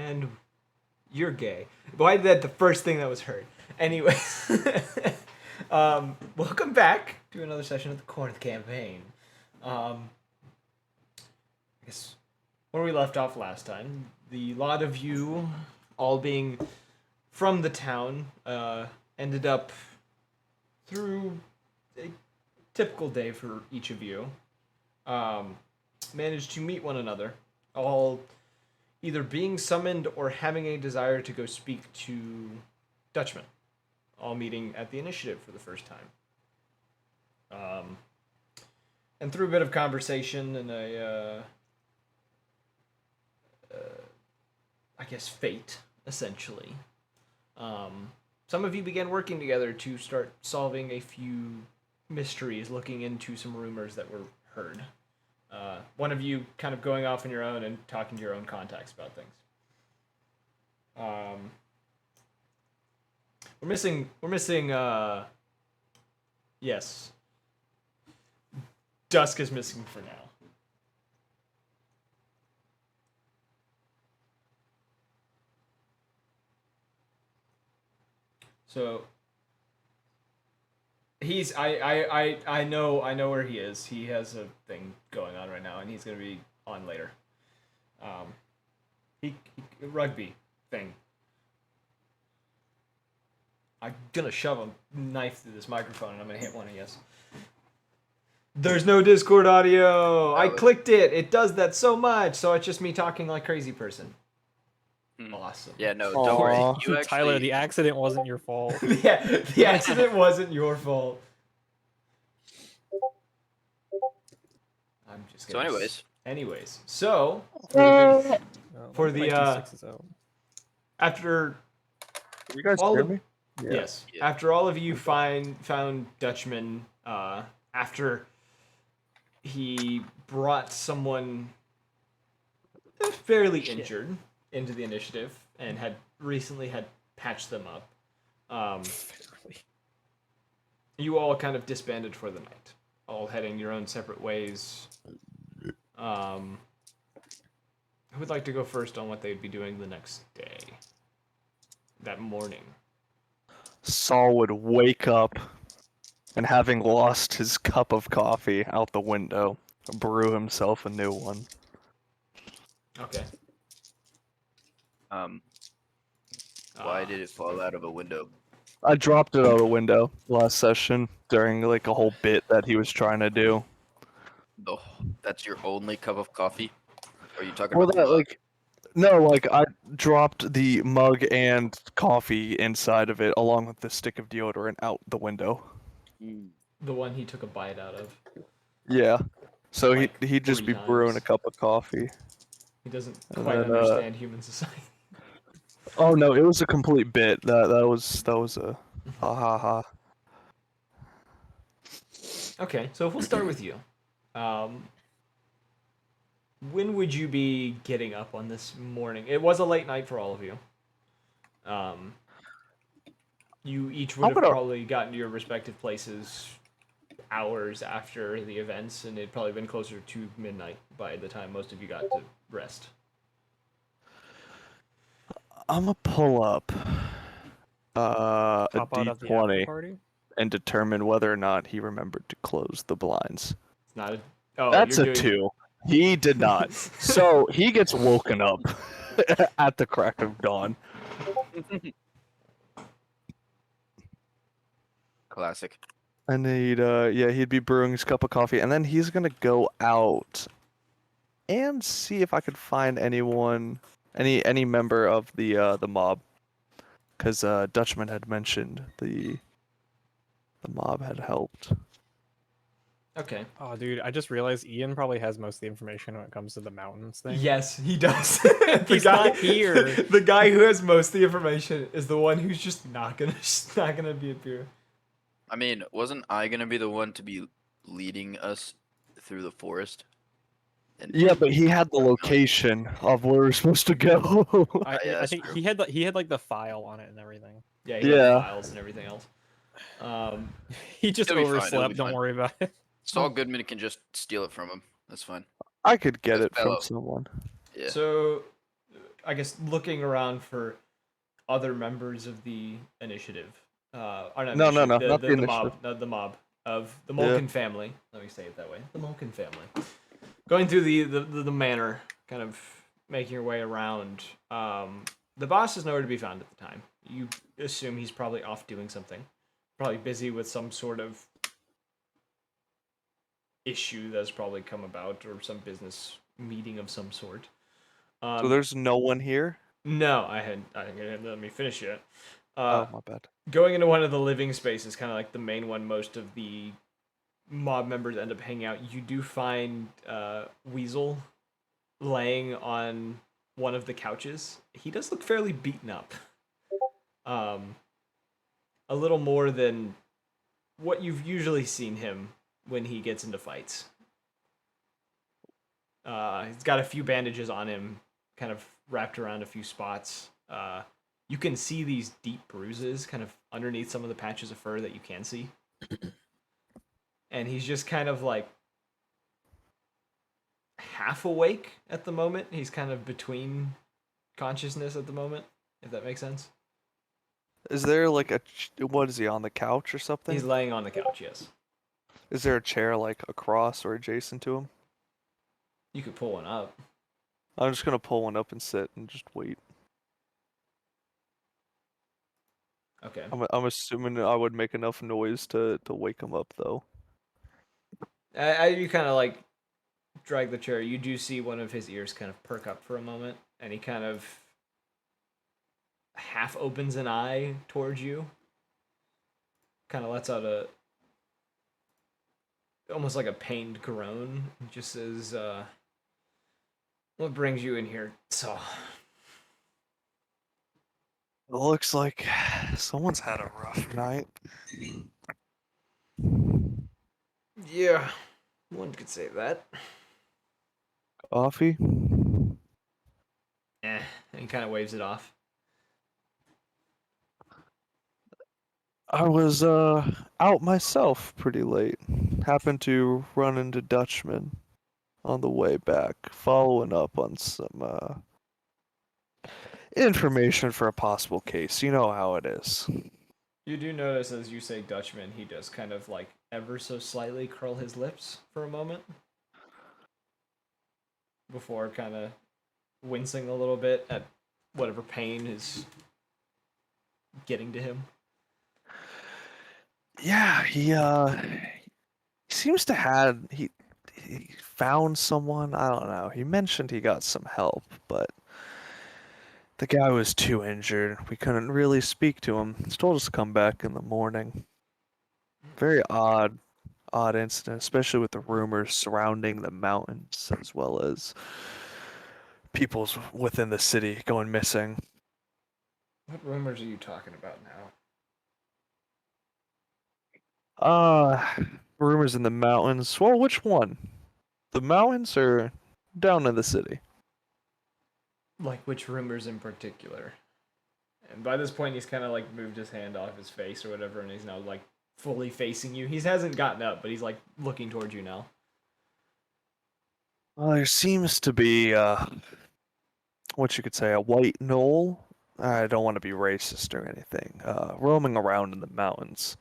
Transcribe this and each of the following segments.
and you're gay. Why did that the first thing that was heard? Anyway, welcome back to another session of the Corinth campaign. I guess where we left off last time, the lot of you, all being from the town, ended up through a typical day for each of you. Managed to meet one another, all either being summoned or having a desire to go speak to Dutchman, all meeting at the initiative for the first time. And through a bit of conversation and I guess fate, essentially, some of you began working together to start solving a few mysteries, looking into some rumors that were heard. One of you kind of going off on your own and talking to your own contacts about things. We're missing, yes. Dusk is missing for now. So I know where he is. He has a thing going on right now, and he's gonna be on later. He rugby thing. I'm gonna shove a knife through this microphone, and I'm gonna hit one of you. There's no Discord audio. I clicked it. It does that so much. So it's just me talking like crazy person. Awesome. Yeah, no, don't worry. You actually... Tyler, the accident wasn't your fault. Yeah, the accident wasn't your fault. I'm just kidding. So anyways, so for the after you guys all hear of, me? Yes. Yeah. After all of you found Dutchman, after he brought someone fairly injured into the initiative and had recently patched them up. You all kind of disbanded for the night, all heading your own separate ways. Who would like to go first on what they'd be doing the next day? That morning. Saul would wake up and, having lost his cup of coffee out the window, brew himself a new one. Okay. Why did it fall out of a window? I dropped it out the window last session during like a whole bit that he was trying to do. Oh, that's your only cup of coffee? Or are you talking Well, about that, like, no, like I dropped the mug and coffee inside of it along with the stick of deodorant out the window. The one he took a bite out of. Yeah. So like he'd just be brewing a cup of coffee. He doesn't quite understand human society. Oh no, it was a complete bit. That was a ha ha ha. Okay, so if we'll start with you. When would you be getting up on this morning? It was a late night for all of you. You each would have probably gotten to your respective places hours after the events, and it'd probably been closer to midnight by the time most of you got to rest. I'm gonna pull up a D20 and determine whether or not he remembered to close the blinds. It's not That's a 2. He did not. So he gets woken up at the crack of dawn. Classic. And he'd be brewing his cup of coffee, and then he's gonna go out and see if I could find anyone, any member of the mob, because Dutchman had mentioned the mob had helped. Okay. Oh, dude, I just realized Ian probably has most of the information when it comes to the mountains thing. Yes, he does. He's not here. The guy who has most of the information is the one who's just not gonna be appear. I mean, wasn't I gonna be the one to be leading us through the forest? Yeah, but he had the location of where we're supposed to go. I think he had like the file on it and everything. Yeah, he had files and everything else. He just overslept. Don't worry about it. Saul Goodman can just steal it from him. That's fine. I could get it from someone. Yeah. So, I guess, looking around for other members of the initiative. Or not No, no, initiative, no, not the the initiative. mob, the mob of the Yeah. Mulkin family. Let me say it that way. The Mulkin family. Going through the manor, kind of making your way around. The boss is nowhere to be found at the time. You assume he's probably off doing something. Probably busy with some sort of issue that's probably come about, or some business meeting of some sort. So there's no one here? No, I hadn't let me finish yet. Oh, my bad. Going into one of the living spaces, kind of like the main one most of the mob members end up hanging out, you do find Weasel laying on one of the couches. He does look fairly beaten up. A little more than what you've usually seen him when he gets into fights. He's got a few bandages on him, kind of wrapped around a few spots. You can see these deep bruises kind of underneath some of the patches of fur that you can see. And he's just kind of like half awake at the moment. He's kind of between consciousness at the moment, if that makes sense. Is there like what is he, on the couch or something? He's laying on the couch, yes. Is there a chair like across or adjacent to him? You could pull one up. I'm just gonna pull one up and sit and just wait. Okay. I'm assuming I would make enough noise to wake him up though. You kind of like drag the chair. You do see one of his ears kind of perk up for a moment, and he kind of half opens an eye towards you. Kind of lets out a almost like a pained groan. He just says, "What brings you in here, so?" It looks like someone's had a rough night. Yeah, one could say that. Coffee? And he kind of waves it off. I was out myself pretty late. Happened to run into Dutchman on the way back, following up on some information for a possible case. You know how it is. You do notice as you say Dutchman, he does kind of like ever so slightly curl his lips for a moment before kind of wincing a little bit at whatever pain is getting to him. Yeah, he seems to had he found someone. I don't know. He mentioned he got some help, but the guy was too injured. We couldn't really speak to him. He told us to come back in the morning. Very odd incident, especially with the rumors surrounding the mountains as well as people's within the city going missing. What rumors are you talking about now? Rumors in the mountains. Well, which one? The mountains or down in the city? Like which rumors in particular? And by this point, he's kind of like moved his hand off his face or whatever, and he's now like fully facing you. He hasn't gotten up, but he's like looking towards you now. Well, there seems to be what you could say, a white knoll. I don't want to be racist or anything. Roaming around in the mountains,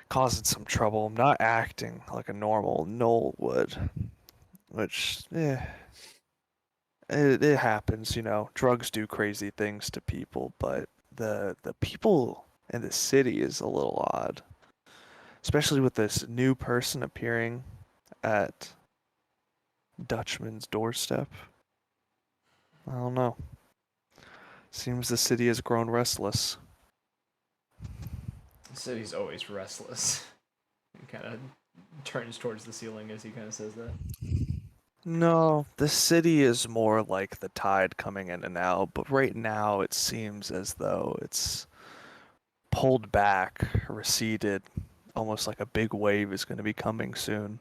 causing some trouble. Not acting like a normal knoll would, which, it happens. You know, drugs do crazy things to people, but the people in the city is a little odd, especially with this new person appearing at Dutchman's doorstep. I don't know. Seems the city has grown restless. The city's always restless. He kind of turns towards the ceiling as he kind of says that. No, the city is more like the tide coming in and out, but right now it seems as though it's pulled back, receded, almost like a big wave is going to be coming soon.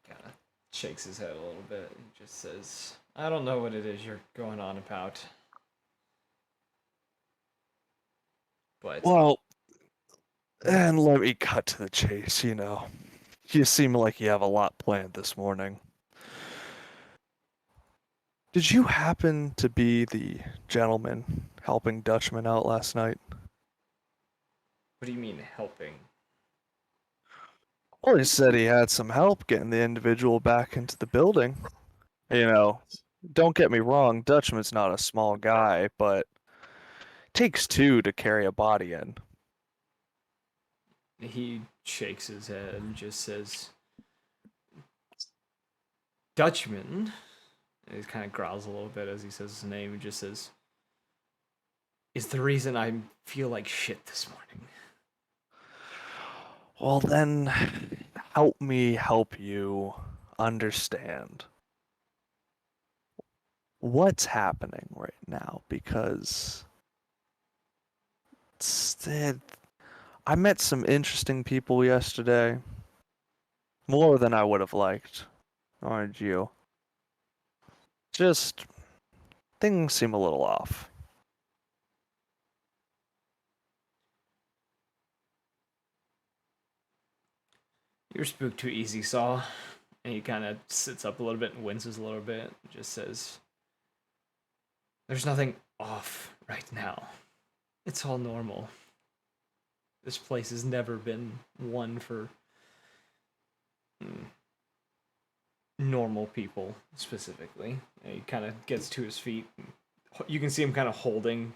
Kind of shakes his head a little bit. He just says, "I don't know what it is you're going on about." But Well, and let me cut to the chase, you know. You seem like you have a lot planned this morning. Did you happen to be the gentleman helping Dutchman out last night? What do you mean helping? Well, he said he had some help getting the individual back into the building. You know, don't get me wrong, Dutchman's not a small guy, but takes two to carry a body in. He shakes his head and just says, Dutchman. And he kind of growls a little bit as he says his name. He just says, is the reason I feel like shit this morning. Well, then, help me help you understand what's happening right now because instead, I met some interesting people yesterday. More than I would have liked, aren't you? Just things seem a little off. You're spooked too easy, Saw. And he kind of sits up a little bit and winces a little bit. And just says, there's nothing off right now. It's all normal. This place has never been one for normal people, specifically. And he kind of gets to his feet. You can see him kind of holding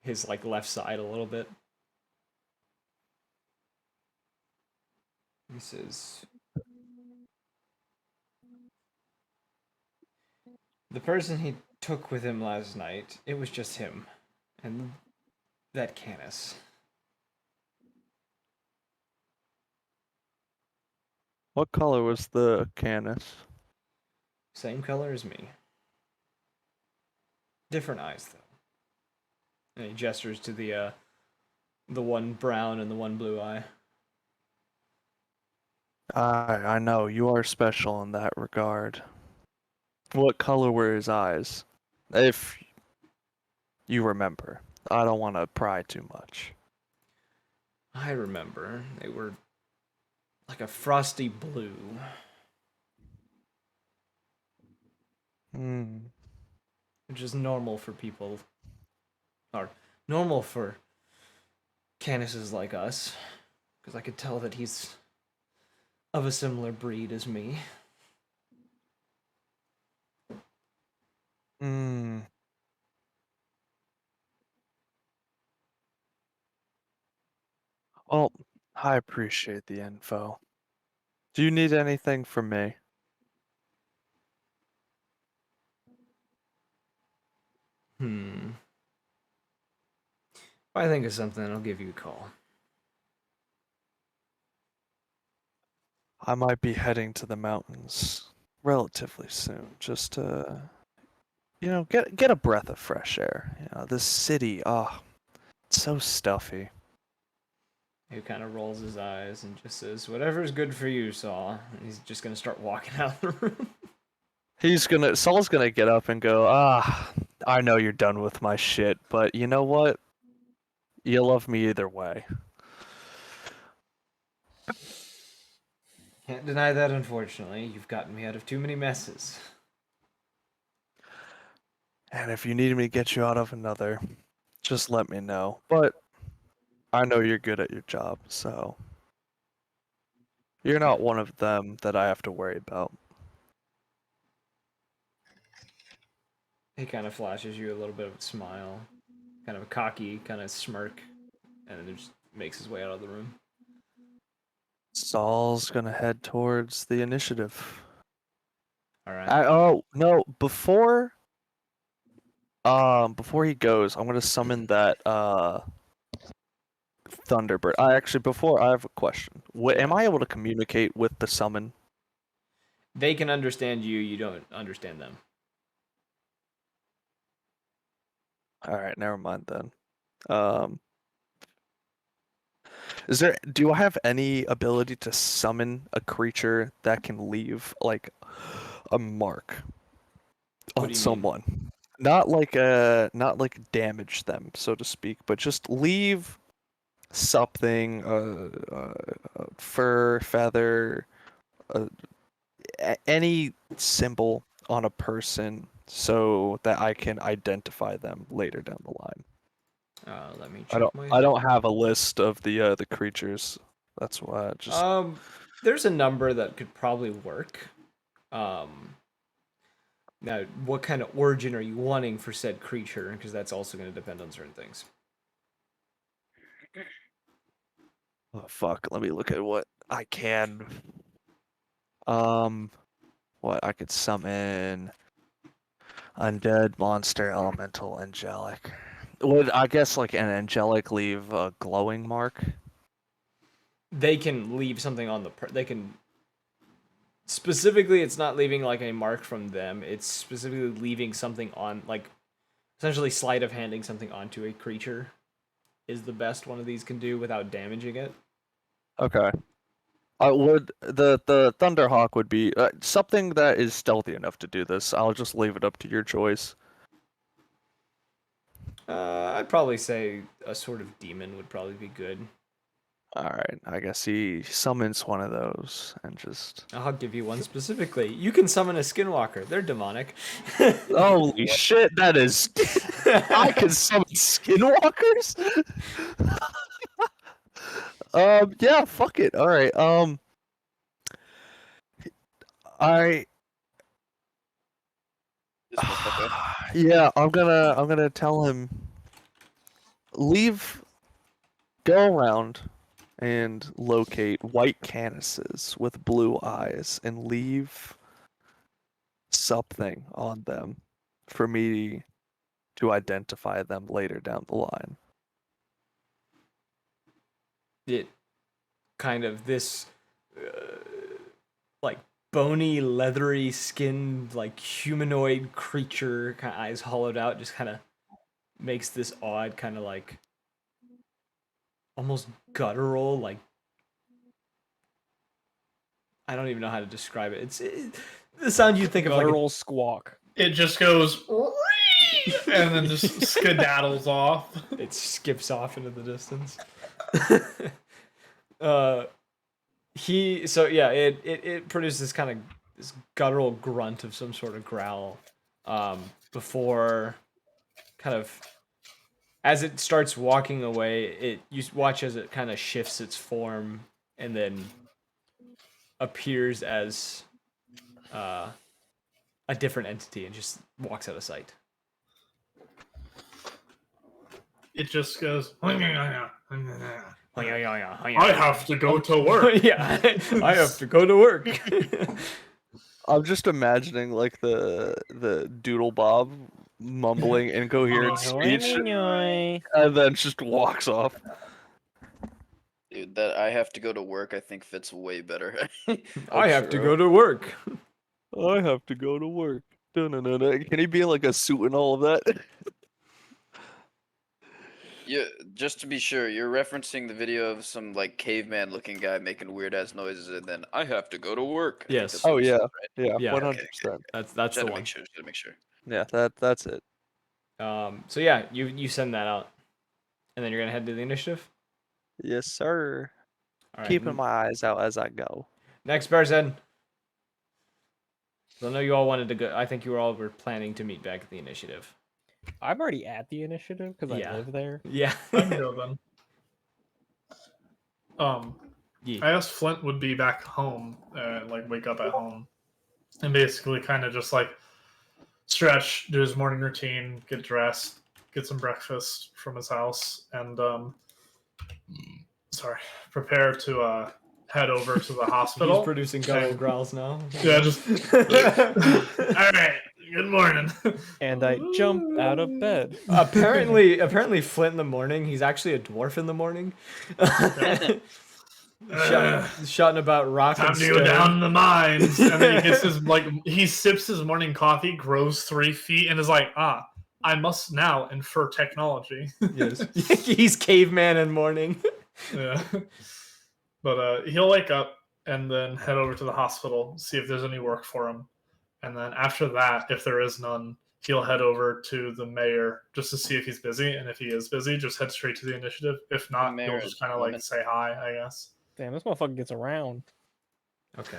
his like left side a little bit. He says, the person he took with him last night, it was just him. And that Canis. What color was the Canis? Same color as me. Different eyes, though. And he gestures to the one brown and the one blue eye. I know, you are special in that regard. What color were his eyes? If you remember. I don't want to pry too much. I remember they were like a frosty blue. Hmm. Which is normal for people, or normal for Canis's like us, because I could tell that he's of a similar breed as me. Hmm. Well, I appreciate the info. Do you need anything from me? If I think of something, I'll give you a call. I might be heading to the mountains relatively soon, just to, get a breath of fresh air. This city, it's so stuffy. He kind of rolls his eyes and just says, "Whatever's good for you, Saul." And he's just gonna start walking out of the room. Saul's gonna get up and go, I know you're done with my shit, but you know what? You love me either way. Can't deny that, unfortunately. You've gotten me out of too many messes. And if you need me to get you out of another, just let me know. But I know you're good at your job, so you're Yeah. not one of them that I have to worry about. He kind of flashes you a little bit of a smile, kind of a cocky kind of smirk, and then just makes his way out of the room. Saul's gonna head towards the initiative. All right. Oh no! Before he goes, I'm gonna summon that Thunderbird. Before I have a question. Am Yeah. I able to communicate with the summon? They can understand you. You don't understand them. All right, never mind then. Um, do I have any ability to summon a creature that can leave like a mark What on do you mean? someone? Not like damage them, so to speak, but just leave something, fur, feather, uh, any symbol on a person so that I can identify them later down the line. Let me I check I don't have a list of the creatures. That's why I just There's a number that could probably work. Now, what kind of origin are you wanting for said creature? Because that's also going to depend on certain things. oh fuck. Let me look at what I can. What I could summon: undead, monster, elemental, angelic. Would I guess like an angelic leave a glowing mark? They can leave something on the. They can. Specifically, it's not leaving like a mark from them. It's specifically leaving something on, like, essentially sleight of handing something onto a creature is the best one of these can do without damaging it. Okay. I would the Thunderhawk would be something that is stealthy enough to do this. I'll just leave it up to your choice. I'd probably say a sort of demon would probably be good. All right, I guess he summons one of those and just. I'll give you one specifically. You can summon a skinwalker. They're demonic. Holy shit, that is. I can summon skinwalkers. Yeah, fuck it. All right. I. This motherfucker. Yeah, I'm gonna tell him. Go around and locate white canises with blue eyes and leave something on them for me to identify them later down the line. It kind of this like bony, leathery skin, like humanoid creature, kind of eyes hollowed out, just kind of makes this odd kind of like almost guttural, like I don't even know how to describe it. It's the sound you'd think of like Guttural squawk. It just goes and then just skedaddles off. it skips off into the distance. It produces kind of this guttural grunt of some sort of growl before kind of as it starts walking away, you watch as it kind of shifts its form and then appears as a different entity and just walks out of sight. It just goes. I I have to go to work. Yeah, I have to go to work. I'm just imagining like the Doodle Bob mumbling incoherent speech and then just walks off. Dude, that I have to go to work, I think fits way better. I have to go to work. I have to go to work. Dun-dun-dun-dun. Can he be in like a suit and all of that? Yeah, just to be sure, you're referencing the video of some like caveman looking guy making weird ass noises and then I have to go to work. I think Yes. that's what Oh he yeah, says, right? yeah, Yeah. 100%. That's Just the gotta one. make sure, just gotta make sure. Yeah, that's it. So yeah, you send that out, and then you're gonna head to the initiative. Yes, sir. All right. Keeping my eyes out as I go. Next person. So I know you all wanted to go. I think you all were planning to meet back at the initiative. I'm already at the initiative because Yeah. I live there. Yeah. I can go then. Yeah. I guess Flint would be back home, like wake up at home, and basically kind of just like stretch, do his morning routine, get dressed, get some breakfast from his house, and prepare to head over to the hospital. He's producing guttural growls now. Yeah, just all right. Good morning. And I jump out of bed. apparently Flint in the morning. He's actually a dwarf in the morning. Shouting about rock Time and to stone. go down in the mines, and then he gets his he sips his morning coffee, grows 3 feet, and is like, I must now infer technology. Yes, he's caveman in morning. Yeah, but he'll wake up and then head over to the hospital, see if there's any work for him, and then after that, if there is none, he'll head over to the mayor just to see if he's busy, and if he is busy, just head straight to the initiative. If not, he'll just kind of like say hi, I guess. Damn, this motherfucker gets around. Okay.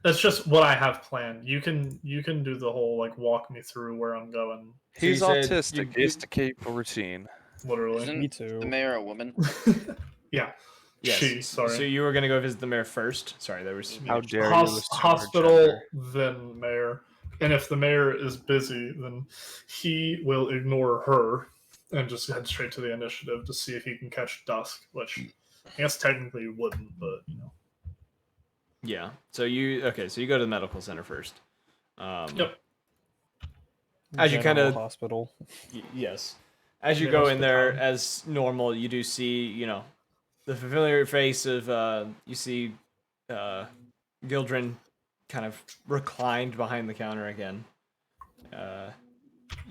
That's just what I have planned. You can do the whole like walk me through where I'm going. So you He's said autistic. He has to keep a routine. Literally. Isn't Me the too. mayor a woman? Yeah. Yes. She. So Sorry. you were gonna go visit the mayor first. Sorry, there was. How dare you assume her Hospital, gender. then mayor. And if the mayor is busy, then he will ignore her and just head straight to the initiative to see if he can catch Dusk, which I guess technically he wouldn't, but you know. Yeah. So you So you go to the medical center first. Yep. As you General kinda- hospital. Yes. As you The go in there, hospital. as normal, you do see the familiar face of you see Gildren kind of reclined behind the counter again.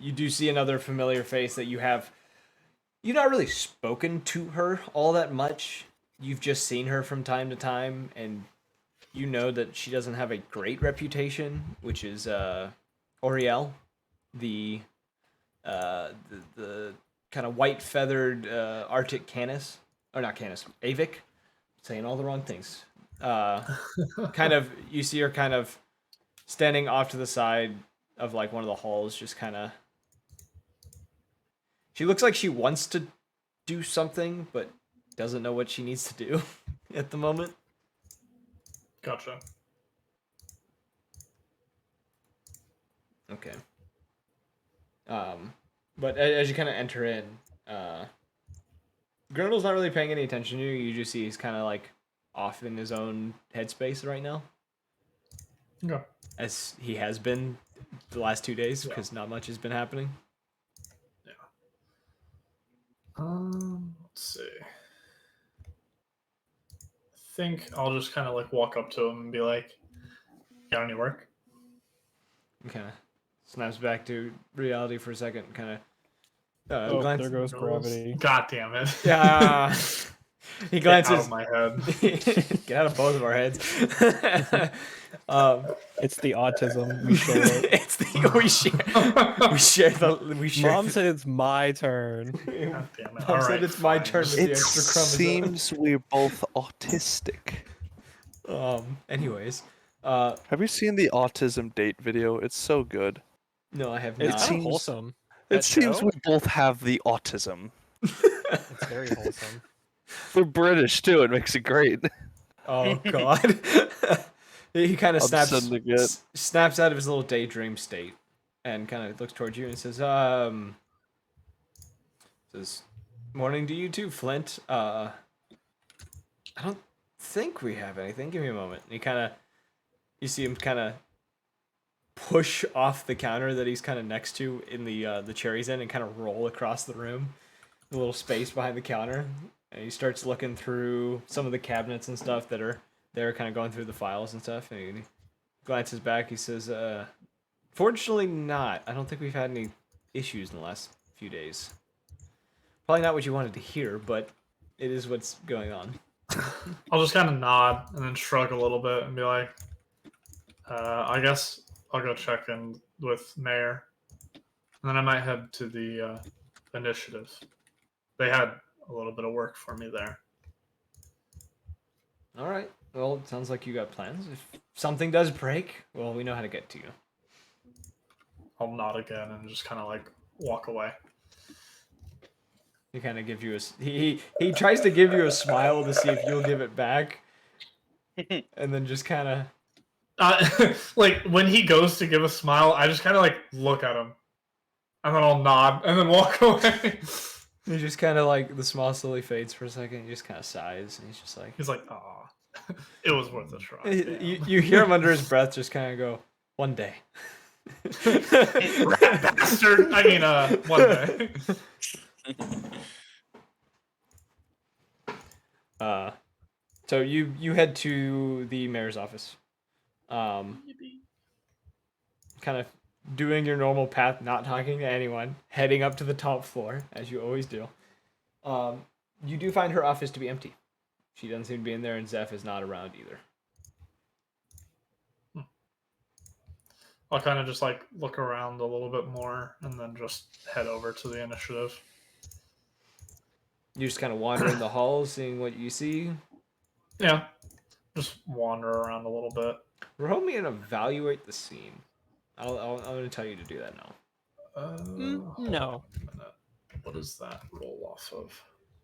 You do see another familiar face that you've not really spoken to her all that much. You've just seen her from time to time, and you know that she doesn't have a great reputation, which is Oriel, the kind of white feathered Arctic canis, or not canis, Avik. Saying all the wrong things. Kind of, you see her kind of standing off to the side of like one of the halls, just kind of. She looks like she wants to do something, but doesn't know what she needs to do at the moment. Gotcha. Okay. But as you kind of enter in, Grundle's not really paying any attention to you. You just see he's kind of like off in his own headspace right now, Okay. as he has been the last 2 days, Yeah. because not much has been happening. Let's see. I think I'll just kind of like walk up to him and be like, "Got any work?" Kind of snaps back to reality for a second. Kind of. Oh, there goes gravity. God damn it! Yeah. He Get out glances. of my head. Get out of both of our heads. It's the autism. We share it. It's the we share. Mom said it's my turn. God damn it! Mom All said right, it's my fine. turn with the It extra chromosome. seems we're both autistic. Anyways, Have you seen the autism date video? It's so good. no, I have It's not. kind seems- of wholesome. It That seems show? we both have the autism. It's very wholesome. We're British too. It makes it great. Oh God. He kind of I'm snaps sending it. snaps out of his little daydream state, and kind of looks towards you and says, says, "Morning to you too, Flint. I don't think we have anything. Give me a moment." And you see him kind of push off the counter that he's kind of next to in the cherries in, and kind of roll across the room, the little space behind the counter, and he starts looking through some of the cabinets and stuff that are there, kind of going through the files and stuff, and he glances back. He says, "Fortunately, not. I don't think we've had any issues in the last few days. Probably not what you wanted to hear, but it is what's going on." I'll just kind of nod and then shrug a little bit and be like, "I guess I'll go check in with Mayor, and then I might head to the initiative. They had a little bit of work for me there." All right. Well, it sounds like you got plans. If something does break, well, we know how to get to you. I'll nod again and just kind of like walk away. He kind of gives you he tries to give you a smile to see if you'll give it back, and then just kind of Like when he goes to give a smile, I just kind of like look at him, and then I'll nod and then walk away. he just kind of like the smile slowly fades for a second. He just kind of sighs, and he's just like, He's like, "Aw, it was worth a try." Damn." you hear him under his breath, just kind of go, "One day." Rat bastard. I mean, one day. So you head to the mayor's office, kind of doing your normal path, not talking to anyone, heading up to the top floor as you always do. You do find her office to be empty. She doesn't seem to be in there, and Zeph is not around either. I'll kind of just like look around a little bit more and then just head over to the initiative. You just kind of wander in the halls, seeing what you see. Yeah, just wander around a little bit. Roll me and evaluate the scene. I'm going to tell you to do that now. No. Hold on a minute. What does that roll off of?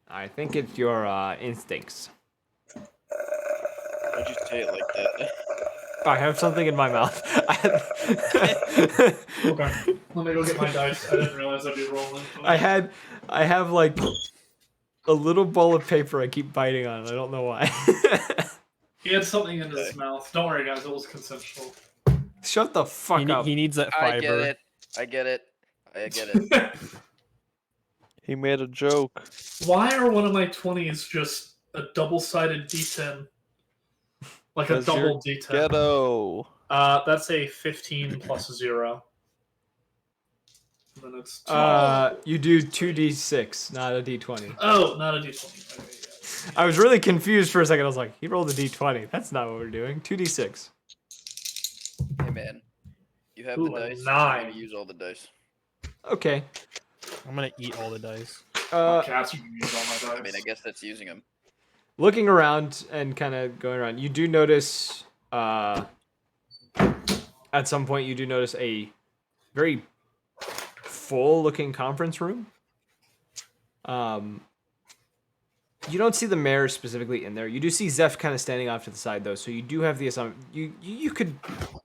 I think it's your instincts. Why'd you say it like that? I have something in my mouth. Okay, let me go get my dice. I didn't realize I'd be rolling. I have like a little ball of paper I keep biting on. I don't know why. He had something in his mouth. Don't worry, guys. It was consensual. Shut the fuck up. He needs that I fiber. get it. He made a joke. Why are one of my 20s just a double-sided D10? Like a 'Cause you're double D10. Ghetto. That's a 15 plus 0. And then it's 12. You do 2d6, not a d20. Oh, not a D20. Okay, yeah. I was really confused for a second. I was like, he rolled a d20. That's not what we're doing. 2d6. Hey man, you have Ooh, the a dice. 9. I'm gonna use all the dice. Okay. I'm gonna eat all the dice. Cats, you can use all my dice. I mean, I guess that's using them. Looking around and kind of going around, you do notice, at some point, you do notice a very full-looking conference room. You don't see the mayor specifically in there. You do see Zeph kind of standing off to the side, though, so you do have the assumption. You could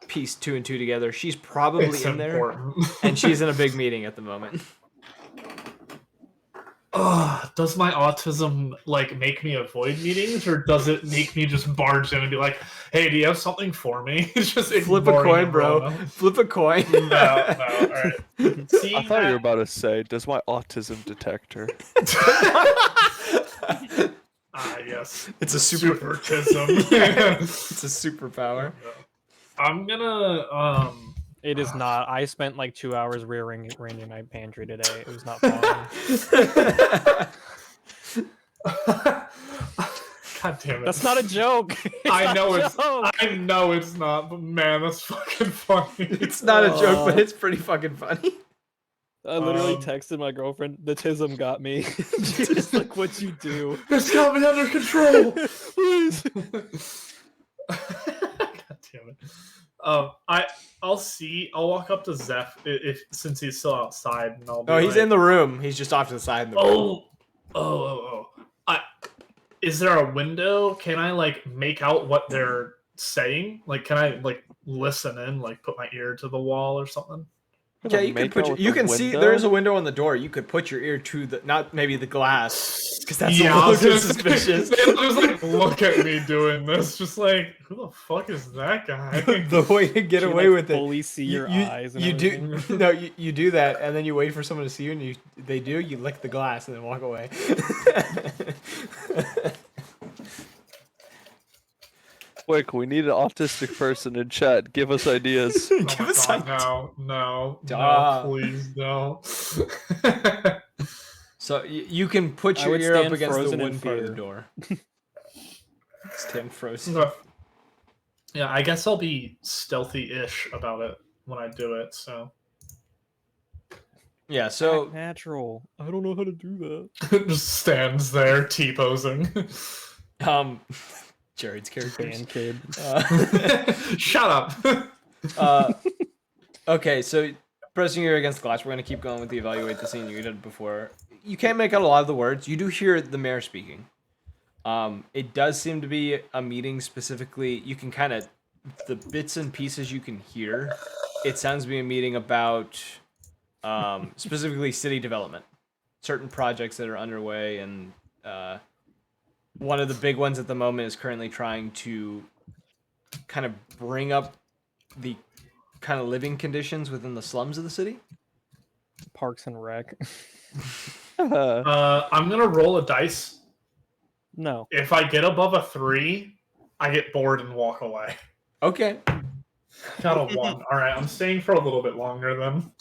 piece 2 and 2 together. She's probably It's in there, important. and she's in a big meeting at the moment. Does my autism like make me avoid meetings, or does it make me just barge in and be like, "Hey, do you have something for me?" It's just Flip a ignoring coin, bro. everyone else. Flip a coin. No. All right. I thought you were about to say, does my autism detector? Yes. It's a super. Supertism. It's a superpower. I'm gonna It is not. I spent like 2 hours rearranging my pantry today. It was not fun. God damn it. That's not a joke. I know not a it's. joke. I know it's not, but man, that's fucking funny. It's not a joke, but it's pretty fucking funny. I literally Um, texted my girlfriend. The tism got me. She's like, "What'd you do?" It's got me under control. Please. God damn it. I'll walk up to Zeph if since he's still outside, and I'll be Oh, he's like, in the room. He's just off to the side in the room. Oh. Is there a window? Can I like make out what they're saying? Like, can I like listen in, like put my ear to the wall or something? Yeah, you can put. You can see there is a window on the door. You could put your ear to the not maybe the glass because that's a I little was bit gonna suspicious. say, just like look at me doing this, just like who the fuck is that guy? The way to get She, away like, with it. fully see your eyes. And You do everything. no. You do that, and then you wait for someone to see you, and they do. You lick the glass and then walk away. Quick, we need an autistic person in chat. Give us ideas. Oh Give my us God, ideas. no, Duh. please no. So you can put I your would ear up stand against the frozen in wooden part of the fear. door. Stand frozen. Okay. Yeah, I guess I'll be stealthy-ish about it when I do it. So Yeah. So Act natural. I don't know how to do that. just stands there T-posing. Jared's character. Band kid. Shut up. Okay, so pressing your ear against the glass, we're gonna keep going with the evaluate the scene you did before. You can't make out a lot of the words. You do hear the mayor speaking. It does seem to be a meeting specifically. You can kind of the bits and pieces you can hear. It sounds to be a meeting about specifically city development, certain projects that are underway, and one of the big ones at the moment is currently trying to kind of bring up the kind of living conditions within the slums of the city. Parks and Rec. I'm gonna roll a dice. No. If I get above a 3, I get bored and walk away. Okay. Got a 1. All right, I'm staying for a little bit longer then.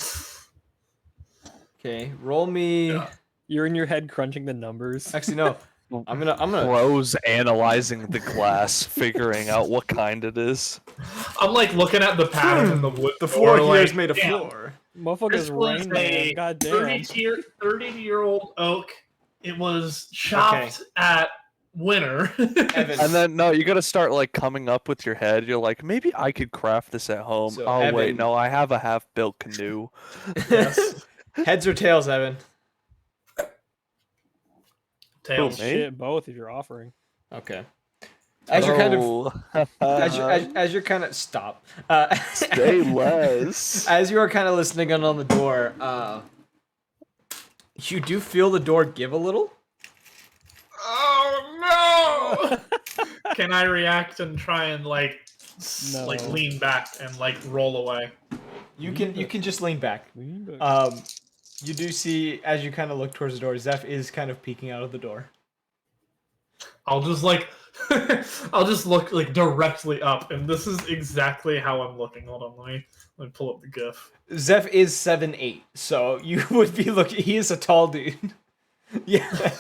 Okay. Roll me. Yeah. You're in your head crunching the numbers. Actually, no. I'm gonna. Bro's analyzing the glass, figuring out what kind it is. I'm like looking at the pattern in the wood. The floor door, here is like, made of damn, floor. Motherfucker's This was Rain Man. God damn. 30-year-old oak. It was chopped at winner. Evan. And then no, you gotta start like coming up with your head. You're like, maybe I could craft this at home. So, Oh wait, Evan- no, I have a half-built canoe. Yes. Heads or tails, Evan? Tails. me? Shit, both if you're offering. Okay. As you're kind of Oh. as you're kind of stop. Say less. As you are kind of listening in on the door, you do feel the door give a little. Oh no! Can I react and try and like like No. lean back and like roll away? You can just lean back. Lean back. You do see as you kind of look towards the door, Zeph is kind of peeking out of the door. I'll just like I'll just look like directly up, and this is exactly how I'm looking. Hold on, let me pull up the GIF. Zeph is 7'8", so you would be looking. He is a tall dude. Yeah.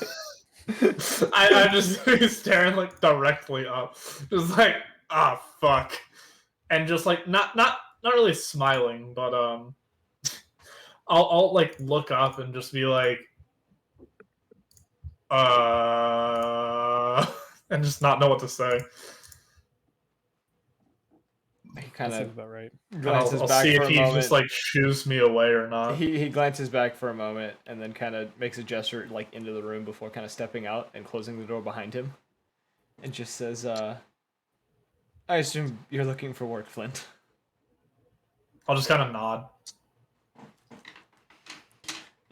I'm just staring like directly up, just like fuck, and just like not really smiling, but I'll like look up and just be like and just not know what to say. He kind That seems of about right. glances I'll back see for if a he moment. just like shoos me away or not. He glances back for a moment and then kind of makes a gesture like into the room before kind of stepping out and closing the door behind him, and just says, "I assume you're looking for work, Flint." I'll just kind of nod.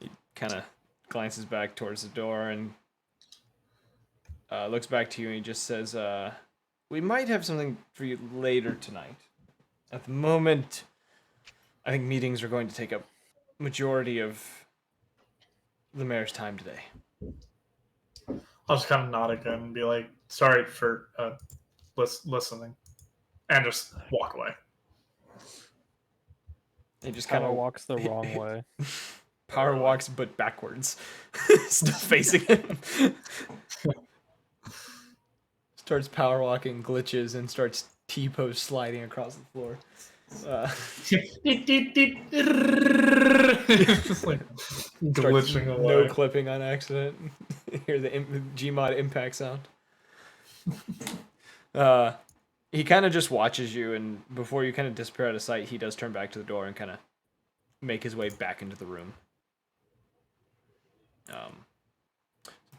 He kind of glances back towards the door and looks back to you and he just says, "We might have something for you later tonight. At the moment, I think meetings are going to take up majority of the mayor's time today." I'll just kind of nod again and be like, "Sorry for listening," and just walk away. He just Kind kind of of walks the wrong way. power walks, but backwards, still facing him. Starts power walking, glitches, and starts T-pose sliding across the floor. Just like glitching Starts away. no clipping on accident. Hear the Gmod impact sound. He kind of just watches you, and before you kind of disappear out of sight, he does turn back to the door and kind of make his way back into the room.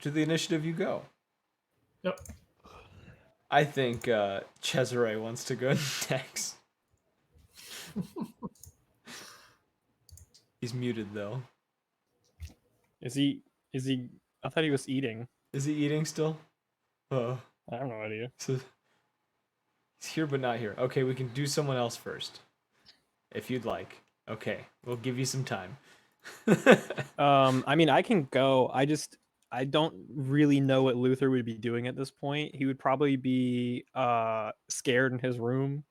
To the initiative you go. Yep. I think Cesare wants to go next. He's muted though. Is he? I thought he was eating. Is he eating still? I have no idea. So he's here but not here. Okay, we can do someone else first. If you'd like. Okay, we'll give you some time. I mean, I can go. I don't really know what Luther would be doing at this point. He would probably be scared in his room.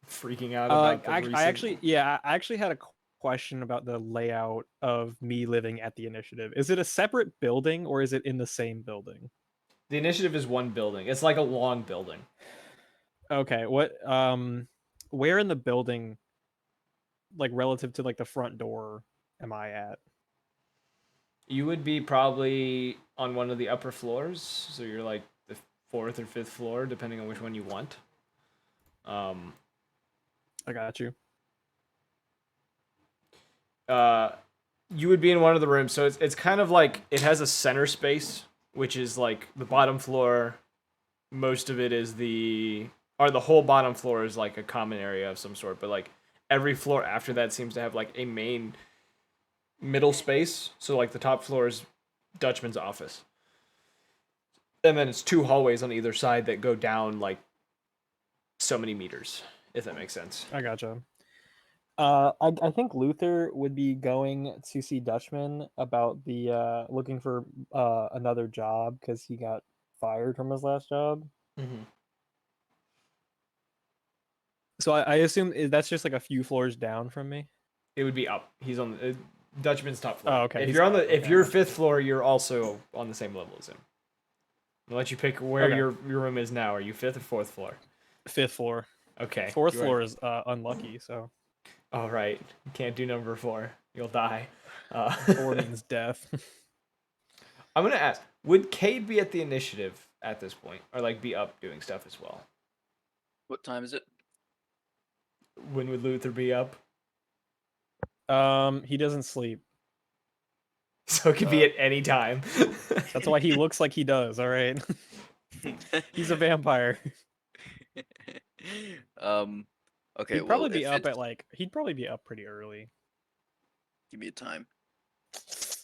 Freaking out about the recent... I actually had a question about the layout of me living at the initiative. Is it a separate building or is it in the same building? The initiative is one building. It's like a long building. Okay, what where in the building, like relative to like the front door, am I at? You would be probably on one of the upper floors, so you're like the 4th or 5th floor, depending on which one you want. I got you. You would be in one of the rooms, so it's kind of like it has a center space, which is like the bottom floor. Most of it is the whole bottom floor is like a common area of some sort, but like every floor after that seems to have like a main middle space. So like the top floor is Dutchman's office, and then it's 2 hallways on either side that go down like so many meters, if that makes sense. I gotcha. I think Luther would be going to see Dutchman about the looking for another job because he got fired from his last job. Mm-hmm. So I assume that's just like a few floors down from me. It would be up. He's on the Dutchman's top floor. Oh, okay. If He's you're on up, the if okay. you're 5th floor, you're also on the same level as him. I'll let you pick where Okay. your room is now. Are you 5th or 4th floor? 5th floor. Okay. 4th you are- floor is unlucky, so All right. You can't do number 4. You'll die. 4 means death. I'm gonna ask. Would Cade be at the initiative at this point, or like be up doing stuff as well? What time is it? When would Luther be up? He doesn't sleep. So it could be at any time. That's why he looks like he does. All right. He's a vampire. Okay. He'd Well, probably be if up it's, at like. He'd probably be up pretty early, give me a time.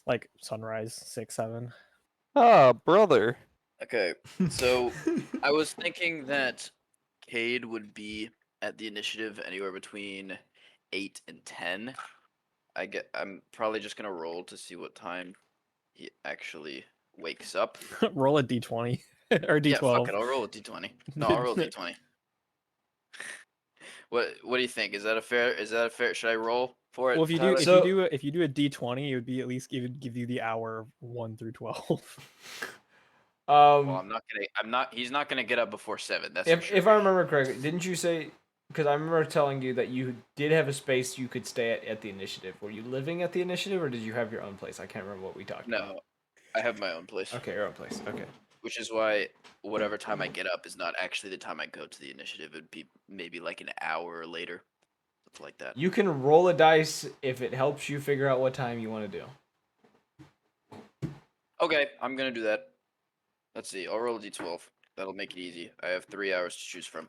like sunrise, 6, 7. Ah, brother. Okay. So I was thinking that Cade would be at the initiative anywhere between 8 and 10. I'm probably just gonna roll to see what time he actually wakes up. Roll a d20 or Yeah, fuck d12. it. I'll roll a d20. No, I'll roll a d20. What do you think? Is that a fair? Should I roll for it? Well, if you do, Tyler? if So- you do, if you do a d20, it would be at least give you the hour of 1 through 12. Well, I'm not gonna. I'm not. He's not gonna get up before 7. That's for sure. if I remember correctly, didn't you say? Because I remember telling you that you did have a space you could stay at the initiative. Were you living at the initiative, or did you have your own place? I can't remember what we talked about. No, I have my own place. Okay, your own place. Okay. Which is why whatever time I get up is not actually the time I go to the initiative. It'd be maybe like an hour later, something like that. You can roll a dice if it helps you figure out what time you want to do. Okay, I'm gonna do that. Let's see. I'll roll a d12. That'll make it easy. I have 3 hours to choose from.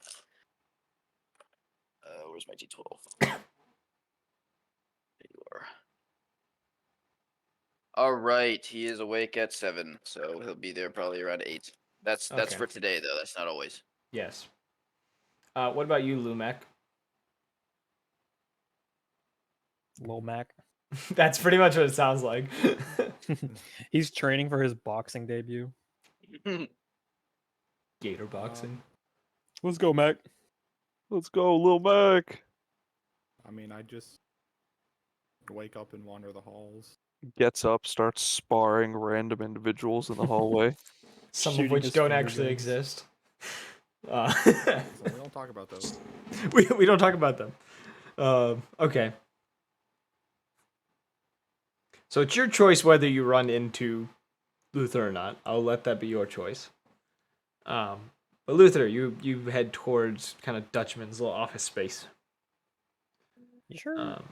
Where's my d12? There you are. All right, he is awake at 7, so he'll be there probably around 8. That's Okay. for today though. That's not always. Yes. What about you, Lumac? Lil Mac. That's pretty much what it sounds like. He's training for his boxing debut. Gator boxing. Let's go, Mac. Let's go, Lil Mac. I mean, I just wake up and wander the halls. Gets up, starts sparring random individuals in the hallway. Some Shooting of which his don't finger actually guns. exist. So we don't talk about those. we don't talk about them. Okay. So it's your choice whether you run into Luther or not. I'll let that be your choice. But Luther, you head towards kind of Dutchman's little office space. Sure.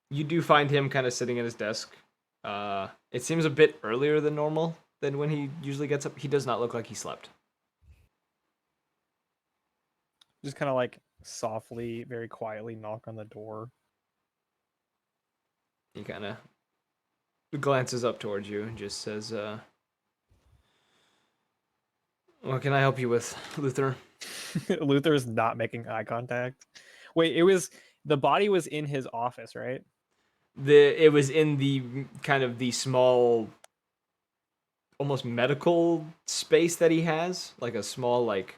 You do find him kind of sitting at his desk. It seems a bit earlier than normal than when he usually gets up. He does not look like he slept. Just kind of like softly, very quietly knock on the door. He kind of glances up towards you and just says, what can I help you with, Luther? Luther is not making eye contact. Wait, the body was in his office, right? It was in the kind of the small, almost medical space that he has, like a small like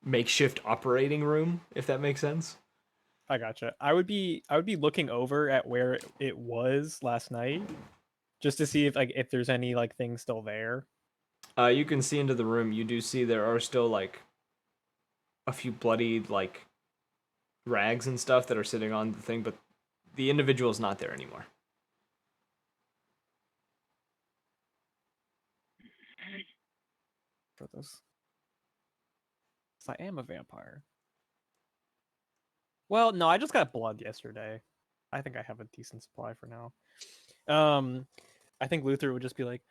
makeshift operating room, if that makes sense. I gotcha. I would be looking over at where it was last night, just to see if there's any like things still there. You can see into the room. You do see there are still like a few bloodied like rags and stuff that are sitting on the thing, but the individual is not there anymore. For this, 'cause I am a vampire. Well, no, I just got blood yesterday. I think I have a decent supply for now. I think Luther would just be like,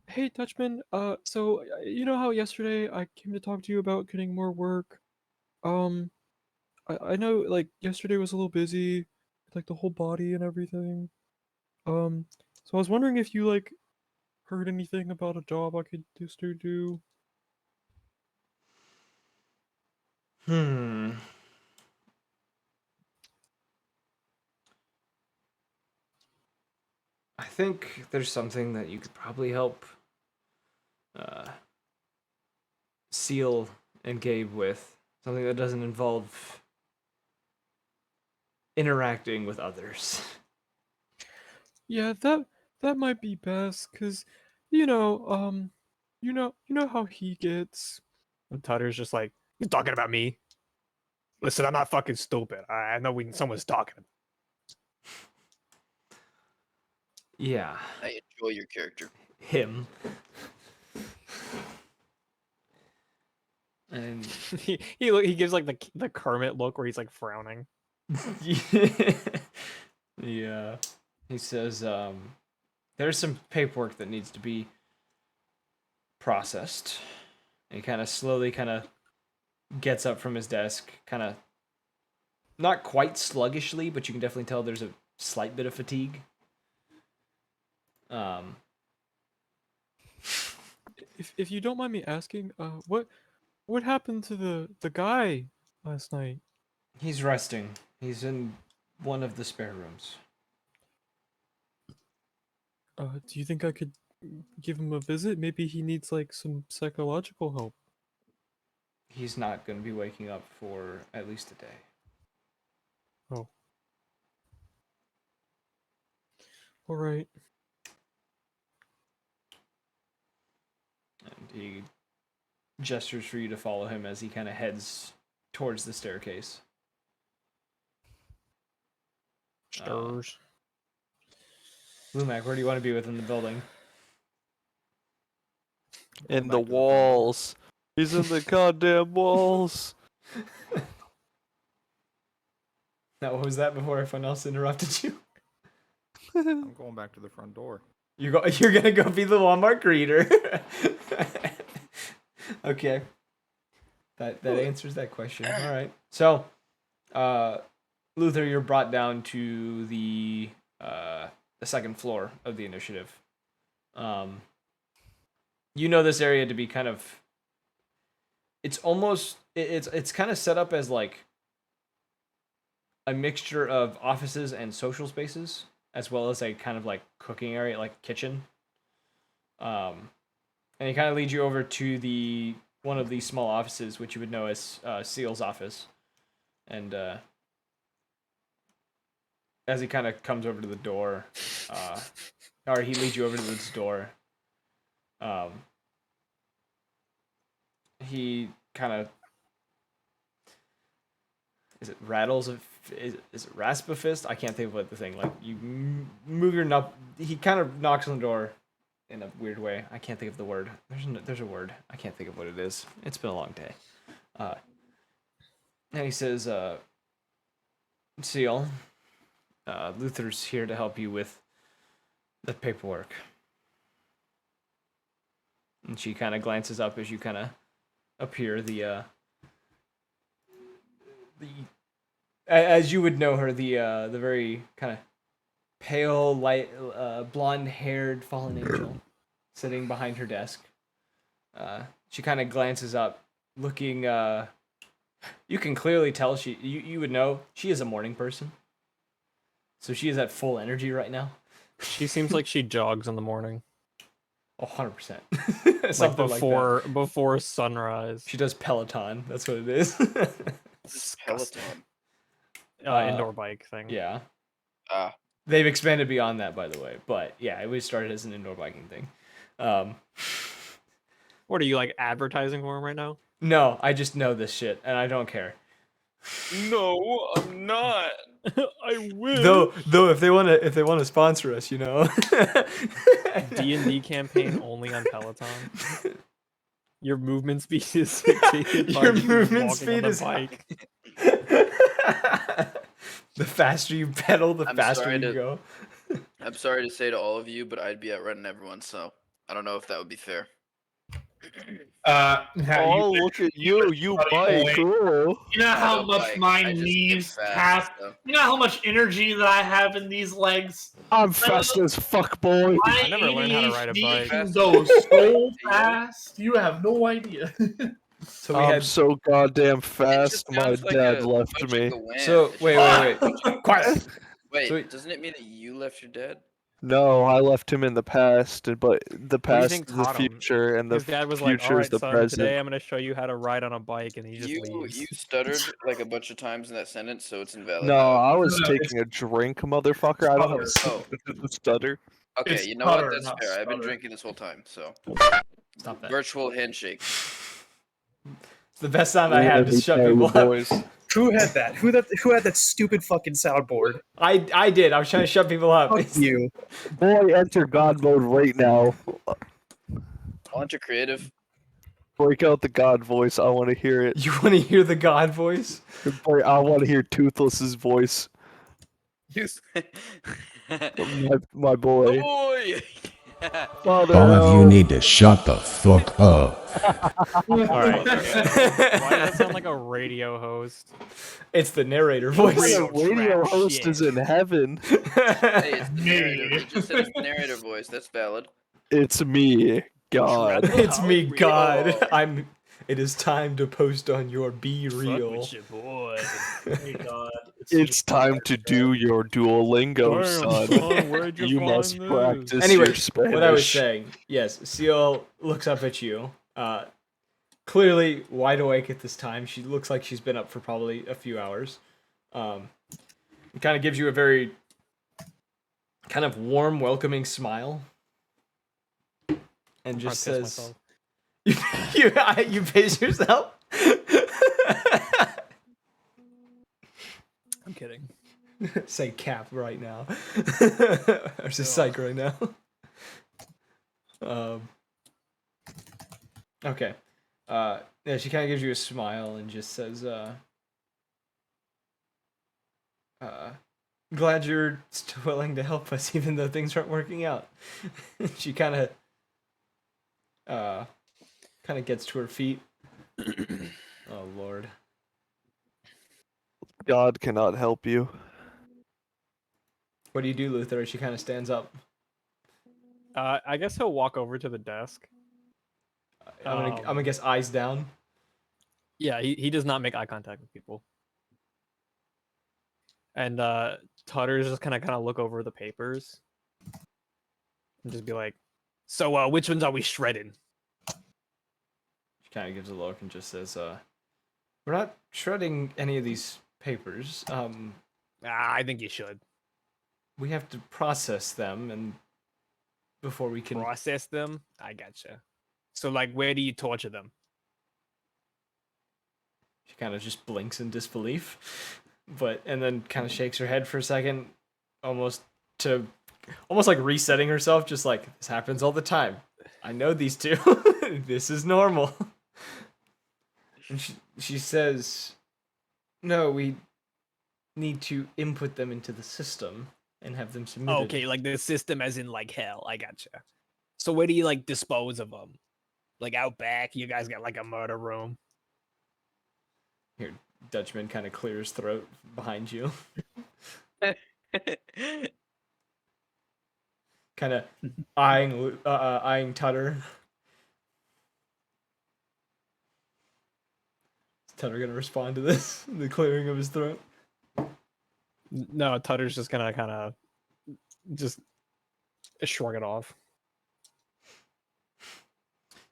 hey Dutchman, so you know how yesterday I came to talk to you about getting more work? I know like yesterday was a little busy, with, like the whole body and everything. So I was wondering if you like heard anything about a job I could just do. I think there's something that you could probably help Seal and Gabe with. Something that doesn't involve interacting with others. Yeah, that might be best, cause you know how he gets. And Tutter's just like, you talking about me? Listen, I'm not fucking stupid. I know someone's talking. Yeah. I enjoy your character. him. And he gives like the Kermit look where he's like frowning. yeah, he says, there's some paperwork that needs to be processed. And he kind of slowly gets up from his desk, kind of not quite sluggishly, but you can definitely tell there's a slight bit of fatigue. If you don't mind me asking, what happened to the guy last night? He's resting. He's in one of the spare rooms. Do you think I could give him a visit? Maybe he needs like some psychological help. He's not going to be waking up for at least a day. Oh. All right. And he gestures for you to follow him as he kind of heads towards the staircase. Stirs. Lumac, where do you want to be within the building? In Back the to the front door. walls. He's in the goddamn walls. Now, what was that before everyone else interrupted you? I'm going back to the front door. You're gonna go be the Walmart greeter. Okay. That answers that question. All right. So, Luther, you're brought down to the second floor of the initiative. You know this area to be kind of. It's almost it's kind of set up as like a mixture of offices and social spaces, as well as a kind of like cooking area, like kitchen. And he kind of leads you over to one of these small offices, which you would know as Seal's office. And as he kind of comes over to the door, or he leads you over to this door, he kind of is it rattles a is it rasp a fist? I can't think of what the thing like. You move your nub. He kind of knocks on the door in a weird way. I can't think of the word. There's a word. I can't think of what it is. It's been a long day. And he says, Seal, Luther's here to help you with the paperwork. And she kind of glances up as you kind of appear. As you would know her, the very kind of pale, light, blonde-haired fallen angel sitting behind her desk. She kind of glances up, looking. You can clearly tell you would know she is a morning person. So she is at full energy right now. She seems like she jogs in the morning. Oh, 100%. Like Something before sunrise. She does Peloton. That's what it is. Disgusting. Peloton. Indoor bike thing. Yeah. Ah. They've expanded beyond that, by the way. But yeah, it was started as an indoor biking thing. What are you like advertising for him right now? No, I just know this shit, and I don't care. No, I'm not. I will. Though, if they wanna sponsor us, you know. D&D campaign only on Peloton. Your movement speed is dictated by Your you movement walking speed on the is bike. The faster you pedal, the I'm faster sorry you to- go. I'm sorry to say to all of you, but I'd be outrunning everyone, so I don't know if that would be fair. Oh, look at you bike. Cool. You know I how don't much bike, my I just get knees fast, have. so. You know how much energy that I have in these legs. I'm fast as fuck, boy. My I never learned how to ride a ADHD bike. can Fast go as so fuck. fast. You have no idea. So we I'm had so goddamn It fast. just My sounds like dad a left bunch me. of Coen. So It just wait, sounds wait, wait. Quiet. Wait, So- doesn't it mean that you left your dad? No, I left him in the past, but the What do you past think is the taught him? future, and the His dad was like, future "All is right, the son, present. today I'm gonna show you how to ride on a bike," and he just leaves. You stuttered like a bunch of times in that sentence, so it's invalid. No, now. I was No, taking a drink, motherfucker. I don't have a stutter. stutter. Okay, It's you know what? stutter, That's not fair. I've been stutter. drinking this whole time, so Stop that. virtual handshake. It's the best sound I have to shut Hey, people up. boys. Who had that? Who had that stupid fucking soundboard? I did. I was trying to shut people up. Fuck you. Boy, enter God mode right now. Launch a creative. Break out the God voice. I want to hear it. You want to hear the God voice? Boy, I want to hear Toothless's voice. Use. My boy. Boy. Father, All of you help. need to shut the fuck up. All right. Why does that sound like a radio host? It's the narrator What voice. kind of radio trap host shit. is in heaven? Hey, it's the narrator. Me. It just said it's the narrator voice. That's valid. It's me, God. Treble It's me, Real. God. It is time to post on your Be Fuck Real. with your boy. Hey, God. It's time to do your Duolingo, son. Where'd You must practice Anyway, your Spanish. what I was saying, yes, C.O.N looks up at you. Clearly wide awake at this time. She looks like she's been up for probably a few hours. It kind of gives you a very kind of warm, welcoming smile, and just says, "You pace yourself." I'm kidding. Say cap right now, or just psych right now. Okay. Yeah, she kind of gives you a smile and just says, glad you're still willing to help us even though things aren't working out. She kind of gets to her feet. Oh, Lord. God cannot help you. What do you do, Luther? She kind of stands up. I guess he'll walk over to the desk. I'm gonna guess eyes down. Yeah, he does not make eye contact with people. And Tutter's just kind of look over the papers and just be like, "So, which ones are we shredding?" She kind of gives a look and just says, we're not shredding any of these papers. I think you should We have to process them and before we can process them. I gotcha. So, like, where do you torture them? She kind of just blinks in disbelief, and then kind of shakes her head for a second, almost like resetting herself, just like, this happens all the time. I know these two. This is normal. And she says, no, we need to input them into the system and have them submitted. Okay, like the system as in like hell. I gotcha. So where do you like dispose of them? Like out back, you guys got like a murder room. Here, Dutchman kind of clears throat behind you. Kind of eyeing Tutter. Is Tutter gonna respond to this? The clearing of his throat? No, Tutter's just gonna kind of just shrug it off.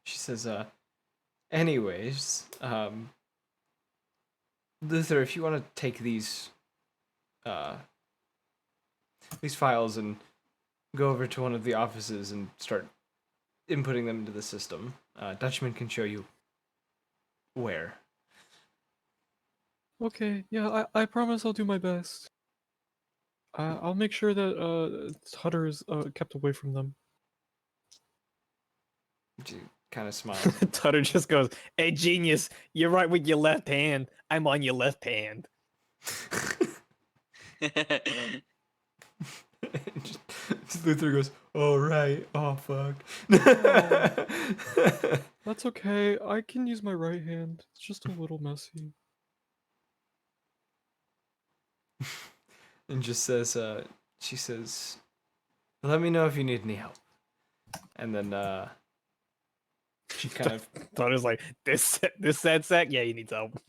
She says, anyways, Luther, if you want to take these files and go over to one of the offices and start inputting them into the system, Dutchman can show you where. Okay, yeah, I promise I'll do my best. I'll make sure that Tutter is kept away from them. She kind of smiles. Tutter just goes, "Hey, genius, you're right with your left hand. I'm on your left hand." Luther goes, "Oh right, oh fuck." That's okay. I can use my right hand. It's just a little messy. And just says, she says, "Let me know if you need any help." And then she kind of Tutter's like, "This sad sack? Yeah, he needs help."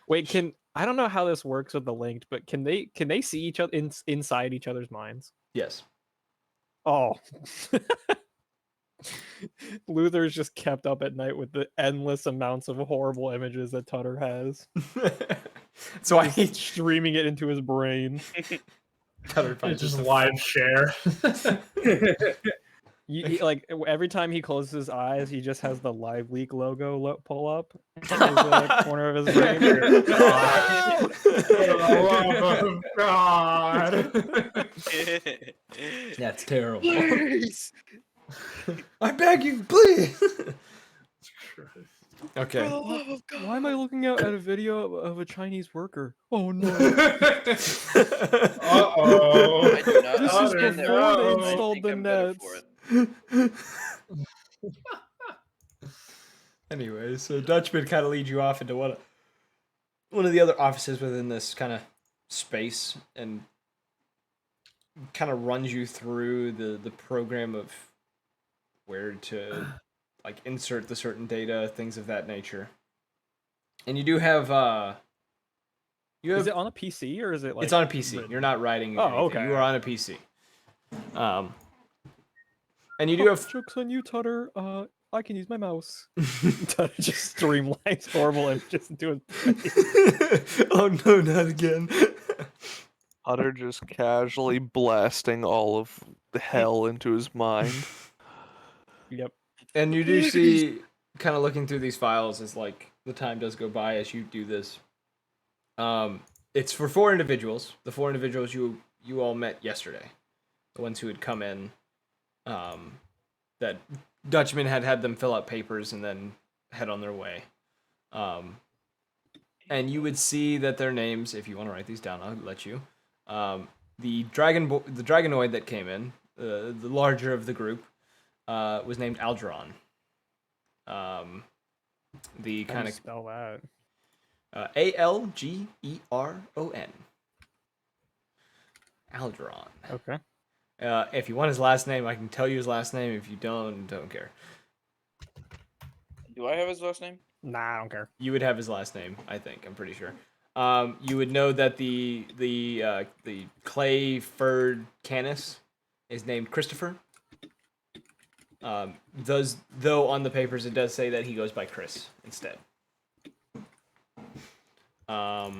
Wait, I don't know how this works with the linked, but can they see each other inside each other's minds? yes. Oh. Luther's just kept up at night with the endless amounts of horrible images that Tutter has. So I Just streaming it into his brain. Tutter It's finds just herself- live share. Like every time he closes his eyes, he just has the Live Leak logo pull up in his corner of his brain. Oh, God. That's terrible. Please. I beg you, please. For Okay. the love of God. Why am I looking at a video of a Chinese worker? Oh no! Uh-oh. I do not This is understand that before they reference, but I installed think the I'm better for nets. it. Anyway, so Dutchman kind of leads you off into one of the other offices within this kind of space and kind of runs you through the program of where to like insert the certain data, things of that nature. And you do have Is it on a PC or is it like? it's on a PC. written? You're not writing Oh, anything. okay. You are on a PC. And you do have Jokes on you, Tutter. I can use my mouse. Tutter just streamlines horrible images into his face. Oh no, not again. Hutter just casually blasting all of the hell into his mind. Yep. And you do see, kind of looking through these files as like the time does go by as you do this. It's for 4 individuals. The 4 individuals you all met yesterday, the ones who had come in. That Dutchman had them fill out papers and then head on their way. And you would see that their names, if you want to write these down, I'll let you. The dragonoid that came in, the larger of the group, was named Algeron. The How do kind you of spell that? Algeron. Algeron. Okay. If you want his last name, I can tell you his last name. If you don't care. Do I have his last name? Nah, I don't care. You would have his last name, I think. I'm pretty sure. You would know that the clay furred canis is named Christopher. Though on the papers it does say that he goes by Chris instead. How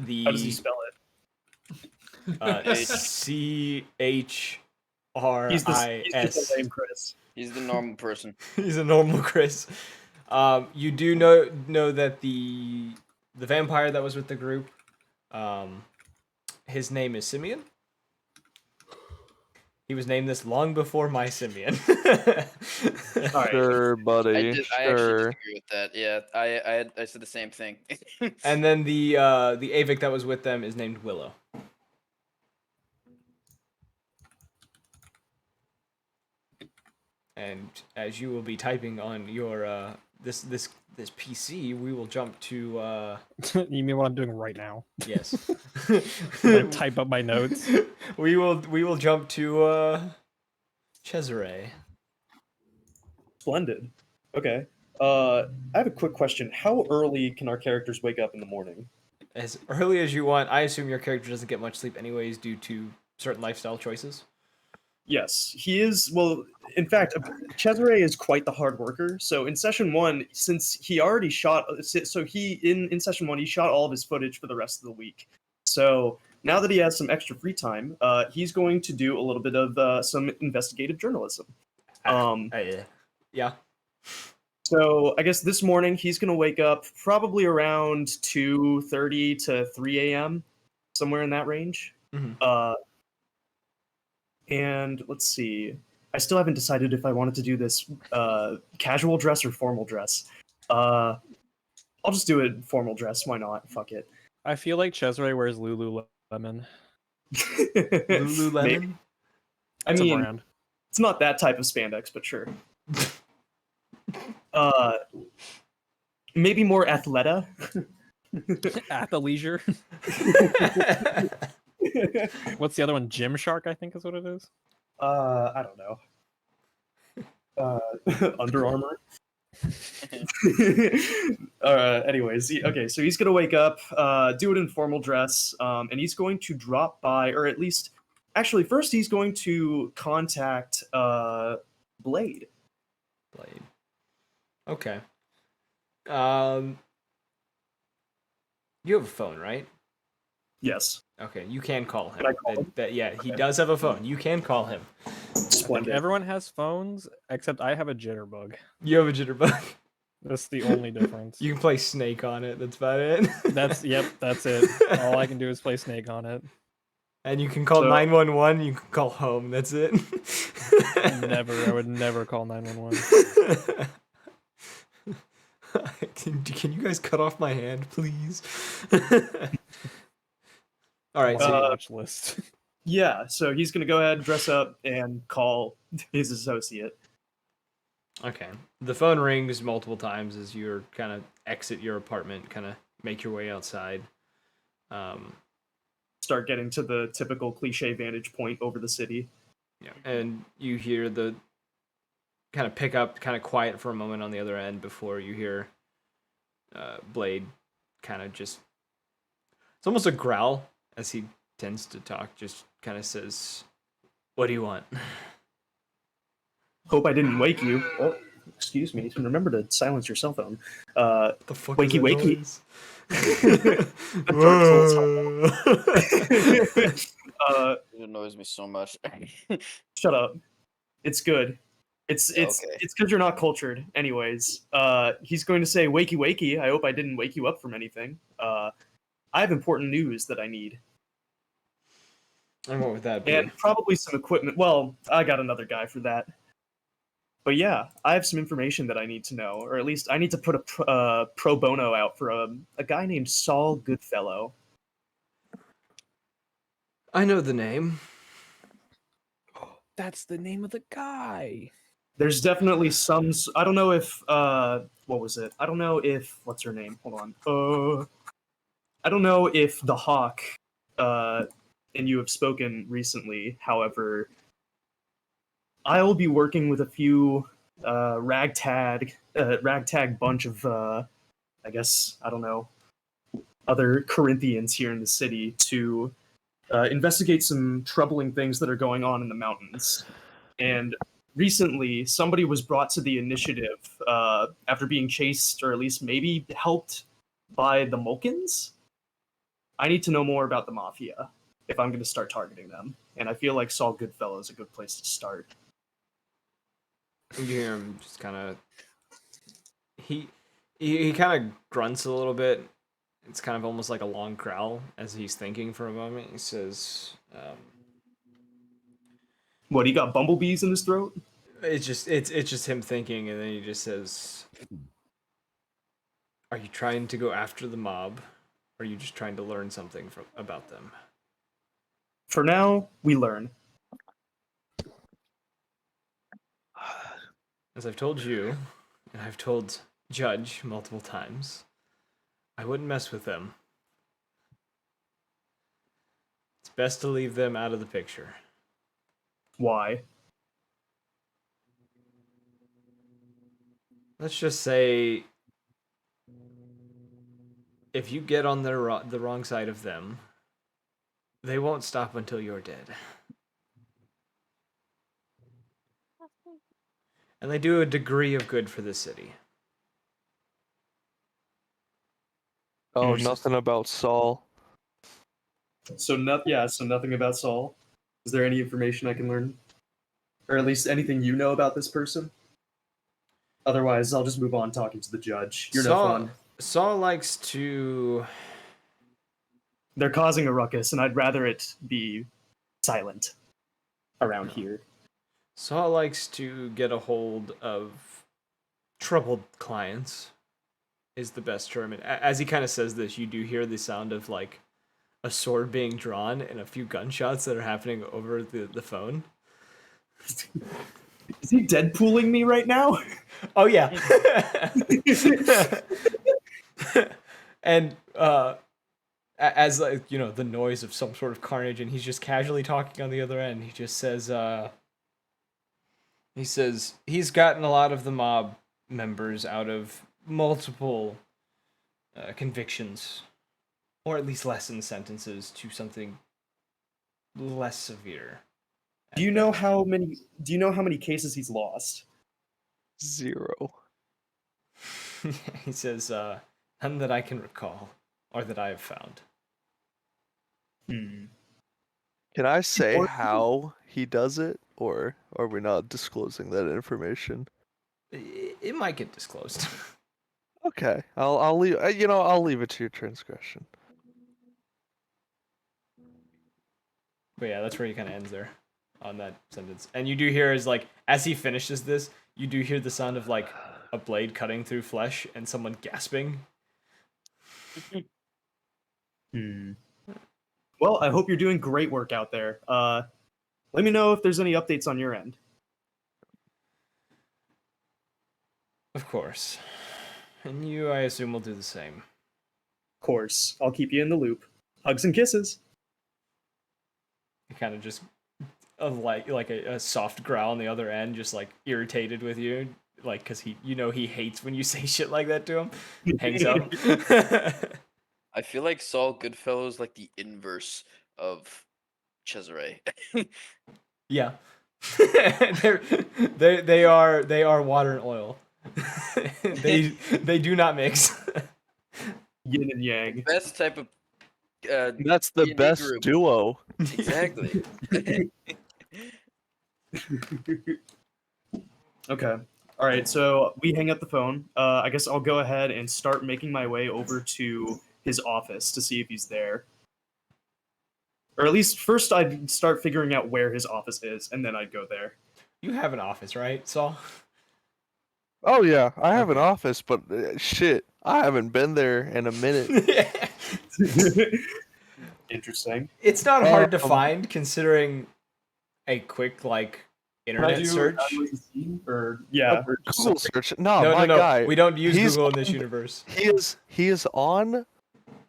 does he spell it? CHRIS. He's the same Chris. He's the normal person. He's a normal Chris. You do know that the vampire that was with the group, his name is Simeon. He was named this long before my Simeon. Alright. Sure, buddy. I actually Sure. disagree with that. Yeah, I said the same thing. And then the Avik that was with them is named Willow. And as you will be typing on your this PC, we will jump to You mean what I'm doing right now? yes. Like, type up my notes. We will jump to Cesare. Splendid. Okay. I have a quick question. How early can our characters wake up in the morning? As early as you want. I assume your character doesn't get much sleep anyways due to certain lifestyle choices. Yes, he is. Well, in fact, Cesare is quite the hard worker. So in session 1, since he already shot, so he in session 1 he shot all of his footage for the rest of the week. So now that he has some extra free time, he's going to do a little bit of some investigative journalism. Yeah. So I guess this morning he's going to wake up probably around 2:30 to 3 a.m., somewhere in that range. Mhm. And let's see. I still haven't decided if I wanted to do this casual dress or formal dress. I'll just do it formal dress. Why not? Fuck it. I feel like Cesare wears Lululemon. Lululemon. Maybe. I It's a mean, brand. it's not that type of spandex, but sure. Maybe more athleta. At the leisure. What's the other one? Gymshark, I think is what it is. I don't know. Under Armour. Anyways, okay, so he's gonna wake up, do it in formal dress, and he's going to drop by, or at least, actually, first he's going to contact Blade. Blade. Okay. You have a phone, right? Yes. Okay, you can call him. Can I call him? Yeah, he Okay. does have a phone. You can call him. Splendid. Everyone has phones except I have a jitterbug. You have a jitterbug. That's the only difference. You can play Snake on it. That's about it. That's it. All I can do is play Snake on it. And you can call So- 911. You can call home. That's it. Never. I would never call 911. Can you guys cut off my hand, please? All right. On So my watch list. Yeah, so he's gonna go ahead, dress up, and call his associate. okay. The phone rings multiple times as you're kind of exit your apartment, kind of make your way outside. Start getting to the typical cliche vantage point over the city. Yeah, and you hear the kind of pick up, kind of quiet for a moment on the other end before you hear Blade kind of just. It's almost a growl as he tends to talk. Just kind of says, "What do you want?" Hope I didn't wake you. Oh, excuse me. Remember to silence your cell phone. The fuck Wakey, wakey. is It annoys me so much. Shut up. It's good. It's Yeah, it's okay. it's because you're not cultured. Anyways, he's going to say, "Wakey, wakey. I hope I didn't wake you up from anything. I have important news that I need, And what would that be? and probably some equipment. Well, I got another guy for that. But yeah, I have some information that I need to know, or at least I need to put a pro bono out for a guy named Saul Goodfellow. I know the name. That's the name of the guy. There's definitely some. I don't know if what was it? I don't know if what's her name. Hold on. I don't know if the Hawk and you have spoken recently. However, I will be working with a few ragtag bunch of I guess I don't know other Corinthians here in the city to investigate some troubling things that are going on in the mountains. And recently, somebody was brought to the initiative after being chased, or at least maybe helped by the Mulkins. I need to know more about the Mafia if I'm going to start targeting them. And I feel like Saul Goodfellow is a good place to start. You hear him just kind of. He kind of grunts a little bit. It's kind of almost like a long growl as he's thinking for a moment. He says, What, he got bumblebees in his throat? "It's just him thinking," and then he just says, "Are you trying to go after the mob, or are you just trying to learn something about them?" For now, we learn. As I've told you, and I've told Judge multiple times, I wouldn't mess with them. It's best to leave them out of the picture. Why? Let's just say, if you get on the wrong side of them, they won't stop until you're dead. And they do a degree of good for the city. Oh, Here's- nothing about Saul. So nothing about Saul. Is there any information I can learn? Or at least anything you know about this person? Otherwise, I'll just move on talking to the judge. You're no fun. Saul likes to. They're causing a ruckus, and I'd rather it be silent around here. Saul likes to get a hold of troubled clients, is the best term. And as he kind of says this, you do hear the sound of like a sword being drawn and a few gunshots that are happening over the phone. Is he Deadpooling me right now? Oh yeah. And as like, you know, the noise of some sort of carnage, and he's just casually talking on the other end. He just says he's gotten a lot of the mob members out of multiple convictions, or at least lessened sentences to something less severe. Do you know how many cases he's lost? 0. He says, none that I can recall, or that I have found. Hmm. Can I say Or- how he does it? or are we not disclosing that information? It might get disclosed. Okay, I'll leave. I'll leave it to your transgression. But yeah, that's where he kind of ends there on that sentence. And you do hear as he finishes this, you do hear the sound of like a blade cutting through flesh and someone gasping. Well, I hope you're doing great work out there. Let me know if there's any updates on your end. Of course. And you, I assume, will do the same. Of course, I'll keep you in the loop. Hugs and kisses. He kind of just like a soft growl on the other end, just like irritated with you, like because he hates when you say shit like that to him. Hangs up. I feel like Saul Goodfellow like the inverse of Cesare. Yeah. they are water and oil. they do not mix. Yin and yang. Best type of That's the D&D best group. duo. Exactly. Okay. All right. So we hang up the phone. I guess I'll go ahead and start making my way over to his office to see if he's there. Or at least first I'd start figuring out where his office is, and then I'd go there. You have an office, right, Saul? Oh yeah, I have an Okay. office, but shit, I haven't been there in a minute. Interesting. It's not hard to Um, find considering a quick internet search. Or yeah, or just Google search. No, No, my no. guy. We don't use he's Google in this on- universe. He is on,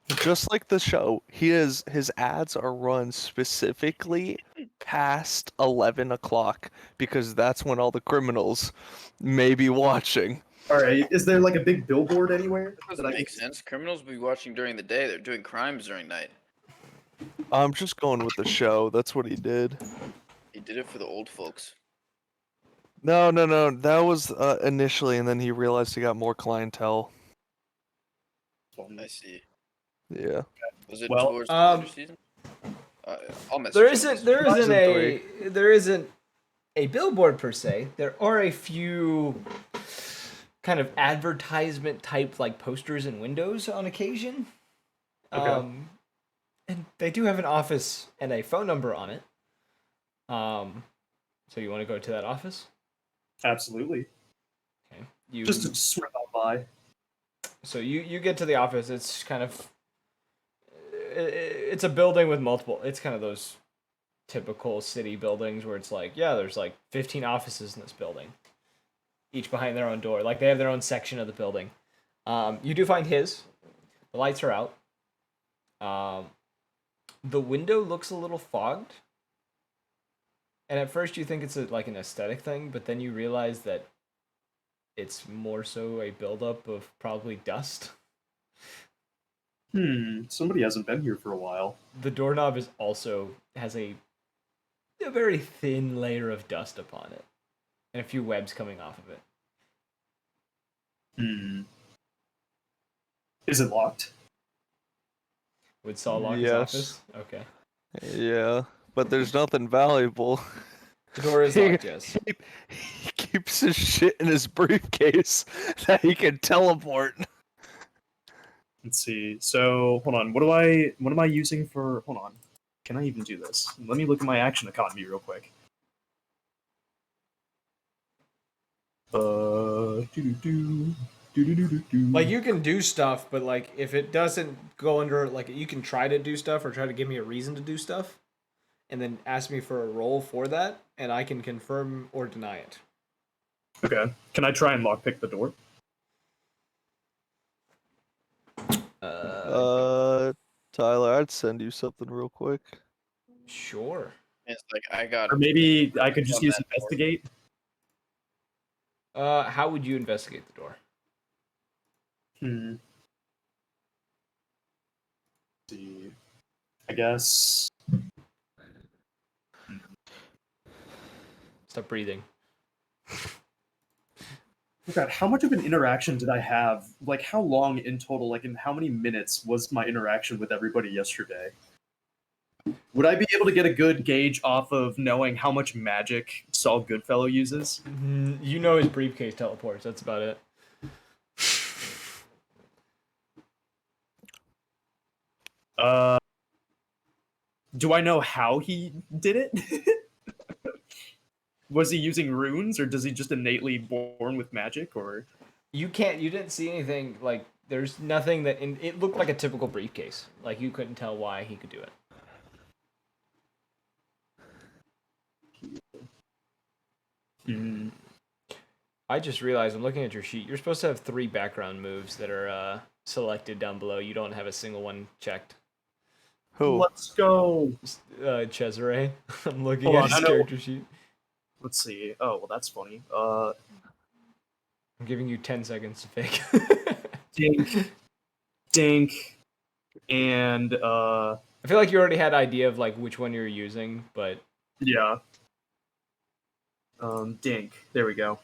just like the show. His ads are run specifically past 11 o'clock because that's when all the criminals may be watching. All right. Is there like a big billboard anywhere? That doesn't make sense. Criminals will be watching during the day. They're doing crimes during night. I'm just going with the show. That's what he did. He did it for the old folks. No. That was initially, and then he realized he got more clientele. I see. Yeah. Was it Well, towards the later season? I'll message There him. isn't a billboard per se. There are a few kind of advertisement type posters and windows on occasion. Okay. And they do have an office and a phone number on it. So you want to go to that office? Absolutely. Okay. You Just to swing on by. So you get to the office. It's kind of it's a building with multiple. It's kind of those typical city buildings where it's there's 15 offices in this building, each behind their own door. Like they have their own section of the building. You do find his. The lights are out. The window looks a little fogged. And at first you think it's an aesthetic thing, but then you realize that it's more so a buildup of probably dust. Somebody hasn't been here for a while. The doorknob has a very thin layer of dust upon it, and a few webs coming off of it. Is it locked? Would Saul lock his Yes. office? Okay. Yeah, but there's nothing valuable. The door is locked, yes. He keeps his shit in his briefcase that he can teleport. Let's see. So hold on. What am I using for? Hold on. Can I even do this? Let me look at my action economy real quick. You can do stuff, but if it doesn't go under you can try to do stuff or try to give me a reason to do stuff, and then ask me for a roll for that, and I can confirm or deny it. Okay. Can I try and lockpick the door? Tyler, I'd send you something real quick. Sure. It's I got. Or maybe I could just on use that door. investigate. How would you investigate the door? Let's see. I guess. Stop breathing. God, how much of an interaction did I have? How long in total? In how many minutes was my interaction with everybody yesterday? Would I be able to get a good gauge off of knowing how much magic Saul Goodfellow uses? You know his briefcase teleports. That's about it. Do I know how he did it? Was he using runes, or does he just innately born with magic, or? You didn't see anything, like, there's nothing that, it looked like a typical briefcase. Like, you couldn't tell why he could do it. I just realized, I'm looking at your sheet, you're supposed to have 3 background moves that are selected down below. You don't have a single one checked. Who? Let's go. Cesare. I'm looking Hold at on, his I know- character sheet. Let's see. Oh, well, that's funny. I'm giving you 10 seconds to fake. Dink, dink, and I feel like you already had idea of, like, which one you're using, but... yeah. Dink. There we go.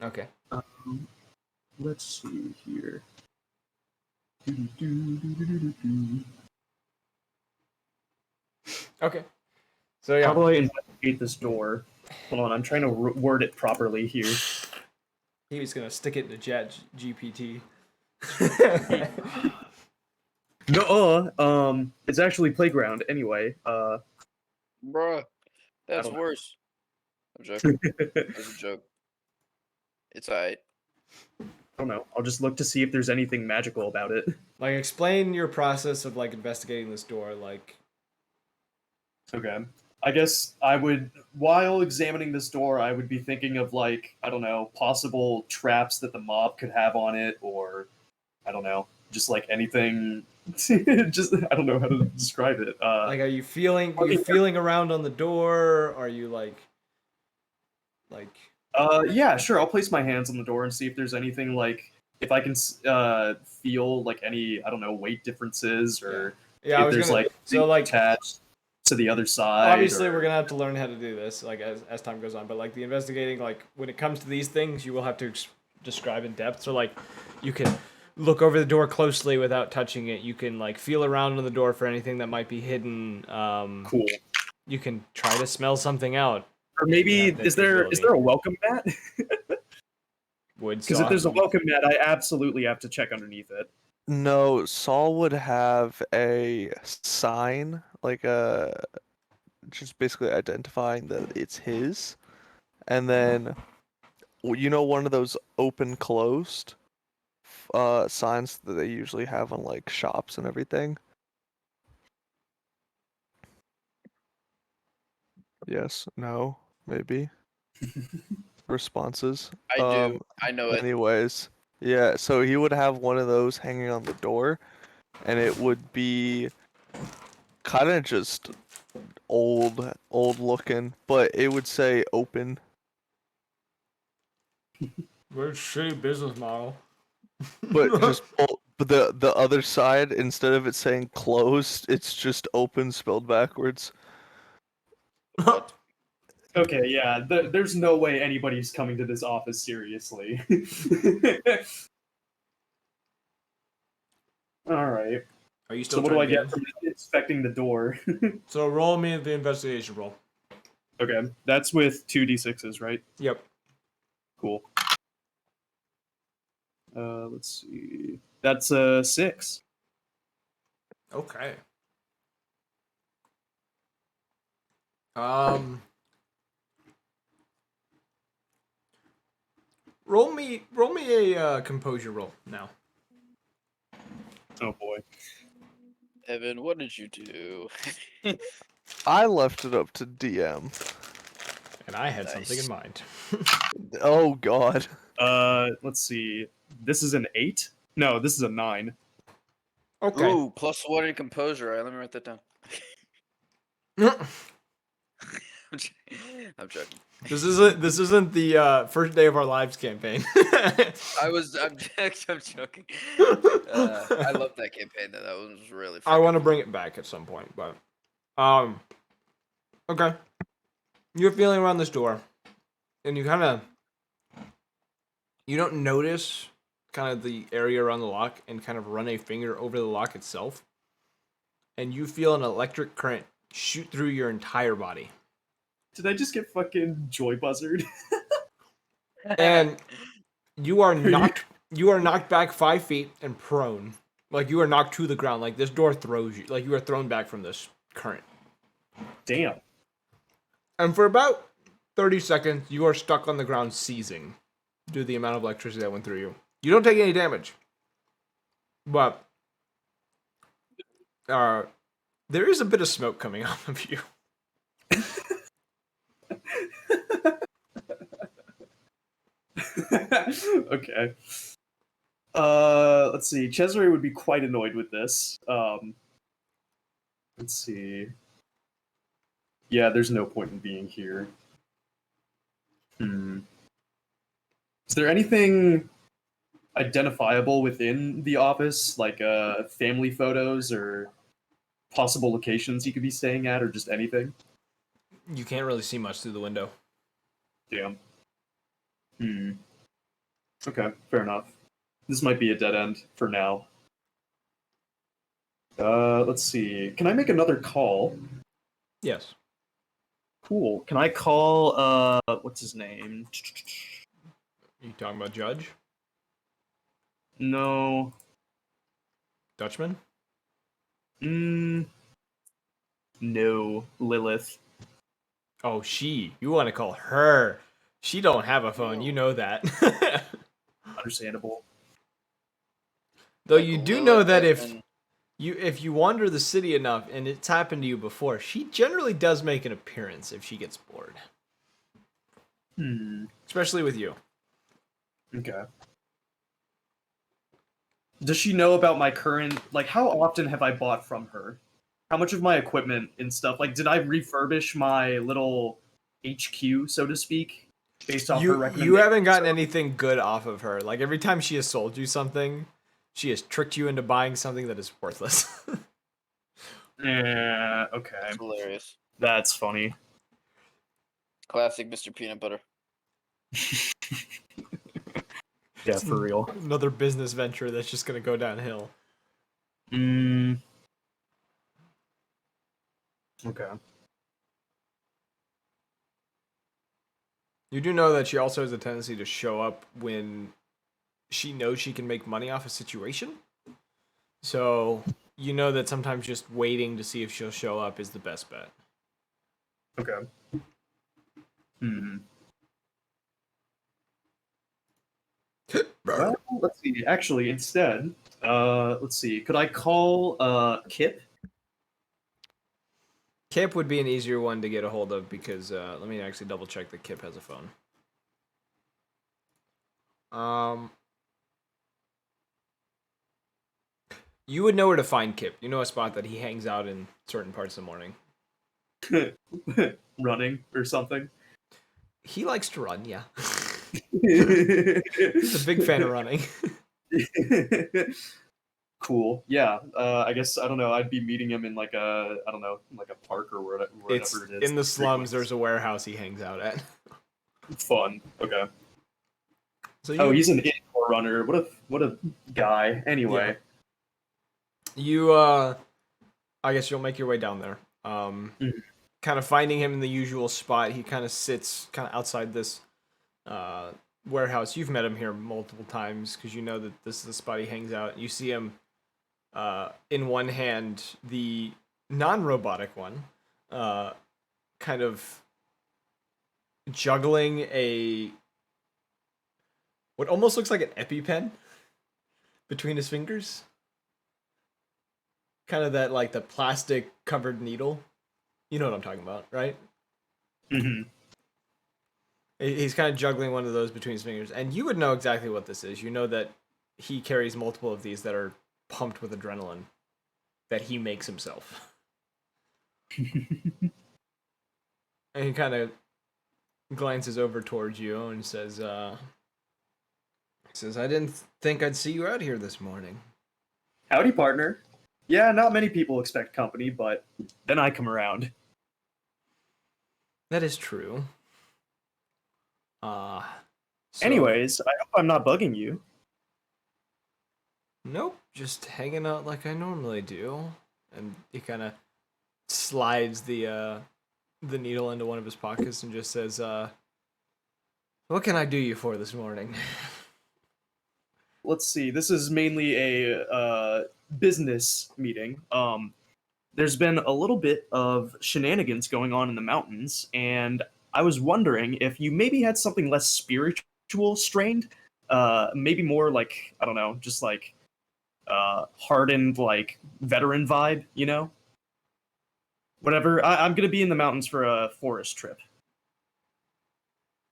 Okay. Let's see here. Okay. So, yeah. How do I investigate this door? Hold on, I'm trying to word it properly here. He was gonna stick it to Chat GPT. No, it's actually playground anyway. Bruh, that's don't know. worse. I'm joking. That's a joke. It's alright. I don't know. I'll just look to see if there's anything magical about it. Like, explain your process of, like, investigating this door, like... Okay. I guess I would, while examining this door, I would be thinking of, like, I don't know, possible traps that the mob could have on it, or, I don't know, just, like, anything, just, I don't know how to describe it. Like, are you feeling around on the door? Are you, like... Yeah, sure, I'll place my hands on the door and see if there's anything, like, if I can, feel, like, any, I don't know, weight differences, or Yeah, I if was there's, gonna... like, So, things like... attached to the other side. Obviously, or... we're gonna have to learn how to do this, like, as time goes on. But, like, the investigating, like, when it comes to these things, you will have to describe in depth. So, like, you can look over the door closely without touching it. You can, like, feel around on the door for anything that might be hidden. Cool. You can try to smell something out. Or maybe, Yeah, that is there ability. a welcome mat? Wood Because saw. if there's a welcome mat, I absolutely have to check underneath it. No, Saul would have a sign, like a just basically identifying that it's his, and then you know one of those open closed signs that they usually have on like shops and everything. Yes, no, maybe. Responses. I do. I know it. Anyways, yeah, so he would have one of those hanging on the door, and it would be kind of just old looking, but it would say open. We're a shitty business model. But just but the other side, instead of it saying closed, it's just open spelled backwards. What? Okay, yeah, there's no way anybody's coming to this office seriously. Alright, Are you so still what do I trying to get from inspecting the door? So roll me the investigation roll. Okay, that's with 2d6s, right? Yep. Cool. Let's see. That's a 6. Okay. Roll me a composure roll now. Oh boy. Evan, what did you do? I left it up to DM. And I had something in Nice. mind. Oh god. Let's see. This is an 8? No, this is a 9. Okay. Ooh, +1 in composure. All right, let me write that down. I'm joking. This isn't the first day of our lives campaign. I'm joking. I love that campaign though. That one was really fun. I want to bring it back at some point, but okay. You're feeling around this door, and you don't notice kind of the area around the lock, and kind of run a finger over the lock itself, and you feel an electric current shoot through your entire body. Did I just get fucking joy buzzard? And you are knocked back 5 feet and prone. Like you are knocked to the ground. Like this door throws you. Like you are thrown back from this current. Damn. And for about 30 seconds, you are stuck on the ground seizing due to the amount of electricity that went through you. You don't take any damage. But there is a bit of smoke coming off of you. Okay. Let's see. Cesare would be quite annoyed with this. Let's see. Yeah, there's no point in being here. Is there anything identifiable within the office, like family photos or possible locations he could be staying at, or just anything? You can't really see much through the window. Damn. Okay, fair enough. This might be a dead end for now. Let's see. Can I make another call? Yes. Cool. Can I call, what's his name? You talking about Judge? No. Dutchman? No. Lilith. Oh, she. You want to call her. She don't have a phone. You know that. Understandable. Though Like you do Lilith know that and- if you wander the city enough, and it's happened to you before, she generally does make an appearance if she gets bored. Especially with you. Okay. Does she know about my current, like, how often have I bought from her? How much of my equipment and stuff, like, did I refurbish my little HQ, so to speak, based off her You recommendation? haven't gotten anything good off of her. Like every time she has sold you something, she has tricked you into buying something that is worthless. Yeah, okay. It's hilarious. That's funny. Classic Mr. Peanut Butter. Yeah, for real. Another business venture that's just gonna go downhill. Okay. You do know that she also has a tendency to show up when she knows she can make money off a situation. So you know that sometimes just waiting to see if she'll show up is the best bet. Okay. Well, let's see. Actually, instead, let's see. Could I call Kip? Kip would be an easier one to get a hold of because let me actually double check that Kip has a phone. You would know where to find Kip. You know a spot that he hangs out in certain parts of the morning. Running or something. He likes to run, yeah. He's a big fan of running. Cool. Yeah. I guess I don't know. I'd be meeting him in like a like a park or whatever It's it is. in the slums. There's a warehouse he hangs out at. Fun. Okay. So Oh, he's an indoor runner. What a guy. Anyway. You I guess you'll make your way down there. Kind of finding him in the usual spot. He kind of sits kind of outside this warehouse. You've met him here multiple times because you know that this is the spot he hangs out. You see him in one hand, the non-robotic one, kind of juggling what almost looks like an EpiPen between his fingers. Kind of that, like, the plastic covered needle. You know what I'm talking about, right? He's kind of juggling one of those between his fingers. And you would know exactly what this is. You know that he carries multiple of these that are pumped with adrenaline that he makes himself. And he kind of glances over towards you and says, I didn't think I'd see you out here this morning. Howdy, partner. Yeah, not many people expect company, but then I come around. That is true. Anyways, I hope I'm not bugging you. Nope, just hanging out like I normally do. and he kind of slides the needle into one of his pockets and just says, "What can I do you for this morning?" Let's see. This is mainly a business meeting. There's been a little bit of shenanigans going on in the mountains, and I was wondering if you maybe had something less spiritual strained, maybe more like, I don't know, just like hardened, like veteran vibe, you know? Whatever. I'm gonna be in the mountains for a forest trip,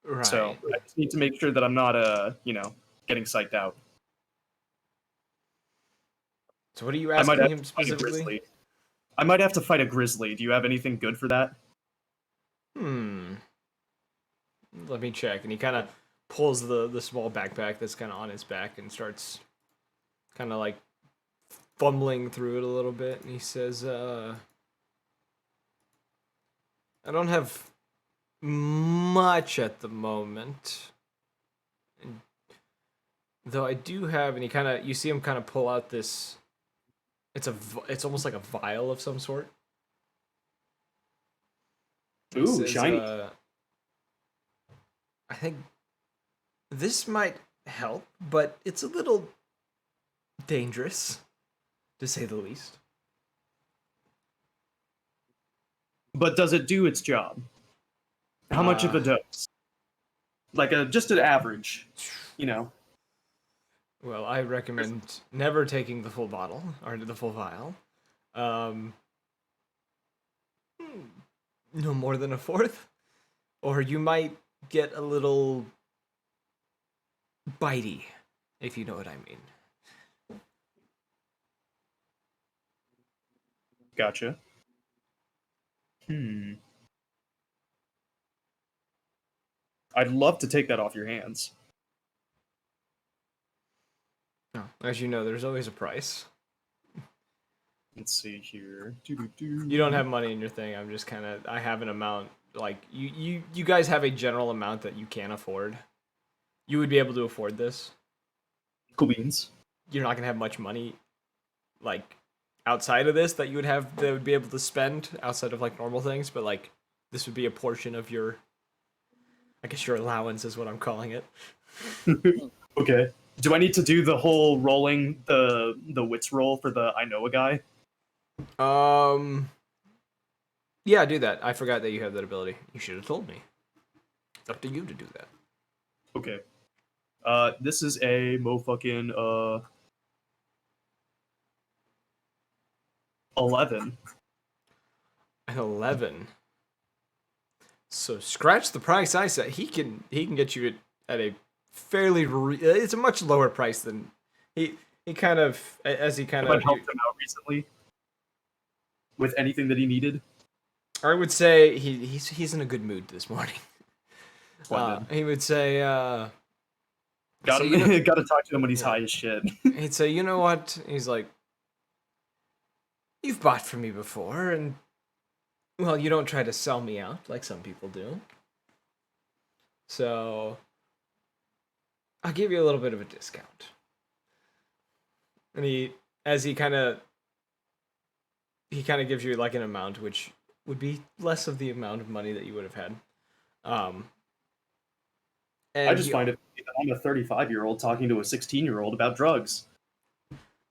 Right. so I just need to make sure that I'm not, getting psyched out. So what are you I might asking have him to fight a specifically? grizzly. I might have to fight a grizzly. Do you have anything good for that? Let me check. And he kind of pulls the small backpack that's kind of on his back and starts kind of like fumbling through it a little bit. And he says, I don't have much at the moment. And though I do have, and you see him kind of pull out this, it's almost like a vial of some sort. He Ooh, says, shiny. I think this might help, but it's a little dangerous, to say the least. But does it do its job? How much of a dose? Like just an average, you know. Well, I recommend never taking the full bottle or the full vial. No more than a fourth, or you might get a little bitey, if you know what I mean. Gotcha. I'd love to take that off your hands. As you know, there's always a price. Let's see here. You don't have money in your thing. I'm just I have an amount. Like you guys have a general amount that you can afford. You would be able to afford this. Cool beans. You're not gonna have much money, like outside of this that you would have that would be able to spend outside of like normal things. But like this would be a portion of your, I guess your allowance is what I'm calling it. Okay. Do I need to do the whole rolling the wits roll for the I know a guy? Yeah, do that. I forgot that you have that ability. You should have told me. It's up to you to do that. Okay. This is a mofucking 11. An 11. So scratch the price I said. He can get you at a fairly it's a much lower price than he kind of as he kind Have I of helped him out recently with anything that he needed? I would say he's in a good mood this morning. He would say Got so him. Got to talk to him when he's high as shit. he'd say, you know what? He's like, you've bought from me before, and well, you don't try to sell me out like some people do. So I'll give you a little bit of a discount. And he kind of gives you like an amount which would be less of the amount of money that you would have had. And I just find it funny that I'm a 35-year-old talking to a 16-year-old about drugs.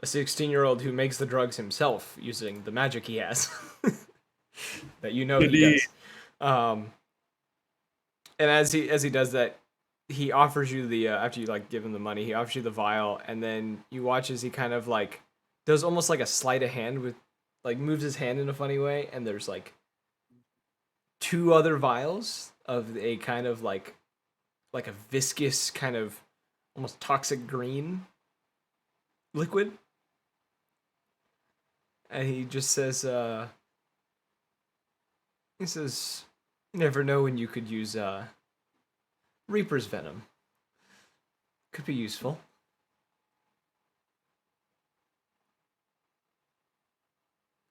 A 16-year-old who makes the drugs himself using the magic he has. That you know he does. And as he does that, he offers you the after you like give him the money, he offers you the vial, and then you watch as he kind of like does almost like a sleight of hand with like moves his hand in a funny way, and there's like two other vials of a kind of like a viscous kind of almost toxic green liquid. And he just says never know when you could use Reaper's venom. Could be useful.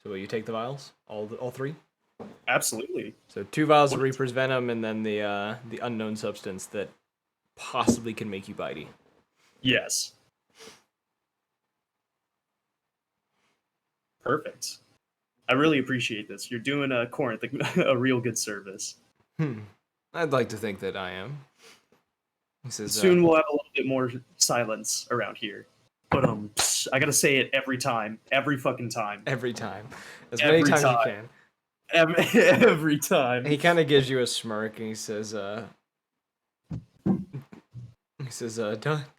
So will you take the vials? All three? Absolutely. So 2 vials of Reaper's venom, and then the unknown substance that possibly can make you bitey. Yes. Perfect. I really appreciate this. You're doing Corinth a real good service. I'd like to think that I am. He says, Soon we'll have a little bit more silence around here. But I gotta say it every time, every fucking time, every time. As many Every times as you time. can. every time. He kind of gives you a smirk and he says,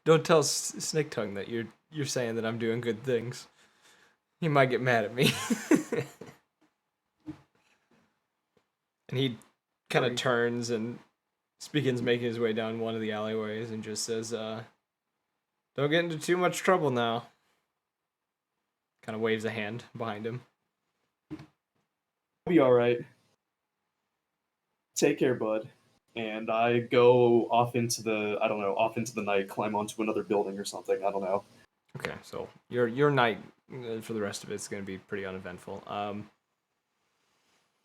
don't tell Snake Tongue that you're saying that I'm doing good things. He might get mad at me. And he kind of turns and begins making his way down one of the alleyways and just says, don't get into too much trouble now. Kind of waves a hand behind him. Be all right. Take care, bud. And I go off into the night, climb onto another building or something. I don't know. Okay, so your night for the rest of it's going to be pretty uneventful.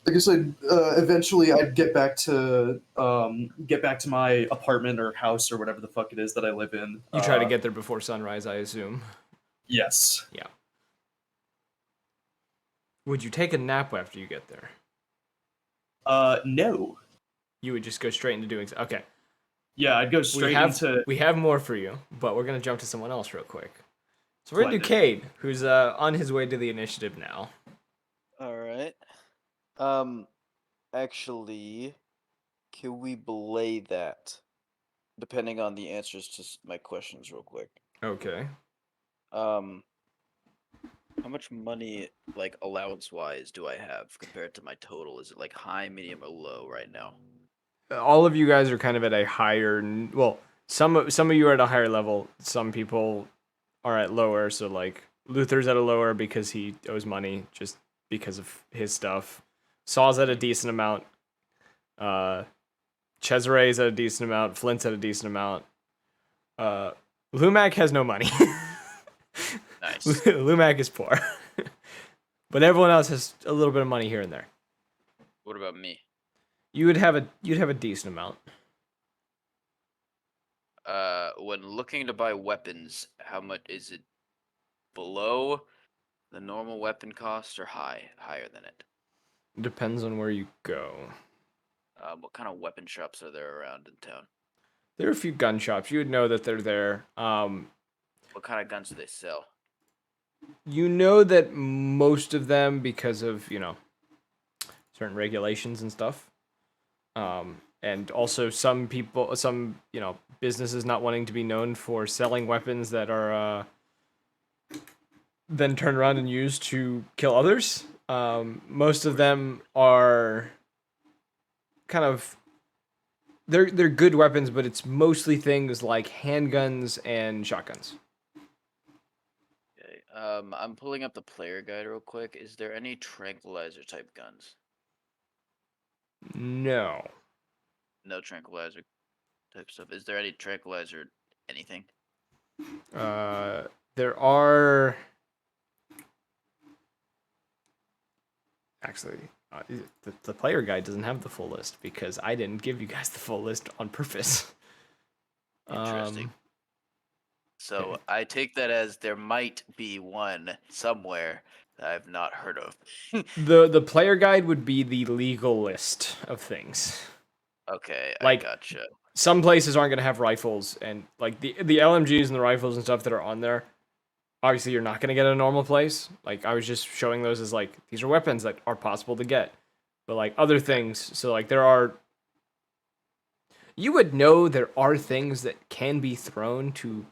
Like I said, eventually I'd get back to my apartment or house or whatever the fuck it is that I live in. You try to get there before sunrise, I assume. Yes. Yeah. Would you take a nap after you get there? No. You would just go straight into doing so. Okay. Yeah, I'd go straight into. We have more for you, but we're gonna jump to someone else real quick. So we're gonna do Splendid. Cade, who's on his way to the initiative now. All right. Actually, can we belay that? Depending on the answers to my questions, real quick. Okay. How much money, like allowance-wise, do I have compared to my total? Is it like high, medium, or low right now? All of you guys are kind of at a higher. Well, some of you are at a higher level. Some people are at lower. So like Luther's at a lower because he owes money just because of his stuff. Saw's at a decent amount. Cesare's at a decent amount. Flint's at a decent amount. Lumac has no money. Nice. Lumac is poor. But everyone else has a little bit of money here and there. What about me? You'd have a decent amount. When looking to buy weapons, how much is it? Below the normal weapon cost or higher than it? Depends on where you go. What kind of weapon shops are there around in town? There are a few gun shops. You would know that they're there. What kind of guns do they sell? You know that most of them, because of, certain regulations and stuff. And also some businesses not wanting to be known for selling weapons that are then turned around and used to kill others. Most of them are kind of they're good weapons, but it's mostly things like handguns and shotguns. Okay. I'm pulling up the player guide real quick. Is there any tranquilizer type guns? No. No tranquilizer type stuff. Is there any tranquilizer anything? There are actually the player guide doesn't have the full list because I didn't give you guys the full list on purpose. Interesting. So okay. I take that as there might be one somewhere that I've not heard of. The player guide would be the legal list of things. Okay, Like, I gotcha. Some places aren't going to have rifles, and like the LMGs and the rifles and stuff that are on there, obviously you're not going to get at a normal place. Like, I was just showing those as like, these are weapons that are possible to get. But like other things, so like you would know there are things that can be thrown to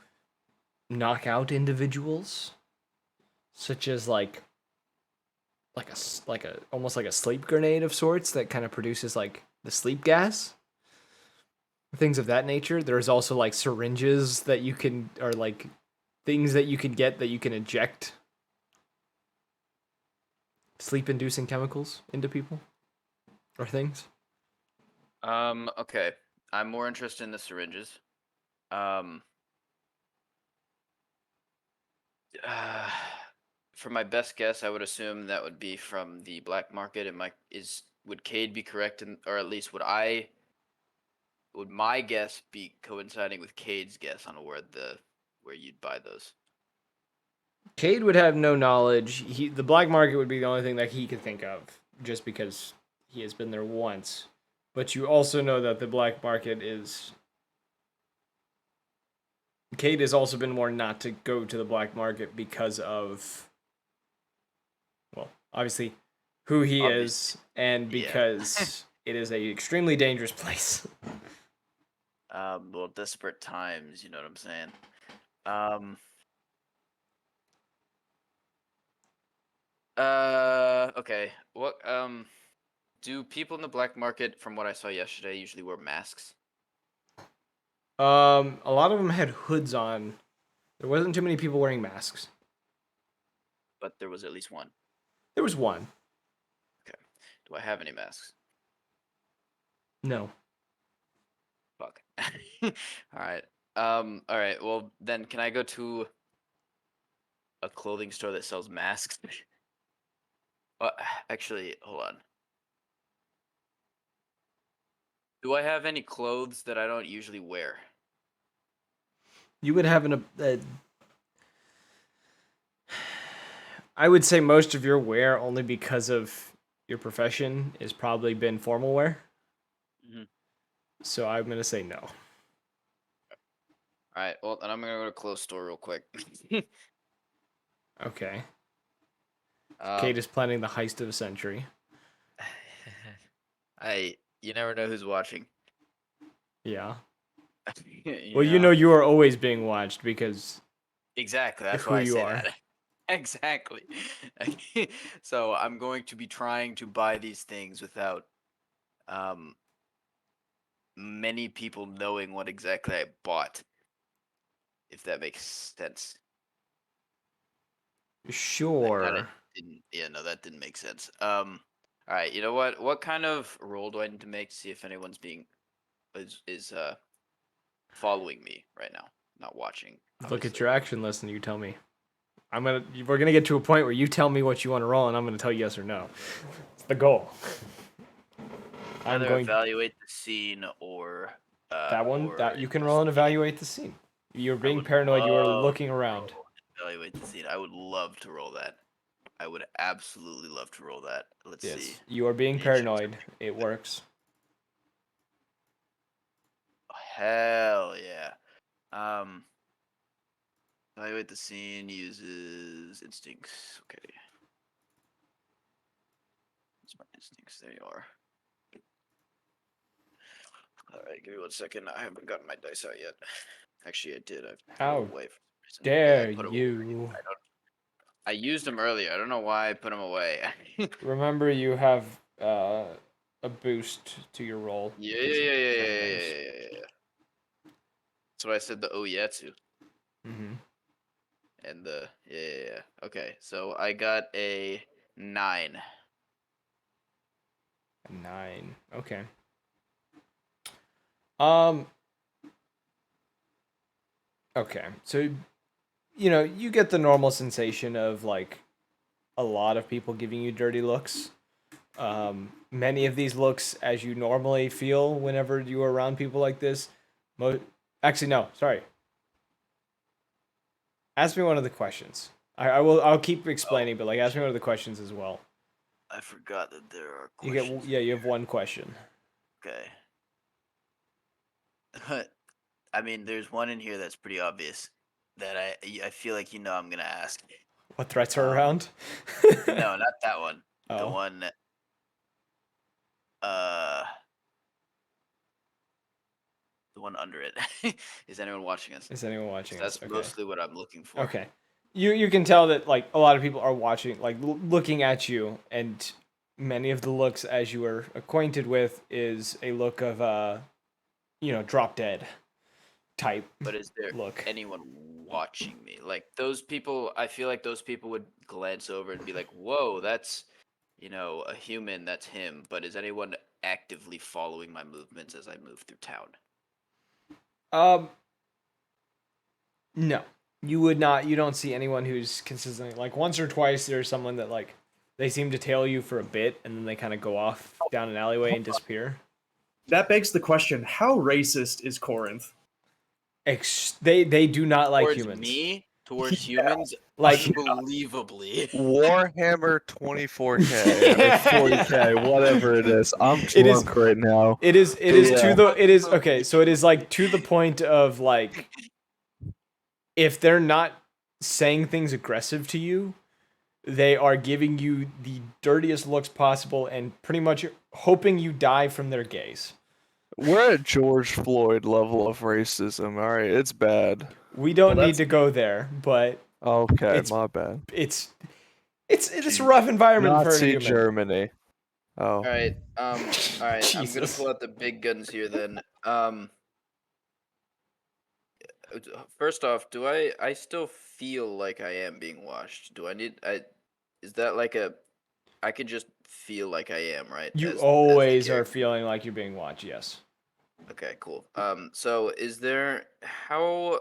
knock out individuals, such as like a almost like a sleep grenade of sorts that kind of produces like the sleep gas. Things of that nature. There's also like syringes that you can, or like things that you can get that you can inject sleep-inducing chemicals into people or things. Okay. I'm more interested in the syringes. For my best guess, I would assume that would be from the black market. And would Cade be correct, or at least would my guess be coinciding with Cade's guess on where you'd buy those? Cade would have no knowledge. The black market would be the only thing that he could think of, just because he has been there once. But you also know that the black market is. Cade has also been warned not to go to the black market because of, well, obviously, who he is, and because it is a extremely dangerous place. Well, desperate times, you know what I'm saying? Okay. What, do people in the black market, from what I saw yesterday, usually wear masks? A lot of them had hoods on. There wasn't too many people wearing masks. But there was at least one. There was one. Okay. Do I have any masks? No. Fuck. All right. All right. Well, then can I go to a clothing store that sells masks? Actually, hold on. Do I have any clothes that I don't usually wear? You would have I would say most of your wear, only because of your profession, is probably been formal wear. Mhm. So I'm gonna say no. All right. Well, then I'm gonna go to a clothes store real quick. Okay. Um, Kate is planning the heist of the century. you never know who's watching. Yeah. You Well, you know you are always being watched because exactly. That's who why I you say are. that. Exactly. So I'm going to be trying to buy these things without many people knowing what exactly I bought. If that makes sense. That kinda sure. didn't. Yeah, no, that didn't make sense. All right. You know what? What kind of roll do I need to make to see if anyone's is following me right now, not watching? Look at Obviously. your action list and you tell me. We're gonna get to a point where you tell me what you want to roll, and I'm gonna tell you yes or no. It's the goal. I'm Either going evaluate the scene or that one that you can roll and investigate. evaluate the scene. You're I being would paranoid. You are love looking to around. roll and evaluate the scene. I would love to roll that. I would absolutely love to roll that. Let's see. Yes, you are being Nature paranoid. something. It works. Hell yeah. Evaluate the scene uses instincts. Okay. What's my instincts? There you are. All right, give me 1 second. I haven't gotten my dice out yet. Actually, I did. I put How them away for some reason. dare I put 'em away. you? I used them earlier. I don't know why I put them away. Remember, you have a boost to your roll. Yeah, because yeah, of yeah, yeah, yeah, pheromones. yeah, yeah, yeah, yeah. That's what I said the oh yeah to. Mm-hmm. And the yeah. Okay, so I got a 9. A 9. Okay. Um. Okay. So, you get the normal sensation of like a lot of people giving you dirty looks. Many of these looks, as you normally feel whenever you are around people like this. Actually, no. Sorry. Ask me one of the questions. I will. I'll keep explaining, but like, ask me one of the questions as well. I forgot that there are You questions. get. You have one question. Okay. I mean, there's one in here that's pretty obvious that I feel like I'm gonna ask. What threats are around? No, not that one. The Oh. one. The one under it. Is anyone watching us? Is anyone watching us? That's Okay. mostly what I'm looking for. Okay. You can tell that like a lot of people are watching, like looking at you, and many of the looks, as you are acquainted with, is a look of drop dead type But is there look. anyone watching me? Like those people, I feel like those people would glance over and be like, "Whoa, that's a human. That's him." But is anyone actively following my movements as I move through town? No. You would not. You don't see anyone who's consistently like once or twice. There's someone that like they seem to tail you for a bit, and then they kind of go off down an alleyway and disappear. That begs the question: how racist is Corinth? They do not like Towards humans. me? towards humans, Like- unbelievably. Warhammer 24K or 40K, whatever it is. I'm It is- drunk right now. It is Yeah. to the it is okay, so it is like to the point of like if they're not saying things aggressive to you, they are giving you the dirtiest looks possible and pretty much hoping you die from their gaze. We're at George Floyd level of racism. All right, it's bad. We don't Well, need that's- to go there, but Okay, It's- my bad. it's a rough environment for a Nazi human. Germany. Oh. All right. All right. I'm gonna Jesus. pull out the big guns here then. First off, do I still feel like I am being watched? Do I need is that like a I can just feel like I am, right? You as the always are character? feeling like you're being watched, yes. Okay, cool. So is there how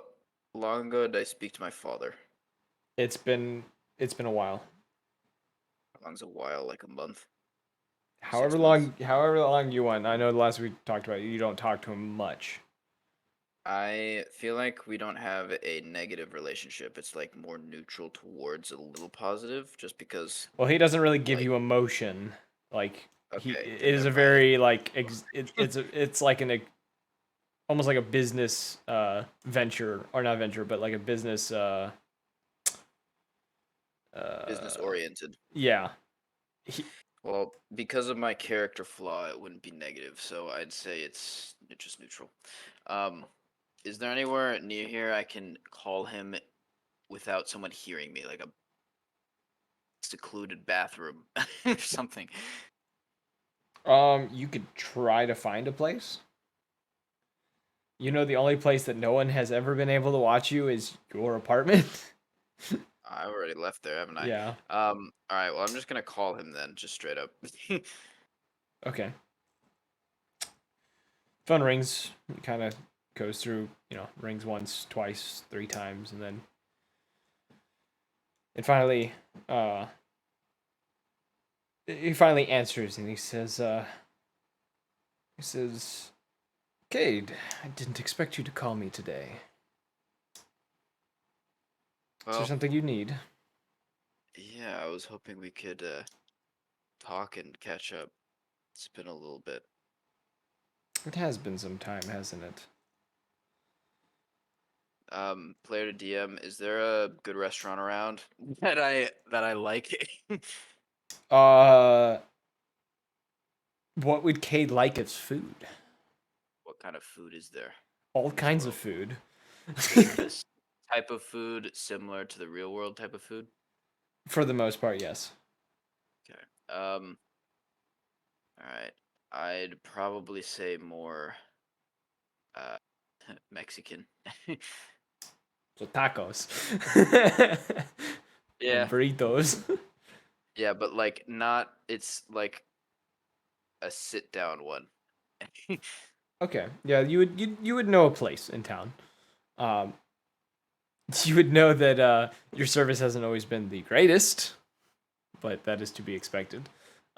long ago did I speak to my father? It's been a while. How long's a while? Like a month? However months. long you want. I know the last we talked about you don't talk to him much. I feel like we don't have a negative relationship. It's like more neutral towards a little positive, just because. Well, he doesn't really give Like- you emotion. Like he, Okay, it then is a never mind. very like it's like almost like a business venture or not venture, but like a business Business oriented. Yeah. Well, because of my character flaw, it wouldn't be negative, so I'd say it's just neutral. Is there anywhere near here I can call him without someone hearing me, like a secluded bathroom or something? You could try to find a place. You know, the only place that no one has ever been able to watch you is your apartment. I already left there, haven't I? Yeah. All right. Well, I'm just gonna call him then, just straight up. Okay. Phone rings. It kind of goes through, rings once, twice, 3 times, and then it finally, he finally answers, and he says, Cade, I didn't expect you to call me today. Is there Well, something you need? yeah, I was hoping we could talk and catch up. It's been a little bit. It has been some time, hasn't it? Player to DM, is there a good restaurant around that I like? What would Cade like as food? What kind of food is there? All this kinds of world? food. Is this type of food similar to the real world type of food? For the most part, yes. Okay. All right. I'd probably say more Mexican. So tacos. Yeah. And burritos. Yeah, but like not it's like a sit down one. Okay. Yeah, you would know a place in town. You would know that your service hasn't always been the greatest, but that is to be expected.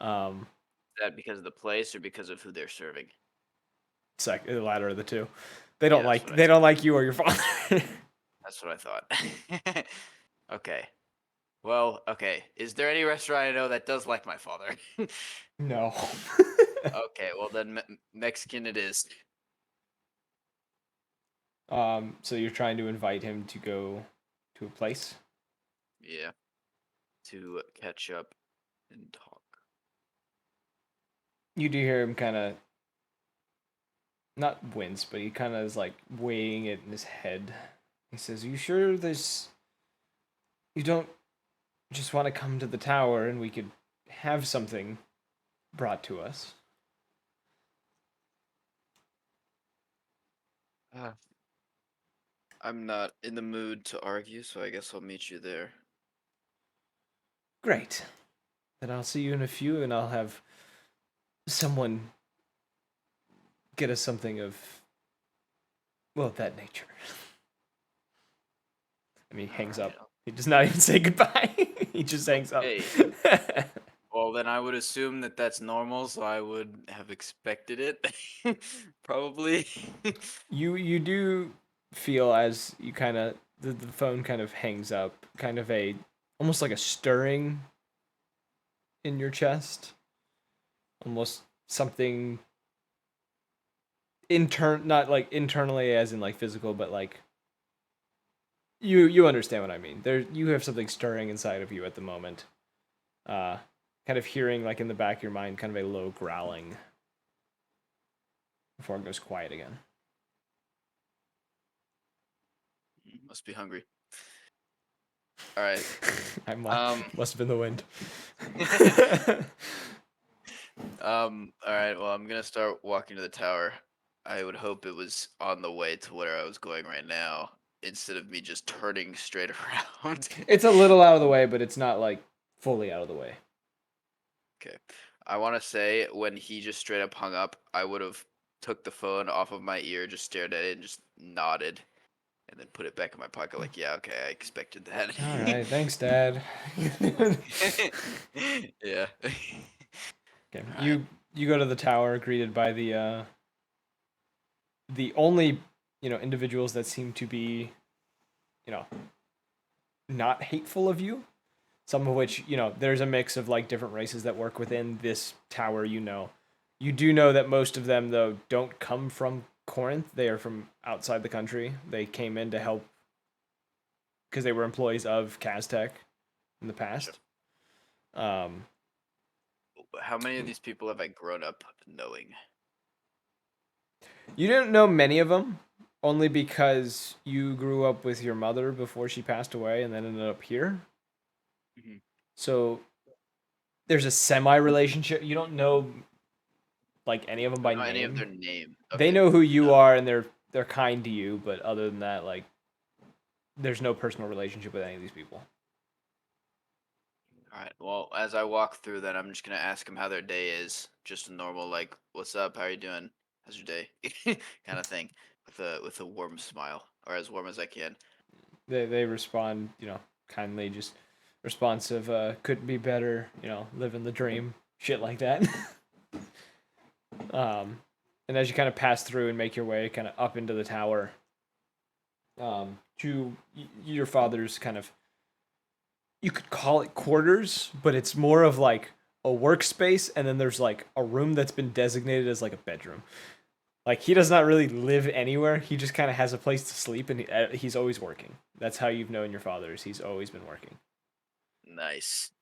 Is that because of the place or because of who they're serving? The latter of the two. They don't Yeah, that's what I they don't like you or your father. That's what I thought. Okay. Well, okay. Is there any restaurant I know that does like my father? No. Okay, well then Mexican it is. So you're trying to invite him to go to a place? Yeah. To catch up and talk. You do hear him kind of not wince, but he kind of is like weighing it in his head. He says, "You sure you don't just want to come to the tower and we could have something brought to us?" I'm not in the mood to argue, so I guess I'll meet you there. Great. Then I'll see you in a few, and I'll have someone get us something of, well, that nature. I mean, he hangs up. He does not even say goodbye. He just hangs up. Okay. Well, then I would assume that that's normal, so I would have expected it. Probably. You do feel as you kind of the phone kind of hangs up, kind of almost like a stirring in your chest, almost something not like internally as in like physical, but like you understand what I mean. You have something stirring inside of you at the moment. Kind of hearing like in the back of your mind, kind of a low growling before it goes quiet again. Must be hungry. All right. Must have been the wind. All right. Well, I'm gonna start walking to the tower. I would hope it was on the way to where I was going right now, instead of me just turning straight around. It's a little out of the way, but it's not like fully out of the way. Okay. I want to say when he just straight up hung up, I would have took the phone off of my ear, just stared at it, and just nodded, and then put it back in my pocket. Like, yeah, okay, I expected that. All right, thanks, Dad. Yeah. Okay, Alright. you go to the tower, greeted by the only individuals that seem to be not hateful of you. Some of which there's a mix of like different races that work within this tower. You do know that most of them though don't come from Corinth. They are from outside the country. They came in to help because they were employees of Kaztech in the past. How many of these people have I grown up knowing? You didn't know many of them, only because you grew up with your mother before she passed away and then ended up here. Mhm. So there's a semi-relationship. You don't know like any of them by I don't know any of name. their name. They Okay. know who you are and they're kind to you, but other than that, like there's no personal relationship with any of these people. All right. Well, as I walk through, then I'm just gonna ask them how their day is. Just a normal, like, "What's up? How are you doing? How's your day?" kind of thing, with a warm smile, or as warm as I can. They respond, kindly, just responsive, couldn't be better, living the dream, shit like that. And as you kind of pass through and make your way kind of up into the tower, to your father's kind of, you could call it quarters, but it's more of like a workspace, and then there's like a room that's been designated as like a bedroom. Like he does not really live anywhere. He just kind of has a place to sleep, and he's always working. That's how you've known your father. Is he's always been working. Nice.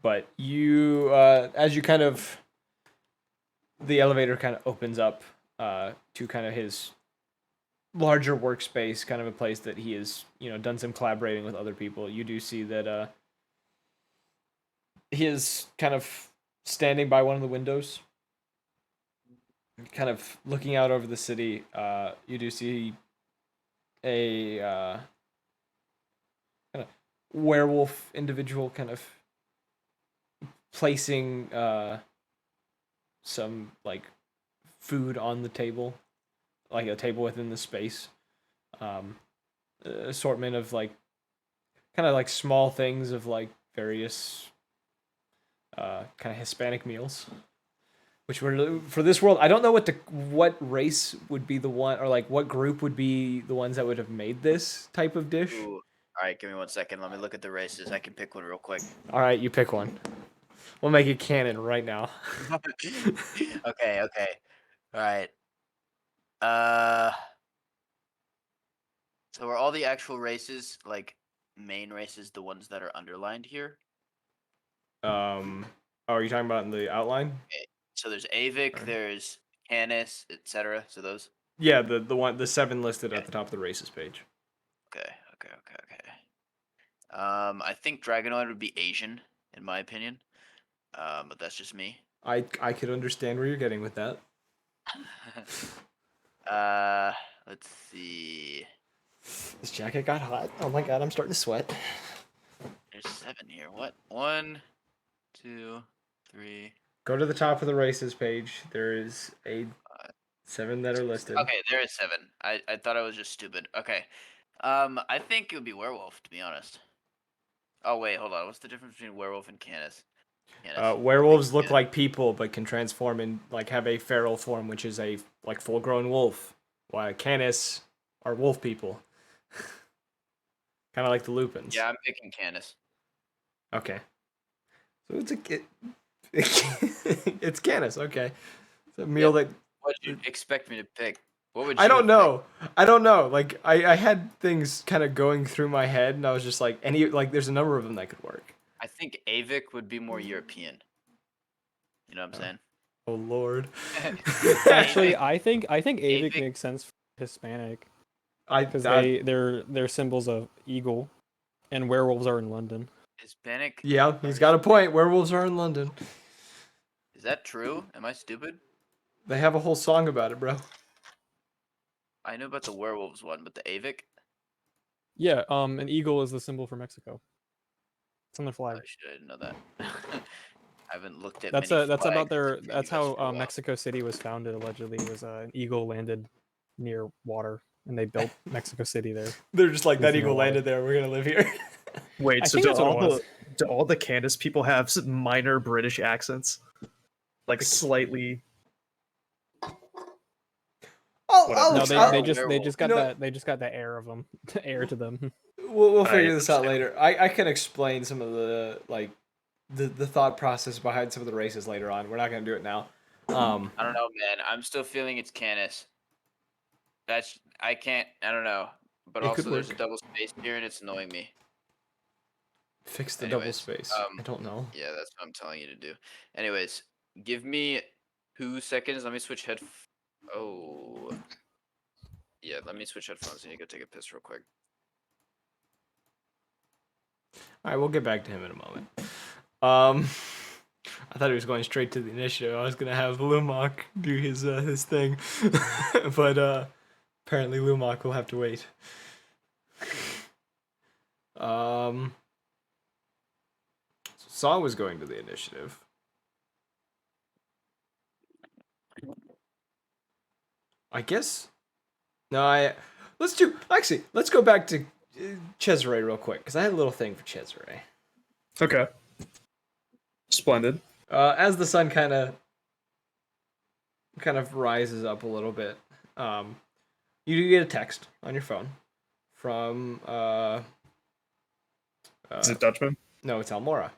But you, as you kind of, the elevator kind of opens up to kind of his larger workspace, kind of a place that he has, done some collaborating with other people. You do see that he is kind of standing by one of the windows, kind of looking out over the city. You do see a kind of werewolf individual kind of placing some like food on the table, like a table within the space. Assortment of like kind of like small things of like various kind of Hispanic meals, which were for this world. I don't know what race would be the one, or like what group would be the ones that would have made this type of dish. Ooh. All right, give me 1 second. Let me look at the races. I can pick one real quick. All right, you pick one. We'll make it canon right now. Okay. All right. Uh. So are all the actual races, like main races, the ones that are underlined here? Oh, are you talking about in the outline? Okay. So there's Avik, Alright. there's Canis, etc. So those. Yeah, the 7 listed Okay. at the top of the races page. Okay. I think Dragonoid would be Asian, in my opinion. But that's just me. I could understand where you're getting with that. Let's see. This jacket got hot. Oh my god, I'm starting to sweat. There's 7 here. What? 1, 2, 3. Go to the top of the races page. There is a 7 that are 6. listed. Okay, there is 7. I thought I was just stupid. Okay. I think it would be werewolf, to be honest. Oh wait, hold on. What's the difference between werewolf and Canis? Werewolves look like people, but can transform and like have a feral form, which is a like full-grown wolf. Why Canis are wolf people. Kind of like the Lupins. Yeah, I'm picking Canis. Okay. So it's Canis. Okay. It's a meal that What did you expect me to pick? What would you I don't have know. I don't know. Like I had things kind of going through my head, and I was just like, there's a number of them that could work. picked? I think Avik would be more European. You know what I'm saying? Oh Lord. Actually, I think Avik Avik- makes sense for Hispanic I because that, they're symbols of eagle, and werewolves are in London. Hispanic. yeah, he's got a point. Werewolves are in London. Is that true? Am I stupid? They have a whole song about it, bro. I know about the werewolves one, but the Avik. Yeah, an eagle is the symbol for Mexico. It's on their Oh flag. shit, I didn't know that. I haven't looked at That's many that's about flags their. from the That's US how for a while. Mexico City was founded. Allegedly, was an eagle landed near water, and they built Mexico City there. They're just like that Within the eagle water. landed there. We're gonna live here. Wait, I so think do that's what it was. all the Candace people have minor British accents? Like slightly. Whatever. No, I'll- they just werewolf. got You know- that they just got that air of them, air to them. We'll figure I this out understand. later. I can explain some of the the thought process behind some of the races later on. We're not gonna do it now. I don't know, man. I'm still feeling it's Canis. I can't. I don't know. But It could also, there's a work. double space here, and it's annoying me. Fix the double Anyways, space. I don't know. Yeah, that's what I'm telling you to do. Anyways, give me 2 seconds. Let me switch Oh. Yeah, let me switch headphones. I need to go take a piss real quick. All right, we'll get back to him in a moment. I thought he was going straight to the initiative. I was gonna have Lumok do his thing, but apparently Lumok will have to wait. Saw was going to the initiative. I guess. No, let's go back to Cesare real quick because I had a little thing for Cesare. Okay. Splendid. As the sun kind of rises up a little bit, you do get a text on your phone from Is it Dutchman? no, it's Almora.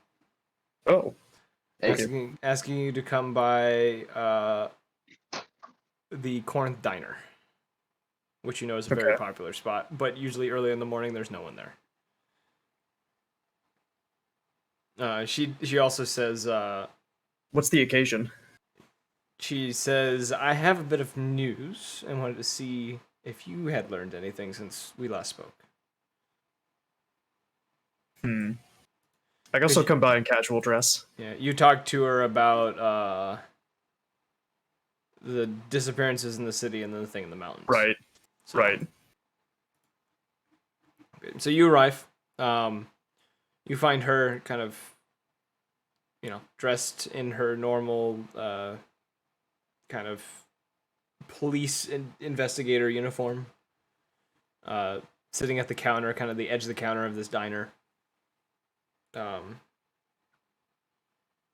Oh. Asking you to come by the Corinth Diner, which you know is a very Okay. popular spot, but usually early in the morning there's no one there. She also says What's the occasion? she says I have a bit of news and wanted to see if you had learned anything since we last spoke. I can also come by in casual dress. Yeah, you talked to her about the disappearances in the city and then the thing in the mountains. Right. So, Right. okay, so you arrive. You find her kind of, dressed in her normal kind of police investigator uniform. Sitting at the counter, kind of the edge of the counter of this diner.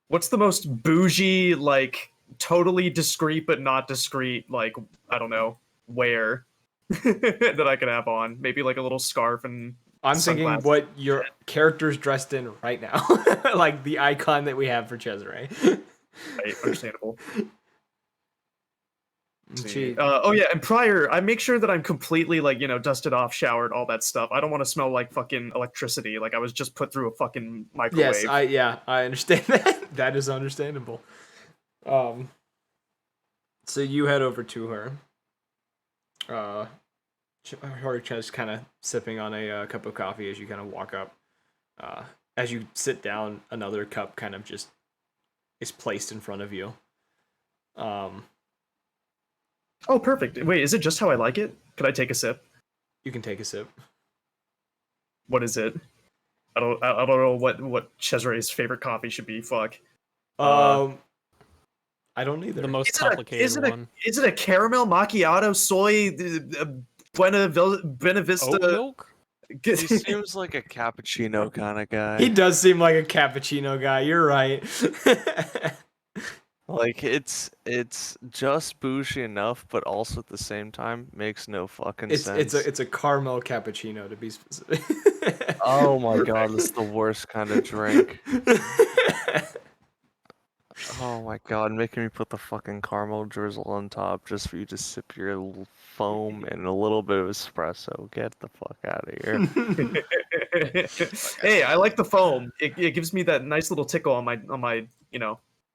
What's the most bougie, like, totally discreet but not discreet, like, I don't know, wear that I could have on? Maybe like a little scarf and I'm thinking sunglasses. what your character's dressed in right now, like the icon that we have for Cesare. Right, understandable. She, Oh yeah, and prior, I make sure that I'm completely like dusted off, showered, all that stuff. I don't want to smell like fucking electricity, like I was just put through a fucking microwave. yes, I understand that. That is understandable. So you head over to her. Her just kind of sipping on a cup of coffee as you kind of walk up. As you sit down, another cup kind of just is placed in front of you. Oh, perfect. Wait, is it just how I like it? Could I take a sip? You can take a sip. What is it? I don't know what Cesare's favorite coffee should be. Fuck. I don't either. The most Is it complicated one. Is it a caramel macchiato soy Buena Oat Vista? milk? He seems like a cappuccino kind of guy. He does seem like a cappuccino guy. You're right. Like it's just bougie enough, but also at the same time makes no fucking sense. It's a caramel cappuccino to be specific. Oh my god, it's the worst kind of drink. Oh my god, making me put the fucking caramel drizzle on top just for you to sip your foam and a little bit of espresso. Get the fuck out of here. Hey, I like the foam. It gives me that nice little tickle on my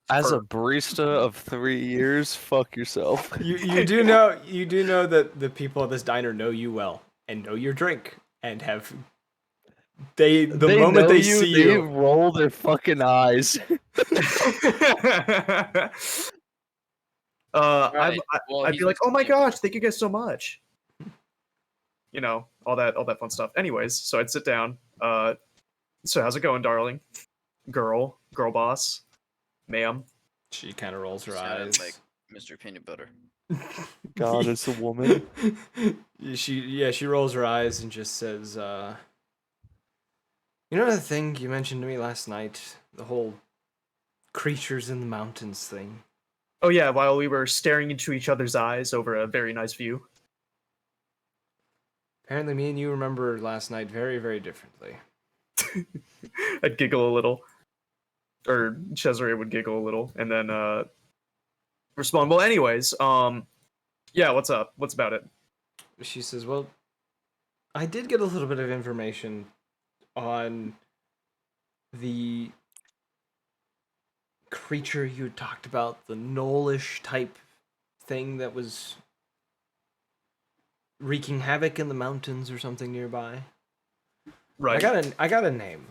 As a fur. barista of 3 years, fuck yourself. you do know that the people at this diner know you well and know your drink and have the moment know they you, see they you. roll their fucking eyes. Right. Well, I'd he's be like, oh my explaining- gosh, thank you guys so much. All that fun stuff. Anyways, so I'd sit down. So how's it going, darling? Girl boss, ma'am. She kind of rolls her sounded eyes. like Mr. Peanut Butter. God, it's a woman. She rolls her eyes and just says, you know the thing you mentioned to me last night? The whole creatures in the mountains thing. Oh yeah, while we were staring into each other's eyes over a very nice view. Apparently me and you remember last night very, very differently. I'd giggle a little. Or Cesare would giggle a little and then respond, well anyways, yeah, what's up? What's about it? She says, well, I did get a little bit of information on the creature you talked about, the gnollish type thing that was wreaking havoc in the mountains or something nearby. Right. I got a name,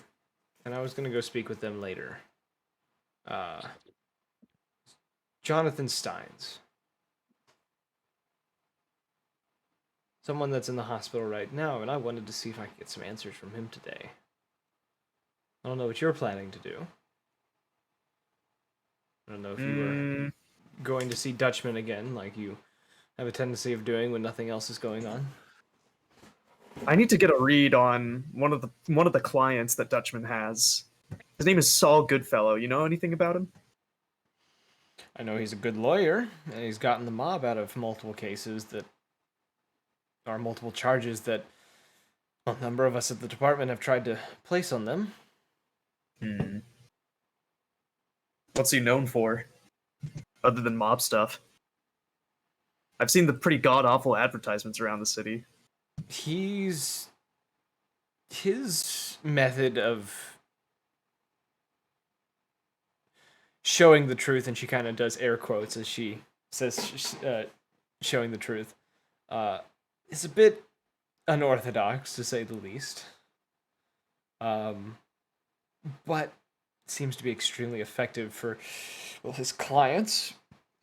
and I was gonna go speak with them later. Jonathan Steins. Someone that's in the hospital right now, and I wanted to see if I could get some answers from him today. I don't know what you're planning to do. I don't know if you were going to see Dutchman again, like you have a tendency of doing when nothing else is going on. I need to get a read on one of the clients that Dutchman has. His name is Saul Goodfellow. You know anything about him? I know he's a good lawyer, and he's gotten the mob out of multiple cases that are multiple charges that a number of us at the department have tried to place on them. What's he known for? Other than mob stuff. I've seen the pretty god-awful advertisements around the city. His method of showing the truth, and she kind of does air quotes as she says showing the truth, is a bit unorthodox, to say the least. But seems to be extremely effective for his clients,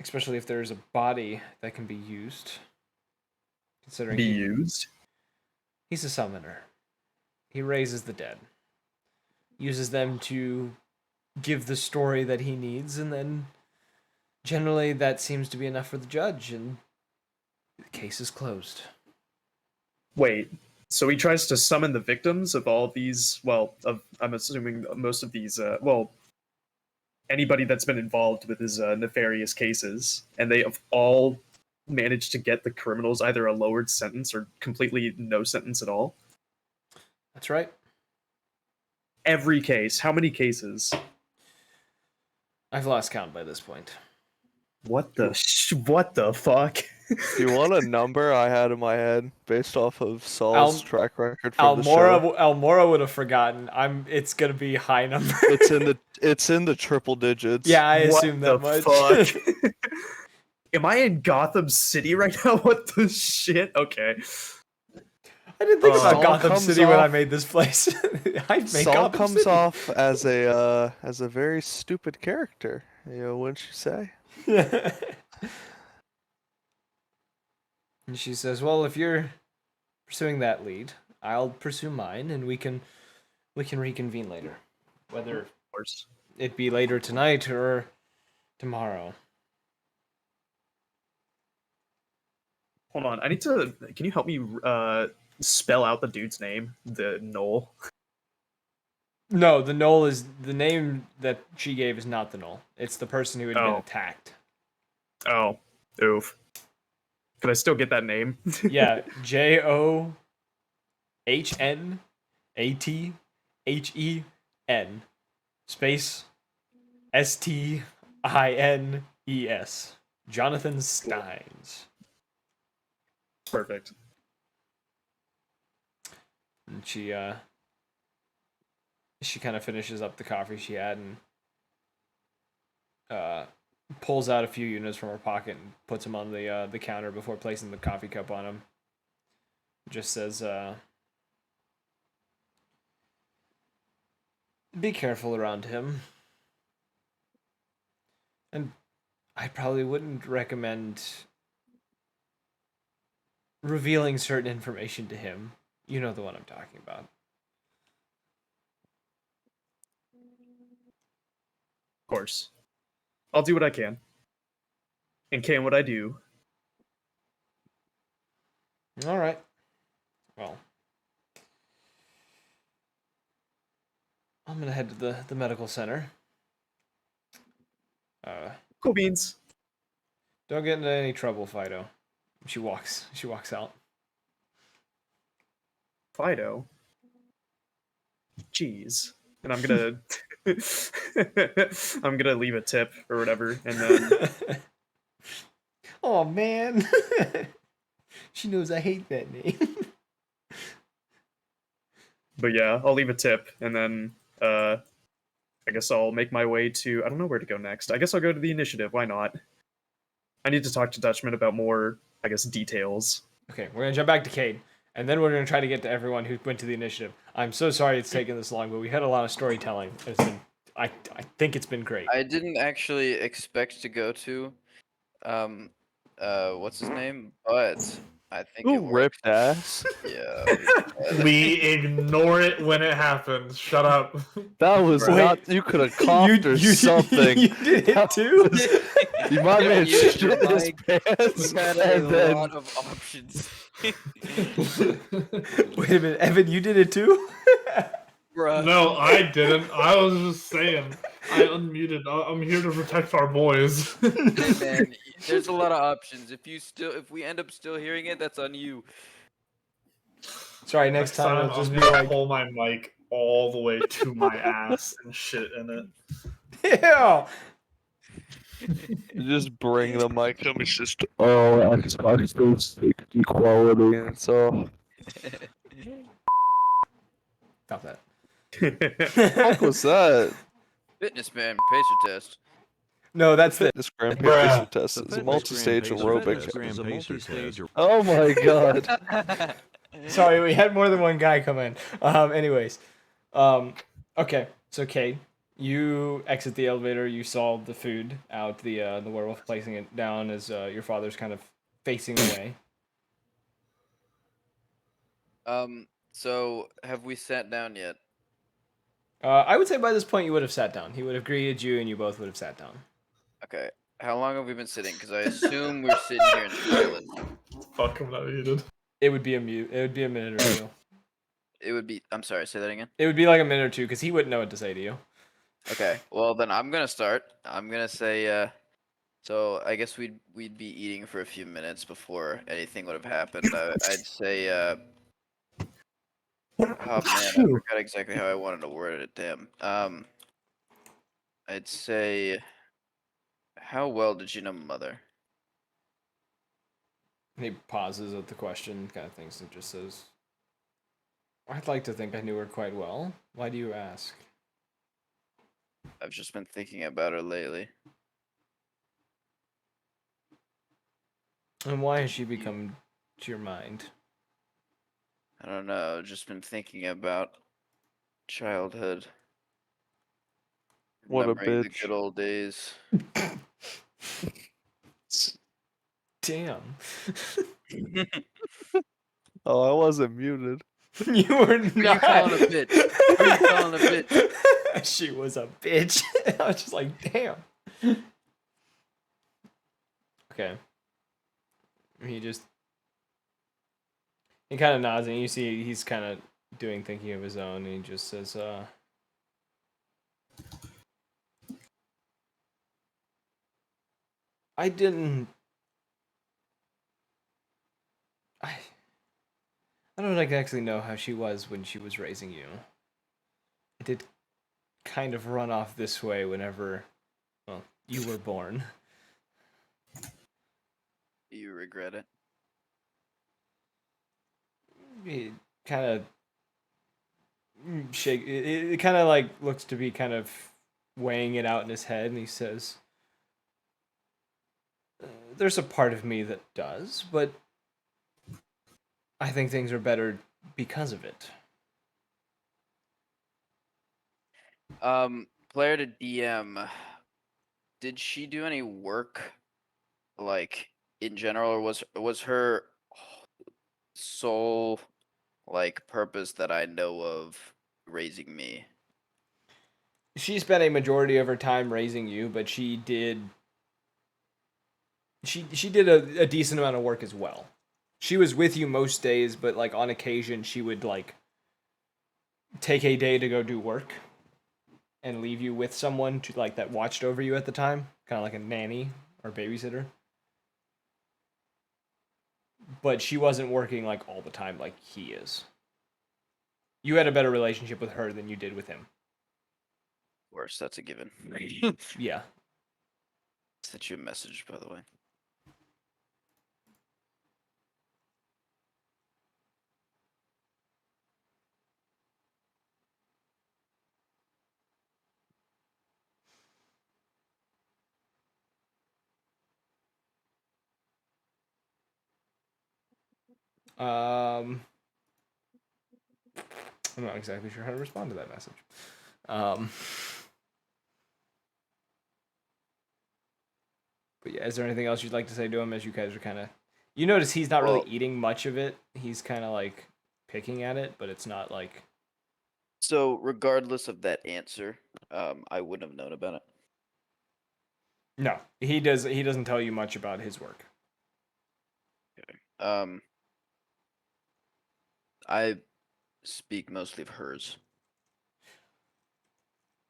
especially if there's a body that can be used. Considering used? He's a summoner. He raises the dead. Uses them to give the story that he needs, and then generally that seems to be enough for the judge, and the case is closed. Wait, so he tries to summon the victims of all these, I'm assuming most of these, anybody that's been involved with his nefarious cases, and they have all managed to get the criminals either a lowered sentence or completely no sentence at all? That's right. Every case. How many cases? I've lost count by this point. What the fuck? Do you want a number I had in my head based off of Saul's track record from the show? Almora would have forgotten. It's gonna be high number. It's in the triple digits. Yeah, I assume that much. Fuck? Am I in Gotham City right now? What the shit? Okay. I didn't think about Saul Gotham comes City when I off- made this place. I made Saul Gotham comes City. off as a very stupid character. Wouldn't you say? And she says, "Well, if you're pursuing that lead, I'll pursue mine, and we can reconvene later, whether Of course. it be later tonight or tomorrow." Hold on. I need to. Can you help me spell out the dude's name? The Knoll. No, the Knoll is the name that she gave is not the Knoll. It's the person who had been Oh. attacked. Oh, oof. Could I still get that name? Yeah, JOHNATHEN space STINES. Jonathan Steins. Perfect. And she kind of finishes up the coffee she had and pulls out a few units from her pocket and puts them on the counter before placing the coffee cup on him. Just says, be careful around him. And I probably wouldn't recommend revealing certain information to him. You know the one I'm talking about. Of course. I'll do what I can. And can what I do. All right. Well, I'm going to head to the medical center. Cool beans. Don't get into any trouble, Fido. She walks out. Fido. Jeez. And I'm gonna I'm gonna leave a tip or whatever, and then Oh man. She knows I hate that name. but yeah, I'll leave a tip, and then I guess I'll make my way to I don't know where to go next. I guess I'll go to the initiative, why not? I need to talk to Dutchman about more, I guess, details. Okay, we're gonna jump back to Cade, and then we're gonna try to get to everyone who went to the initiative. I'm so sorry it's taken this long, but we had a lot of storytelling. I think it's been great. I didn't actually expect to go to, what's his name? But I think it Who worked. ripped ass? Yeah. We ignore it when it happens. Shut up. That was Wait. not. You could have coughed or something. You did it That too. was- You might have You- shit his like, pants, You had a and then lot of options. Wait a minute, Evan, you did it too? Bruh. No, I didn't. I was just saying. I unmuted. I'm here to protect our boys. Hey man, there's a lot of options. If we end up still hearing it, that's on you. Sorry, next time it'll I'm just be gonna like, pull my mic all the way to my ass and shit in it. yeah. you just bring the mic up. It's just Xbox equality, and so Stop that. fuck was that? Fitness man, pacer test. No, that's the. This Grand Bruh. Pacer test is a multi-stage aerobic. aerobic. Oh my god. Sorry, we had more than one guy come in. Anyways, okay. So Cade, you exit the elevator. You saw the food out. The werewolf placing it down as your father's kind of facing away. So have we sat down yet? I would say by this point you would have sat down. He would have greeted you, and you both would have sat down. Okay. How long have we been sitting? Because I assume we're sitting here in silence. Fuck, I'm not muted. It would be a mute. It would be a minute or two. It would be. I'm sorry. Say that again. It would be like a minute or two because he wouldn't know what to say to you. Okay. Well, then I'm gonna start. I'm gonna say. So I guess we'd be eating for a few minutes before anything would have happened. I'd say. Oh man, I forgot exactly how I wanted to word it. Damn. I'd say. How well did you know mother? He pauses at the question, kind of thinks, and just says, "I'd like to think I knew her quite well. Why do you ask?" I've just been thinking about her lately. And why has she become to your mind? I don't know. I've just been thinking about childhood. What a remembering the bitch. good old days. Damn. Oh, I wasn't muted. You were not. Who you calling a bitch? Who you calling a bitch? She was a bitch. I was just like, damn. Okay. He kind of nods, and you see he's kind of doing thinking of his own, and he just says, I didn't. I don't exactly know how she was when she was raising you. It did kind of run off this way whenever, well, you were born. Do you regret it? It kind of shake. It kind of like looks to be kind of weighing it out in his head, and he says, "There's a part of me that does, but I think things are better because of it." Player to DM. Did she do any work, like in general, or was her sole like purpose that I know of raising me? She spent a majority of her time raising you, but she did a decent amount of work as well. She was with you most days, but like on occasion she would like take a day to go do work and leave you with someone to like that watched over you at the time, kind of like a nanny or babysitter. But she wasn't working like all the time like he is. You had a better relationship with her than you did with him. Of course, that's a given. Yeah. Sent you a message, by the way. I'm not exactly sure how to respond to that message. But yeah, is there anything else you'd like to say to him as you guys are kind of... You notice he's not really Well- eating much of it. He's kind of like picking at it, but it's not like... So, regardless of that answer, I wouldn't have known about it. No, he doesn't tell you much about his work. I speak mostly of hers.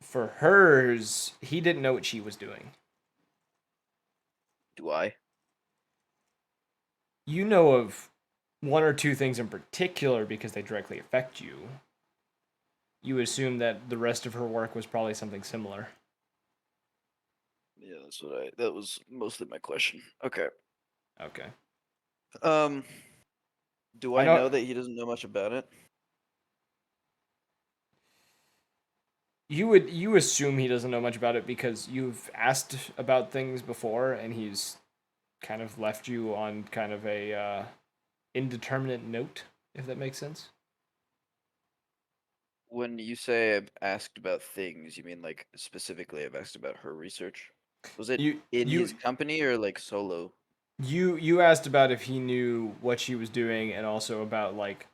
For hers, he didn't know what she was doing. Do I? You know of one or two things in particular because they directly affect you. You assume that the rest of her work was probably something similar. Yeah, that was mostly my question. Okay. Okay. Do I I know- know that he doesn't know much about it? You assume he doesn't know much about it because you've asked about things before and he's kind of left you on kind of a indeterminate note, if that makes sense. When you say I've asked about things, you mean like specifically I've asked about her research? Was it You in you his company or like solo? you asked about if he knew what she was doing and also about like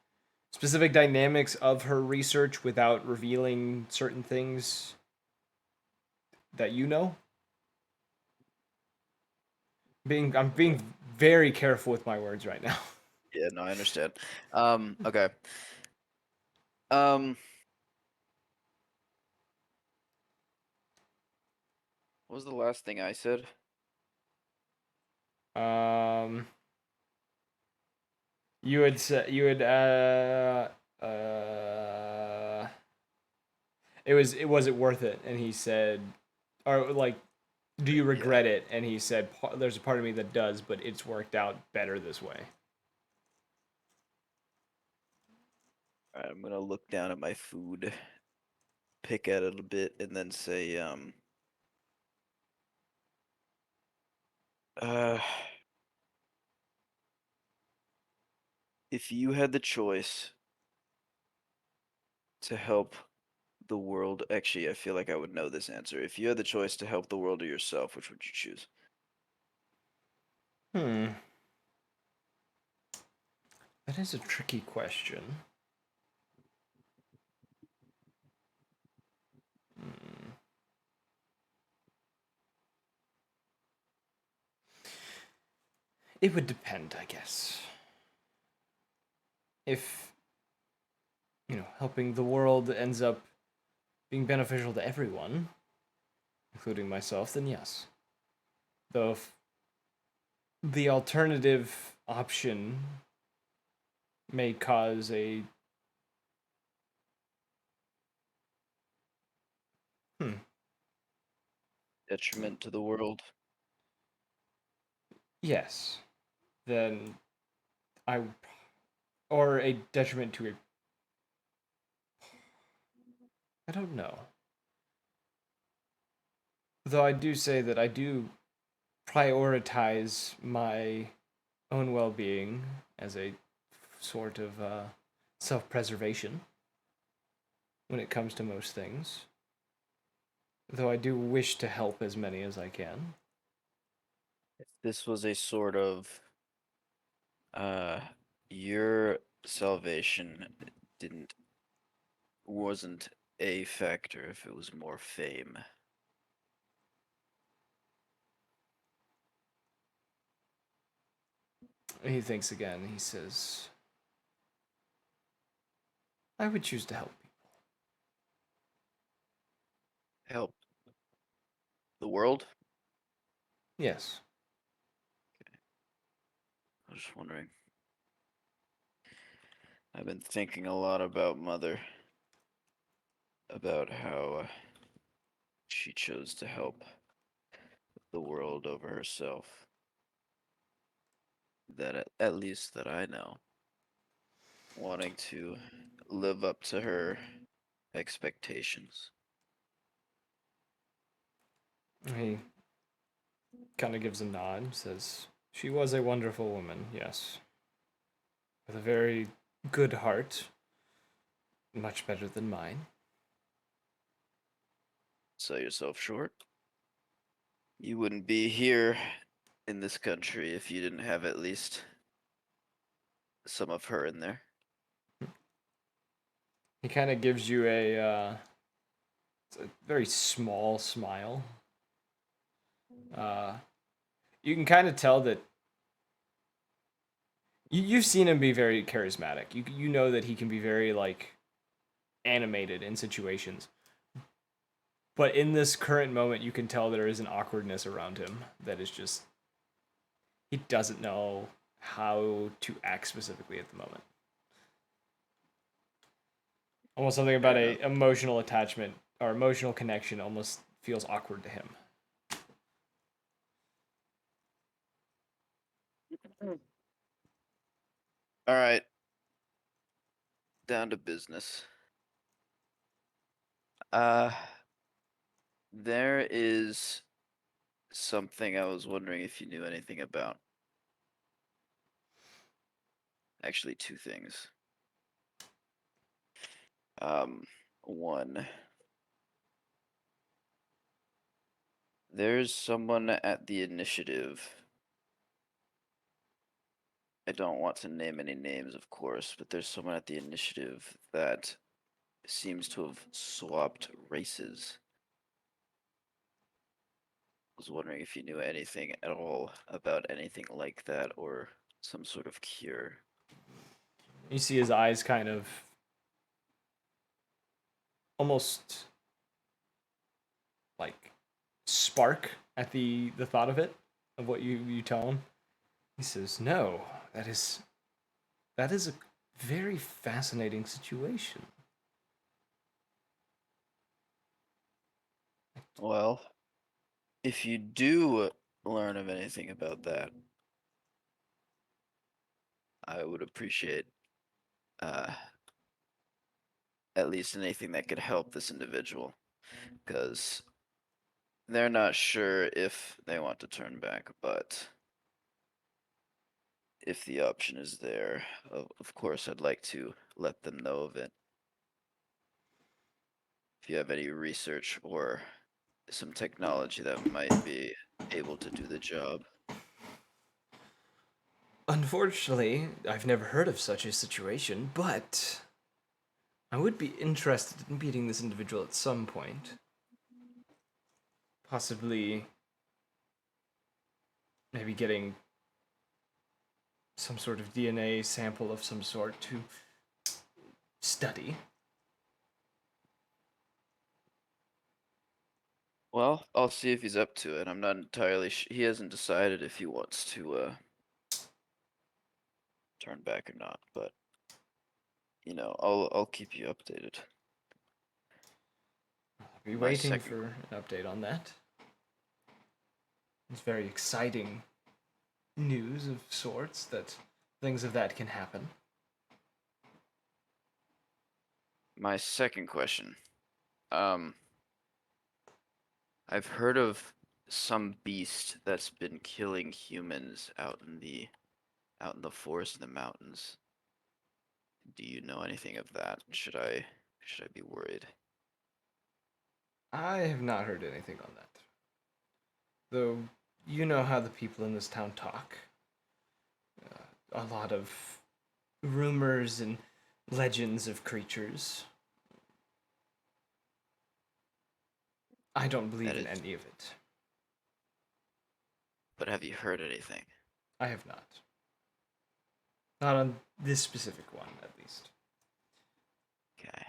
specific dynamics of her research without revealing certain things that you know. I'm being very careful with my words right now. Yeah, no, I understand. Okay. Um, what was the last thing I said? Um, you had said you had it was it worth it, and he said, or like, do you regret it? And he said, there's a part of me that does, but it's worked out better this way. Alright, I'm gonna look down at my food, pick at it a bit, and then say, uh, if you had the choice to help the world, actually, I feel like I would know this answer. If you had the choice to help the world or yourself, which would you choose? That is a tricky question. It would depend, I guess. If, helping the world ends up being beneficial to everyone, including myself, then yes. Though if the alternative option may cause a Detriment to the world. yes, then I or a detriment to a I don't know. Though I do say that I do prioritize my own well-being as a sort of self-preservation when it comes to most things. Though I do wish to help as many as I can. If this was a sort of uh your salvation didn't wasn't a factor if it was more fame. He thinks again. He says, I would choose to help people. Help the world? Yes. I was just wondering. I've been thinking a lot about Mother, about how she chose to help the world over herself. That at least that I know. Wanting to live up to her expectations. He kind of gives a nod, says, she was a wonderful woman, yes. With a very good heart. Much better than mine. Sell yourself short. You wouldn't be here in this country if you didn't have at least some of her in there. He kind of gives you it's a very small smile. You can kind of tell that you've seen him be very charismatic. You know that he can be very like animated in situations. But in this current moment, you can tell there is an awkwardness around him that is just he doesn't know how to act specifically at the moment. Almost something about a emotional attachment or emotional connection almost feels awkward to him. All right. Down to business. There is something I was wondering if you knew anything about. Actually, two things. One, there's someone at the initiative. I don't want to name any names, of course, but there's someone at the initiative that seems to have swapped races. I was wondering if you knew anything at all about anything like that or some sort of cure. You see his eyes kind of almost like spark at the thought of it, of what you tell him. He says, "No, that is a very fascinating situation." Well, if you do learn of anything about that, I would appreciate uh, at least anything that could help this individual, because they're not sure if they want to turn back, but if the option is there, of course, I'd like to let them know of it. If you have any research or some technology that might be able to do the job. Unfortunately, I've never heard of such a situation, but I would be interested in meeting this individual at some point. Possibly, maybe getting some sort of DNA sample of some sort to study. Well, I'll see if he's up to it. I'm not entirely he hasn't decided if he wants to turn back or not, but I'll keep you updated. I'll be My waiting second- for an update on that. It's very exciting news of sorts that things of that can happen. My second question. I've heard of some beast that's been killing humans out in the forest and the mountains. Do you know anything of that? Should I be worried? I have not heard anything on that. Though, you know how the people in this town talk. A lot of rumors and legends of creatures. I don't believe That in is- any of it. But have you heard anything? I have not. Not on this specific one, at least. Okay.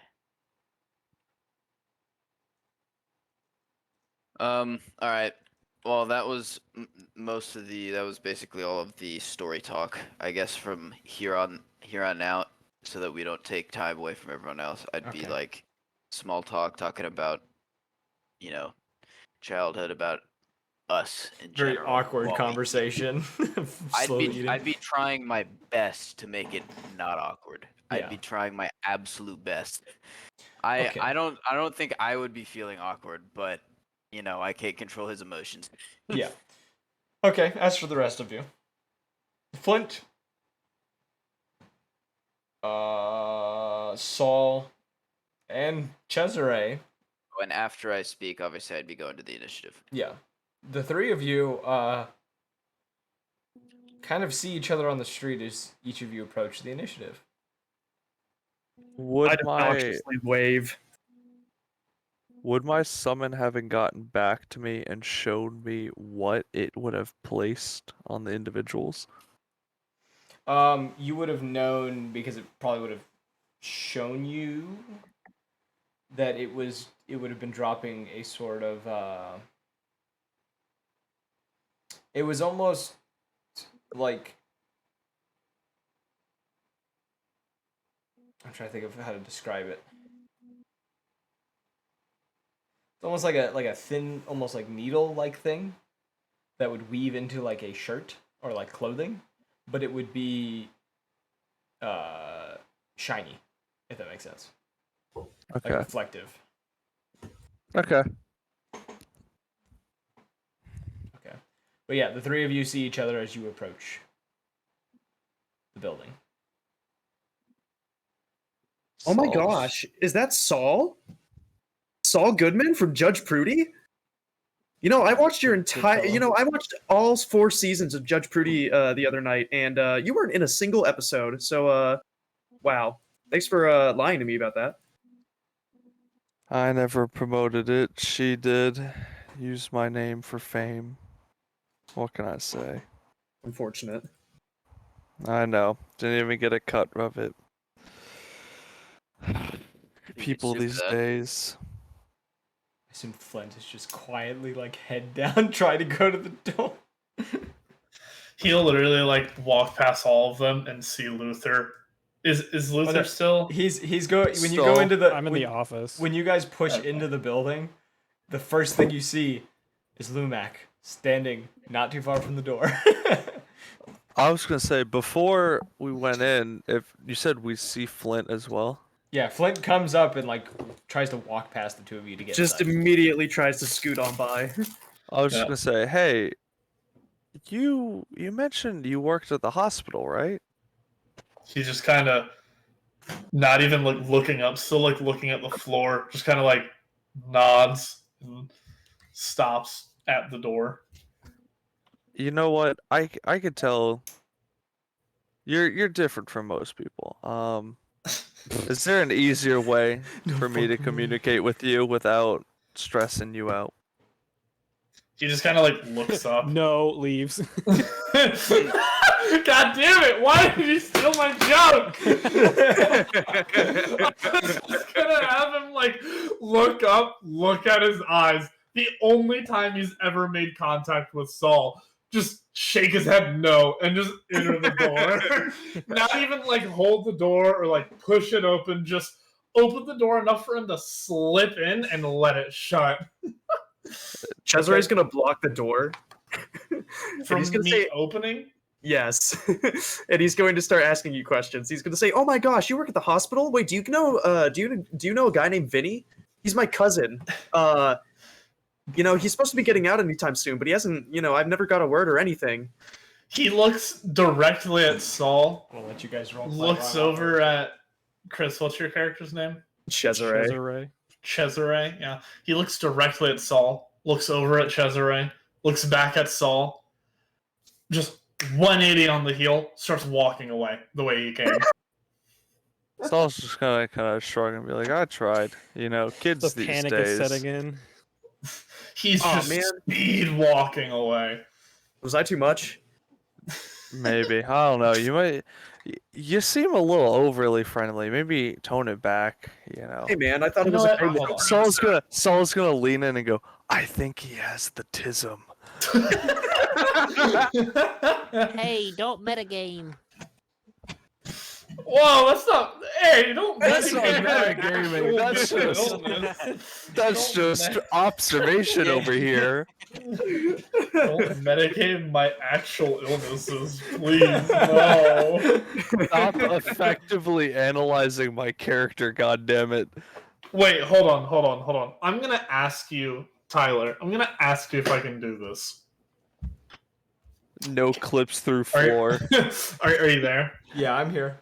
All right. Well, that was that was basically all of the story talk. I guess from here on out, so that we don't take time away from everyone else, I'd be Okay. like small talk, talking about, childhood, about us in Very general. awkward while we- conversation. Slowly eating. I'd be trying my best to make it not awkward. Yeah. I'd be trying my absolute best. Okay. I don't think I would be feeling awkward, but I can't control his emotions. Yeah. Okay, as for the rest of you. Flint. Saul. And Cesare. And after I speak, obviously I'd be going to the initiative. Yeah. The three of you, kind of see each other on the street as each of you approach the initiative. Would I'd my obnoxiously wave. summon having gotten back to me and shown me what it would have placed on the individuals? You would have known because it probably would have shown you that it would have been dropping a sort of it was almost like, I'm trying to think of how to describe it. It's almost like a thin, almost like needle like thing that would weave into like a shirt or like clothing, but it would be shiny, if that makes sense. Okay. Like reflective. Okay. Okay. But yeah, the three of you see each other as you approach the building. Oh my Saul's- gosh, is that Saul? Saul Goodman from Judge Prudy? I watched your entire. I watched all 4 seasons of Judge Prudy the other night, and you weren't in a single episode. So, wow. Thanks for lying to me about that. I never promoted it. She did. Use my name for fame. What can I say? Unfortunate. I know. Didn't even get a cut of it. People sue for these that. days. I assume Flint is just quietly, like, head down, trying to go to the door. He'll literally like walk past all of them and see Luther. Is Luther no. still? He's going when you go So, into the. I'm in when, the office. when you guys push Okay. into the building, the first thing you see is Lumac standing not too far from the door. I was gonna say before we went in, if you said we see Flint as well. Yeah, Flint comes up and like tries to walk past the two of you to get Just inside. immediately tries to scoot on by. I was just Yeah. gonna say, hey, you mentioned you worked at the hospital, right? He's just kind of not even like looking up, still like looking at the floor, just kind of like nods and stops at the door. You know what? I could tell you're different from most people. Is there an easier way for me to fucking way. communicate with you without stressing you out? He just kind of like looks up. No, leaves. God damn it! Why did you steal my joke? I was just gonna have him like look up, look at his eyes, the only time he's ever made contact with Saul, just shake his head no and just enter the door. Not even like hold the door or like push it open, just open the door enough for him to slip in and let it shut. Cesare's gonna block the door. From he's gonna me say opening? yes, and he's going to start asking you questions. He's gonna say, "Oh my gosh, you work at the hospital? Wait, do you know? Do you know a guy named Vinny? He's my cousin. He's supposed to be getting out anytime soon, but he hasn't. I've never got a word or anything." He looks directly at Saul. I'll let you guys roll. Looks over at Chris. What's your character's name? Cesare. Cesare. Yeah. He looks directly at Saul. Looks over at Cesare. Looks back at Saul. Just 180 on the heel. Starts walking away the way he came. Saul's just kind of shrugging and be like, I tried. Kids The these panic days. is setting in. He's just speed walking away. Was I too much? Maybe. I don't know. You seem a little overly friendly. Maybe tone it back, Hey man, I thought it was know a what? great Hold on. Saul's gonna lean in and go, I think he has the tism. Hey, don't metagame. Whoa, that's not. Hey, don't. That's not metagame metagaming, that's actual just- illness. That's just observation over here. Don't metagame my actual illnesses, please. No. Stop effectively analyzing my character, goddammit. Wait, hold on. I'm gonna ask you, Tyler. I'm gonna ask you if I can do this. No clips through Are, floor. are you there? Yeah, I'm here.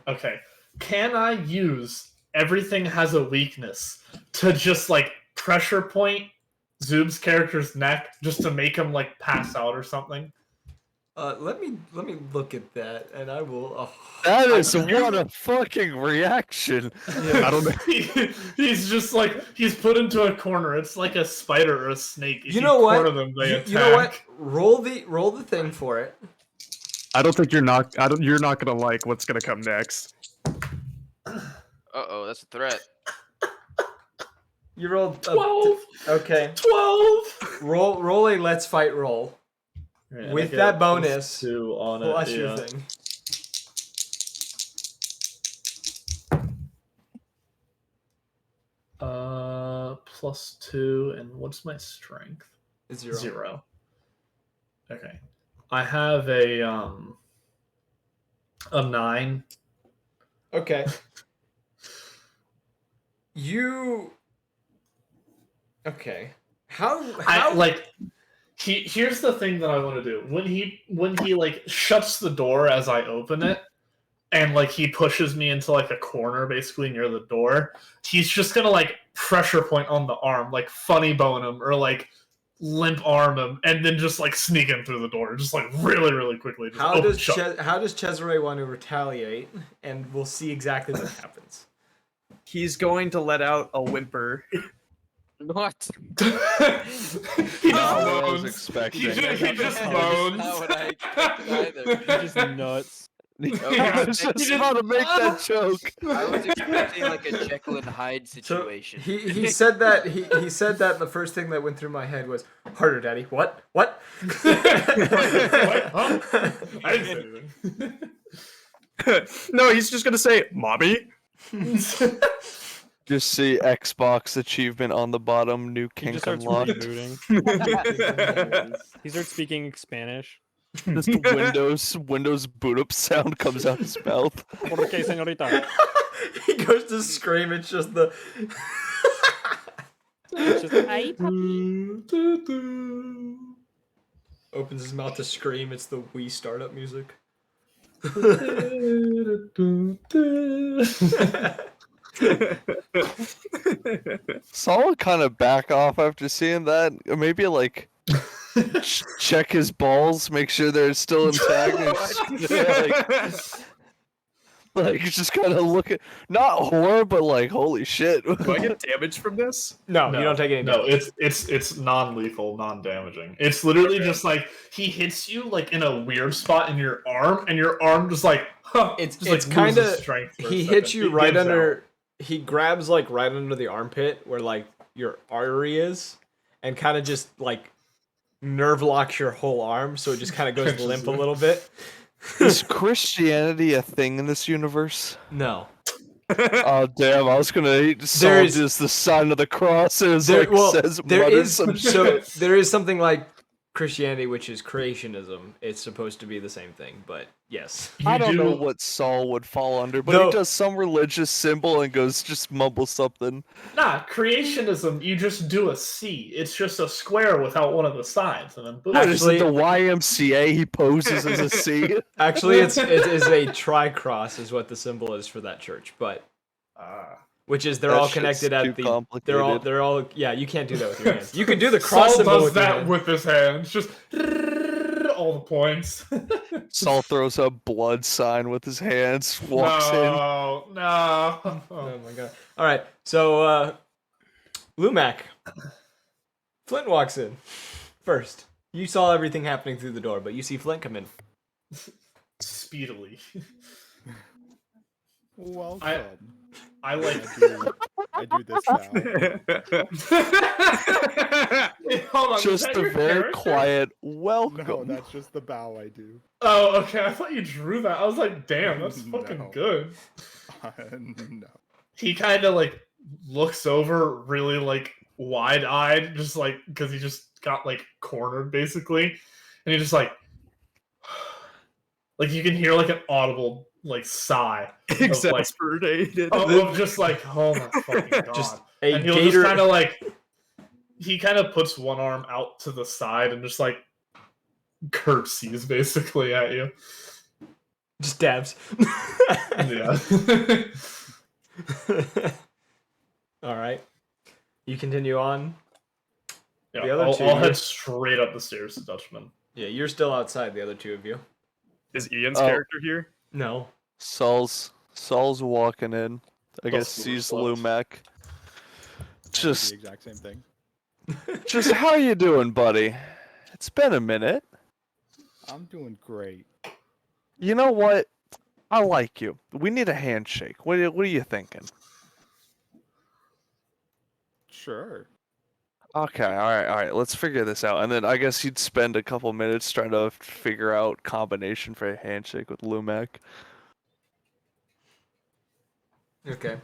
Okay. Can I use everything has a weakness to just like pressure point Zoob's character's neck just to make him like pass out or something? Let me look at that, and I will. That is what a fucking reaction. I don't know. He's just like he's put into a corner. It's like a spider or a snake. If You know what? corner them, they attack. You know what? Roll the thing for it. I don't think you're not. You're not gonna like what's gonna come next. Uh-oh, that's a threat. You rolled 12. Okay. 12. Roll a let's fight roll. Right, With I get that a bonus, +2 on it. plus your Yeah. thing. +2, and what's my strength? It's 0. 0. Okay. I have a 9. Okay. You. Okay. How here's the thing that I want to do. When he like shuts the door as I open it, and like he pushes me into like a corner basically near the door, he's just gonna like pressure point on the arm, like funny bone him or like limp arm him, and then just like sneak in through the door, just like really quickly. Just How open shut. does Cesare want to retaliate? And we'll see exactly what happens. He's going to let out a whimper. What? He Not just what I was moans. expecting. He just Not moans. what I expected either. You're just nuts. I was just about to make that joke. I was expecting like a Jekyll and Hyde So situation. he said that he said that the first thing that went through my head was harder, Daddy. What? What? Huh? I didn't say anything. No, he's just gonna say, "Mommy." Just see Xbox achievement on the bottom, new He kink just starts unlocked. rebooting. He starts speaking Spanish. This Windows boot up sound comes out his mouth. ¿Por qué, señorita? He goes to scream. It's just the. It's just, Hey, puppy. Opens his mouth to scream. It's the Wii startup music. Saul would kind of back off after seeing that. Or maybe like check his balls, make sure they're still intact. And like just kind of look at, not horror, but like holy shit. Do I get damage from this? No, you don't take any No, damage. it's non-lethal, non-damaging. It's literally just like he hits you like in a weird spot in your arm, and your arm just like It's just, like, kind of loses strength for a he second. hits you It right gives under. out. He grabs like right under the armpit where like your artery is, and kind of just like nerve locks your whole arm, so it just kind of goes Pinches limp a you. little bit. Is Christianity a thing in this universe? No. Oh damn! I was gonna There solve is- just the sign of the cross. It was There, like well, says there mutters is some so shit. there is something like Christianity, which is creationism. It's supposed to be the same thing, but yes. I You don't know do- what Saul would fall under, but No. he does some religious symbol and goes just mumble something. Nah, creationism, you just do a C. It's just a square without one of the sides, and then boom. What is it? Actually- The YMCA? He poses as a C. Actually, it is a tricross, is what the symbol is for that church, but which is they're That all shit's connected too at the. complicated. They're all. Yeah, you can't do that with your hands. You can do the cross Saul symbol does with your that hands. with his hands. Just all the points. Saul throws a blood sign with his hands, walks in. no. Oh my god! All right, so Lumac, Flint walks in first. You saw everything happening through the door, but you see Flint come in. Speedily. Welcome. I like. I do this now. Hold on. is Just that a your very character? quiet welcome. No, that's just the bow I do. Oh, okay. I thought you drew that. I was like, damn, that's fucking No. good. No. He kind of like looks over really like wide-eyed, just like because he just got like cornered basically, and he just like you can hear like an audible like sigh of, like, Exasperated. of just like, oh my fucking god. Just a and he'll gator. just kind of like he kind of puts one arm out to the side and just like curtsies basically at you. Just dabs. Yeah. All right. You continue on. Yeah, The other I'll, two, I'll you're- head straight up the stairs to Dutchman. Yeah, you're still outside. The other two of you. Is Ian's Oh. character here? No. Saul's walking in. I guess Plus sees left. Lumac. The Just exact same thing. how you doing, buddy? It's been a minute. I'm doing great. You know what? I like you. We need a handshake. What are you thinking? Sure. Okay, all right. Let's figure this out. And then I guess you'd spend a couple minutes trying to figure out combination for a handshake with Lumac. Okay.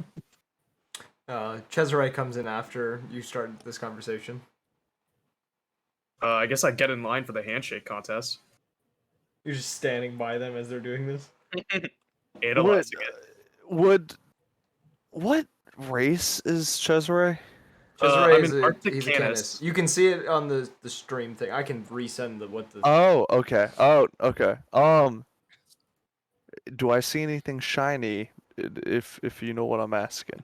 Cesare comes in after you started this conversation. I guess I'd get in line for the handshake contest. You're just standing by them as they're doing this. Analyzing it. What race is Cesare? Cesare I'm is an Arctic he's a Canis. Canis. You can see it on the stream thing. I can resend what the. Oh, okay. Okay. Do I see anything shiny? If you know what I'm asking.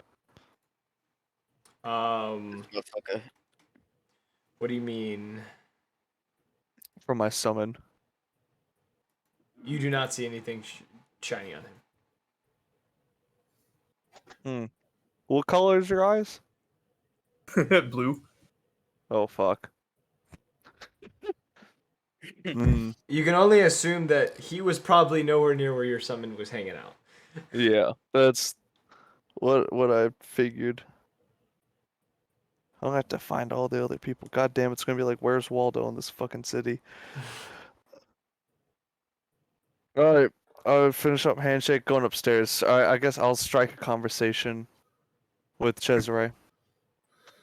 Motherfucker. What do you mean? From my summon. You do not see anything shiny on him. What color is your eyes? Blue. Oh fuck. Mm, You can only assume that he was probably nowhere near where your summon was hanging out. yeah, that's what I figured. I'll have to find all the other people. God damn, it's gonna be like, where's Waldo in this fucking city? Alright, I'll finish up handshake, going upstairs. Alright, I guess I'll strike a conversation with Cesare.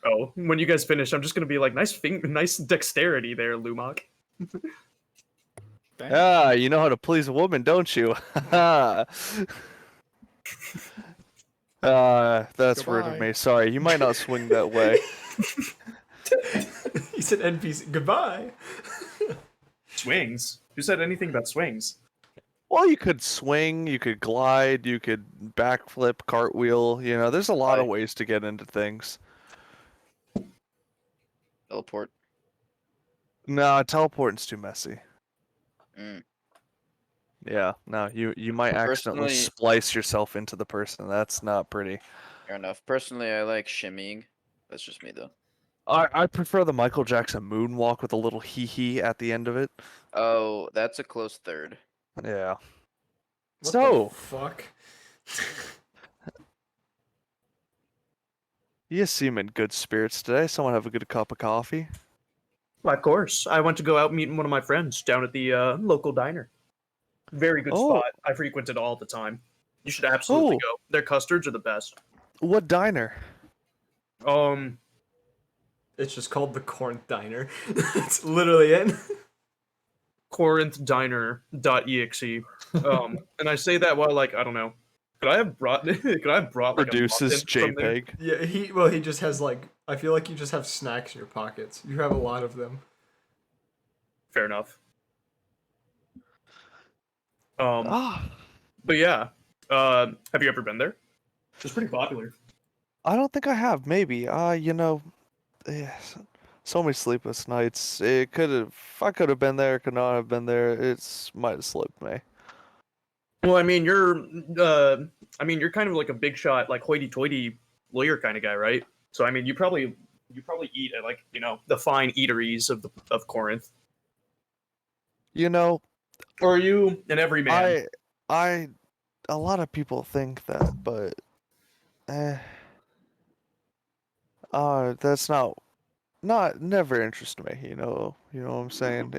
Oh, when you guys finish, I'm just gonna be like, nice dexterity there, Lumac. Thanks. Ah, you know how to please a woman, don't you? That's rude of Goodbye. me. Sorry, you might not swing that way. He said NPC. Goodbye. Swings? Who said anything about swings? Well, you could swing, you could glide, you could backflip, cartwheel. You know, there's a lot of ways to get into things. Teleport. No, teleporting's too messy. Mm. Yeah, no, you might accidentally Personally- splice yourself into the person. That's not pretty. Fair enough. Personally, I like shimmying. That's just me though. I prefer the Michael Jackson moonwalk with a little hee at the end of it. Oh, that's a close third. Yeah. What So, the fuck? You seem in good spirits today. Someone have a good cup of coffee. Well, of course. I went to go out meeting one of my friends down at the local diner. Very good Oh. spot. I frequent it all the time. You should absolutely Oh. go. Their custards are the best. What diner? It's just called the Corinth Diner. That's literally it. CorinthDiner.exe. And I say that while like I don't know. Could I have brought like Produces a muffin from there? JPEG. Yeah, he just has like, I feel like you just have snacks in your pockets. You have a lot of them. Fair enough. Ah, But yeah. Have you ever been there? It's pretty popular. I don't think I have. Maybe. So many sleepless nights. It could have. I could have been there. Could not have been there. It's might have slipped me. Well, you're kind of like a big shot, like hoity-toity lawyer kind of guy, right? So you probably eat at like the fine eateries of Corinth. You know, Or are you an everyman? a lot of people think that, but, that's never interested me. You know what I'm saying?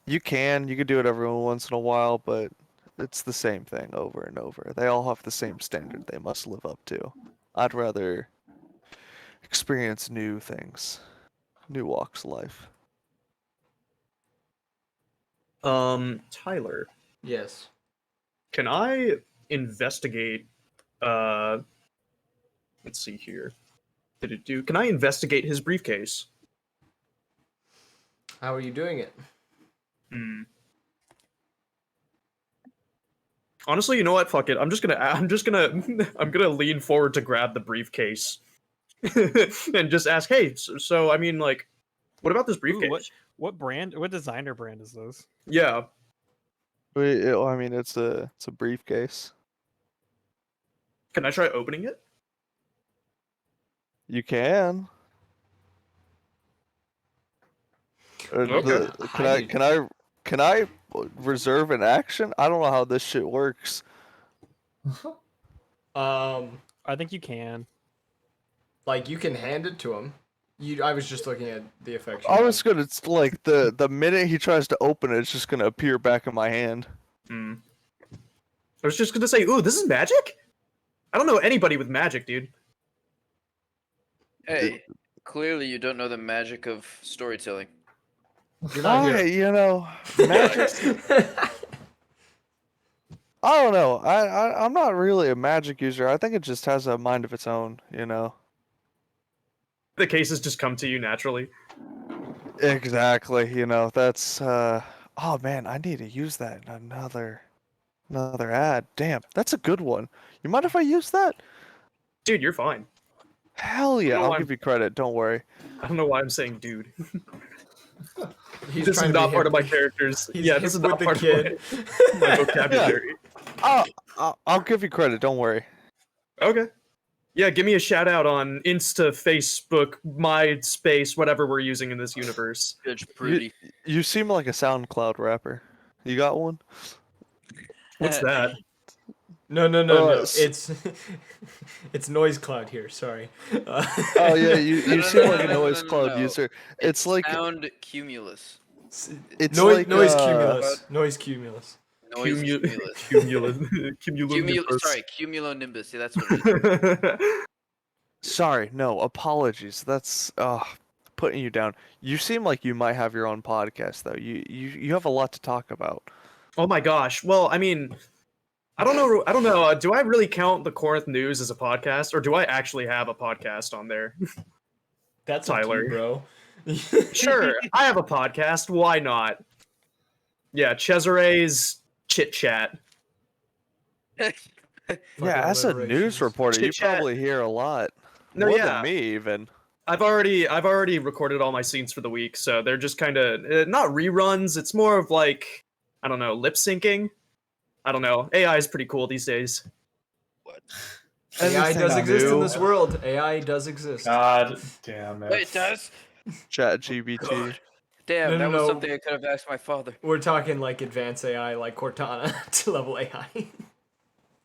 You could do it every once in a while, but it's the same thing over and over. They all have the same standard they must live up to. I'd rather experience new things, new walks of life. Tyler, Yes. can I investigate? Let's see here. Can I investigate his briefcase? How are you doing it? Honestly, you know what? Fuck it. I'm gonna lean forward to grab the briefcase and just ask, hey, so what about this briefcase? What brand? What designer brand is this? Yeah. It's a briefcase. Can I try opening it? You can. Okay. Can I reserve an action? I don't know how this shit works. I think you can. Like you can hand it to him. I was just looking at the effect. I was gonna like the minute he tries to open it, it's just gonna appear back in my hand. I was just gonna say, ooh, this is magic? I don't know anybody with magic, dude. Hey, clearly you don't know the magic of storytelling. You're not here. Magic. I don't know. I'm not really a magic user. I think it just has a mind of its own. The cases just come to you naturally. Exactly. That's. Oh man, I need to use that in another ad. Damn, that's a good one. You mind if I use that? Dude, you're fine. Hell yeah, No, I'll I'm- give you credit. Don't worry. I don't know why I'm saying dude. He's This is trying to be not part hip. of my characters. He's Yeah, hip this is with not the part kid. of my vocabulary. I'll give you credit. Don't worry. Okay. Yeah, give me a shout out on Insta, Facebook, MySpace, whatever we're using in this universe. Judge Prudy. You seem like a SoundCloud rapper. You got one? What's that? No. s- It's noise cloud here. Sorry. Oh yeah, you seem like a noise cloud user. It's like sound cumulus. it's noise like noise cumulus. Noise cumulus. Noise Cumulus. Sorry, cumulonimbus. Yeah, that's what it is. Sorry, no, apologies. That's putting you down. You seem like you might have your own podcast though. You have a lot to talk about. Oh my gosh. Well, I don't know. Do I really count the Corinth News as a podcast, or do I actually have a podcast on there? That's up to Tyler. you, bro. Sure, I have a podcast. Why not? Yeah, Cesare's Chit Chat. Yeah, as a news reporter, you Chit-chat. probably hear a lot. No, More yeah. than me even. I've already recorded all my scenes for the week, so they're just kind of not reruns. It's more of like, I don't know, lip syncing. I don't know. AI is pretty cool these days. AI does Anything exist in new? this world. AI does exist. God damn it. Wait, it does? Chat GBT. Damn, No, that was no. something I could have asked my father. We're talking like advanced AI, like Cortana to level AI.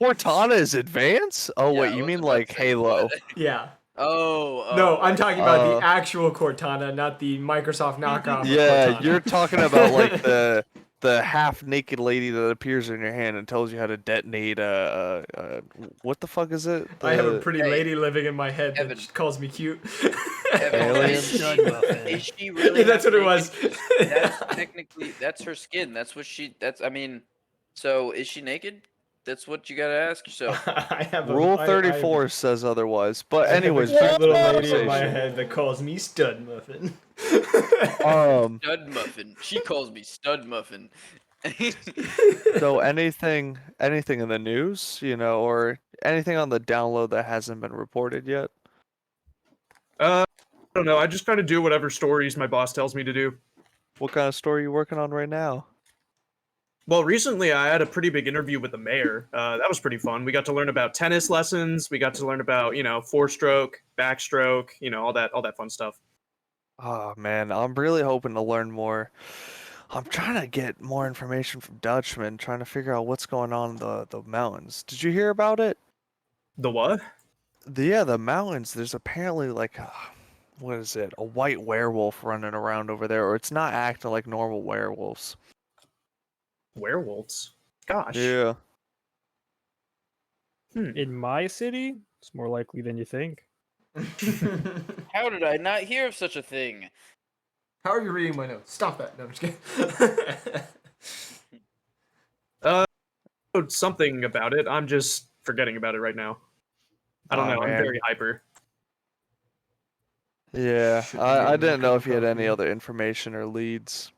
Cortana is advanced? Oh Yeah, wait, I you was mean about like to say, Halo? but- Yeah. Oh, No, oh, I'm I talking see. about Uh, the actual Cortana, not the Microsoft knockoff of Yeah, Cortana. you're talking about like the half naked lady that appears in your hand and tells you how to detonate what the fuck is it? I have a The pretty Hey, lady living in my head Evan. that calls me cute. Evan, Alien? Stud muffin. is she really Yeah, that's half what it naked? was. 'Cause that's technically that's her skin. That's what she. That's I mean. So is she naked? That's what you gotta ask yourself. I have Rule I 34 says otherwise. But I have a anyways, cute back to little the lady in my conversation. head that calls me stud muffin. Stud muffin. She calls me stud muffin. So anything in the news, or anything on the download that hasn't been reported yet? I don't know. I just kind of do whatever stories my boss tells me to do. What kind of story are you working on right now? Well, recently I had a pretty big interview with the mayor. That was pretty fun. We got to learn about tennis lessons. We got to learn about, four-stroke, backstroke, all that fun stuff. Oh man, I'm really hoping to learn more. I'm trying to get more information from Dutchman, trying to figure out what's going on in the mountains. Did you hear about it? The what? The mountains. There's apparently like what is it? A white werewolf running around over there, or it's not acting like normal werewolves. Werewolves. Gosh. Yeah. In my city, it's more likely than you think. How did I not hear of such a thing? How are you reading my notes? Stop that. No, I'm just kidding. Wrote something about it. I'm just forgetting about it right now. I don't Aw, know. I'm man. very hyper. Yeah, Shouldn't I get didn't no know cup if of you had any coffee. other information or leads.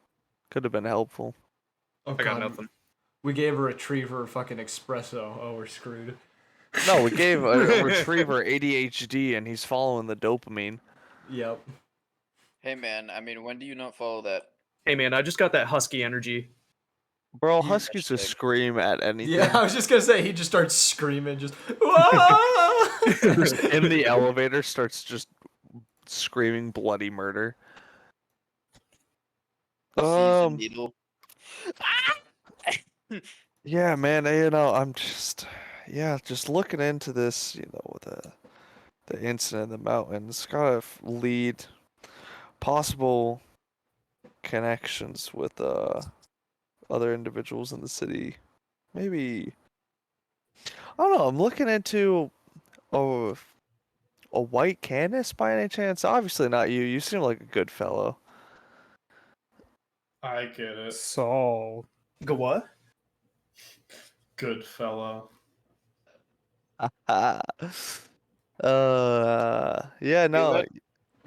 Could have been helpful. Oh, I got God. nothing. We gave a retriever a fucking espresso. Oh, we're screwed. No, we gave a retriever ADHD and he's following the dopamine. Yep. Hey man, I mean, when do you not follow that? Hey man, I just got that husky energy. Bro, You- huskies just Hashtag. scream at anything. Yeah, I was just gonna say he just starts screaming, just "Whoa!" Just in the elevator starts just screaming bloody murder. Season needle. Yeah, man, I'm just looking into this, the incident in the mountains. Gotta lead possible connections with other individuals in the city. Maybe I don't know. I'm looking into a white Candace by any chance. Obviously not you. You seem like a good fellow. I get it. Saul. Go what? Good fellow. Yeah, no.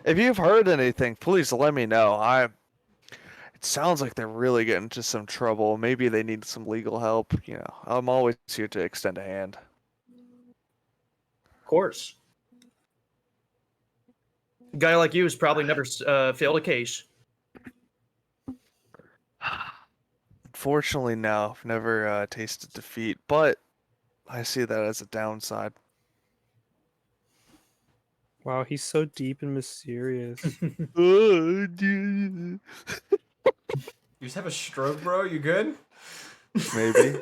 If you've heard anything, please let me know. It sounds like they're really getting into some trouble. Maybe they need some legal help. I'm always here to extend a hand. Of course. A guy like you has probably never failed a case. Unfortunately, no. I've never tasted defeat, but I see that as a downside. Wow, he's so deep and mysterious. You just have a stroke, bro? You good? Maybe.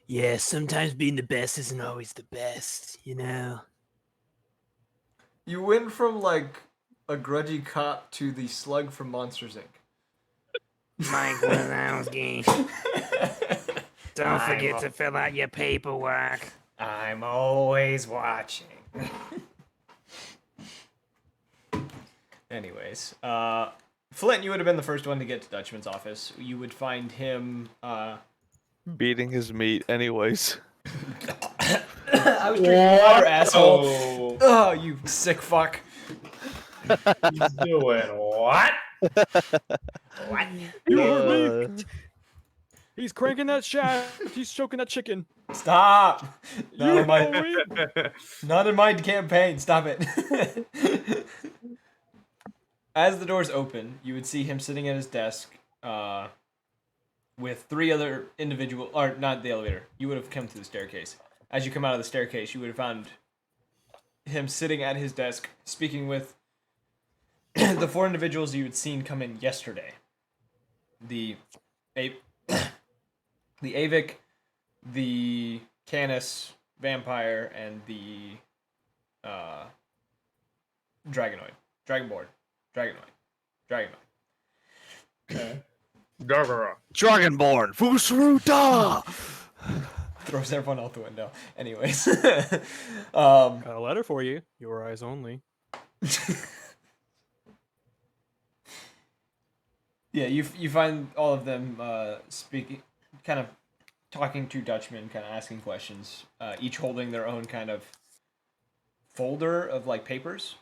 Yeah, sometimes being the best isn't always the best, you know? You went from like a grudgy cop to the slug from Monsters Inc. Mike Wazowski. Don't forget to fill out your paperwork. I'm always watching. Anyways, Flint, you would have been the first one to get to Dutchman's office. You would find him. Beating his meat, anyways. I was drinking water, asshole. Oh, Oh, you sick fuck. he's doing what? What? You heard me. He's cranking that shaft. He's choking that chicken. Stop. Not You in my, know it. not in my campaign. Stop it. As the doors open, you would see him sitting at his desk with three other individual, or not the elevator. You would have come through the staircase. As you come out of the staircase, you would have found him sitting at his desk speaking with the four individuals you had seen come in yesterday. The Avik, the Canis vampire, and the Dragonoid, Dragonborn, Dragonoid, Dragonoid. Okay. Dragonborn, Fusruta! Throws everyone out the window. Anyways, Got a letter for you. Your eyes only. yeah, you find all of them speaking, kind of talking to Dutchmen, kind of asking questions, each holding their own kind of folder of like papers.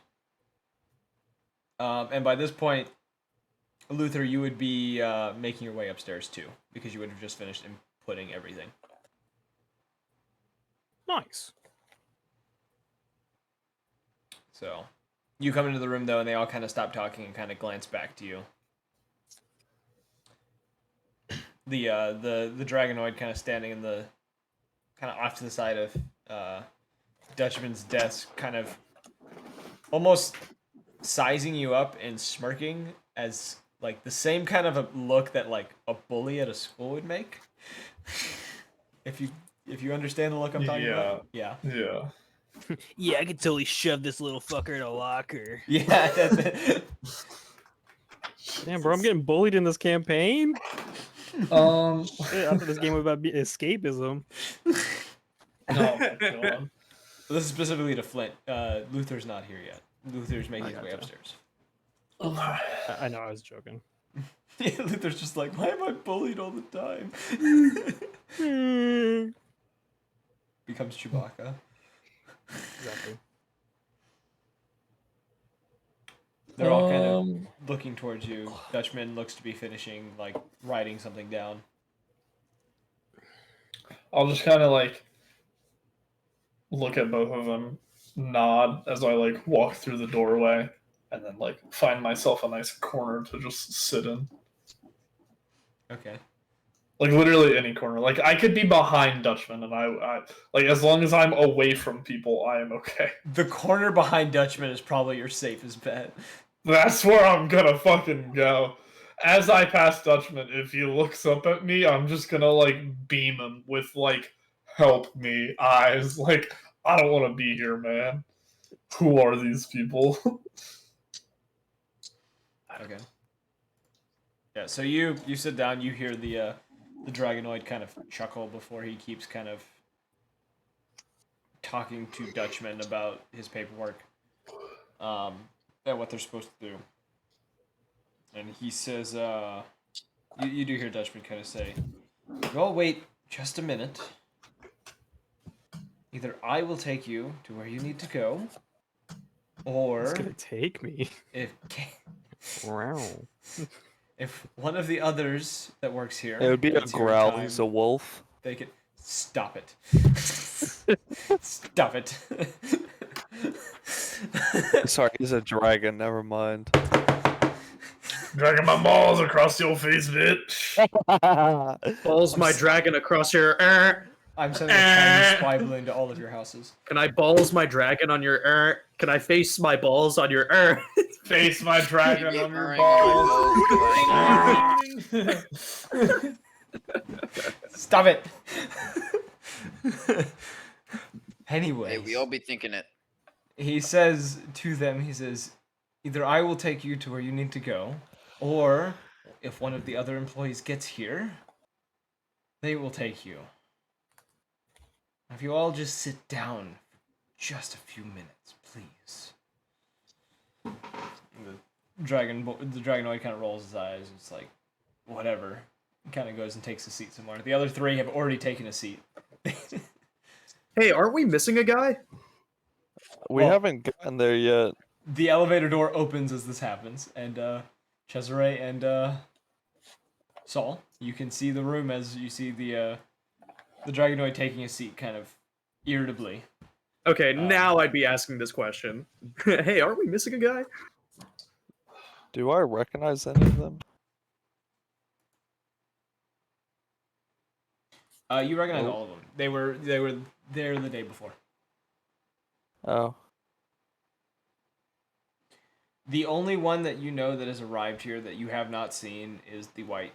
And by this point, Luther, you would be making your way upstairs too, because you would have just finished inputting everything. Nice. So, you come into the room though, and they all kind of stop talking and kind of glance back to you. The Dragonoid kind of standing in the kind of off to the side of Dutchman's desk, kind of almost sizing you up and smirking as like the same kind of a look that like a bully at a school would make. if you understand the look I'm talking about. Yeah. Yeah. Yeah, I could totally shove this little fucker in a locker. Yeah, that's it. Damn, bro, I'm getting bullied in this campaign. Um. I thought this game was about escapism. Oh my god. This is specifically to Flint. Luther's not here yet. Luther's making his way gotcha. upstairs. I know, I was joking. Yeah, Luther's just like, why am I bullied all the time? Becomes Chewbacca. Exactly. They're all kind of looking towards you. Dutchman looks to be finishing, like, writing something down. I'll just kind of like look at both of them, nod as I like walk through the doorway, and then like find myself a nice corner to just sit in. Okay. Like literally any corner. Like I could be behind Dutchman, and I like as long as I'm away from people, I am okay. The corner behind Dutchman is probably your safest bet. That's where I'm gonna fucking go. As I pass Dutchman, if he looks up at me, I'm just gonna like beam him with like help me eyes. Like I don't want to be here, man. Who are these people? Okay. Yeah, so you sit down, you hear the Dragonoid kind of chuckle before he keeps kind of talking to Dutchman about his paperwork. And what they're supposed to do. And he says, you do hear Dutchman kind of say, well, wait just a minute. Either I will take you to where you need to go, or It's gonna take me. Wow. if one of the others that works here, It would be a gets here in growl. time, He's a wolf. they could stop it. Stop it. Sorry, he's a dragon. Never mind. Dragging my balls across your face, bitch. Balls my dragon across your. I'm sending a Chinese spy balloon to all of your houses. Can I balls my dragon on your? Can I face my balls on your? Face my dragon on your balls. Stop it. Anyway, Hey, we all be thinking it. he says to them, he says, either I will take you to where you need to go, or if one of the other employees gets here, they will take you. If you all just sit down for just a few minutes, please. The Dragonoid kind of rolls his eyes. It's like, whatever. He kind of goes and takes a seat somewhere. The other three have already taken a seat. Hey, aren't we missing a guy? We Well- haven't gotten there yet. The elevator door opens as this happens, and Cesare and Saul, you can see the room as you see the Dragonoid taking a seat, kind of irritably. Okay, now I'd be asking this question. Hey, aren't we missing a guy? Do I recognize any of them? You recognize Nope. all of them. They were there the day before. Oh. The only one that you know that has arrived here that you have not seen is the white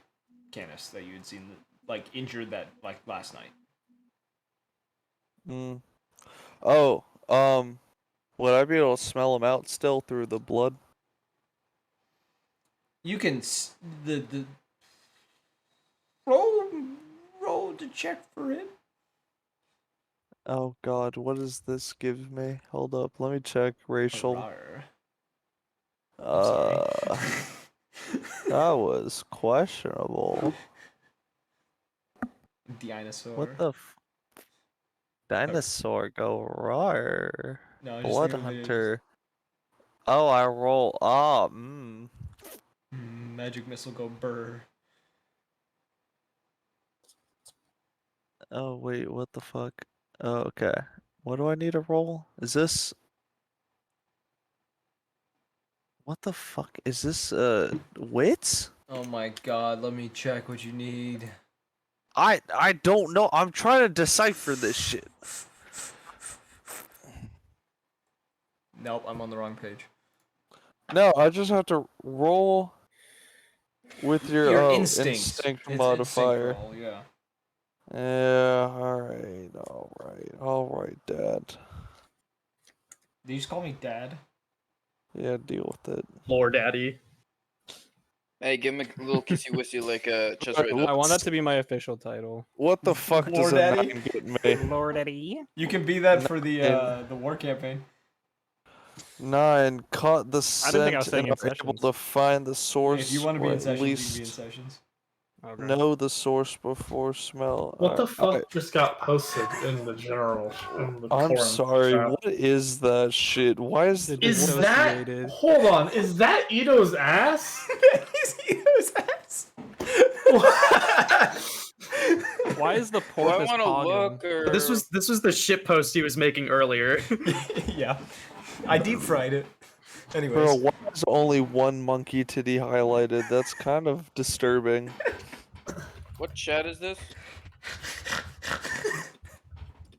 Canis that you had seen, like injured that like last night. Oh. Would I be able to smell him out still through the blood? You can the roll to check for him. Oh god, what does this give me? Hold up, let me check racial. Rawr. I'm Uh, sorry. that was questionable. Dinosaur. What the dinosaur go rawr? No, just Blood think of it as hunter. Oh, I roll. magic missile go burr. Oh wait, what the fuck? Oh, okay. What do I need to roll? Is this? What the fuck is this? Wits? Oh my god, let me check what you need. I don't know. I'm trying to decipher this shit. Nope, I'm on the wrong page. No, I just have to roll with your instinct. instinct It's modifier. instinct roll, yeah. Yeah, alright, Dad. Did you just call me Dad? Yeah, deal with it. Lord Daddy. Hey, give him a little kissy wissy like Cesare Alright, I does. want that to be my official title. What the fuck does Lord a Daddy? 9 get me? Lord Eddie. You can be that for Nine. the war campaign. 9 caught the I didn't think I was scent staying and in are able sessions. to find the If source you want to be or in at sessions, you can be in least sessions. Okay. know the source before smell. What the Alright, fuck just got posted in the general in the I'm Corinth sorry, chat? what is that shit? Why is The Is What? that Dissociated. hold on? Is that Ito's ass? He's Ito's ass. Why is the Do I porpoise want to pogging? look or This was the shit post he was making earlier. Yeah. I deep fried it. Bro, Anyways. why is only one monkey titty highlighted? That's kind of disturbing. what chat is this?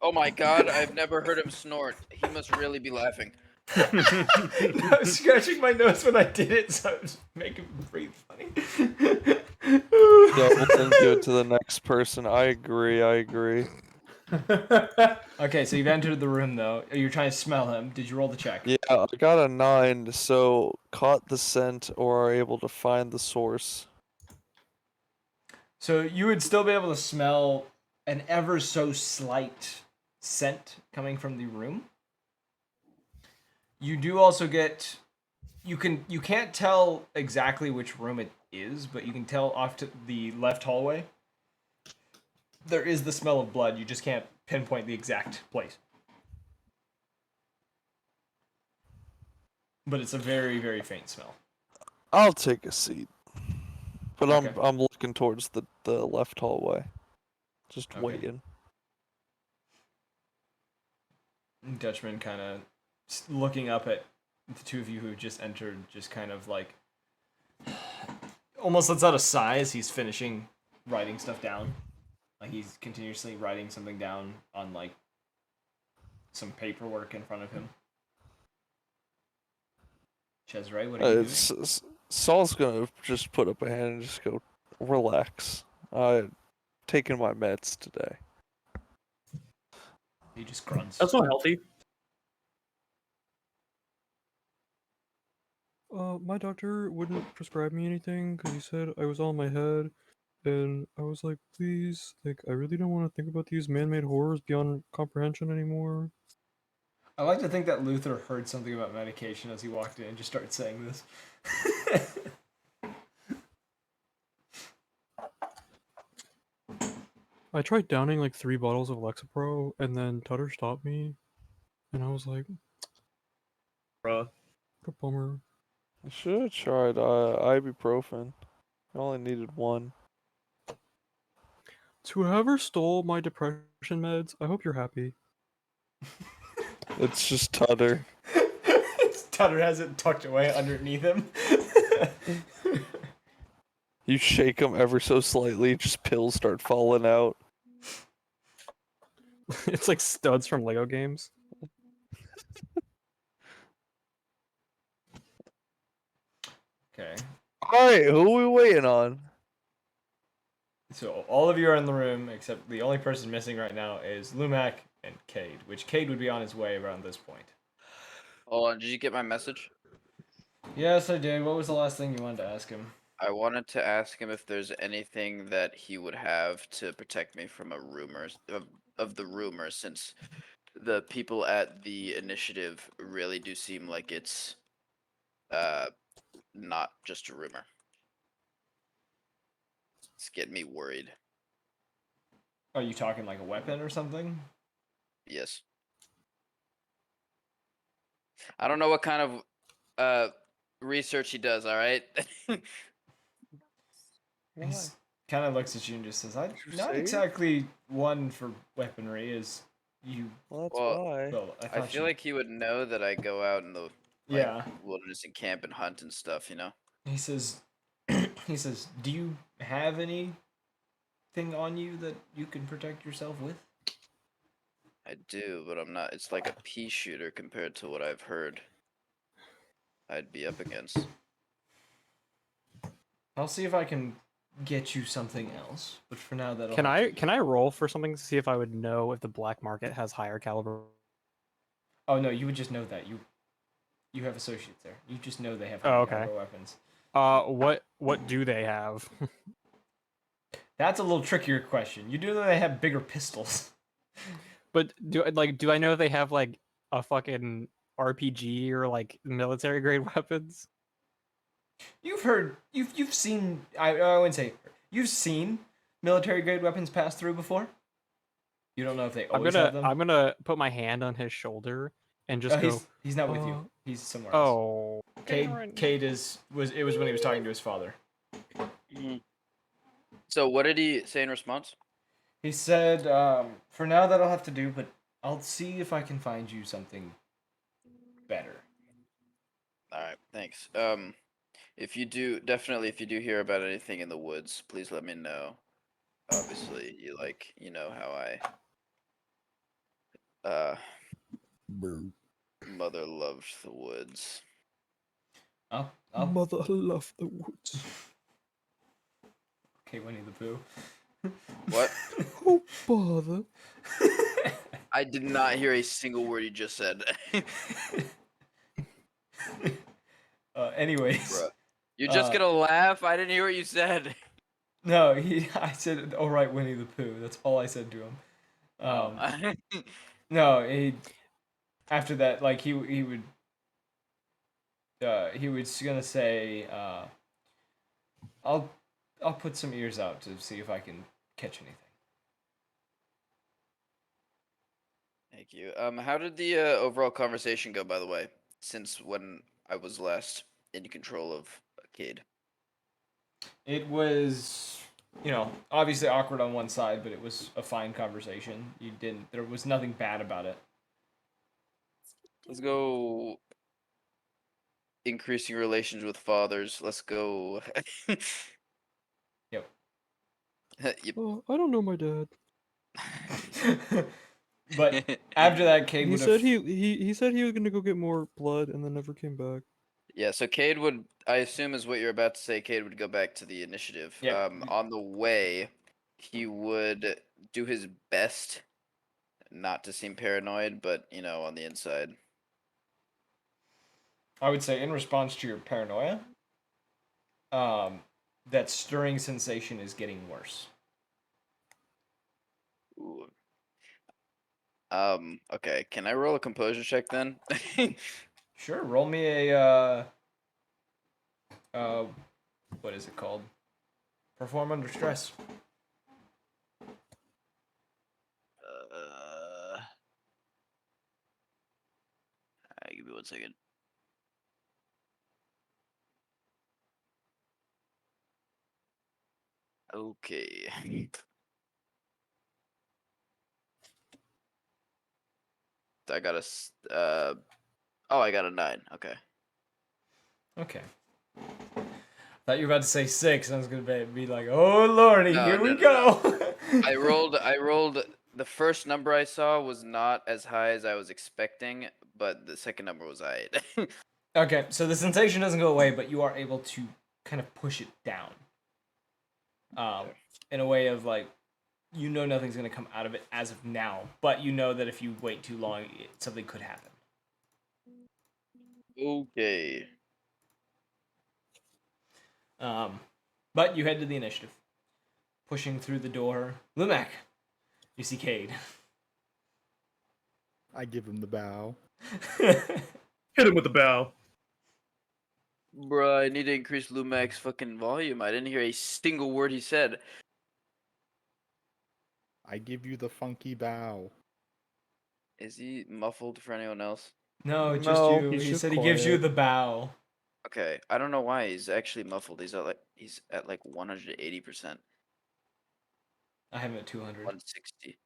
Oh my god, I've never heard him snort. He must really be laughing. I was scratching my nose when I did it, so I was making me breathe funny. Yeah, we'll then give it to the next person. I agree. Okay, so you've entered the room though. You're trying to smell him. Did you roll the check? Yeah, I got a 9, so caught the scent or are able to find the source. So you would still be able to smell an ever so slight scent coming from the room. You do also get you can't tell exactly which room it is, but you can tell off to the left hallway. There is the smell of blood. You just can't pinpoint the exact place. But it's a very, very faint smell. I'll take a seat. But Okay. I'm looking towards the left hallway. Just Okay. waiting. Dutchman kind of looking up at the two of you who just entered, just kind of like almost lets out a sigh as he's finishing writing stuff down. Like he's continuously writing something down on like some paperwork in front of him. Cesare, what are you doing? Saul's gonna just put up a hand and just go, relax. I'm taking my meds today. He just grunts. That's not healthy. My doctor wouldn't prescribe me anything because he said I was on my head, and I was like, please, like, I really don't want to think about these man-made horrors beyond comprehension anymore. I like to think that Luther heard something about medication as he walked in and just started saying this. I tried downing like 3 bottles of Lexapro, and then Tutter stopped me, and I was like, Bruh. what a bummer. I should have tried ibuprofen. I only needed 1. To whoever stole my depression meds, I hope you're happy. It's just Tutter. Tutter has it tucked away underneath him. You shake them ever so slightly, just pills start falling out. It's like studs from Lego games. Okay. Alright, who are we waiting on? So all of you are in the room, except the only person missing right now is Lumac and Cade, which Cade would be on his way around this point. Hold on, did you get my message? Yes, I did. What was the last thing you wanted to ask him? I wanted to ask him if there's anything that he would have to protect me from a rumors of the rumors, since the people at the initiative really do seem like it's not just a rumor. It's getting me worried. Are you talking like a weapon or something? Yes. I don't know what kind of research he does, all right? He kind of looks at you and just says, "I'm you not say? exactly one for weaponry, as you." Well, that's Well, why. Well, I I thought feel you. like he would know that I go out in the Yeah. wilderness and camp and hunt and stuff, you know? He says, he says, "Do you have anything on you that you can protect yourself with?" I do, but I'm not. It's like a pea shooter compared to what I've heard I'd be up against. I'll see if I can get you something else, but for now that'll. Can have to I be- roll for something to see if I would know if the black market has higher caliber? Oh no, you would just know that you have associates there. You just know they have Oh, high okay. caliber weapons. What do they have? That's a little trickier question. You do know they have bigger pistols. But do I know if they have like a fucking RPG or like military grade weapons? You've heard, you've seen. I wouldn't say you've seen military grade weapons pass through before. You don't know if they always have them. I'm gonna put my hand on his shoulder and just Oh, go. he's not with you. "Oh, He's somewhere else. Oh, Cade was when he was talking to his father. So what did he say in response? He said, "For now that'll have to do, but I'll see if I can find you something better." All right, thanks. If you do hear about anything in the woods, please let me know. Obviously, you know how I mother loved the woods. I'll Mother love the woods. Okay, Winnie the Pooh. What? Oh, bother. I did not hear a single word you just said. Anyways, Bruh. You're just gonna laugh? I didn't hear what you said. no, I said, "All right, Winnie the Pooh." That's all I said to him. No, after that, like he would he was gonna say, I'll put some ears out to see if I can catch anything. Thank you. How did the overall conversation go, by the way, since when I was last in control of Cade? It was, obviously awkward on one side, but it was a fine conversation. There was nothing bad about it. Let's go increasing relations with fathers. Let's go. Yep. Yep. Oh, I don't know my dad. But after that, Cade He would said have. he said he was gonna go get more blood and then never came back. Yeah, so Cade would, I assume is what you're about to say, Cade would go back to the initiative. Yeah. On the way, he would do his best not to seem paranoid, but, on the inside. I would say, in response to your paranoia, that stirring sensation is getting worse. Ooh. Okay, can I roll a composure check then? Sure, roll me a what is it called? Perform under stress. Give me 1 second. Okay. I got I got a 9. Okay. Okay. Thought you were about to say 6. I was gonna be like, "Oh lordy, No, here no, we no, go." I rolled the first number I saw was not as high as I was expecting, but the second number was high. Okay, so the sensation doesn't go away, but you are able to kind of push it down. In a way of like, nothing's gonna come out of it as of now, but you know that if you wait too long, something could happen. Okay. But you head to the initiative. Pushing through the door, Lumac, you see Cade. I give him the bow. Hit him with the bow. Bruh, I need to increase Lumac's fucking volume. I didn't hear a single word he said. I give you the funky bow. Is he muffled for anyone else? No, just No, you. he's He just said he gives you quiet. the bow. Okay, I don't know why he's actually muffled. He's at like 180%, I have him at 200. 160.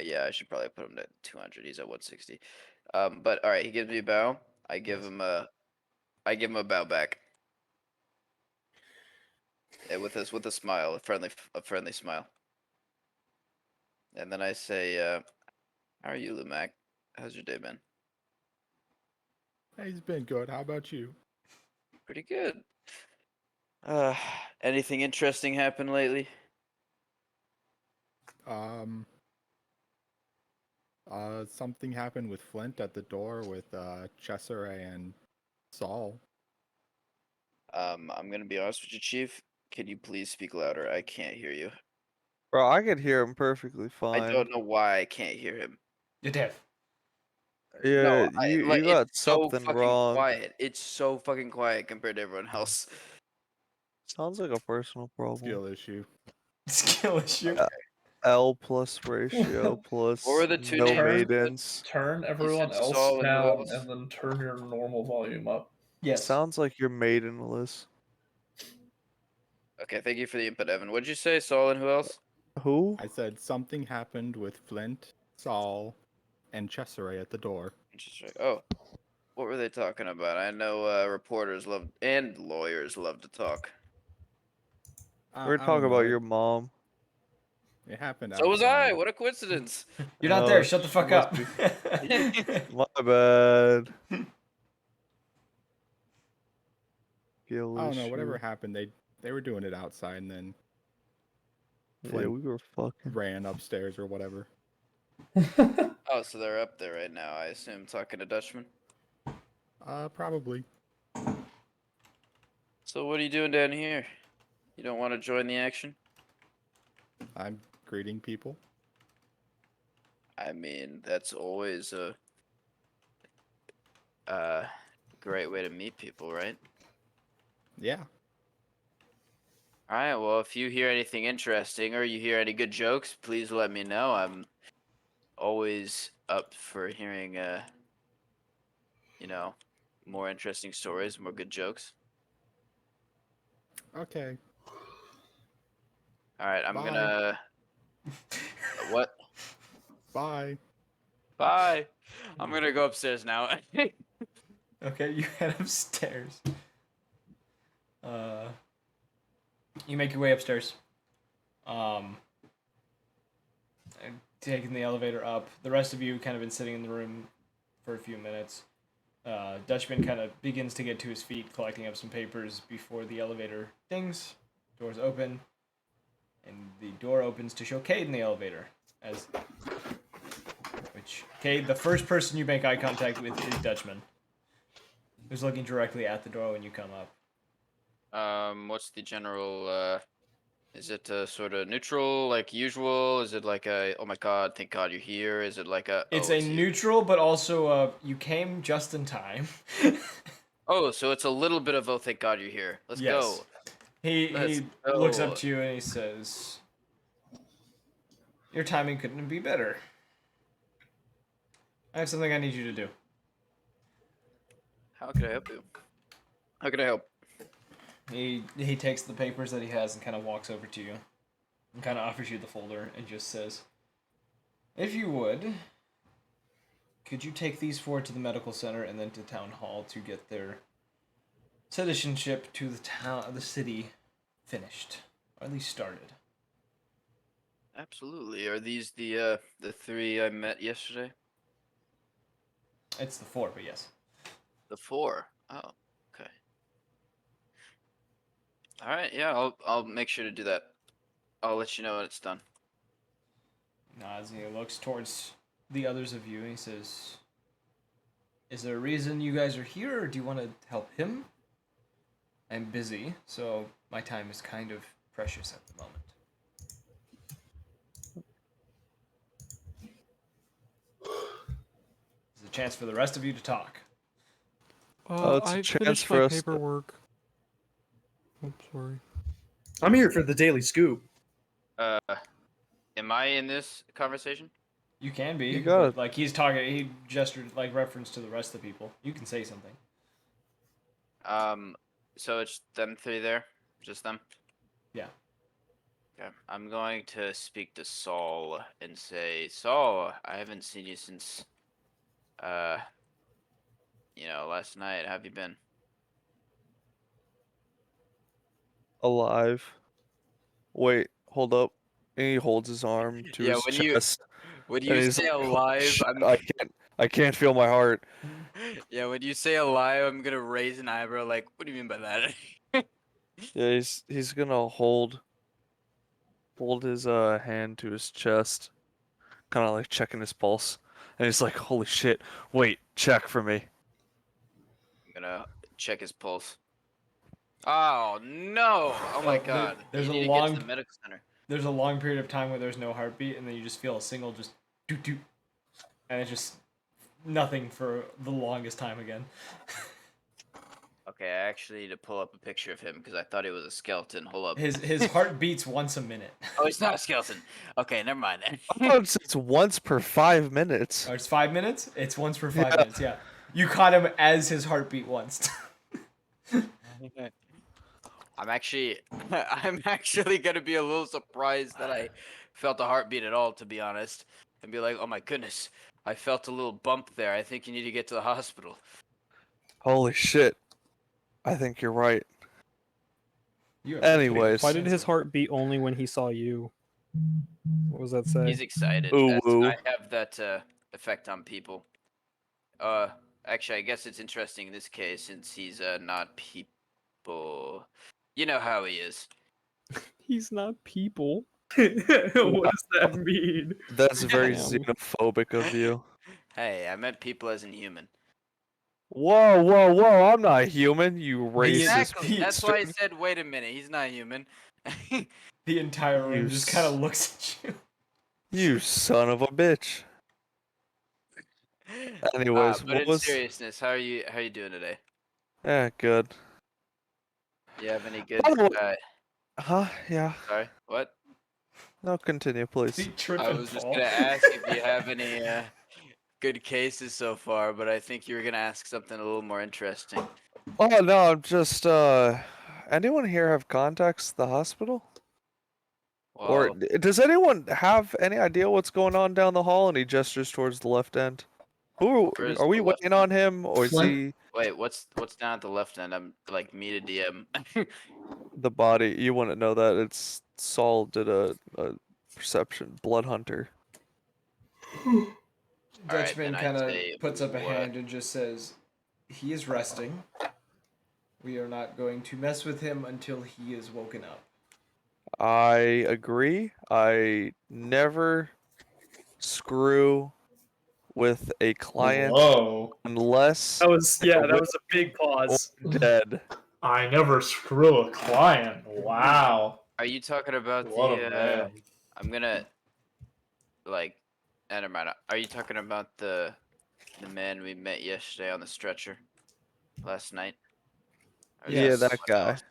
Yeah, I should probably put him at 200. He's at 160. But all right, he gives me a bow. I give Yes. him a bow back. With a smile, a friendly smile. And then I say, "How are you, Lumac? How's your day been?" Hey, he's been good. How about you? Pretty good. Uh, anything interesting happened lately? Um, something happened with Flint at the door with Cesare and Saul. I'm gonna be honest with you, Chief. Can you please speak louder? I can't hear you. Bro, I could hear him perfectly I fine. don't know why I can't hear him. You're deaf. Yeah, No, you it's got so something fucking wrong. quiet. It's so fucking quiet compared to everyone else. Sounds like a personal problem. Skill issue. Skill issue. L plus ratio What plus were the two no names? maidens. Turn everyone said else Saul and who down, else? and then turn your normal volume up. Yes. Sounds like you're maidenless. Okay, thank you for the input, Evan. What'd you say, Saul and who else? Who? I said something happened with Flint, Saul, and Cesare at the door. Interesting. Oh, what were they talking about? I know reporters love and lawyers love to talk. We're I don't talking know. about It, your mom. it happened So was I. outside. What a coincidence. You're not there. Oh, Shut the she fuck must up. be. My bad. Skill I don't know. Whatever issue. happened, they were doing it outside, and then Yeah, Flint we were fucking. ran upstairs or whatever. Oh, so they're up there right now, I assume, talking to Dutchman. Probably. So what are you doing down here? You don't want to join the action? I'm greeting people. I mean, that's always a great way to meet people, right? Yeah. All right, well, if you hear anything interesting or you hear any good jokes, please let me know. I'm always up for hearing, you know, more interesting stories, more good jokes. Okay. All right, I'm Bye. gonna. What? Bye. Bye. I'm gonna go upstairs now. Okay, you head upstairs. You make your way upstairs. And taking the elevator up. The rest of you kind of been sitting in the room for a few minutes. Dutchman kind of begins to get to his feet, collecting up some papers before the elevator dings. Doors open, and the door opens to show Cade in the elevator. Cade, the first person you make eye contact with is Dutchman, who's looking directly at the door when you come up. What's the general? Is it sort of neutral, like usual? Is it like a oh my god, thank God you're here? Is it like a It's oh a it's you? neutral, but also you came just in time. Oh, so it's a little bit of oh thank God you're here. Let's Yes. go. He Let's looks up go. to you and he says, "Your timing couldn't be better. I have something I need you to do." How can I help you? How can I help? He takes the papers that he has and kind of walks over to you and kind of offers you the folder and just says, "If you would, could you take these four to the medical center and then to town hall to get their citizenship to the city finished, or at least started?" Absolutely. Are these the three I met yesterday? It's the four, but yes. The four. Oh, okay. All right. Yeah, I'll make sure to do that. I'll let you know when it's done. Nods and he looks towards the others of you and he says, Is there a reason you guys are here, or do you want to help him? I'm busy, so my time is kind of precious at the moment. There's a chance for the rest of you to talk. It's a I chance finished for my us to- paperwork. Oops, sorry. I'm here for the daily scoop. Am I in this conversation? You can be. You got it. Like he's talking, he gestured like reference to the rest of the people. You can say something. So it's them three there, just them. Yeah. Okay. I'm going to speak to Saul and say, Saul, I haven't seen you since, last night. How have you been? Alive. Wait, hold up. And he holds his arm to Yeah, his when chest. when and you he's say like, "Holy alive, shit, I'm I can't feel my heart. yeah, when you say alive, I'm gonna raise an eyebrow. Like, what do you mean by that? Yeah, he's gonna hold his hand to his chest, kind of like checking his pulse, and he's like, "Holy shit! Wait, check for me." I'm gonna check his pulse. Oh no! Oh my god! There's you a need to long get to the medical center. There's a long period of time where there's no heartbeat, and then you just feel a single just doot doot, and it's just nothing for the longest time again. Okay, I actually need to pull up a picture of him because I thought he was a skeleton. Hold up. His heart beats once a minute. Oh, he's not a skeleton. Okay, never mind then. I thought it's once per 5 minutes. Oh, it's 5 minutes? It's once per 5 Yeah. minutes, yeah. You caught him as his heartbeat once. I'm actually gonna be a little surprised that I felt a heartbeat at all, to be honest, and be like, oh my goodness, I felt a little bump there. I think you need to get to the hospital. Holy shit! I think you're right. You have Anyways, Why did his heart beat only when he saw you? What was that say? He's excited. Ooh, ooh. I have that effect on people. Actually, I guess it's interesting in this case since he's not people. You know how he is. He's not people. What does that mean? That's very Damn. xenophobic of you. Hey, I meant people as in human. Whoa, whoa, whoa! I'm not human, you racist. Exactly. That's why I bastard. said, wait a minute, he's not human. The entire room You just kind of looks at you. You son of a bitch. Anyways, but what in was? seriousness, how are you doing today? Yeah, good. Do you have any good? By the way- Huh? Yeah. Sorry, what? No, continue, please. He trip I and was just fall. gonna ask if you have any good cases so far, but I think you were gonna ask something a little more interesting. Oh no, I'm just. Anyone here have contacts to the hospital? Or Well, does anyone have any idea what's going on down the hall? And he gestures towards the left end. Where's Are we the left waiting on him, or is Flint? he wait, what's down at the left end? I'm like me to DM. the body? You wouldn't know that. It's Saul did a perception blood hunter. Alright, Dutchman then I'd kind of say puts up a what? hand and just says, he is resting. We are not going to mess with him until he is woken up. I agree. I never screw with a client Whoa. unless That was they're that was a big pause. dead. I never screw a client. Wow. Are you talking about What a the? man. I'm gonna like. Never mind. Are you talking about the man we met yesterday on the stretcher last night? Or is Yeah, that someone guy. else?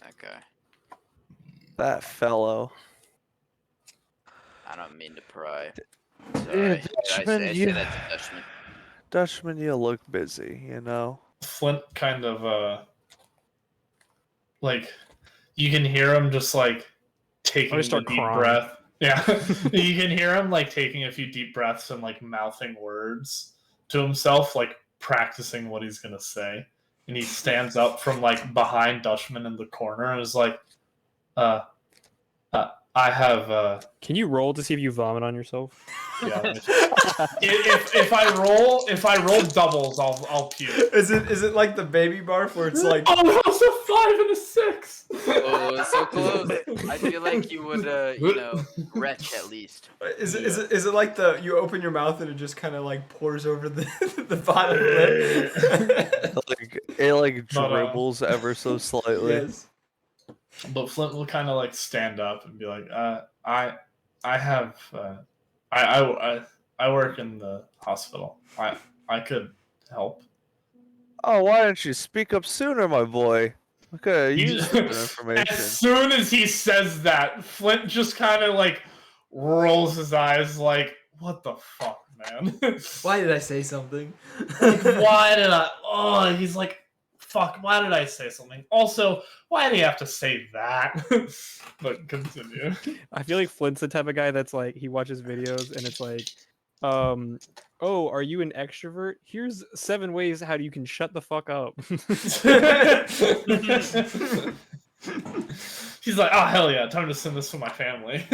That guy. That fellow. I don't mean to pry. Yeah, Sorry. I Dutchman, say you- that to Dutchman. Dutchman, you look busy, you know? Flint kind of like you can hear him just like taking I a start deep crying. breath. Yeah. You can hear him like taking a few deep breaths and like mouthing words to himself, like practicing what he's gonna say. And he stands up from like behind Dutchman in the corner and is like, I have Can you roll to see if you vomit on yourself? yeah. If I roll doubles, I'll puke. Is it like the baby barf where it's like Oh, what the 5 and a 6. Oh, so close. I feel like you would, retch at least. Is it like you open your mouth and it just kind of like pours over the the bottom lip? It dribbles ever so slightly. Yes. But Flint will kind of like stand up and be like, I have, I work in the hospital. I could help. Oh, why didn't you speak up sooner, my boy? Okay, use that information. As soon as he says that, Flint just kind of like rolls his eyes like, what the fuck, man? Why did I say something? Like, why did I? Oh, he's like, fuck, why did I say something? Also, why do you have to say that? But continue. I feel like Flint's the type of guy that's like, he watches videos and it's like, oh, are you an extrovert? Here's 7 ways how you can shut the fuck up. He's like, oh, hell yeah, time to send this to my family.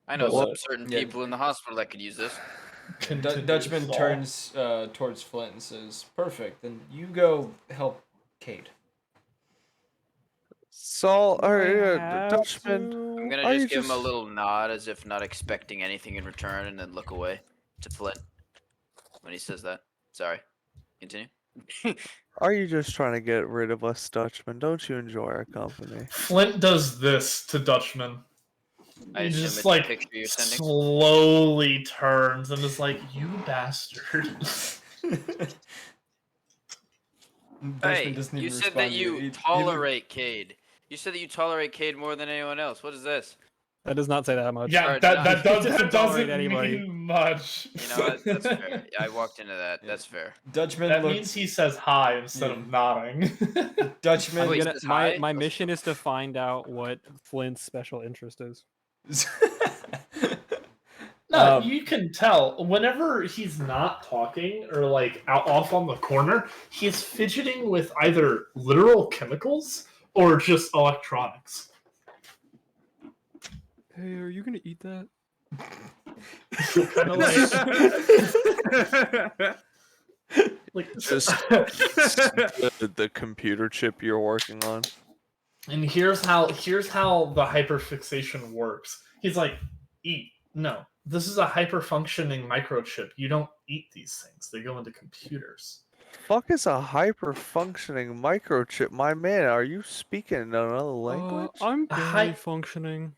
I know Well, some certain people in the hospital that could use this. Dutchman Saul. turns towards Flint and says, "Perfect. Then you go help Cade." Saul, Do I or have Dutchman. to? I'm gonna Are you just give him a just- little nod as if not expecting anything in return and then look away to Flint when he says that. Sorry. Continue. Are you just trying to get rid of us, Dutchman? Don't you enjoy our company? Flint does this to Dutchman. I He assume just it's like a picture you're sending. slowly turns and is like, "You bastard!" Dutchman doesn't You even said that respond to you He- tolerate Cade. You said that you tolerate Cade more than anyone else. What is this? That does not say that much. Yeah, Alright, that no. that Tolerate doesn't anybody. mean much. You know what? That's fair. I walked into that. That's fair. Dutchman That looks. means he says hi instead of nodding. Dutchman. Wait, I'm gonna, says my hi? my That's mission is to find out what Flint's special interest is. No, Um, you can tell whenever he's not talking or like out off on the corner, he's fidgeting with either literal chemicals or just electronics. Hey, are you gonna eat that? Kind of like Just the computer chip you're working on. And here's how the hyperfixation works. He's like, eat. No. This is a hyper-functioning microchip. You don't eat these things. They go into computers. Fuck is a hyper-functioning microchip, my man? Are you speaking another language? I'm Hi- barely functioning.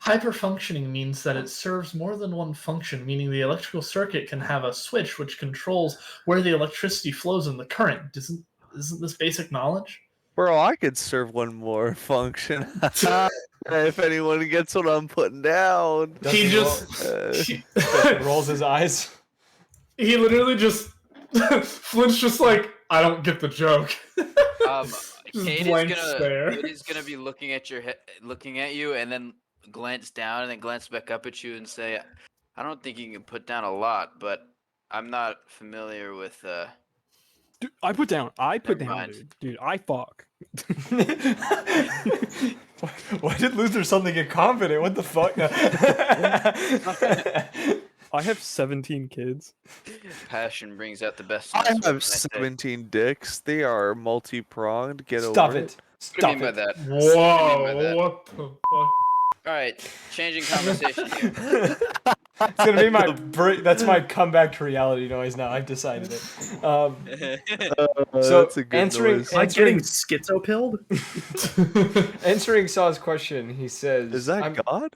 Hyperfunctioning means that it serves more than one function, meaning the electrical circuit can have a switch which controls where the electricity flows in the current. Isn't this basic knowledge? Bro, I could serve one more function. If anyone gets what I'm putting down. He just Dutchman rolls his eyes. he literally just Flint's just like, I don't get the joke. Cade blank is gonna be looking at looking at you, and then glance down, and then glance back up at you, and say, "I don't think you can put down a lot, but I'm not familiar with." Dude, I put down, Never dude. mind. Dude, I fuck. Why did Luther suddenly get confident? What the fuck? I have 17 kids. Passion brings out the best. in I us, what can have say? 17 dicks. They are multi-pronged. Get Stop over it. What do you Stop mean by it. that? Whoa, what the fuck? All right, changing conversation here. It's gonna be my that's my comeback to reality noise now. I've decided it. So that's a good answering noise. Am I answering getting schizo-pilled? answering Saw's question, he says, Is that I'm, God?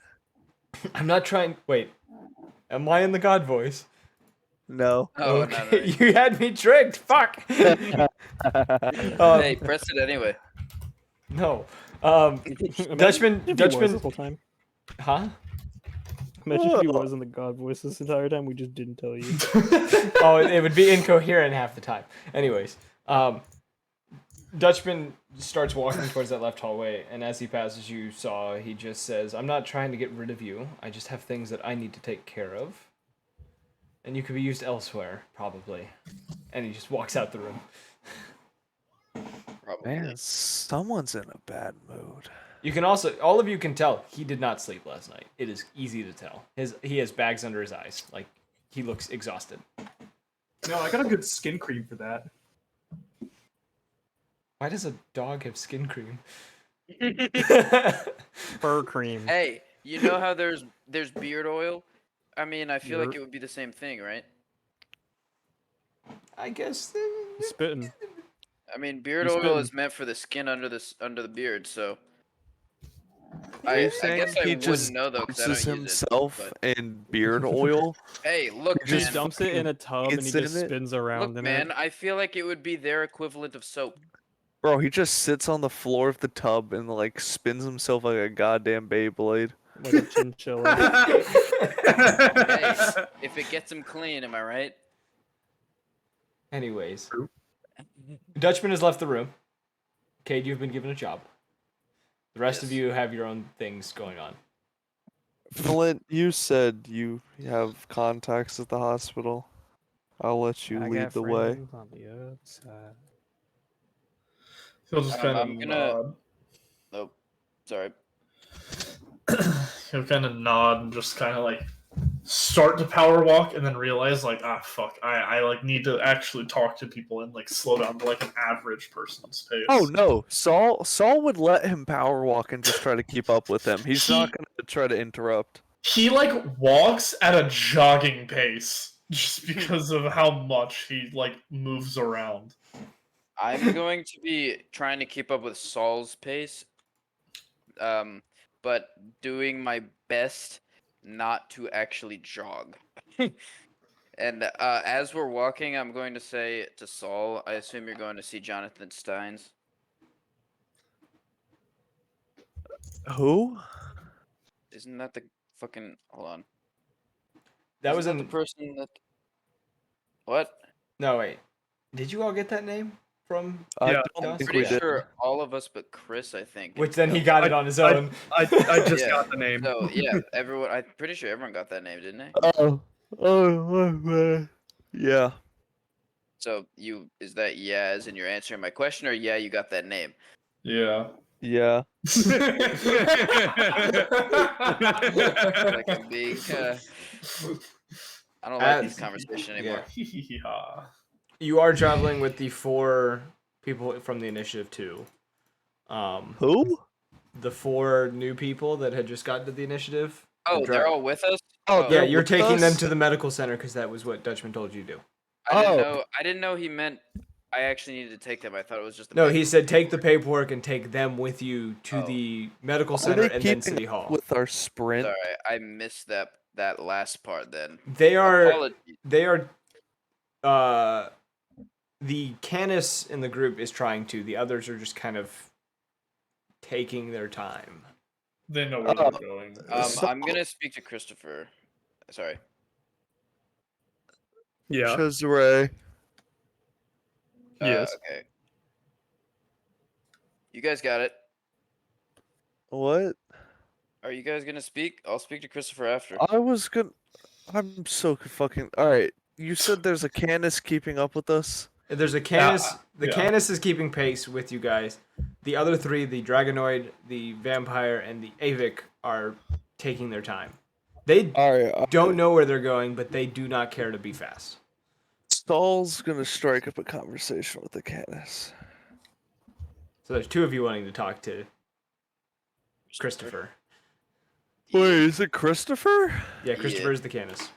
I'm not trying. Wait, am I in the God voice? No. Oh, Okay, you had me tricked. Fuck. no. Hey, press it anyway. No. Imagine Dutchman. if he was Dutchman. this whole time. Huh? Imagine if he was in the God voice this entire time. We just didn't tell you. Oh, it would be incoherent half the time. Anyways, Dutchman starts walking towards that left hallway, and as he passes you, Saw, he just says, "I'm not trying to get rid of you. I just have things that I need to take care of, and you could be used elsewhere, probably." And he just walks out the room. Probably. Man, someone's in a bad mood. You can also, all of you can tell, he did not sleep last night. It is easy to tell. He has bags under his eyes. Like, he looks exhausted. No, I got a good skin cream for that. Why does a dog have skin cream? Fur cream. Hey, you know how there's beard oil? I mean, I feel like You're it would be the same thing, right? I guess. spitting. I mean, beard He's oil spitting. is meant for the skin under the beard, so Are you I saying guess I he wouldn't just know though because I douses don't use it. himself But in beard oil? hey, look, He He just man, dumps it in a tub and he eats just in it? spins around look, in man. it. I feel like it would be their equivalent of soap. Bro, he just sits on the floor of the tub and like spins himself like a goddamn Beyblade. Like a chinchilla. Hey, if it gets him clean, am I right? Anyways, Dutchman has left the room. Cade, you've been given a job. The rest of Yes. you have your own things going on. Flint, you said you have contacts at the hospital. I'll let you I lead got the way. friends on the outside. He'll just kind of I'm gonna- nod. Nope. Sorry. He'll kind of nod and just kind of like start to power walk, and then realize like, fuck, I like need to actually talk to people and like slow down to like an average person's pace. Oh no, Saul would let him power walk and just try to keep up with him. He's not gonna try to interrupt. He like walks at a jogging pace just because of how much he like moves around. I'm going to be trying to keep up with Saul's pace, but doing my best not to actually jog. And as we're walking, I'm going to say to Saul, I assume you're going to see Jonathan Steins. Who? Isn't that the fucking... Hold on. That Isn't was that in the person that... What? No, wait. Did you all get that name from? I Yeah, don't I'm think Pretty we did. sure all of us but Chris, I think. Which then he got it on his own. I just Yeah, got the name. So yeah, everyone. I'm pretty sure everyone got that name, didn't they? Yeah. So is that yeah, as in you're answering my question, or yeah, you got that name? Yeah. Yeah. Like I'm being. I don't like these As- conversations anymore. Yeah. You are traveling with the 4 people from the initiative too. Who? The 4 new people that had just gotten to the initiative. Oh, The they're dra- all with us. Oh, Yeah, they're you're with taking them us? to the medical center because that was what Dutchman told you to do. I didn't Oh. know. I didn't know he meant I actually needed to take them. I thought it was just. The No, paper. he said take the paperwork and take them with you to Oh. the medical Are center they and then keeping City up Hall. with our sprint? Sorry, I missed that last part. Then They are apologies. The Canis in the group is trying to. The others are just kind of taking their time. They know where they're going. I'm gonna speak to Christopher. Sorry. Yeah. Cesare. Yes. Okay. You guys got it. What? Are you guys gonna speak? I'll speak to Christopher after. I was gonna. I'm so fucking. Alright. You said there's a Canis keeping up with us? There's a Canis. The yeah. Canis is keeping pace with you guys. The other 3, the Dragonoid, the Vampire, and the Avic, are taking their time. They Alright. don't know where they're going, but they do not care to be fast. Saul's gonna strike up a conversation with the Canis. So there's 2 of you wanting to talk to Christopher. Wait, is it Christopher? Yeah, Christopher is the Canis.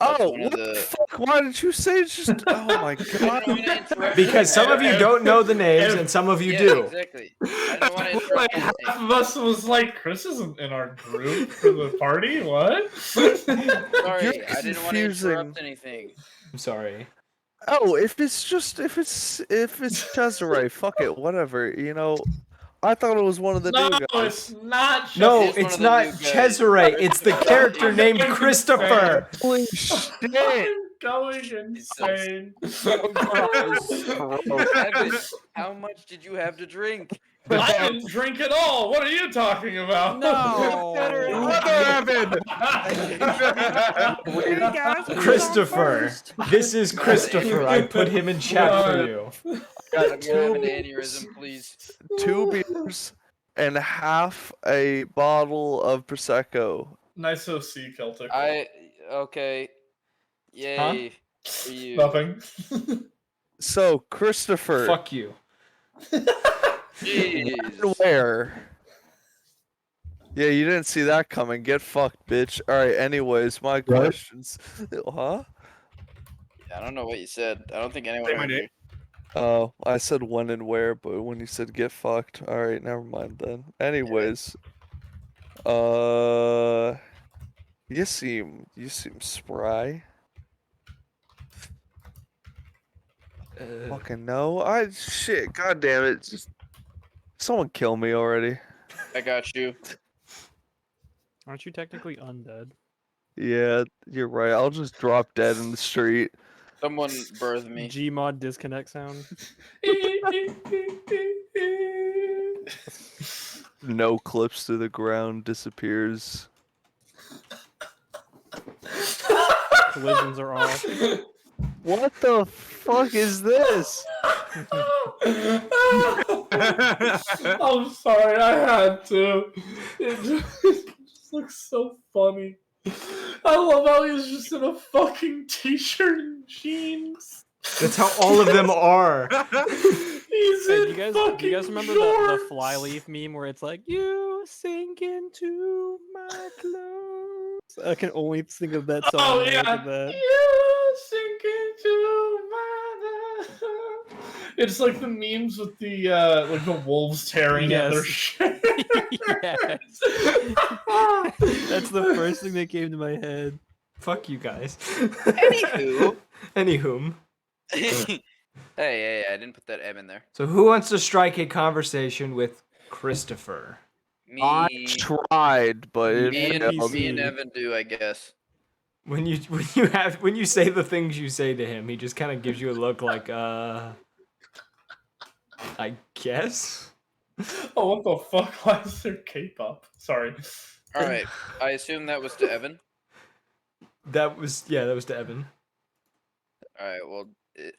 That's Oh, one of what the the- fuck? Why did you say it's just. Oh my I didn't god. want to interrupt. Because some of you don't know the names and some of you Yeah, do. exactly. I didn't want to Like interrupt. half anything. of us was like, Chris isn't in our group for the party. What? Sorry, You're I didn't want to confusing. interrupt anything. I'm sorry. Oh, if it's Cesare, fuck it, whatever. You know, I thought it was one of the No, new guys. it's not. No, It's one it's of the not new guys. Cesare. It's the character named Christopher. Holy shit! I'm going insane. Evan, how much did you have to drink? I didn't drink at all. What are you talking about? Hey guys, who's on Christopher. first? This is Christopher. I put him in chat for you. I'm gonna have an aneurysm, please. 2 beers and half a bottle of prosecco. Nice OC, Celtic. Okay. Yay for you. Nothing. So, Christopher, Fuck you. Jeez. Where? Yeah, you didn't see that coming. Get fucked, bitch. Alright, anyways, my questions. Huh? I don't know what you said. I don't think anyone Say my heard name. you. Oh, I said when and where, but when you said get fucked, alright, never mind then. Anyways, you seem spry. Fucking no. Shit, god damn it. Just someone kill me already. I got you. Aren't you technically undead? Yeah, you're right. I'll just drop dead in the street. Someone birth me. Gmod disconnect sound. No clips to the ground, disappears. Collisions are off. What the fuck is this? I'm sorry, I had to. It just looks so funny. I love how he's just in a fucking t-shirt and jeans. That's how all of them are. He's Hey, in do you guys fucking remember shorts. the flyleaf meme where it's like, you sink into my clothes? I can only think of that song. Oh when I look yeah. at that. You sink into my. It's like the memes with the wolves tearing at their Yes. shit. Yes. That's the first thing that came to my head. Fuck you guys. Anywho. Anywhom. Hey, I didn't put that M in there. So who wants to strike a conversation with Christopher? I Me, tried, but it me, and, failed. me and Evan do, I guess. When you say the things you say to him, he just kind of gives you a look like, I guess. Oh, what the fuck? Why is there K-pop? Sorry. All right. I assume that was to Evan. That was to Evan. All right. Well,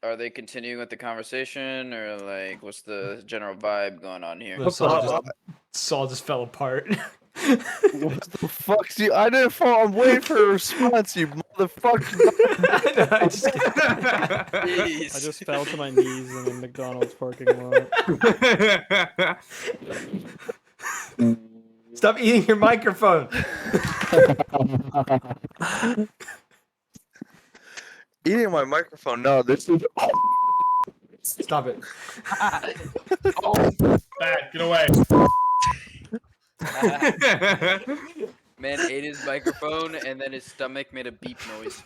are they continuing with the conversation, or like, what's the general vibe going on here? Saul just fell apart. What the fuck? I didn't fall. I'm waiting for a response, you motherfucker. Jeez. I just fell to my knees in a McDonald's parking lot. Stop eating your microphone. Eating my microphone. No, this is. Stop it. Back, get away. Man ate his microphone, and then his stomach made a beep noise.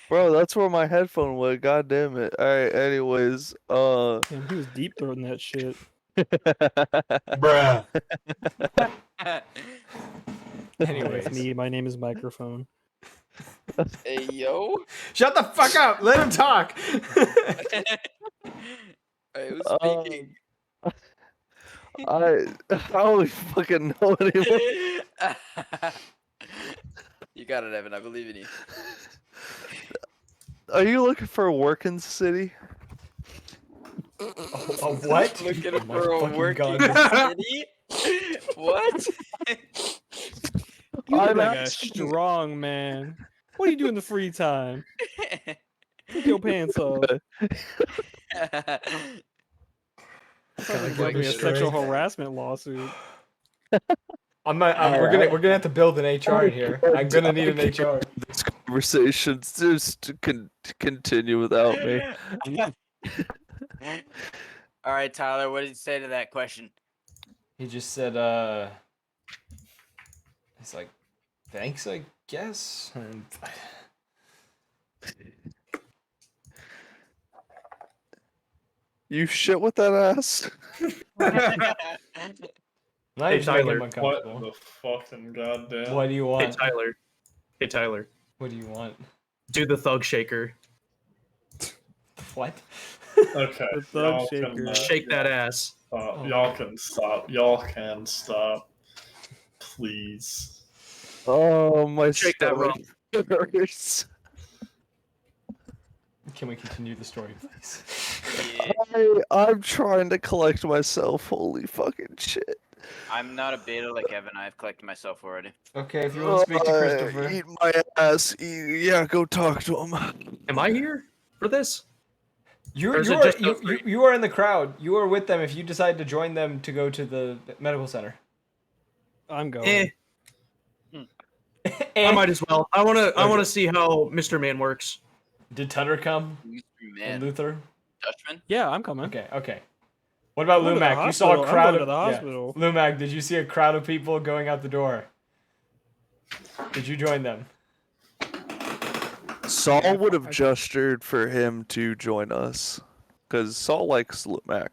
Bro, that's where my headphone went. God damn it. Alright, anyways, Damn, he was deep throating that shit. Bruh. Anyways. That's me. My name is Microphone. Hey, yo. Shut the fuck up. Let him talk. Who's speaking? I don't fucking know anymore. You got it, Evan. I believe in you. Are you looking for work in the city? A what? Looking Oh my for a fucking working God. city? What? You look I'm like a asking- strong man. What do you do in the free time? Take your pants off. Sounds like Like a a sexual story. harassment lawsuit. We're gonna have to build an HR in here. I'm gonna need an HR. This conversation just to continue without me. All right, Tyler, what did you say to that question? He just said, it's like, thanks, I guess. And You shit with that ass? now Hey, you're just making Tyler, him What uncomfortable. the fucking goddamn? What do you Hey want? Tyler. Hey Tyler. What do you want? Do the thug shaker. What? Okay. The thug y'all shaker. Can, Shake that ass. Oh. Y'all can stop. Y'all can stop. Please. Oh, my Shake that stomach hurts. Can we continue the story, please? I'm trying to collect myself. Holy fucking shit. I'm not a beta like Evan. I've collected myself already. Okay, if you want to speak to Christopher. Eat my ass. Yeah, go talk to him. Am I here for this? You Or is you it are just you, those you three? you are in the crowd. You are with them if you decide to join them to go to the medical center. I'm going. Eh, I And might as well. I wanna Okay. see how Mr. Man works. did Tunner come Mr. and Man, Luther? Dutchman. Yeah, I'm coming. Okay. What about I'm going to the Lumac? You saw a hospital. I'm crowd going of to the hospital. Lumac, did you see a crowd of people going out the door? Did you join them? Saul would have I- gestured for him to join us, because Saul likes Lumac.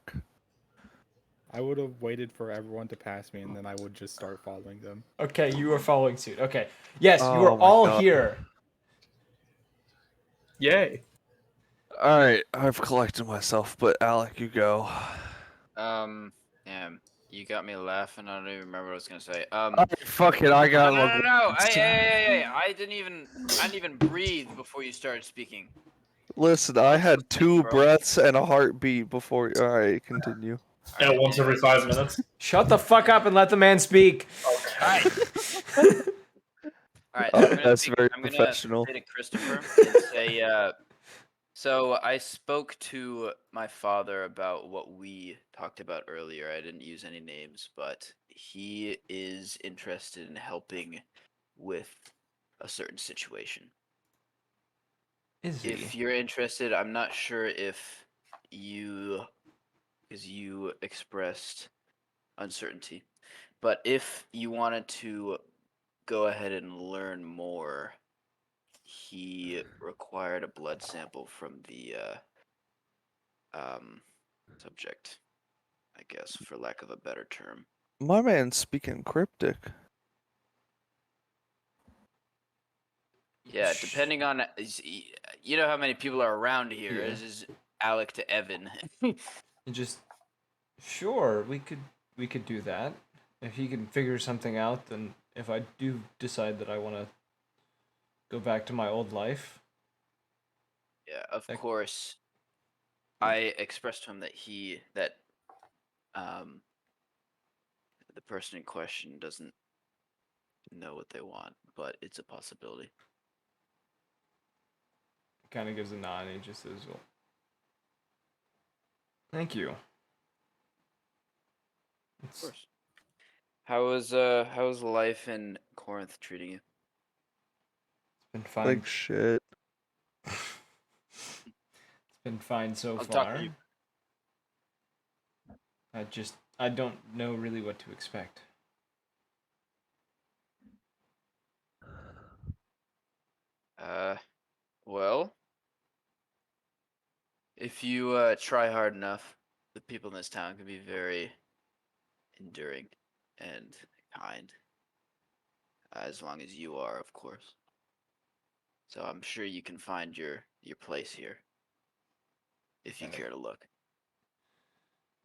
I would have waited for everyone to pass me, and then I would just start following them. Okay, you are following suit. Okay. Yes, you are Oh my all God. here. Yay. All right, I've collected myself, but Alec, you go. Damn, you got me laughing. I don't even remember what I was gonna say. All right, fuck it, I No, got no, like. no, no. once. I didn't even breathe before you started speaking. Listen, I What's had the thing, 2 bro? breaths and a heartbeat before. All right, continue. Yeah, once every 5 minutes. Shut the fuck up and let the man speak. Alright. Alright, so That's very I'm gonna professional. say to Christopher and say, so I spoke to my father about what we talked about earlier. I didn't use any names, but he is interested in helping with a certain situation. Is he? If you're interested, I'm not sure if because you expressed uncertainty, but if you wanted to go ahead and learn more, he required a blood sample from the subject, I guess, for lack of a better term. My man's speaking cryptic. Yeah, depending on you know how many people are around here. Yeah. This is Alec to Evan. Just sure, we could do that. If he can figure something out, then if I do decide that I want to go back to my old life, Yeah, of Like- course. I expressed to him that the person in question doesn't know what they want, but it's a possibility. kind of gives a nod and he just says, "Well, thank you." Of It's course. How was life in Corinth treating you? been fine. Like shit. It's been fine so I'll talk far. to you. I don't know really what to expect. Well, if you try hard enough, the people in this town can be very enduring and kind, as long as you are, of course. So I'm sure you can find your place here, if you Okay. care to look.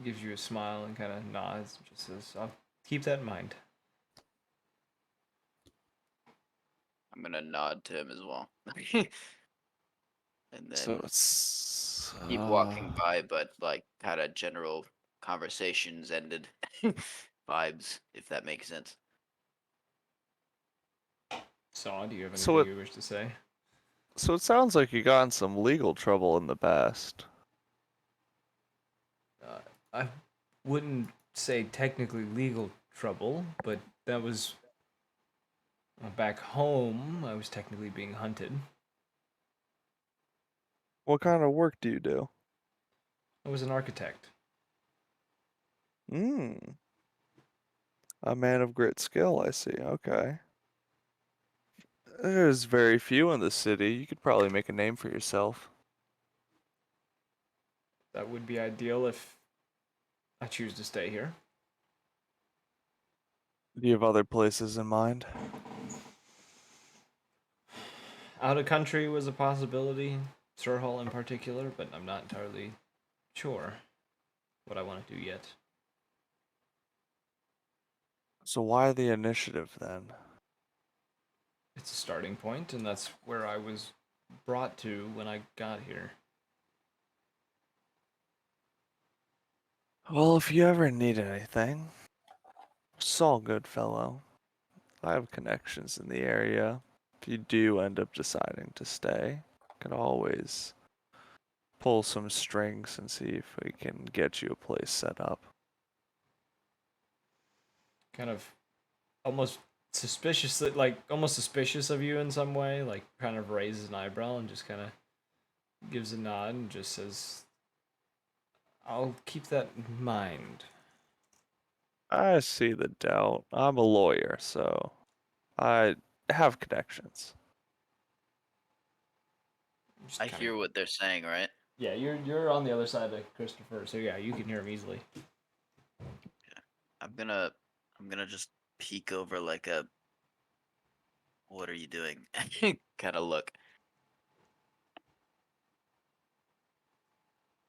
Gives you a smile and kind of nods and just says, "I'll keep that in mind." I'm gonna nod to him as well, and then So it's. keep walking by, but like kind of general conversations ended vibes, if that makes sense. Saw, do you have anything So it- you wish to say? So it sounds like you got in some legal trouble in the past. I wouldn't say technically legal trouble, but that was back home. I was technically being hunted. What kind of work do you do? I was an architect. Hmm. A man of great skill, I see. Okay. There's very few in the city. You could probably make a name for yourself. That would be ideal if I choose to stay here. Do you have other places in mind? Out of country was a possibility, Surhall in particular, but I'm not entirely sure what I want to do yet. So why the initiative then? It's a starting point, and that's where I was brought to when I got here. Well, if you ever need anything, Saul Goodfellow. I have connections in the area. If you do end up deciding to stay, can always pull some strings and see if we can get you a place set up. Kind of almost suspiciously, like almost suspicious of you in some way, like kind of raises an eyebrow and just kind of gives a nod and just says, I'll keep that in mind. I see the doubt. I'm a lawyer, so I have connections. Just I kinda- hear what they're saying, right? Yeah, you're on the other side of Christopher, so yeah, you can hear him easily. I'm gonna just peek over like a what are you doing kind of look.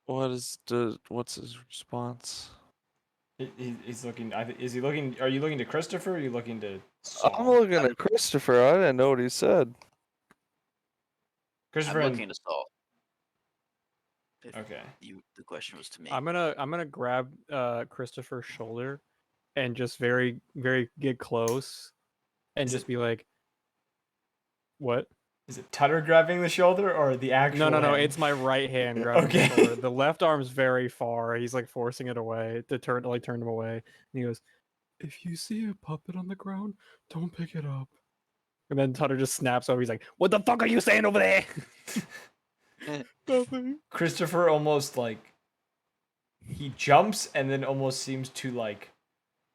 What's his response? He's looking. Is he looking? Are you looking to Christopher? Or are you looking to I'm Saul? looking at Christopher. I didn't know what he said. Christopher I'm and looking to solve. If okay. the question was to me. I'm gonna grab Christopher's shoulder and just very get close and Is just it- be like, "What?" Is it Tutter grabbing the shoulder or the actual? No, hand? it's my right hand grabbing Okay. the shoulder. The left arm's very far. He's like forcing it away to turn him away. And he goes, "If you see a puppet on the ground, don't pick it up." And then Tutter just snaps over. He's like, "What the fuck are you saying over there?" Nothing. Christopher almost like he jumps and then almost seems to like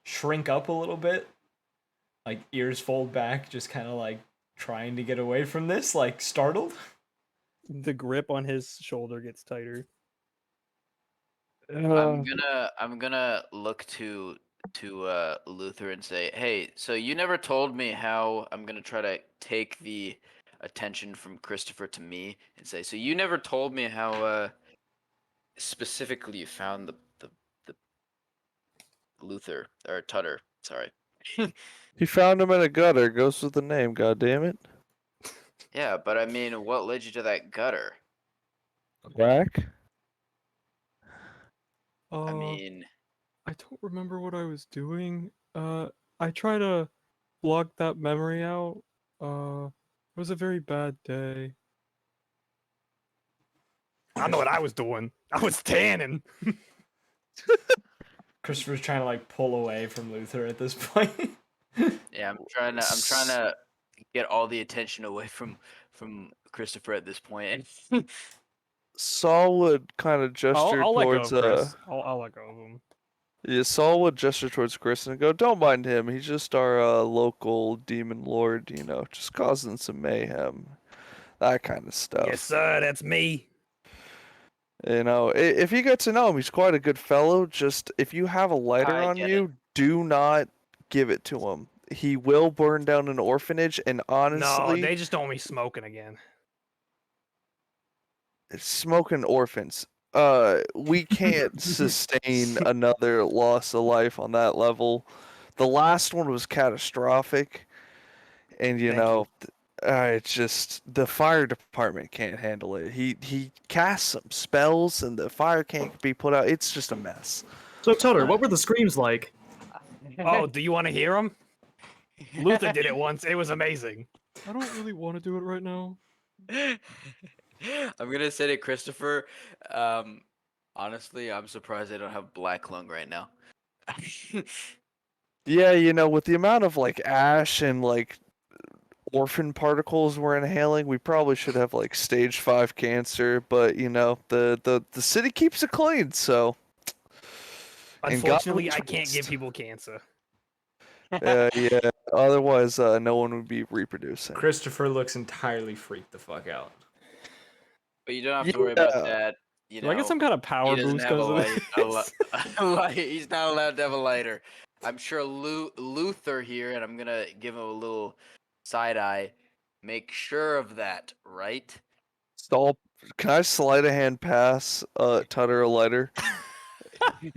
shrink up a little bit, like ears fold back, just kind of like trying to get away from this, like startled. The grip on his shoulder gets tighter. I'm gonna look to Luther and say, "Hey, so you never told me how I'm gonna try to take the attention from Christopher to me and say, so you never told me how specifically you found the Luther or Tutter. Sorry. He found him in a gutter. Goes with the name. God damn it. Yeah, but I mean, what led you to that gutter? Crack. I mean, I don't remember what I was doing. I try to block that memory out. It was a very bad day. I know what I was doing. I was tanning. Christopher's trying to like pull away from Luther at this point. yeah, I'm trying to get all the attention away from Christopher at this point. Saul would kind of gesture I'll let go towards of Chris. I'll let go of him. Yeah, Saul would gesture towards Chris and go, "Don't mind him. He's just our local demon lord, you know, just causing some mayhem, that kind of stuff." Yes, sir, that's me. You know, if you get to know him, he's quite a good fellow. Just if you have a lighter I on get you, do not give it to him. He will burn down an orphanage, and No, honestly, they just don't want me smoking again. smoking orphans. We can't sustain another loss of life on that level. The last one was catastrophic, and you Thank know, it's just the fire department can't handle it. He casts some spells, and the fire can't be put out. It's just a mess. So Tutter, what were the screams like? Oh, do you want to hear them? Luther did it once. It was amazing. I don't really want to do it right now. I'm gonna say to Christopher, honestly, I'm surprised I don't have black lung right now. Yeah, you know, with the amount of like ash and like orphan particles we're inhaling, we probably should have like stage 5 cancer. But you know, the city keeps it clean, so. And God Unfortunately, we I can't give trust. people cancer. Yeah. Otherwise, no one would be reproducing. Christopher looks entirely freaked the fuck out. But you don't have to worry about Yeah. that. You Do I know, get some kind of he power doesn't boost have a because of light. this? He's not allowed to have a lighter. I'm sure Luther here, and I'm gonna give him a little side eye. Make sure of that, right? Stall. Can I sleight of hand pass Tutter a lighter? Can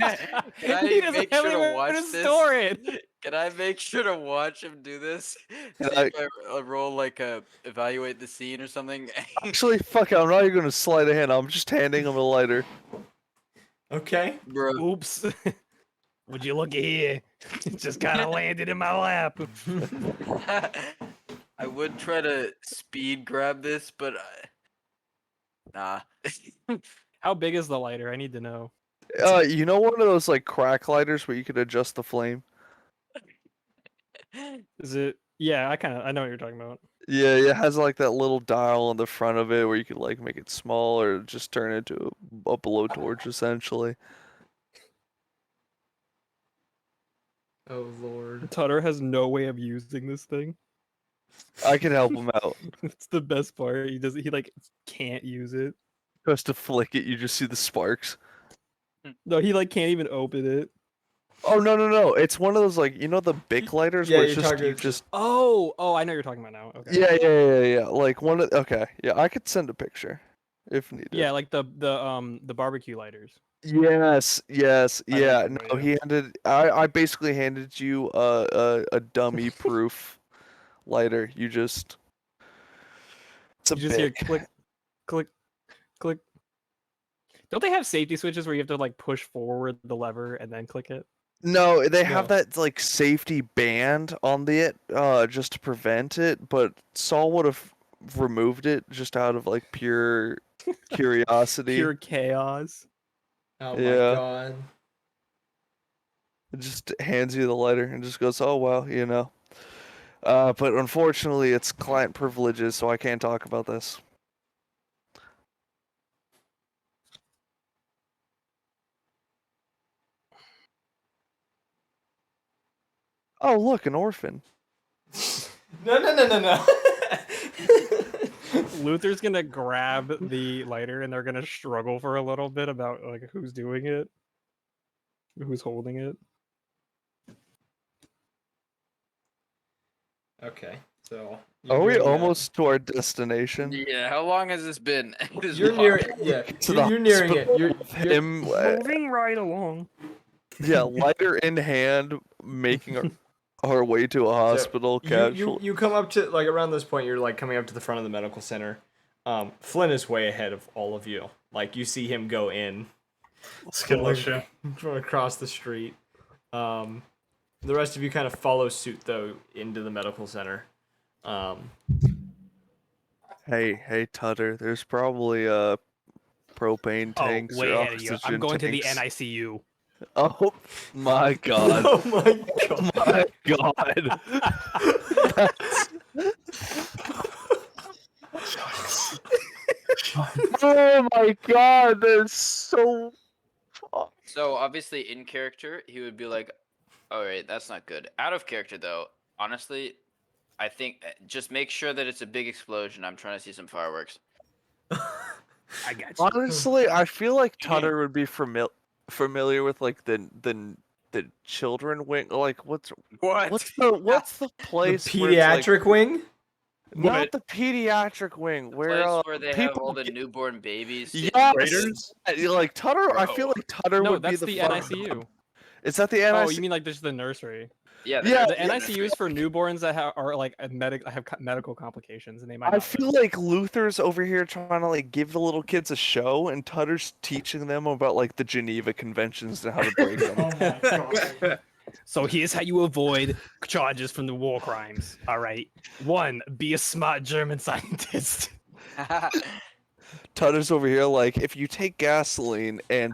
He I doesn't make have sure to anywhere watch to this? store it. Can I make sure to watch him do this? Can See I- if I roll like a evaluate the scene or something. Actually, fuck it, I'm not even gonna sleight of hand. I'm just handing him a lighter. Okay. Bro, Oops. Would you look at here? It just kind of landed in my lap. I would try to speed grab this, but nah. How big is the lighter? I need to know. You know one of those like crack lighters where you could adjust the flame? Is it? Yeah, I know what you're talking about. Yeah, it has like that little dial on the front of it where you could like make it small or just turn it into a blowtorch essentially. Oh lord. Tutter has no way of using this thing. I can help him out. It's the best part. He like can't use it. Just to flick it, you just see the sparks. No, he like can't even open it. Oh no! It's one of those like the Bic lighters Yeah, where you're it's just talking- you just Oh, I know what you're talking about now. Okay. yeah. Like one of okay, yeah, I could send a picture if needed. Yeah, like the barbecue lighters. Yes, I know what yeah. you're talking No, about, he handed. I basically handed you a dummy proof lighter. It's a You just hear Bic. click, click, click. Don't they have safety switches where you have to like push forward the lever and then click it? No, they have No. that like safety band on it, just to prevent it. But Saul would have removed it just out of like pure curiosity. Pure chaos. Oh Yeah. my god. It just hands you the lighter and just goes, "Oh well, you know." But unfortunately, it's client privileges, so I can't talk about this. Oh, look, an orphan. No. Luther's gonna grab the lighter and they're gonna struggle for a little bit about like who's doing it, who's holding it. Okay, so Are we doing that. almost to our destination? Yeah, how long has this been? It is You're long. near. Yeah, To the you're nearing it. hospital You're with him, Moving right along. yeah, lighter in hand, making our way to a hospital. You come up to like around this point. You're like coming up to the front of the medical center. Flynn is way ahead of all of you. Like you see him go in Skittish, yeah. from across the street. The rest of you kind of follow suit though into the medical center. Hey, Tutter. There's probably propane tanks way or ahead of you. oxygen I'm going tanks. to the NICU. Oh my god! Oh my god! My god! Oh my god! That's so. So obviously in character, he would be like, "All right, that's not good." Out of character, though, honestly, I think just make sure that it's a big explosion. I'm trying to see some fireworks. I got you. Honestly, I feel like Tutter would be familiar with like the children wing. Like what's the place? where it's, like, Pediatric wing. not the pediatric wing where Place where they have people all the get- newborn babies. sitting Yes! Raiders? Like Tutter, I feel Bro. like Tutter No, would be that's the the front- NICU. Is that the NICU? Oh, you mean like just the nursery? Yeah, Yeah, The nursery. NICU is for newborns that are like have medical complications, and they might. I feel like Luther's over here trying to like give the little kids a show, and Tutter's teaching them about like the Geneva Conventions and how to break them. Oh my god! So here's how you avoid charges from the war crimes. All right, 1, be a smart German scientist. Tutter's over here like, if you take gasoline and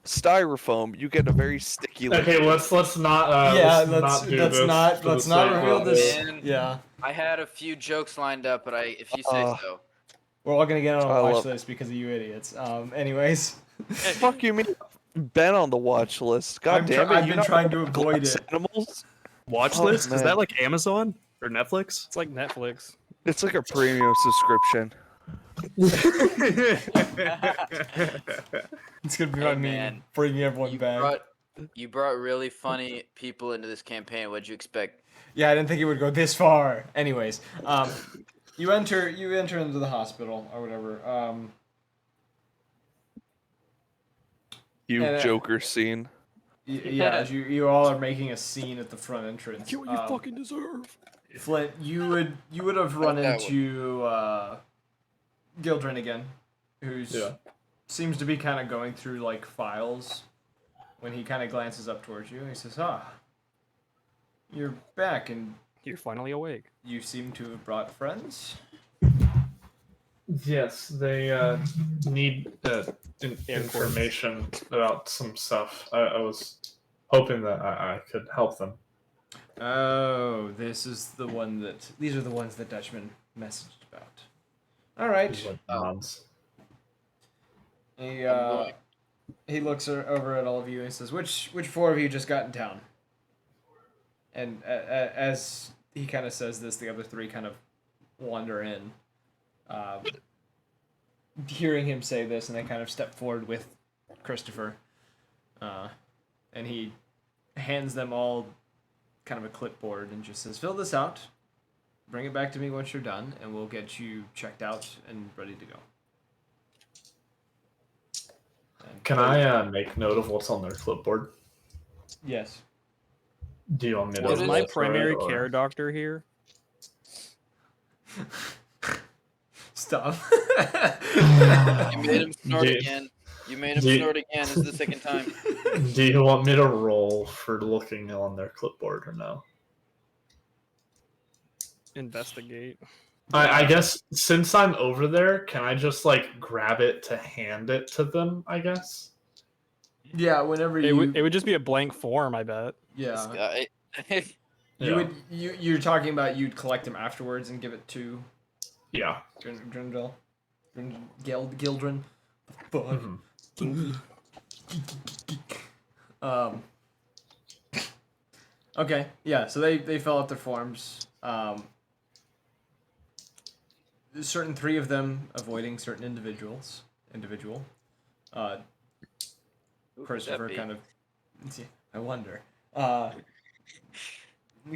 styrofoam, you get a very sticky. Okay, let's not. Yeah, let's not do let's this not for the let's not sake reveal of this. Man. Yeah, I had a few jokes lined up, but if you say so. we're all gonna get on I a watch love- list because of you idiots. Anyways, Fuck you, mean been on the watch list. God damn it! I've you been not trying to avoid glass it. Animals? Watch Oh, list? Is man. that like Amazon or Netflix? It's like Netflix. It's like a premium subscription. It's gonna be Hey, on me man, bringing everyone You back. brought really funny people into this campaign. What'd you expect? Yeah, I didn't think it would go this far. Anyways, you enter into the hospital or whatever. You And, Joker scene. Yeah, as you all are making a scene at the front entrance. Get what you fucking deserve. Flint, you would have run that into Gildren again, who's Yeah. seems to be kind of going through like files. When he kind of glances up towards you, he says, "Ah, you're back, and You're finally awake. you seem to have brought friends." Yes, they need information about some stuff. I was hoping that I could help them. Oh, these are the ones that Dutchman messaged about. All right. Just like nods. He looks over at all of you and says, "Which four of you just got in town?" And as he kind of says this, the other three kind of wander in, hearing him say this, and they kind of step forward with Christopher, and he hands them all kind of a clipboard and just says, "Fill this out, bring it back to me once you're done, and we'll get you checked out and ready to go." Can I make note of what's on their clipboard? Yes. Do you want me to? Was my roll for primary it, or- care doctor here? Stop. You made him snort Do- again. You made him do- snort again. This is the second time. Do you want me to roll for looking on their clipboard or no? Investigate. I guess since I'm over there, can I just like grab it to hand it to them? I guess. Yeah, whenever It you would just be a blank form, I bet. This yeah. guy. You're talking about you'd collect them afterwards and give it to Yeah. Gildren. Fuck. Mhm. Okay, yeah, so they fill out their forms. Certain three of them avoiding certain individual. Christopher be? kind of, I wonder.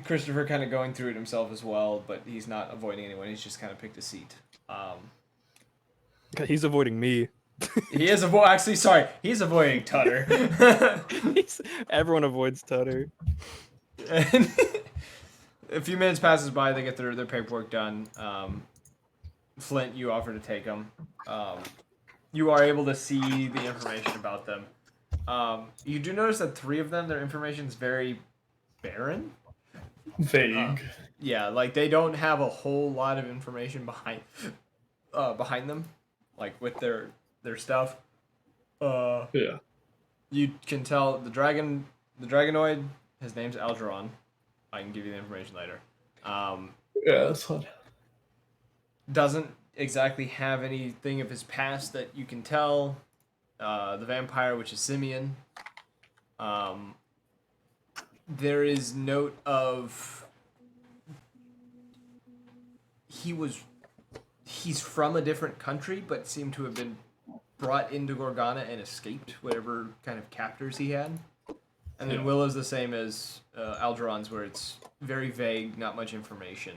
Christopher kind of going through it himself as well, but he's not avoiding anyone. He's just kind of picked a seat. He's avoiding me. He is actually, sorry, he's avoiding Tutter. Everyone avoids Tutter. And a few minutes passes by, they get their paperwork done. Flint, you offer to take them. You are able to see the information about them. You do notice that three of them, their information is very barren. Vague. Yeah, like they don't have a whole lot of information behind them, like with their stuff. Yeah. You can tell the dragonoid. His name's Algeron. I can give you the information later. Yeah, that's fine. Doesn't exactly have anything of his past that you can tell. The vampire, which is Simeon. There is note of he's from a different country, but seemed to have been brought into Gorgana and escaped whatever kind of captors he had. And then Willow's the same as Algeron's, where it's very vague, not much information.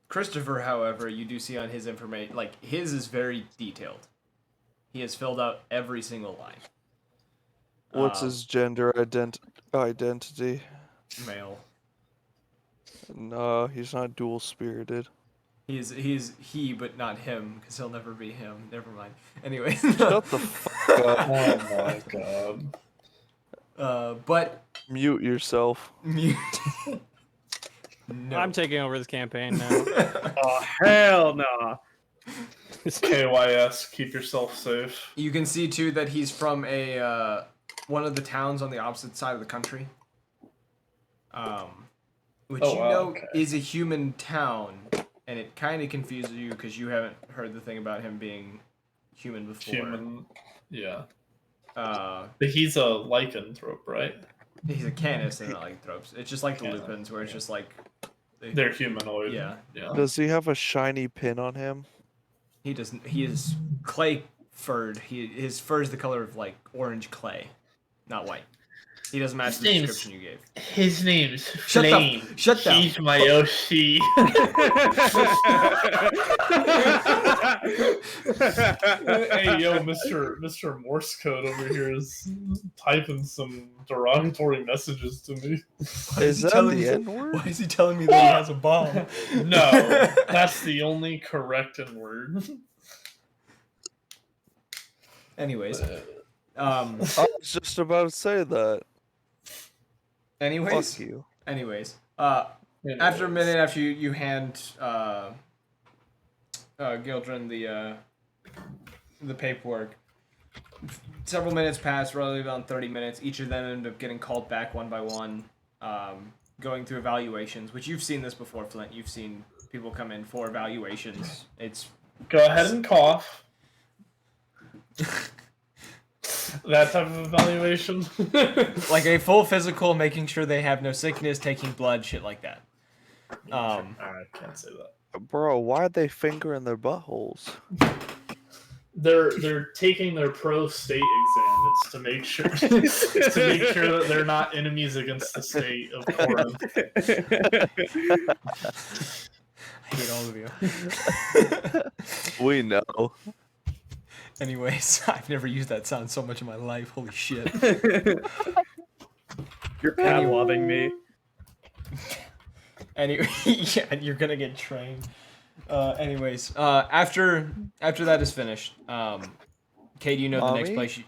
Christopher, however, you do see on his information, like his is very detailed. He has filled out every single line. What's his gender identity? Male. No, he's not dual spirited. He's he, but not him, because he'll never be him. Never mind. Anyways. Shut the fuck up. Oh my god. But Mute yourself. mute. No. I'm taking over this campaign now. Oh hell no! KYS, keep yourself safe. You can see too that he's from a one of the towns on the opposite side of the country. Which okay. is a human town, and it kind of confuses you because you haven't heard the thing about him being human before. Human. Yeah. But He's a lycanthrope, right? he's a canis and not like tropes. It's just like the Lupins, where it's just like They're humanoid. Yeah. Yeah. Does he have a shiny pin on him? He doesn't. He is clay furred. His fur is the color of like orange clay, not white. He doesn't match the Name's- description you gave. His name's Shut Flame. shut down. He's my OC. Hey, yo, Mr. Morse code over here is typing some derogatory messages to me. Is that the N word? Why is he telling me that he has a bomb? No, that's the only correct N word. Anyways, I was just about to say that. anyways, Fuck you. anyways. After a minute, after you hand Gildren the paperwork. Several minutes pass, roughly around 30 minutes. Each of them end up getting called back one by one, going through evaluations, which you've seen this before, Flint. You've seen people come in for evaluations. It's Go ahead and cough. That type of evaluation. like a full physical, making sure they have no sickness, taking blood, shit like that. I can't say that. Bro, why are they fingering their buttholes? They're taking their pro state exam. It's to make sure that they're not enemies against the state of Corinth. I hate all of you. We know. Anyways, I've never used that sound so much in my life. Holy shit. You're Pavloving me. Anyway, yeah, you're gonna get trained. Anyways, after that is finished, Kate, you know the next place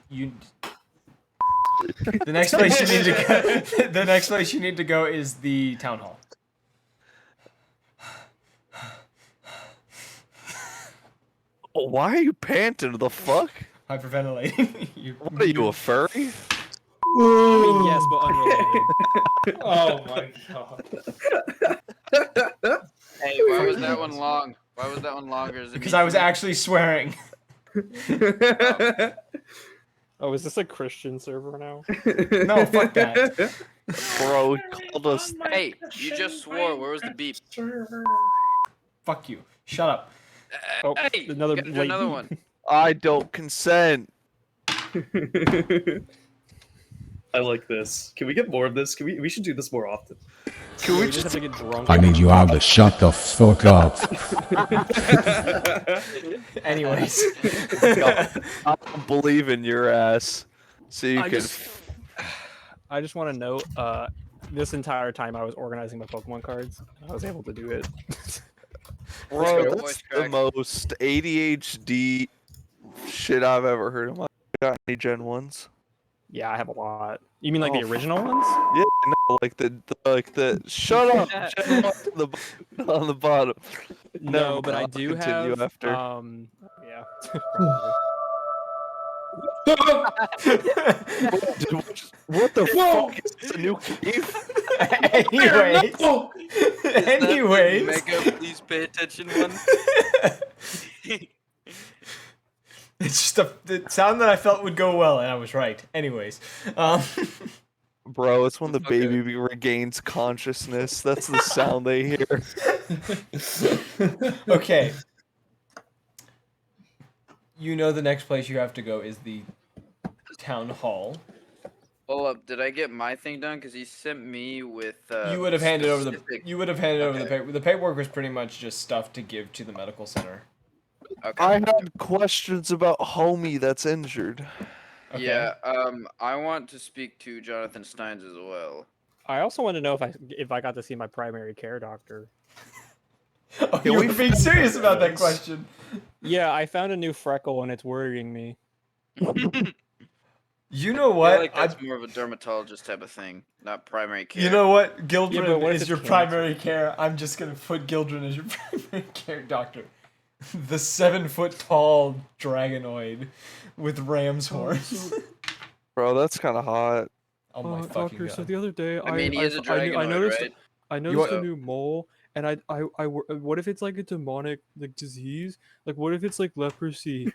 the next place you need to go. The next place you need to go is the town hall. Oh, why are you panting? The fuck? Hyperventilating. What are you, a furry? I mean, yes, but unrelated. Oh my god. Hey, why was that one long? Why was that one longer? Because I was actually swearing. Oh, is this a Christian server now? No, fuck that. Bro, he called us. Hey, you just swore. Where was the beep? Fuck you. Shut up. Oh, Hey, another get into late- another one. I don't consent. I like this. Can we get more of this? We should do this more often. Can we just just have to get drunk? I need you all to shut the fuck up. Anyways. I don't believe in your ass. So you can. I just want to note, this entire time I was organizing my Pokemon cards, I was able to do it. Bro, Voice that's the crack. most ADHD shit I've ever heard in my. Got any Gen 1s? Yeah, I have a lot. You mean like the Oh, original ones? Yeah, no, like the shut up Gen 1 on the bottom. No, Never but I mind, do I'll continue have. after. Yeah. probably. What the fuck is this, a new cave? Anyways. Is Anyways. that the Mega, please pay attention one. It's just the sound that I felt would go well, and I was right. Anyways. Bro, it's when the Okay. baby regains consciousness. That's the sound they hear. Okay. You know the next place you have to go is the town hall. Hold up, did I get my thing done? Because he sent me with. You would have handed over the. specific- You would have handed over the Okay. paper. The paperwork was pretty much just stuff to give to the medical center. Okay. I had questions about homie that's injured. Okay. Yeah. I want to speak to Jonathan Steins as well. I also want to know if I got to see my primary care doctor. Oh, you were being serious about that question. Yeah, I found a new freckle and it's worrying me. You know I what? feel like that's more of a dermatologist type of thing, not primary care. You know what? Gildren Yeah, but what if is it's your cancer? primary care. I'm just gonna put Gildren as your primary care doctor. The 7-foot-tall dragonoid with ram's horns. Bro, that's kind of hot. Oh my fucking Doctor, god. so the other day I mean, he is a I dragonoid, noticed right? I noticed want- a new mole, and what if it's like a demonic like disease? Like what if it's like leprosy?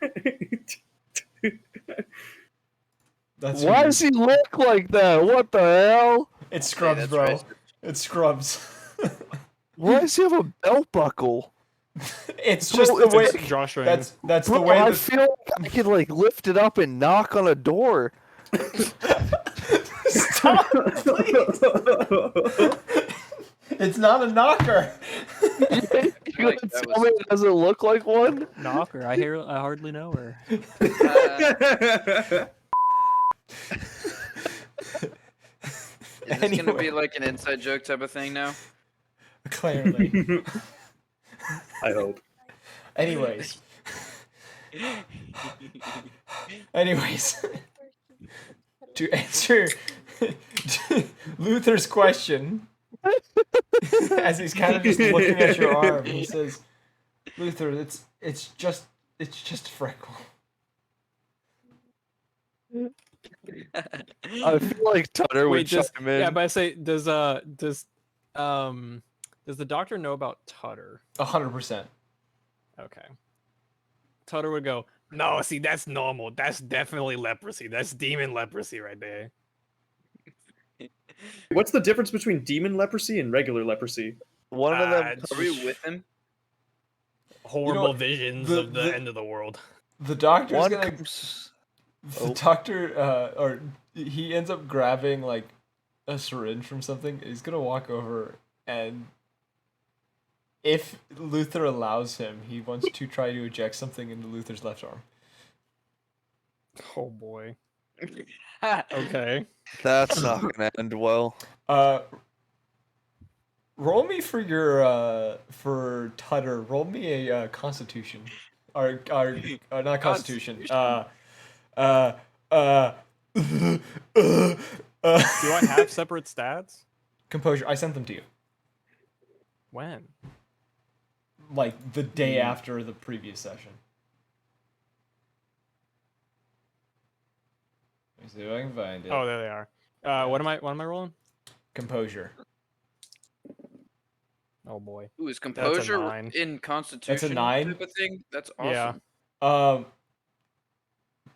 That's Why weird. does he look like that? What the hell? It's Scrubs, that's bro. racist. It's Scrubs. Why does he have a belt buckle? It's Bro, just the it's way. It's Josh Ryan. That's the Bro, way. I The, feel like I could like lift it up and knock on a door. Stop, please. It's not a knocker. You Like, gonna that tell me it doesn't look like one? Knocker. I hardly know her. Is this gonna be Anyway. like an inside joke type of thing now? Clearly. I hope. Anyways. Anyways. To answer Luther's question, as he's kind of just looking at your arm, he says, Luther, it's just a freckle. I feel like Tutter would Wait, does chime in. yeah, but I say does the doctor know about Tutter? 100%. Okay. Tutter would go, no, see, that's normal. That's definitely leprosy. That's demon leprosy right there. What's the difference between demon leprosy and regular leprosy? One of them. Are we with him? Horrible visions the- of the the- end of the world. The doctor's One gonna. comes. The Oh. doctor, or he ends up grabbing like a syringe from something. He's gonna walk over and, if Luther allows him, he wants to try to eject something into Luther's left arm. Oh boy. Okay. That's not gonna end well. Roll me for your for Tutter. Roll me a Constitution, or not Constitution. Do I have separate stats? Composure. I sent them to you When? like the day after the previous session. Let me see if I can find it. Oh, there they are. What am I rolling? Composure. Oh boy. Ooh, is composure 9. in Constitution 9? type of thing? That's Yeah. awesome.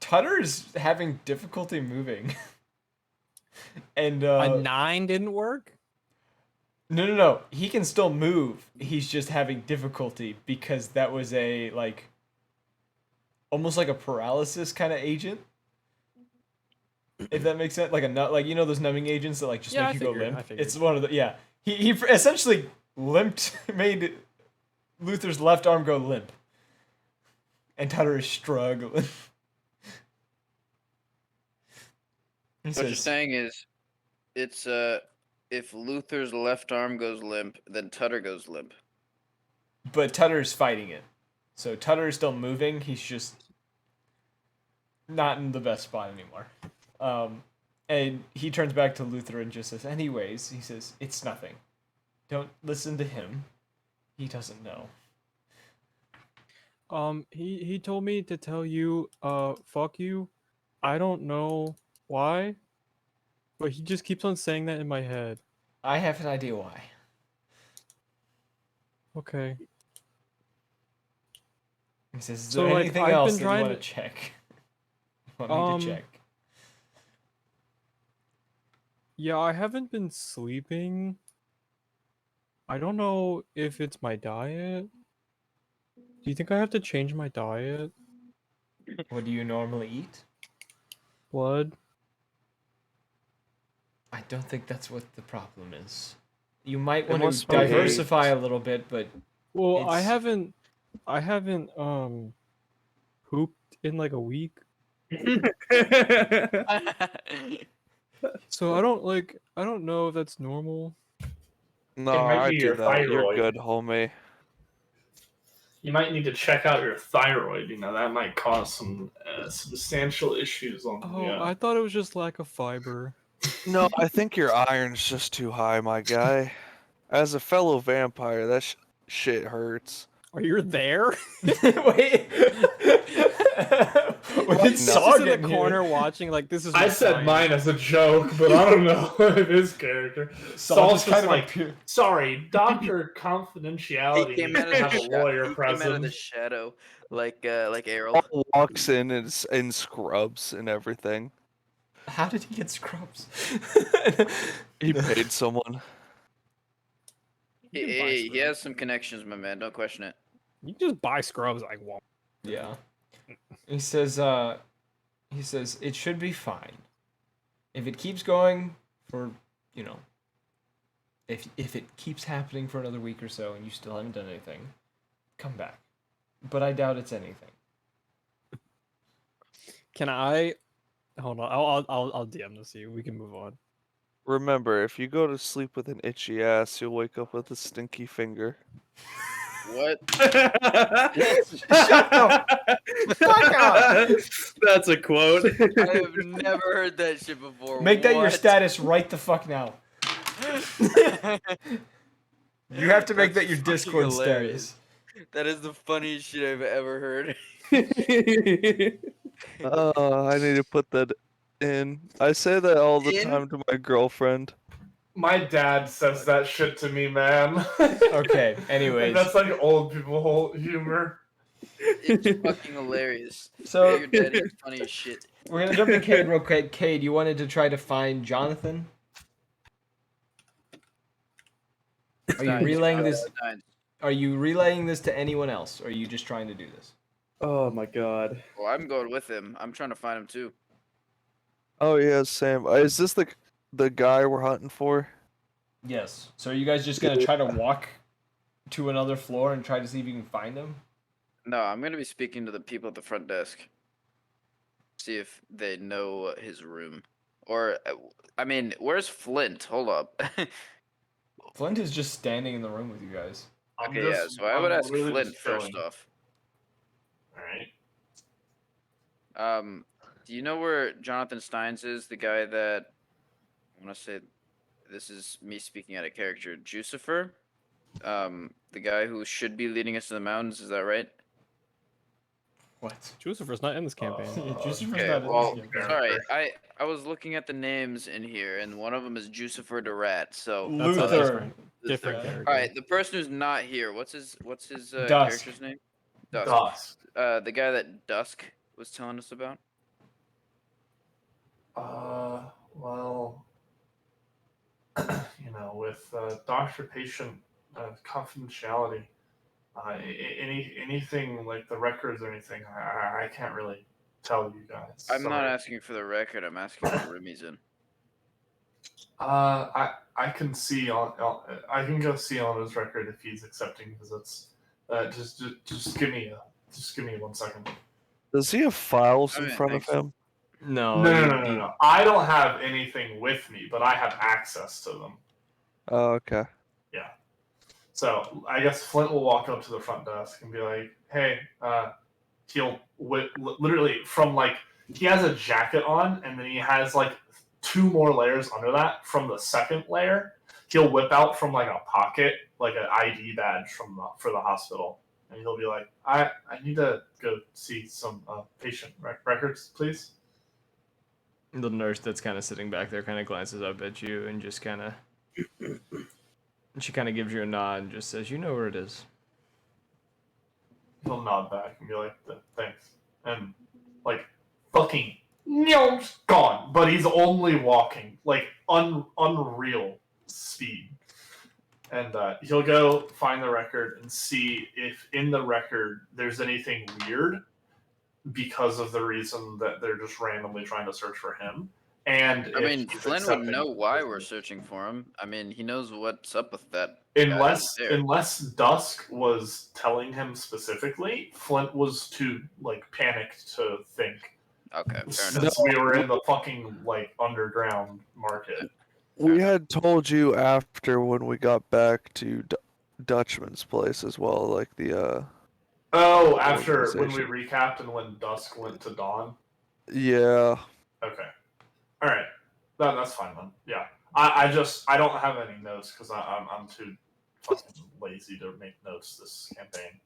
Tutter's having difficulty moving. And A 9 didn't work? no. He can still move. He's just having difficulty because that was a almost like a paralysis kind of agent. If that makes sense, like those numbing agents that like just Yeah, make I you figured, go I limp. figured. It's one of the He essentially limped, made Luther's left arm go limp, and Tutter is struggling. He What you're says, saying is, it's if Luther's left arm goes limp, then Tutter goes limp. but Tutter's fighting it, so Tutter is still moving. He's just not in the best spot anymore. And he turns back to Luther and just says, anyways, he says, it's nothing. Don't listen to him. He doesn't know. He told me to tell you, fuck you. I don't know why, but he just keeps on saying that in my head. I have an idea why. Okay. He says, is So, there like, anything I've been else that you trying want to to- check? You want me to check? Yeah, I haven't been sleeping. I don't know if it's my diet. Do you think I have to change my diet? What do you normally eat? Blood? I don't think that's what the problem is. You might It want to must be diversify a little bit, but Well, I It's- haven't pooped in like a week. So I don't know if that's normal. No, might I be do your that. You're thyroid. good, homie. You might need to check out your thyroid. You know that might cause some substantial issues on. Oh, I thought it was just lack of fiber. No, I think your iron's just too high, my guy. As a fellow vampire, that shit hurts. Are you there? wait. When did He's Saul just in get the here? corner watching like this is. I my said sign. mine as a joke, but I don't know if his character. Saul's just like, appeared. sorry, Doctor Confidentiality He came needs out to have of a the lawyer he came out of the present. shadow, like Errol. Paul walks in scrubs and everything. How did he get scrubs? He paid someone. You can buy Hey, he scrubs. has some connections, my man. Don't question it. You can just buy scrubs like Walmart. Yeah. He says, it should be fine. If it keeps going for, if it keeps happening for another week or so and you still haven't done anything, come back. But I doubt it's anything. Can I? Hold on. I'll DM this to you. We can move on. Remember, if you go to sleep with an itchy ass, you'll wake up with a stinky finger. What? Shut the fuck up! That's a quote. I have never heard that shit before. Make that your What? status right the fuck now. You have to make that your That's fucking Discord hilarious. That is the funniest shit I've ever heard. I need to put that in. I say that all the In? time to my girlfriend. My dad says that shit to me, man. Okay, Like, anyways. that's like old people humor. It's fucking hilarious. So Your daddy's funny as shit. we're gonna jump to Cade real quick. Cade, you wanted to try to find Jonathan? Are you Steins, relaying Jonathan this? Steins. Are you relaying this to anyone else? Or are you just trying to do this? Oh my god. Well, I'm going with him. I'm trying to find him too. Oh yeah, Sam. Is this the guy we're hunting for? Yes. So are you guys just gonna try to walk to another floor and try to see if you can find him? No, I'm gonna be speaking to the people at the front desk. See if they know his room. Or, I mean, where's Flint? Hold up. Flint is just standing in the room with you guys. Okay, yeah. So I would ask literally Flint just first chilling. off. All right. Do you know where Jonathan Steins is? The guy that I want to say. This is me speaking out of character. Jucifer, the guy who should be leading us to the mountains. Is that right? What? Lucifer's not in this campaign. Jucifer's Okay, not in well, this game. sorry. I was looking at the names in here, and one of them is Jucifer the Rat. So That's a Luther. different Yeah. character. all right, the person who's not here. What's his Dusk. character's name? Dusk. Dusk. The guy that Dusk was telling us about. Well, with doctor-patient confidentiality, anything like the records or anything, I can't really tell you guys. I'm not Sorry. asking for the record. I'm asking what room he's in. I can see I can go see on his record if he's accepting visits. Just give me 1 second. Does he have files in Okay, front thanks. of him? No. No. I don't have anything with me, but I have access to them. Oh, okay. Yeah. So I guess Flint will walk up to the front desk and be like, "Hey," he'll literally from like he has a jacket on, and then he has like 2 more layers under that. From the second layer, he'll whip out from like a pocket like an ID badge for the hospital, and he'll be like, "I need to go see some patient records, please." The nurse that's kind of sitting back there kind of glances up at you and just kind of... She kind of gives you a nod and just says, "You know where it is." He'll nod back and be like, "Thanks," and like fucking gone. But he's only walking like unreal speed, and he'll go find the record and see if in the record there's anything weird because of the reason that they're just randomly trying to search for him. And I if mean, he's Flynn would accepting know why visits. we're searching for him. I mean, he knows what's up with that. guy there. Unless Dusk was telling him specifically, Flint was too like panicked to think. Okay, fair enough. Since we were in the fucking like underground market. We had told you after when we got back to Dutchman's place as well, like the Oh, after when we organization. recapped and when Dusk went to Dawn. Yeah. Okay, all right, that's fine then. Yeah, I don't have any notes because I'm too fucking lazy to make notes this campaign,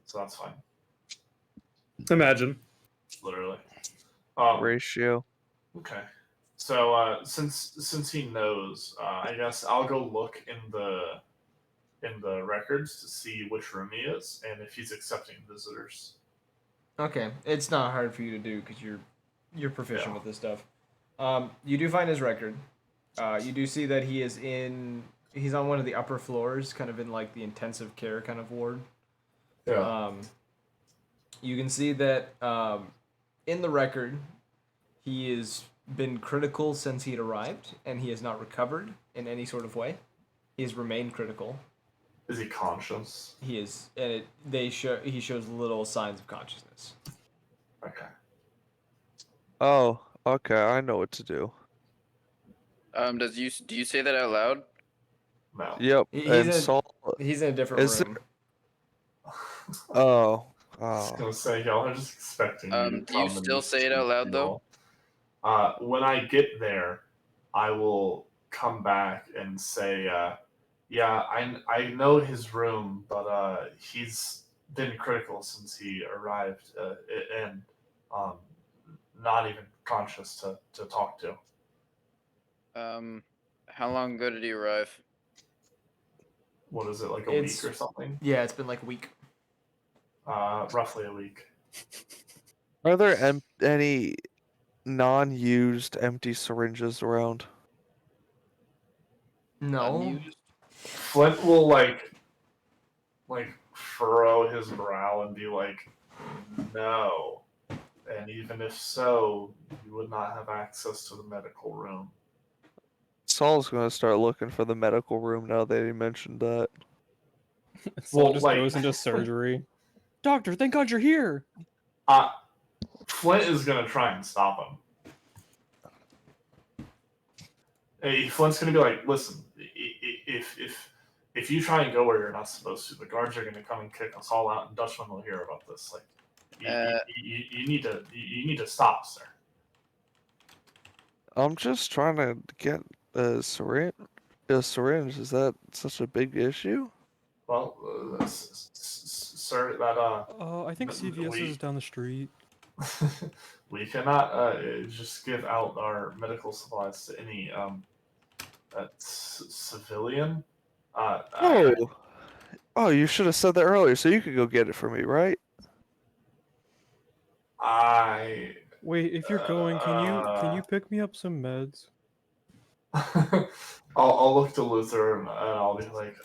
so that's fine. Imagine. Literally. Ratio. Okay. So since he knows, I guess I'll go look in the records to see which room he is and if he's accepting visitors. Okay, it's not hard for you to do because you're proficient Yeah. with this stuff. You do find his record. You do see that he's on one of the upper floors, kind of in like the intensive care kind of ward. Yeah. You can see that in the record, he has been critical since he had arrived, and he has not recovered in any sort of way. He has remained critical. Is he conscious? He is, and he shows little signs of consciousness. Okay. Oh, okay. I know what to do. Do you say that out loud? No. Yep. And Saul. He's in a different Is room. Oh. I was gonna say y'all are just expecting me to Do you come and still just say it out speak loud to though? y'all. When I get there, I will come back and say, Yeah, I know his room, but he's been critical since he arrived, and um, not even conscious to talk to. How long ago did he arrive? What is it, like a week or something? Yeah, it's been like a week. Roughly a week. Are there any non-used empty syringes around? No. Unused? Flint will like furrow his brow and be like, no. And even if so, you would not have access to the medical room. Saul's gonna start looking for the medical room now that he mentioned that. Saul Well, just like- goes into surgery. Doctor, thank God you're here. Flint is gonna try and stop him. Hey, Flint's gonna be like, listen, if you try and go where you're not supposed to, the guards are gonna come and kick us all out, and Dutchman will hear about this. Like, you need to stop, sir. I'm just trying to get a syringe. A syringe, is that such a big issue? Well, sir, that I think CVS is down the street. we cannot just give out our medical supplies to any civilian. Oh, you should have said that earlier, so you could go get it for me, right? Wait, if you're going, can you pick me up some meds? I'll look to Luther and I'll be like,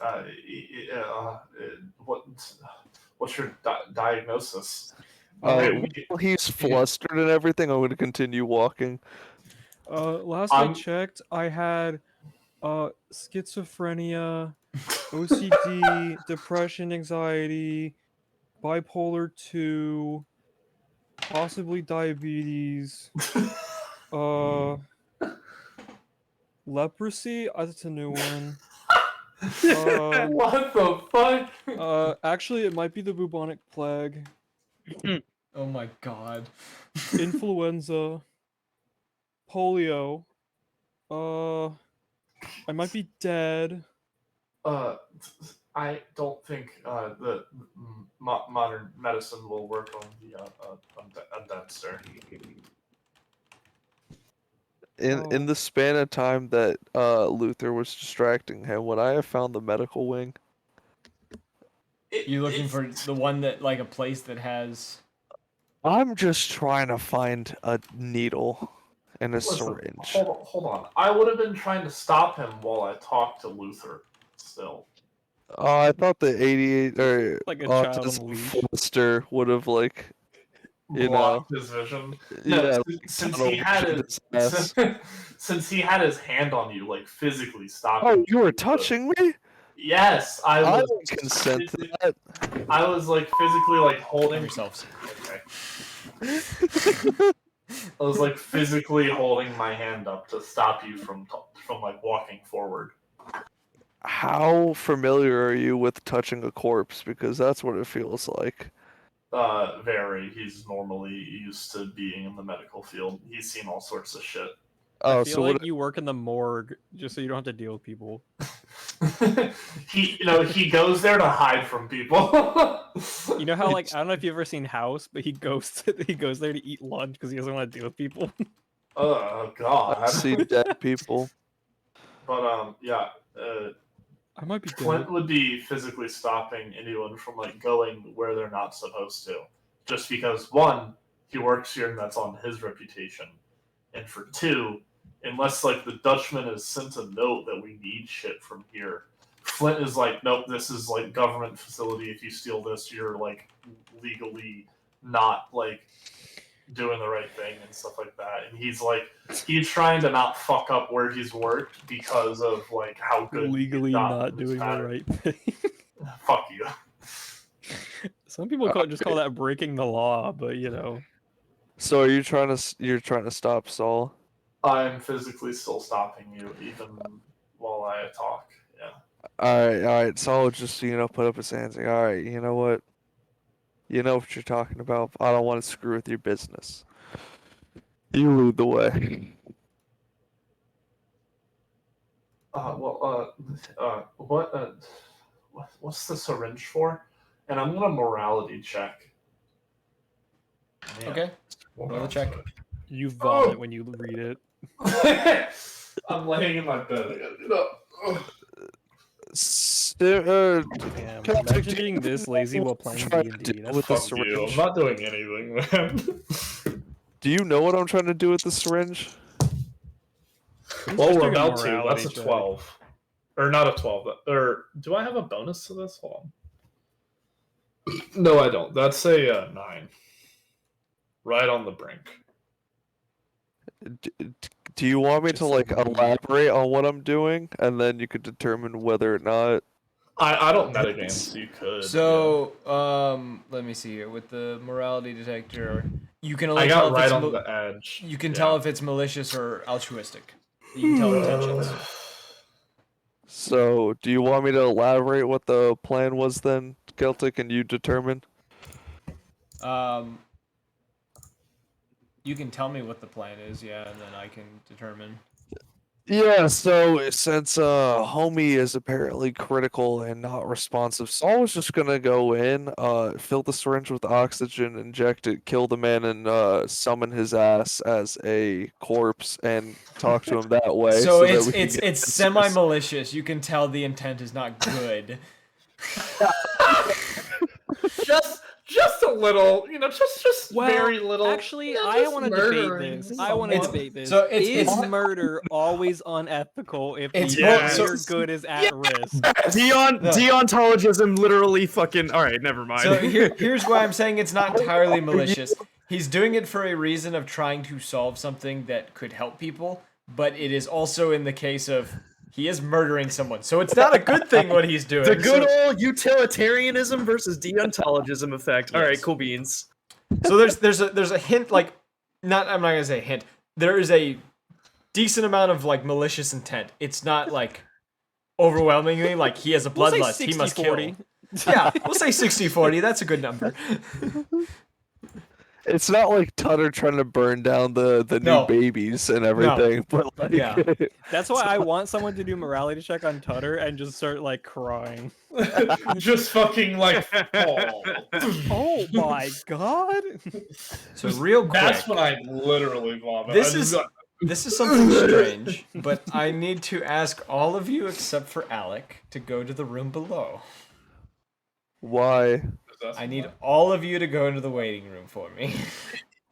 what's your diagnosis? While he's flustered and everything, I'm going to continue walking. Last I checked, I had schizophrenia, OCD, depression, anxiety, bipolar 2, possibly diabetes, leprosy, that's a new one. What the fuck? Actually, it might be the bubonic plague. Oh my god. Influenza, polio, I might be dead. I don't think the modern medicine will work on the undead, sir. In the span of time that Luther was distracting him, would I have found the medical wing? You looking for the one that, like, a place that has... I'm just trying to find a needle and a syringe. Hold on. I would have been trying to stop him while I talked to Luther. Still. I thought the 88 or like a child on a autism leash. Fluster would have Blocked his vision. No, yeah, since tunnel he had vision his his ass. since he had his hand on you, like physically stopping. Oh, you were touching me? Yes, I I was. would consent to that. I was like physically like holding yourself. Okay. I was like physically holding my hand up to stop you from like walking forward. How familiar are you with touching a corpse? Because that's what it feels like. Very. He's normally used to being in the medical field. He's seen all sorts of shit. I feel like you work in the morgue just so you don't have to deal with people. he goes there to hide from people. You know how, like, I don't know if you've ever seen House, but he goes there to eat lunch because he doesn't want to deal with people. Oh god. I see dead people. But yeah. I might be Clint dead. would be physically stopping anyone from like going where they're not supposed to, just because one, he works here and that's on his reputation, and for two, unless like the Dutchman has sent a note that we need shit from here, Flint is like, nope, this is like government facility. If you steal this, you're like legally not like doing the right thing and stuff like that. And he's trying to not fuck up where he's worked because of like how good Legally not doing the right thing. Fuck you. Some people just call that breaking the law, but you know. So are you trying to stop Saul? I'm physically still stopping you even while I talk. Yeah. All right. Saul just put up his hands. Like, all right, you know what? You know what you're talking about. I don't want to screw with your business. You lead the way. what's the syringe for? And I'm gonna morality check. Man, Okay. hold Roll the on check. a sec. You vomit when you read it. I'm laying in my bed. I gotta get up. Ugh. Damn, Celtic, imagine do you being this lazy know while what I'm playing trying D to and do D. That's with the Fuck you. I'm syringe? not doing anything, man. Do you know what I'm trying to do with the syringe? He's Well, just we're doing a about to. That's morality a check. 12. Or not a 12. Or do I have a bonus to this? Hold on. No, I don't. That's a 9. Right on the brink. Do you want me to Just like a wee. elaborate on what I'm doing, and then you could determine whether or not? I don't metagame, It's- so you could. So, let me see here. With the morality detector, you can yeah. only I tell got if right it's on the edge. you can Yeah. tell if it's malicious or altruistic. You can tell intentions. So, do you want me to elaborate what the plan was then, Celtic, and you determine? You can tell me what the plan is, yeah, and then I can determine. Yeah, so since homie is apparently critical and not responsive, Saul was just gonna go in, fill the syringe with oxygen, inject it, kill the man, and summon his ass as a corpse and talk to him that way. So that it's we can it's get it's answers. semi-malicious. You can tell the intent is not good. just a little, just Well, very little. actually, you know, I just want to debate murdering this. I want to someone. debate this. So it's- Is it's- murder always unethical if It's the both- greater so- good is at risk? Deontologism literally fucking. All right, never mind. So here's why I'm saying it's not entirely malicious. He's doing it for a reason of trying to solve something that could help people, but it is also in the case of he is murdering someone. So it's not a good thing what he's doing. The good So, old utilitarianism versus deontologism effect. All right, Yes. cool beans. so there's a hint, like, I'm not gonna say hint. There is a decent amount of like malicious intent. It's not like overwhelmingly like he has a We'll say bloodlust. He must kill. 60-40. Yeah, we'll say 60-40. That's a good number. It's not like Tutter trying to burn down the No. new babies and everything, but like, Yeah. That's why I want someone to do morality check on Tutter and just start like crying. just fucking like fall. Oh my god! So real quick. That's when I literally vomit. This I just is got- this is something strange, but I need to ask all of you except for Alec to go to the room below. why? I need all of you to go into the waiting room for me.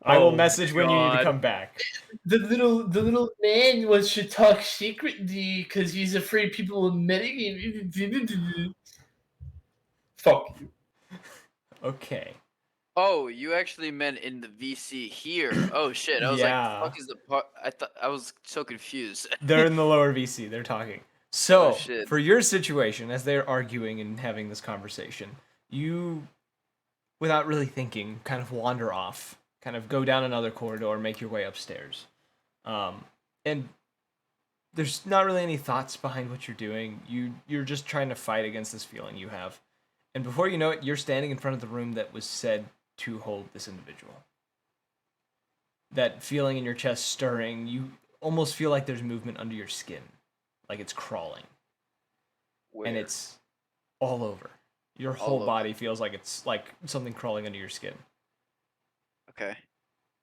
I will Oh, message when you need to God. come back. The little man wants to talk secretly because he's afraid people will metagame. Fuck you. Okay. Oh, you actually meant in the VC here. Oh shit! I was Yeah. like, "Fuck is the part?" I was so confused. They're in the lower VC. They're talking. So, Oh, shit. for your situation, as they're arguing and having this conversation, you, without really thinking, kind of wander off, kind of go down another corridor, make your way upstairs. And there's not really any thoughts behind what you're doing. You're just trying to fight against this feeling you have. And before you know it, you're standing in front of the room that was said to hold this individual. That feeling in your chest stirring, you almost feel like there's movement under your skin, like it's crawling, Where? and it's all over. Your All whole over. body feels like it's like something crawling under your skin. Okay.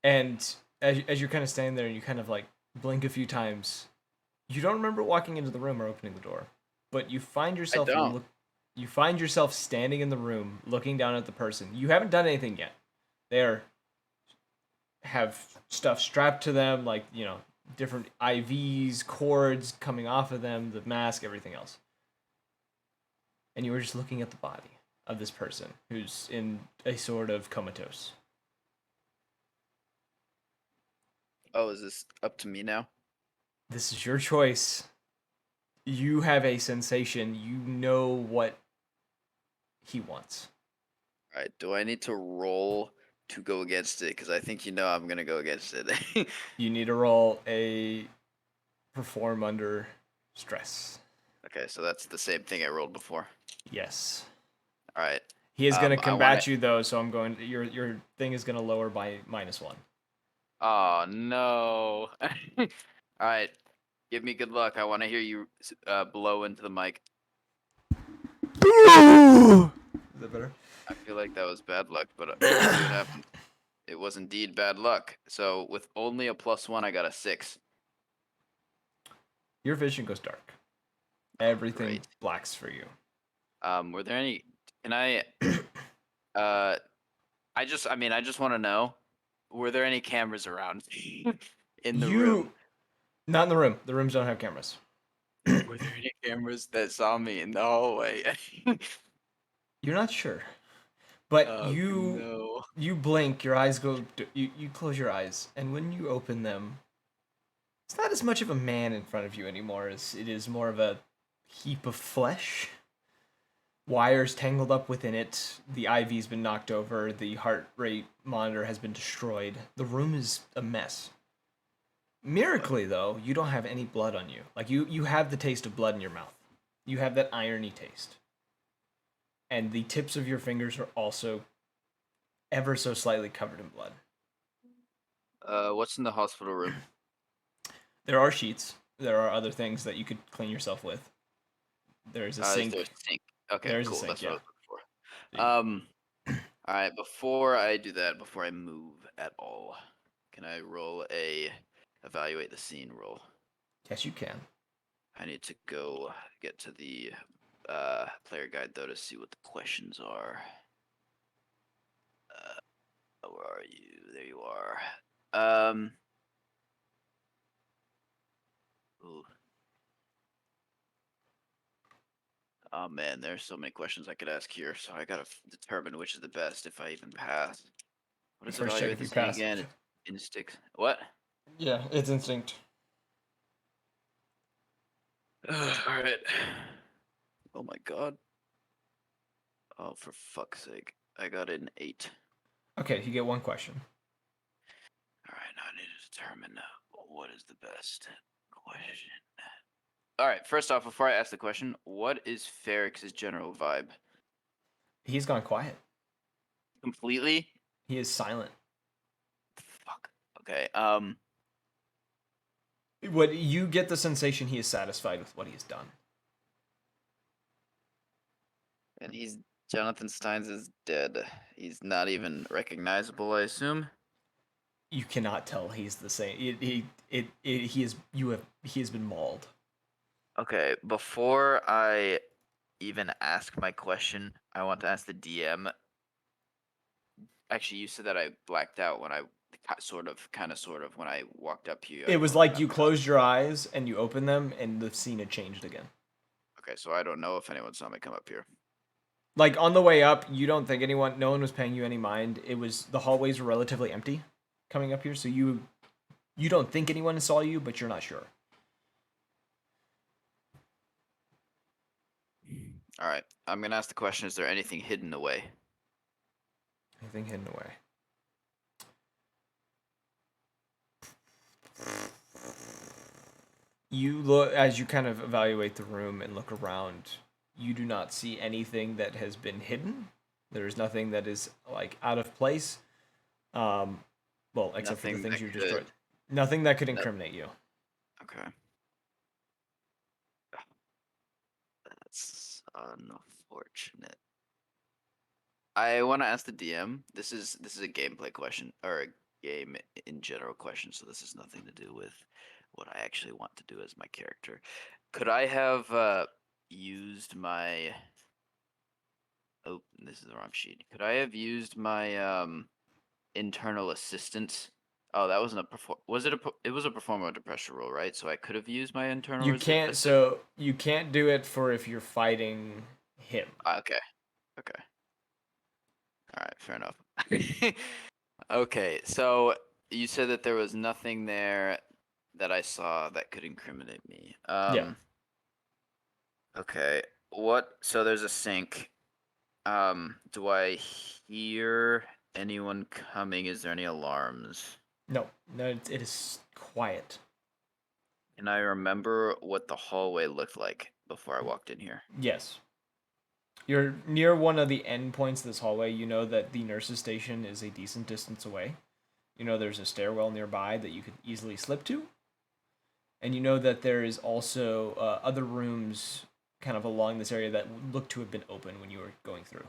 And as you're kind of standing there and you kind of like blink a few times, you don't remember walking into the room or opening the door, but you find yourself don't. you find yourself standing in the room looking down at the person. You haven't done anything yet. They have stuff strapped to them, like, you know, different IVs, cords coming off of them, the mask, everything else. And you were just looking at the body of this person who's in a sort of comatose. Oh, is this up to me now? This is your choice. You have a sensation. You know what he wants. All right. Do I need to roll to go against it? Because I think I'm gonna go against it. You need to roll a perform under stress. Okay, so that's the same thing I rolled before. Yes. All right. He is going to I combat wanna- you though, so I'm going to, your thing is going to lower by -1. Oh no. All right. Give me good luck. I want to hear you blow into the mic. Is that better? I feel like that was bad luck, but let's see what happens. It was indeed bad luck. So with only a +1, I got a 6. Your vision goes dark. Everything Great. blacks for you. Were there any? Can I? I just want to know. Were there any cameras around in the room? Not in the room. The rooms don't have cameras. Were there any cameras that saw me in the hallway? You're not sure, but Oh, you no. you blink. Your eyes go. You close your eyes, and when you open them, it's not as much of a man in front of you anymore as it is more of a heap of flesh. Wires tangled up within it. The IV's been knocked over. The heart rate monitor has been destroyed. The room is a mess. Miraculously, though, you don't have any blood on you. Like, you have the taste of blood in your mouth. You have that irony taste. And the tips of your fingers are also ever so slightly covered in blood. What's in the hospital room? There are sheets. There are other things that you could clean yourself with. There's a Is sink. there a sink? Okay, There's cool. a sink, That's yeah. what I was looking for. All right. Before I do that, before I move at all, can I roll a evaluate the scene roll? Yes, you can. I need to go get to the player guide though to see what the questions are. Where are you? There you are. Ooh. Oh man, there's so many questions I could ask here, so I gotta determine which is the best if I even pass. What is First check evaluate if the you scene pass. again? Instinct. What? Yeah, it's instinct. All right. Oh my god. Oh, for fuck's sake. I got an 8. Okay, you get one question. All right, now I need to determine what is the best question. All right, first off, before I ask the question, what is Ferrix's general vibe? He's gone quiet. Completely? He is silent. Fuck. Okay. What you get the sensation he is satisfied with what he has done. And Jonathan Steins is dead. He's not even recognizable, I assume. You cannot tell he's the same. He has been mauled. Okay, before I even ask my question, I want to ask the DM. Actually, you said that I blacked out when I sort of when I walked up here. It was like you closed your eyes and you opened them and the scene had changed again. Okay, so I don't know if anyone saw me come up here. Like on the way up, you don't think no one was paying you any mind. It was the hallways were relatively empty coming up here, so you don't think anyone saw you, but you're not sure. All right, I'm gonna ask the question: is there anything hidden away? Anything hidden away? You look as you kind of evaluate the room and look around. You do not see anything that has been hidden. There is nothing that is like out of place. Well, except for the things you destroyed. Nothing that could incriminate you. Okay. That's unfortunate. I want to ask the DM. This is a gameplay question or a game in general question, so this has nothing to do with what I actually want to do as my character. Could I have used my? Oh, this is the wrong sheet. Could I have used my internal assistant? Oh, that wasn't a was it a it was a performer under pressure roll, right? So I could have used my internal. You can't. So you can't do it for if you're fighting him. Okay. Okay. All right. Fair enough. Okay. So you said that there was nothing there that I saw that could incriminate me. Yeah. Okay. So there's a sink. Do I hear anyone coming? Is there any alarms? No, it is quiet. Can I remember what the hallway looked like before I walked in here? Yes. You're near one of the end points of this hallway. You know that the nurse's station is a decent distance away. You know there's a stairwell nearby that you could easily slip to. and you know that there is also other rooms kind of along this area that look to have been open when you were going through.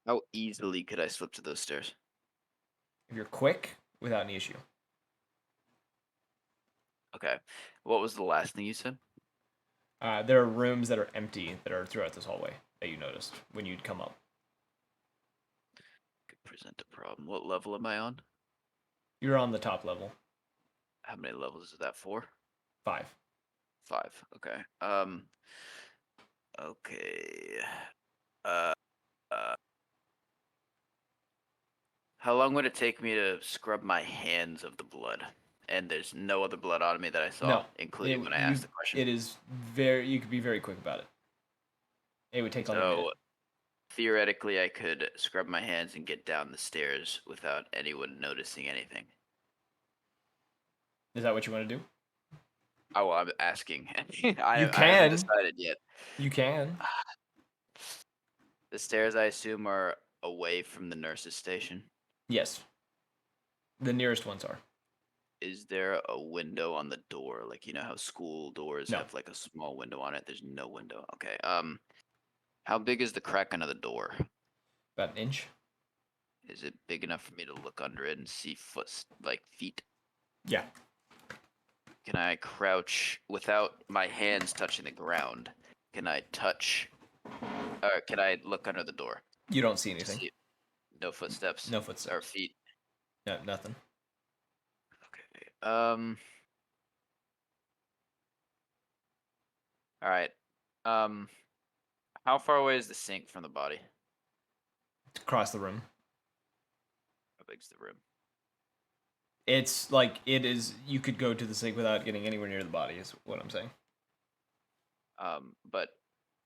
How easily could I slip to those stairs? If you're quick, without any issue. Okay. What was the last thing you said? There are rooms that are empty that are throughout this hallway that you noticed when you'd come up. Could present a problem. What level am I on? You're on the top level. How many levels is that? 4? 5. 5. Okay. Okay. Uh. How long would it take me to scrub my hands of the blood? And there's no other blood on me that I saw, No, including when I asked the question. It is you could be very quick about it. It would take like a minute. So theoretically, I could scrub my hands and get down the stairs without anyone noticing anything. Is that what you want to do? Oh, well, I'm asking. You I can. haven't decided yet. You can. The stairs, I assume, are away from the nurse's station. Yes. The nearest ones are. Is there a window on the door? Like, you know how school doors No. have like a small window on it? There's no window. Okay. How big is the crack under the door? About an inch. Is it big enough for me to look under it and see feet? Yeah. Can I crouch without my hands touching the ground? Can I touch, or can I look under the door? You don't see anything. No footsteps. No footsteps. Or feet. No, nothing. Okay. All right. How far away is the sink from the body? It's across the room. How big's the room? It's like it is. You could go to the sink without getting anywhere near the body. Is what I'm saying. But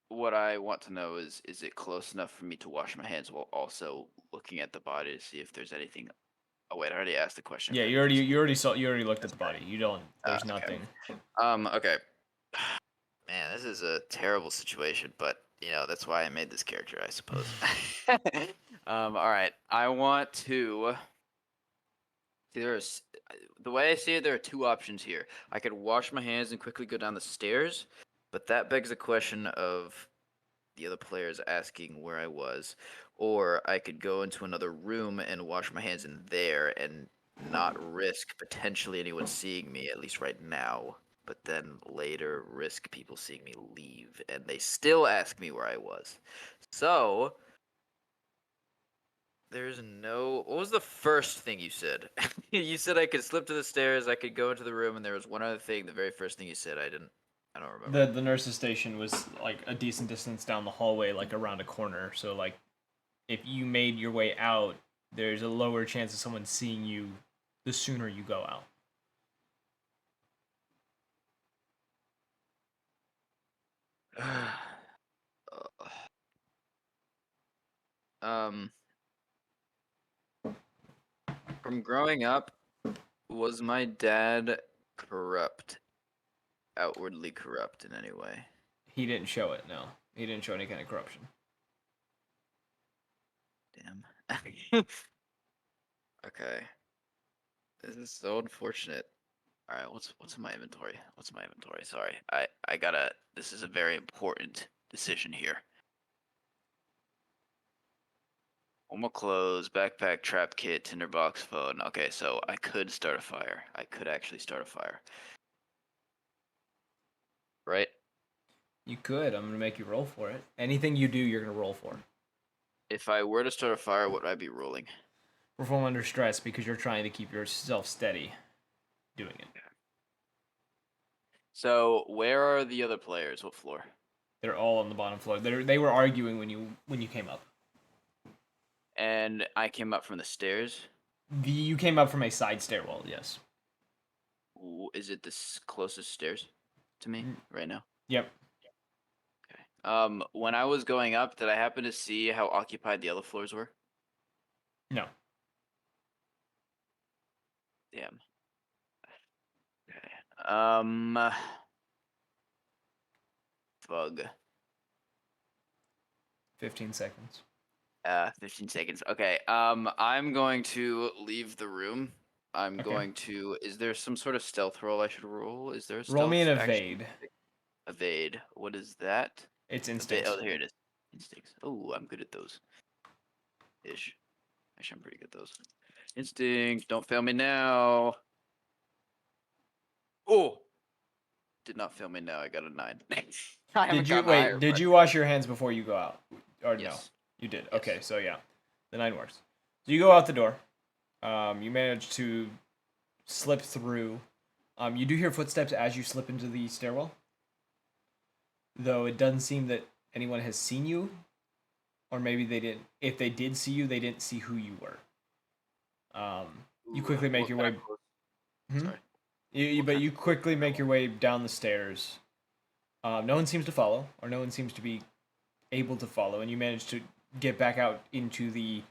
what I want to know is it close enough for me to wash my hands while also looking at the body to see if there's anything? Oh wait, I already asked the question. Yeah, you already looked at the body. You don't. There's Okay. nothing. Okay. Man, this is a terrible situation, but that's why I made this character, I suppose. All right. I want to. The way I see it, there are 2 options here. I could wash my hands and quickly go down the stairs, but that begs the question of the other players asking where I was, or I could go into another room and wash my hands in there and not risk potentially anyone seeing me, at least right now, but then later risk people seeing me leave and they still ask me where I was. So what was the first thing you said? You said I could slip to the stairs, I could go into the room, and there was one other thing. The very first thing you said, I don't remember. The nurse's station was like a decent distance down the hallway, like around a corner. So like, if you made your way out, there's a lower chance of someone seeing you the sooner you go out. From growing up, was my dad corrupt? Outwardly corrupt in any way? He didn't show it. No, he didn't show any kind of corruption. Damn. Okay. This is so unfortunate. All right, what's in my inventory? Sorry, I gotta. This is a very important decision here. Normal clothes, backpack, trap kit, tinderbox, phone. Okay, so I could start a fire. I could actually start a fire. Right? You could. I'm gonna make you roll for it. Anything you do, you're gonna roll for. If I were to start a fire, what would I be rolling? Perform under stress because you're trying to keep yourself steady doing it. So where are the other players? What floor? They're all on the bottom floor. They were arguing when you came up. And I came up from the stairs. You came up from a side stairwell. Yes. Is it the closest stairs to me right now? Yep. Okay. When I was going up, did I happen to see how occupied the other floors were? No. Damn. Okay. Bug. 15 seconds. 15 seconds. Okay. I'm going to leave the room I'm Okay. going to. Is there some sort of stealth roll I should roll? Is there a stealth Roll me an action? evade. Evade. What is that? It's Evade. instincts. Oh, here it is. Instincts. Oh, I'm good at those. Ish. Actually, I'm pretty good at those. Instinct. Don't fail me now. Oh, did not fail me now. I got a 9. I haven't Did you gotten higher, Did but- you wash your hands before you go out, or no? Yes. You did. Yes. Okay, so yeah, the 9 works. So you go out the door. You manage to slip through. You do hear footsteps as you slip into the stairwell. Though it doesn't seem that anyone has seen you, or maybe they didn't. If they did see you, they didn't see who you were. You Ooh, quickly make what your kind way. of close- Hmm? Sorry. But you quickly make your way down the stairs. No one seems to follow, or no one seems to be able to follow, and you manage to get back out into the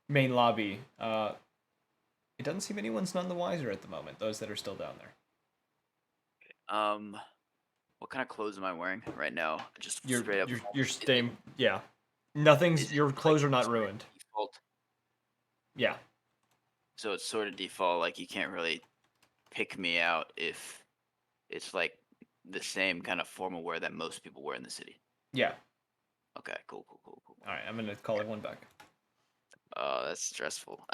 main lobby. It doesn't seem anyone's none the wiser at the moment. Those that are still down there. What kind of clothes am I wearing right now? Just You're straight up. you're staying. Yeah, nothing's. Is it Your like clothes are not sort of ruined. Default. Yeah. So it's sort of default. Like you can't really pick me out if it's like the same kind of formal wear that most people wear in the city. Yeah. Okay. Cool. All right. I'm gonna call everyone back. Oh, that's stressful.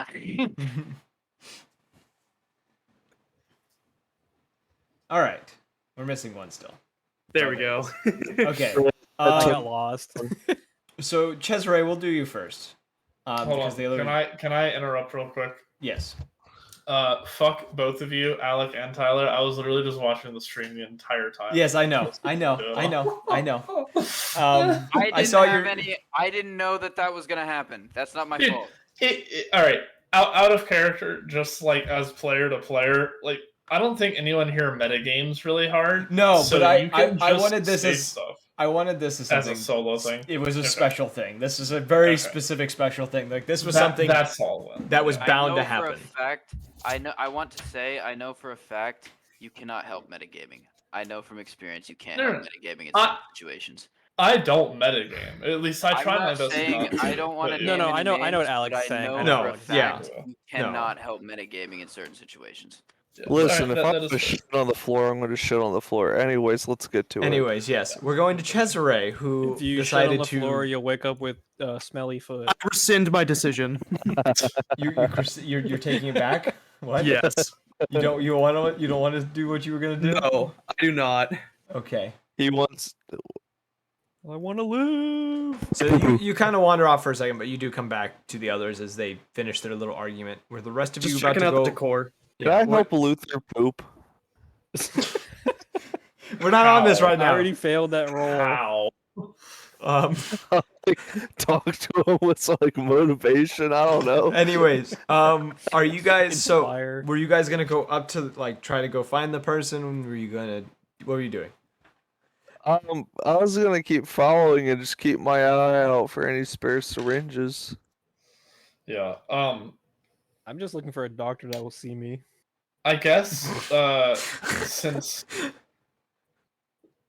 All right. We're missing one still. There we go. Okay. I got lost. So Cesare, we'll do you first. Hold Because on. the other. Can I interrupt real quick? Yes. Fuck both of you, Alec and Tyler. I was literally just watching the stream the entire time. Yes, I know. I saw your. I didn't know that was gonna happen. That's not my Dude, fault. All right. Out of character, just like as player to player, like I don't think anyone here metagames really hard. No, so but you can I just wanted this say as stuff I wanted this as as something a solo thing. It was a Okay. special thing. This is a very Okay. specific special thing. Like this was That- something that's all. Then. that was Yeah. bound to I know happen. for a fact. I want to say I know for a fact you cannot help metagaming. I know from experience you can't No, help no. metagaming in certain situations. I don't metagame. At least I I'm try not my best. saying not to, I don't want to but No, name no, any I know what names, Alex but is saying. I know I know for a what- yeah. fact you No. cannot help metagaming in certain situations. Yeah. Listen, Alright, if I'm that is gonna fair. shit on the floor, I'm gonna shit on the floor. Anyways, let's get to it. Anyways, yes, we're going to Cesare, who If you shit decided on the to. floor, you'll wake up with smelly foot. I rescind my decision. You're taking it back. What? Yes. You don't want to do what you were gonna do. No, I do not. Okay. He wants. I want to live. So you kind of wander off for a second, but you do come back to the others as they finish their little argument. Where the rest of Just you about checking to out go. the decor. Can I help Luther poop? We're not on this right I now. already failed that roll. How? Talk to him with some like motivation. I don't know. Anyways, are you guys Inspire. so? Were you guys gonna go up to like try to go find the person? Were you gonna? What were you doing? I was gonna keep following and just keep my eye out for any spare syringes. Yeah. I'm just looking for a doctor that will see me. I guess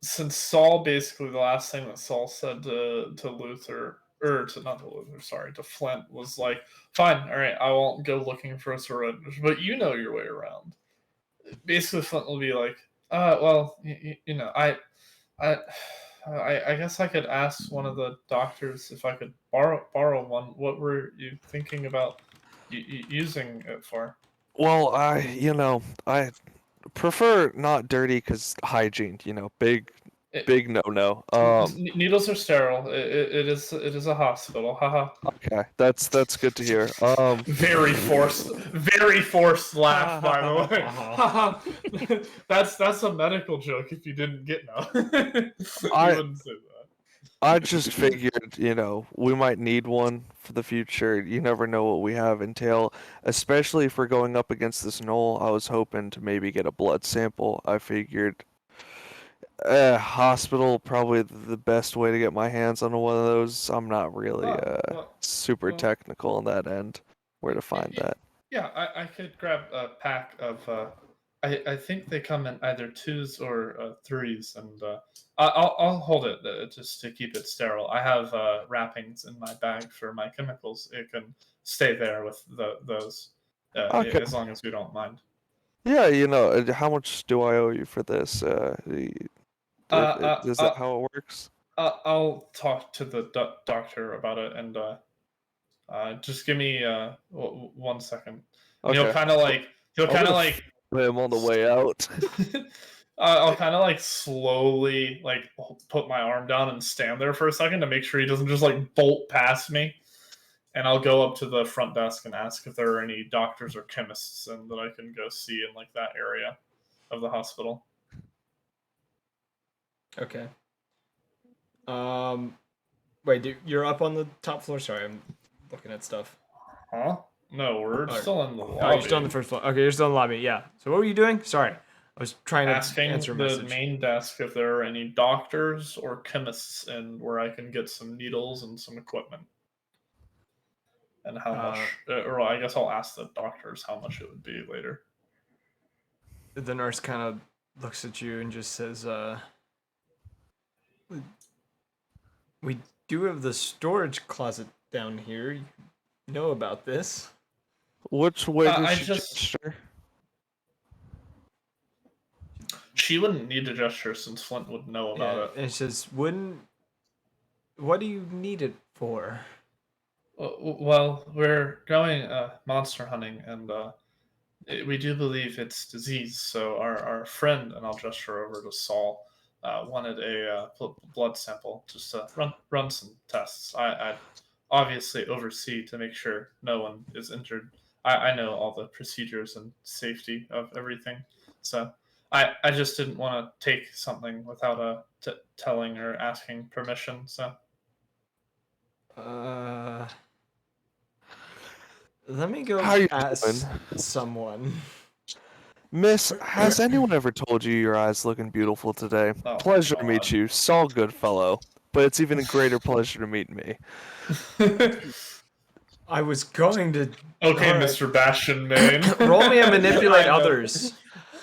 since Saul basically the last thing that Saul said to Luther or to not to Luther, sorry, to Flint was like, "Fine, all right, I won't go looking for a syringe, but you know your way around." Basically, Flint will be like, well, you know, I guess I could ask one of the doctors if I could borrow one. What were you thinking about using it for?" Well, I prefer not dirty because hygiene. Big no. Needles are sterile. It is a hospital. Haha. Okay, that's good to hear. Very forced laugh, by the way. Haha. That's a medical joke. If you didn't get now, you wouldn't say that. I just figured, we might need one for the future. You never know what we have until, especially if we're going up against this knoll. I was hoping to maybe get a blood sample. I figured hospital probably the best way to get my hands on one of those. I'm not really super technical on that end. Where to find that? Yeah, I could grab a pack of. I think they come in either 2s or 3s, and I'll hold it just to keep it sterile. I have wrappings in my bag for my chemicals. It can stay there with those. Okay. as long as you don't mind. Yeah, how much do I owe you for this? Is that how it works? I'll talk to the doctor about it, and just give me 1 second. And Okay. he'll I'm kind of gonna like him on the way out. I'll kind of like slowly like put my arm down and stand there for a second to make sure he doesn't just like bolt past me. And I'll go up to the front desk and ask if there are any doctors or chemists and that I can go see in like that area of the hospital. Okay. Wait, you're up on the top floor? Sorry, I'm looking at stuff. Huh? No, we're Oh, still in the lobby. Oh, you're still on the first floor. Okay, you're still in the lobby. Yeah. So what were you doing? Sorry, I was trying to Asking answer a the message. main desk if there are any doctors or chemists in where I can get some needles and some equipment. And how much, or I guess I'll ask the doctors how much it would be later. The nurse kind of looks at you and just says, we do have the storage closet down here. You know about this. Which way does I she just- gesture? She wouldn't need to gesture since Flint would know about it. And it says, what do you need it for? Well, we're going monster hunting, and we do believe it's disease. So our friend, and I'll gesture over to Saul, wanted a blood sample just to run some tests. I obviously oversee to make sure no one is injured. I know all the procedures and safety of everything. So I just didn't want to take something without telling or asking permission. So. Let me go How you ask doing? someone. Miss, has anyone ever told you your eyes looking beautiful today? Oh, Pleasure to meet God. you, Saul Goodfellow. But it's even a greater pleasure to meet me. I was going to. Okay, Alright. Mr. Bastion Main. Roll me a manipulate I know- others.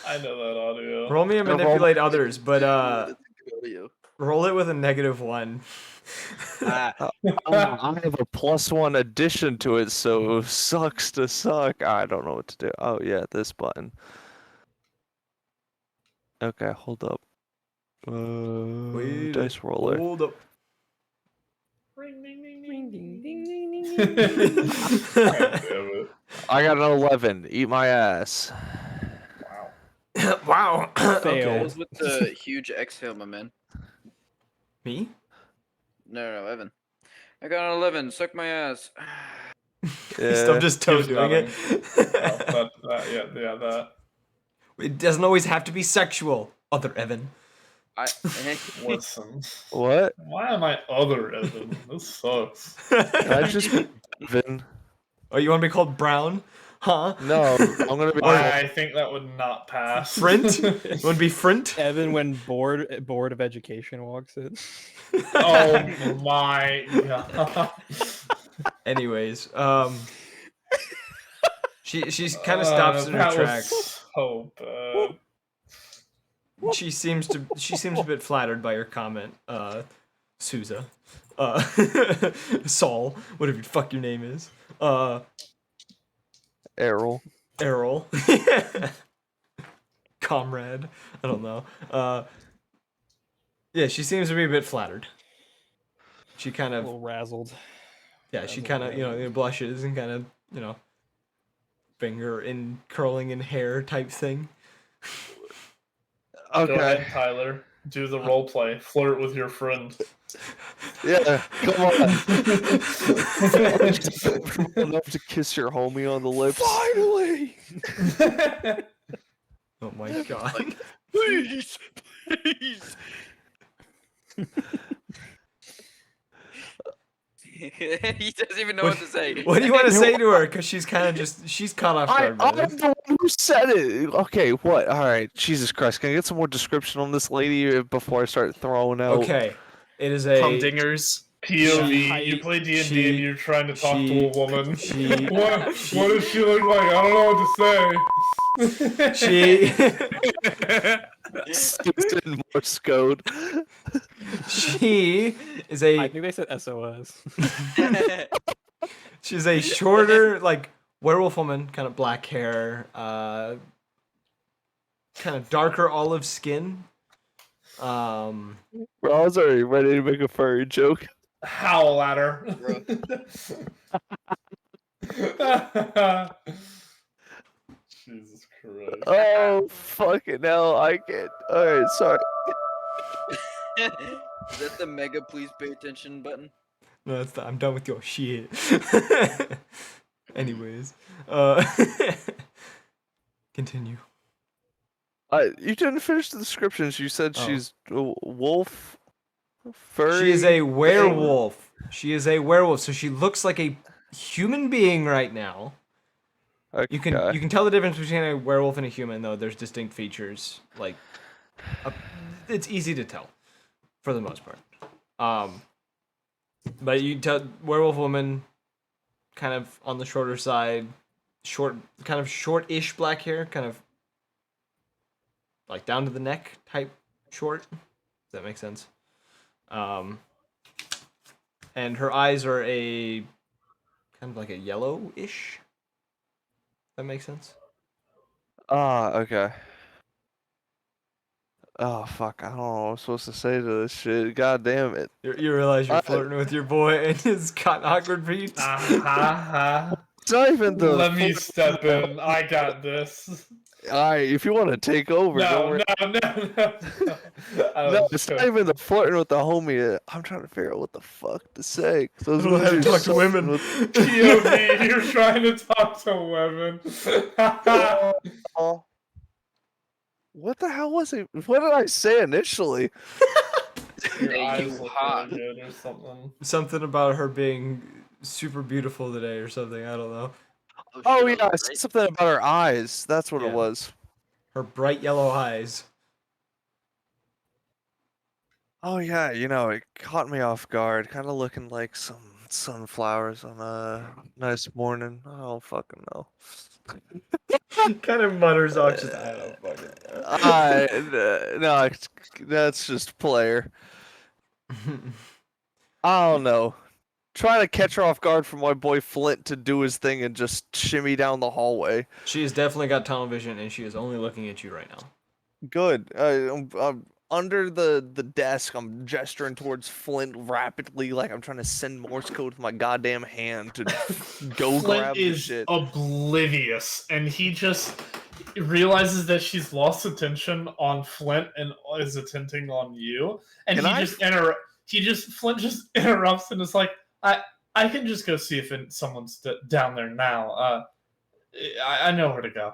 I know that audio. Roll me a manipulate others, but Audio. roll it with a -1. I have a +1 addition to it, so sucks to suck. I don't know what to do. Oh yeah, this button. Okay, hold up. Wait, Dice roller. Hold up. Ring, ding, ding, Ring, ding, ding, ding, ding, ding, ding, ding, ding. God damn it. I got an 11. Eat my ass. Wow. Wow. What Fail. was with the huge exhale, my man? Me? No, Evan. I got an 11. Suck my ass. Still just toe Keeps doing it. That. It doesn't always have to be sexual, other Evan. Listen. What? Why am I other Evan? This sucks. Can I just be Evan? Oh, you want to be called Brown? Huh? No, I'm gonna be. I think that would not pass. Frint? You want to be Frint? Evan, when board of education walks in. Oh my god. Anyways, she kind of stops in her that tracks. was so bad. She seems a bit flattered by your comment, Souza. Saul, whatever the fuck your name is. Errol. Errol. Comrade. I don't know. Yeah, she seems to be a bit flattered. She kind A of, little razzled. yeah, she kind of, blushes and kind of, finger in curling in hair type thing. Go Okay. ahead, Tyler. Do the role play. Flirt with your friend. Yeah, come on. Enough to kiss your homie on the lips. Finally! Oh my god. Like, please, please. He doesn't even know what to say. What do you want to say to her? Because she's kind of she's caught off I'm guard by the this. one who said it. Okay, what? All right, Jesus Christ! Can I get some more description on this lady before I start throwing out? Okay, it is a Humdingers. POV, you play D&D she- and you're trying to talk she- to a woman. she- what does she look like? I don't know what to say. she Susan Morse code. she is I a think they said SOS. she's a shorter, like werewolf woman, kind of black hair, kind of darker olive skin. Bro, I was already ready to make a furry joke. Howl at her. Bro. Jesus Christ. Oh, fucking hell. I can't. Alright, sorry. Is that the mega please pay attention button? No, that's not, I'm done with your shit. Anyways, continue. You didn't finish the descriptions. You said Oh. she's a wolf, furry. She is a werewolf. She is a werewolf, so she looks like a human being right now. Okay. You can tell the difference between a werewolf and a human, though. There's distinct features. Like, it's easy to tell, for the most part. But you tell werewolf woman, kind of on the shorter side, kind of short-ish black hair, kind of like down to the neck type short. Does that make sense? And her eyes are a kind of like a yellowish. That makes sense. Okay. Oh, fuck. I don't know what I'm supposed to say to this shit. God damn it. You realize you're flirting with your boy, and it's gotten awkward for you. It's not even the. Let me step in. I got this. Alright, if you want to take over, don't No, worry. no. No, it's not even the flirting with the homie. I'm trying to figure out what the fuck to say. I don't know how to talk to women. POV, you're trying to talk to women. What the hell was it? What did I say initially? Your Hey, eyes you look hot. really good or something. Something about her being super beautiful today, or something. I don't know. Oh, shit, yeah, I was said right. something about her eyes. That's what Yeah. it was. Her bright yellow eyes. Oh, yeah, it caught me off guard. Kind of looking like some sunflowers on a nice morning. I don't fucking know. Kind of mutters off, just I don't fucking No, that's just player. I don't know. Trying to catch her off guard for my boy Flint to do his thing and just shimmy down the hallway. She has definitely got tunnel vision, and she is only looking at you right now. Good. I'm under the desk. I'm gesturing towards Flint rapidly, like I'm trying to send Morse code with my goddamn hand to go Flint grab the is shit. oblivious, and he just realizes that she's lost attention on Flint and is attending on you. And Flint just interrupts and is like, I can just go see if someone's down there now. I know where to go.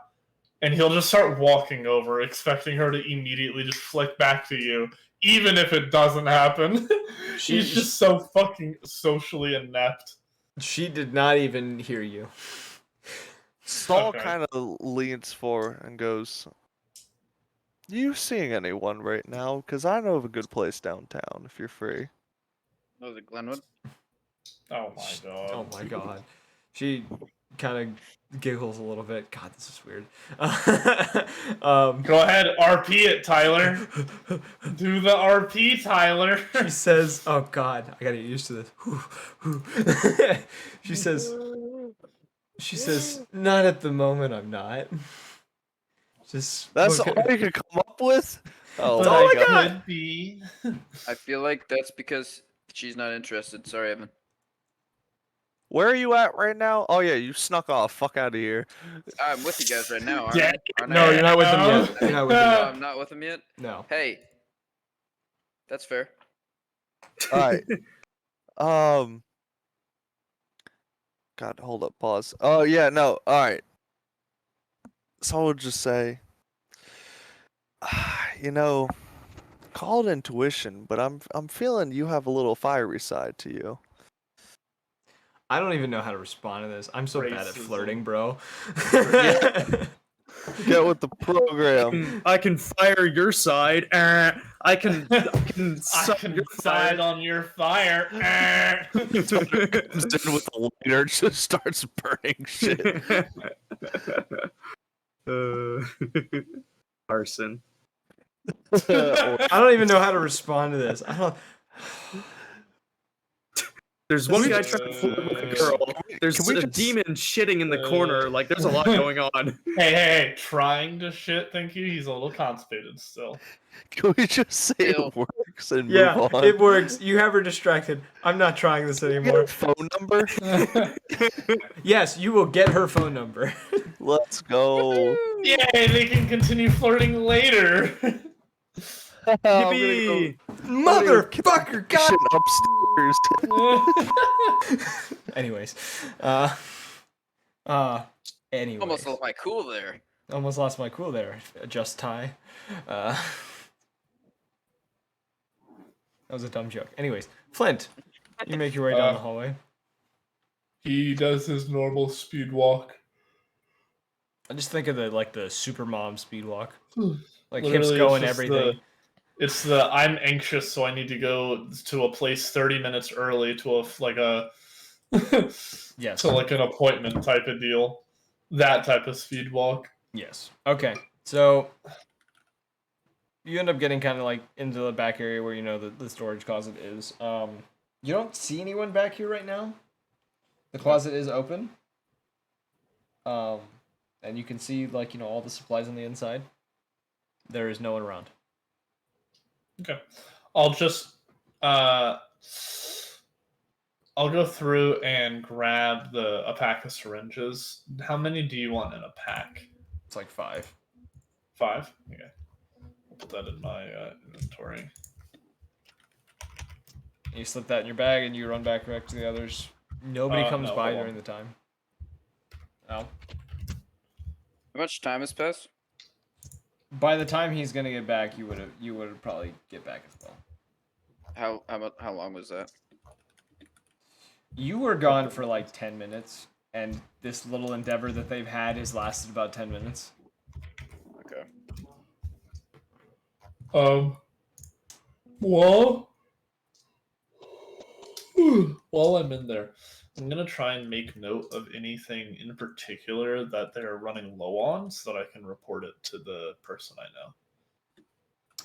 And he'll just start walking over, expecting her to immediately just flick back to you, even if it doesn't happen. She's just so fucking socially inept. She did not even hear you. Saul Okay. kind of leans forward and goes, "You seeing anyone right now? Because I know of a good place downtown if you're free." Was it Glenwood? Oh my god. Oh my god. She kind of giggles a little bit. God, this is weird. Go ahead, RP it, Tyler. Do the RP, Tyler. She says, "Oh God, I gotta get used to this." She says, "Not at the moment. I'm not." Just That's look all at- you could come up with? Oh But That's my all I god. got. could be. I feel like that's because she's not interested. Sorry, Evan. Where are you at right now? Oh yeah, you snuck off. Fuck out of here. I'm with you guys right now, aren't Yeah. I? Aren't No, I? you're not with them yet. You're not with them No, yet. I'm not with him yet. No. Hey, that's fair. Alright. God, hold up, pause. Oh yeah, no, alright. So I would just say, call it intuition, but I'm feeling you have a little fiery side to you. I don't even know how to respond to this. I'm so bad at Racism. flirting, bro. Get with the program. I can fire your side. I can I suck can your decide on your fire. Comes in with a lighter, just starts burning shit. Arson. I don't even know how to respond to this. I don't. There's This one is guy just- trying to flirt with a girl. There's can we a just- demon shitting in the corner. Like, there's a lot going on. Hey, trying to shit, thank you. He's a little constipated still. Can we just say Bill. it works and Yeah, move on? it works. You have her distracted. I'm not trying this Can I get anymore. her phone number? Yes, you will get her phone number. Let's go. Yay, they can continue flirting later. I'm gonna go Yippee! Motherfucker, God. upstairs. Anyways, anyways. Almost lost my cool there. Almost lost my cool there. Just tie. That was a dumb joke. Anyways, Flint, you make your way down the hallway. He does his normal speed walk. I just think of the super mom speed walk, like Literally, hips it's going, just everything. It's the I'm anxious, so I need to go to a place 30 minutes early to Yes. to like an appointment type of deal. That type of speed walk. Yes. Okay. So you end up getting kind of like into the back area where you know the storage closet is. You don't see anyone back here right now. The closet is open. And you can see all the supplies on the inside. There is no one around. Okay. I'll just I'll go through and grab a pack of syringes. How many do you want in a pack? It's like 5. 5? Okay. I'll put that in my inventory. You slip that in your bag and you run back to the others. Nobody comes no, by hold on. during the time. Oh. How much time has passed? By the time he's gonna get back, you would probably get back as well. How long was that? You were gone for like 10 minutes, and this little endeavor that they've had has lasted about 10 minutes. Okay. Well, while I'm in there, I'm gonna try and make note of anything in particular that they're running low on, so that I can report it to the person I know.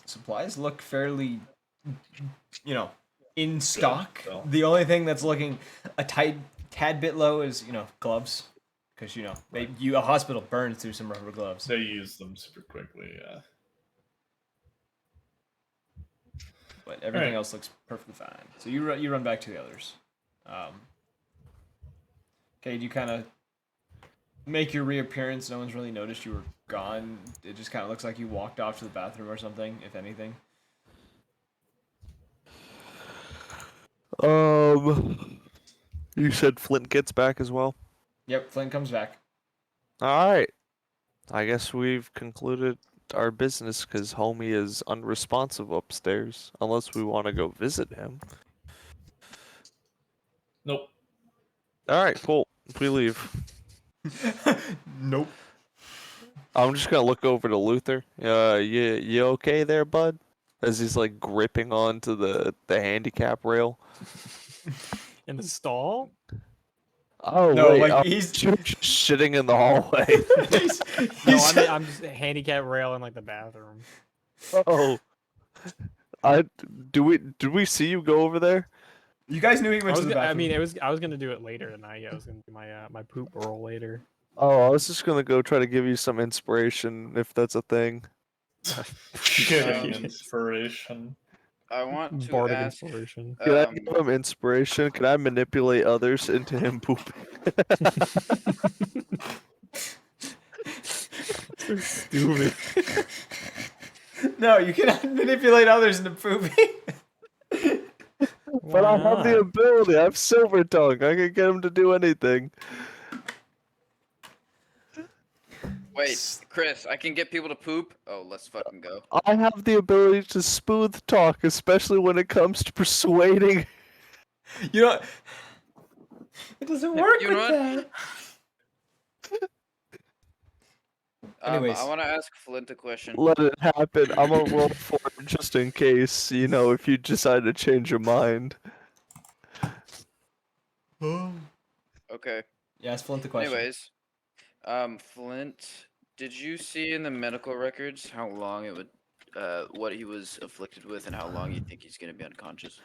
Supplies look fairly, in stock. so. The only thing that's looking a tad bit low is gloves, because a hospital burns through some rubber gloves. They use them super quickly. Yeah. But everything Alright. else looks perfectly fine. So you run back to the others. Okay, you kind of make your reappearance. No one's really noticed you were gone. It just kind of looks like you walked off to the bathroom or something, if anything. You said Flint gets back as well? Yep, Flint comes back. Alright. I guess we've concluded our business because homie is unresponsive upstairs. Unless we want to go visit him. Nope. Alright, cool. We leave. Nope. I'm just gonna look over to Luther. You okay there, bud? As he's like gripping onto the handicap rail. In the stall? Oh No, wait, like, he's- just shitting in the hallway. No, I'm just handicap rail in like the bathroom. Oh, did we see you go over there? You guys knew he went to the bathroom. I mean, I was gonna do it later tonight. Yeah, I was gonna do my poop roll later. Oh, I was just gonna go try to give you some inspiration if that's a thing. Giving inspiration. I want to Bardic ask. inspiration. Can I give him inspiration? Can I manipulate others into him pooping? So stupid. No, you cannot manipulate others into pooping. But I have the ability. I have silver tongue. I can get him to do anything. Wait, Chris, I can get people to poop? Oh, let's fucking go. I have the ability to smooth talk, especially when it comes to persuading. You know, it doesn't work You know with what? that. Anyways. I want to ask Flint a question. Let it happen. I'm gonna roll for it just in case, if you decide to change your mind. Okay. Yeah, ask Flint the question. Anyways, Flint, did you see in the medical records how long it would, what he was afflicted with, and how long you think he's gonna be unconscious?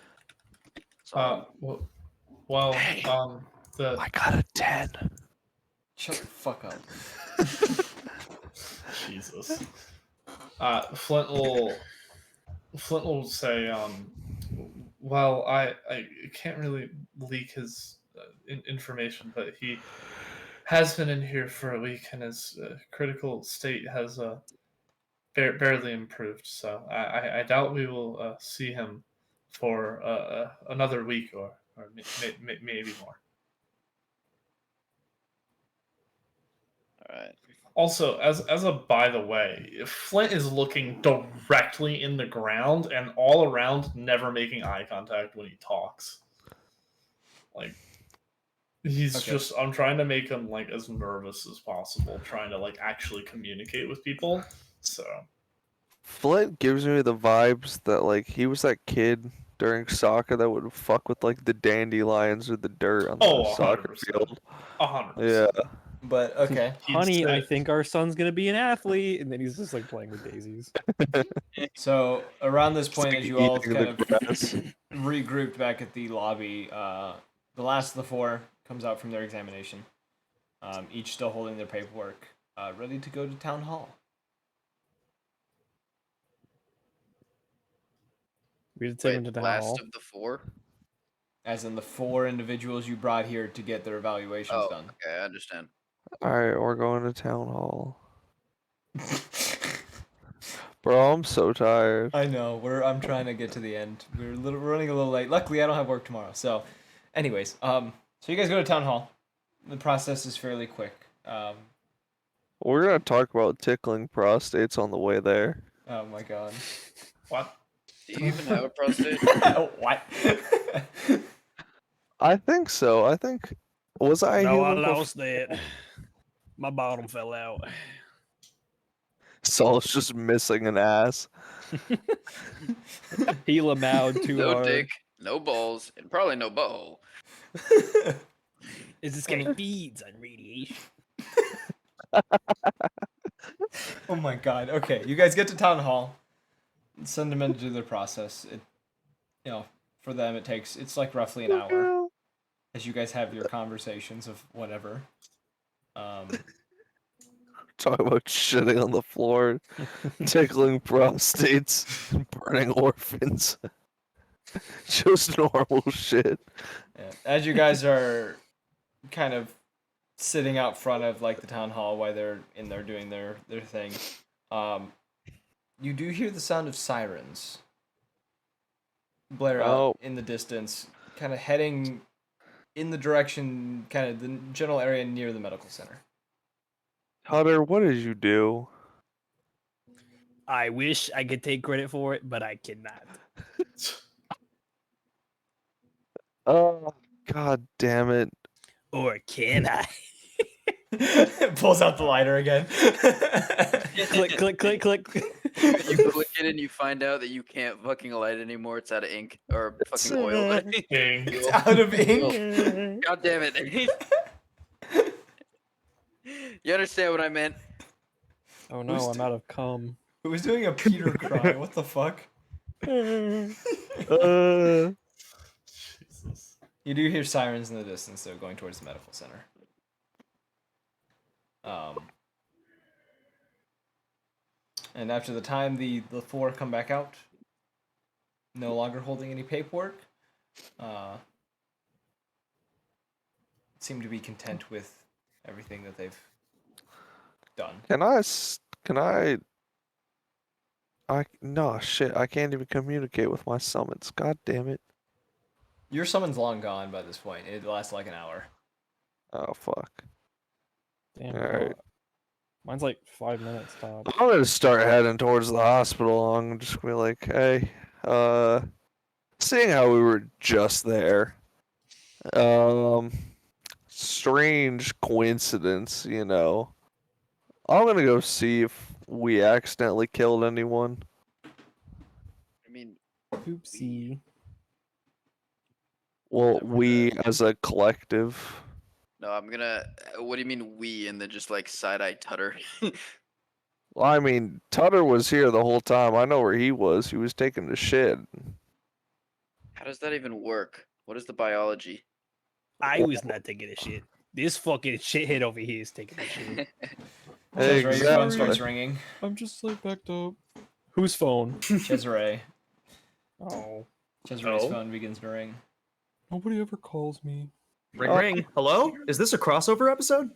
Well, Well, Hey. the I got a 10. Shut the fuck up. Jesus. Flint will say, well, I can't really leak his information, but he has been in here for a week, and his critical state has barely improved. So I doubt we will see him for another week or maybe more. All right. Also, as a by the way, Flint is looking directly in the ground and all around, never making eye contact when he talks. Like he's Okay. just I'm trying to make him like as nervous as possible, trying to like actually communicate with people. So Flint gives me the vibes that like he was that kid during soccer that would fuck with like the dandelions or the dirt on the soccer 100%. field. 100%. Yeah. But okay. He'd Honey, I say- think our son's gonna be an athlete, and then he's just like playing with daisies. So around this Just, point, like, as you all eating kind the of grass. regrouped back at the lobby, the last of the four comes out from their examination, each still holding their paperwork, ready to go to town hall. We had to take Wait, him to town last hall. of the four? As in the four individuals you brought here to get their evaluations Oh, done. okay, I understand. Alright, we're going to town hall. Bro, I'm so tired. I know. I'm trying to get to the end. We're running a little late. Luckily, I don't have work tomorrow. So, anyways, so you guys go to town hall. The process is fairly quick. We're gonna talk about tickling prostates on the way there. Oh my god. what? Do you even have a prostate? What? I think so. I think was I No, I human bef- lost that. My bottom fell out. Saul's just missing an ass. He lamowed too No hard. dick, no balls, and probably no butthole. Is this guy feeds on radiation? Oh my god. Okay, you guys get to town hall. Send them in to do their process. For them it's like roughly an hour as you guys have your conversations of whatever. Talk about shitting on the floor, tickling prostates, and burning orphans. Just normal shit. Yeah. As you guys are kind of sitting out front of like the town hall while they're in there doing their thing, you do hear the sound of sirens blare out in the distance, kind of heading in the direction, kind of the general area near the medical center. Hunter, what did you do? I wish I could take credit for it, but I cannot. Oh, god damn it. Or can I? Pulls out the lighter again. Click, click, click, click. You click it and you find out that you can't fucking light anymore. It's out of ink or fucking oil. It's out of ink. God damn it. You understand what I meant? Oh no, I'm out of cum. Who was doing a Peter cry? What the fuck? Jesus. You do hear sirens in the distance, though, going towards the medical center. And after the time the four come back out, no longer holding any paperwork, seem to be content with everything that they've done. No, shit, I can't even communicate with my summons. God damn it. Your summon's long gone by this point. It lasts like an hour. Oh, fuck. Damn, Alright. Mine's like 5 minutes top. I'm gonna start heading towards the hospital. I'm just gonna be like, hey, seeing how we were just there, strange coincidence, you know. I'm gonna go see if we accidentally killed anyone. I mean, Oopsie. Well, we as a collective. no, I'm gonna. What do you mean we? And then just like side eye Tutter. Well, I mean, Tutter was here the whole time. I know where he was. He was taking the shit. How does that even work? What is the biology? I was not taking a shit. This fucking shithead over here is taking a shit. Cesare, your phone Exactly. starts ringing. I'm just like backed up. Whose phone? Cesare. Oh. Cesare's Oh. phone begins to ring. Nobody ever calls me. Ring ring. Hello? Is this a crossover episode?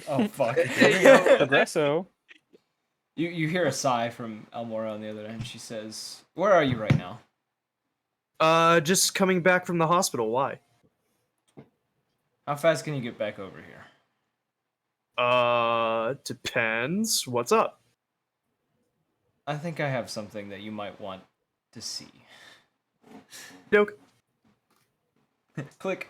Oh fuck. Progresso. You hear a sigh from Elmora on the other end. She says, "Where are you right now?" Just coming back from the hospital. Why? How fast can you get back over here? Depends. What's up? I think I have something that you might want to see. Doke. Click.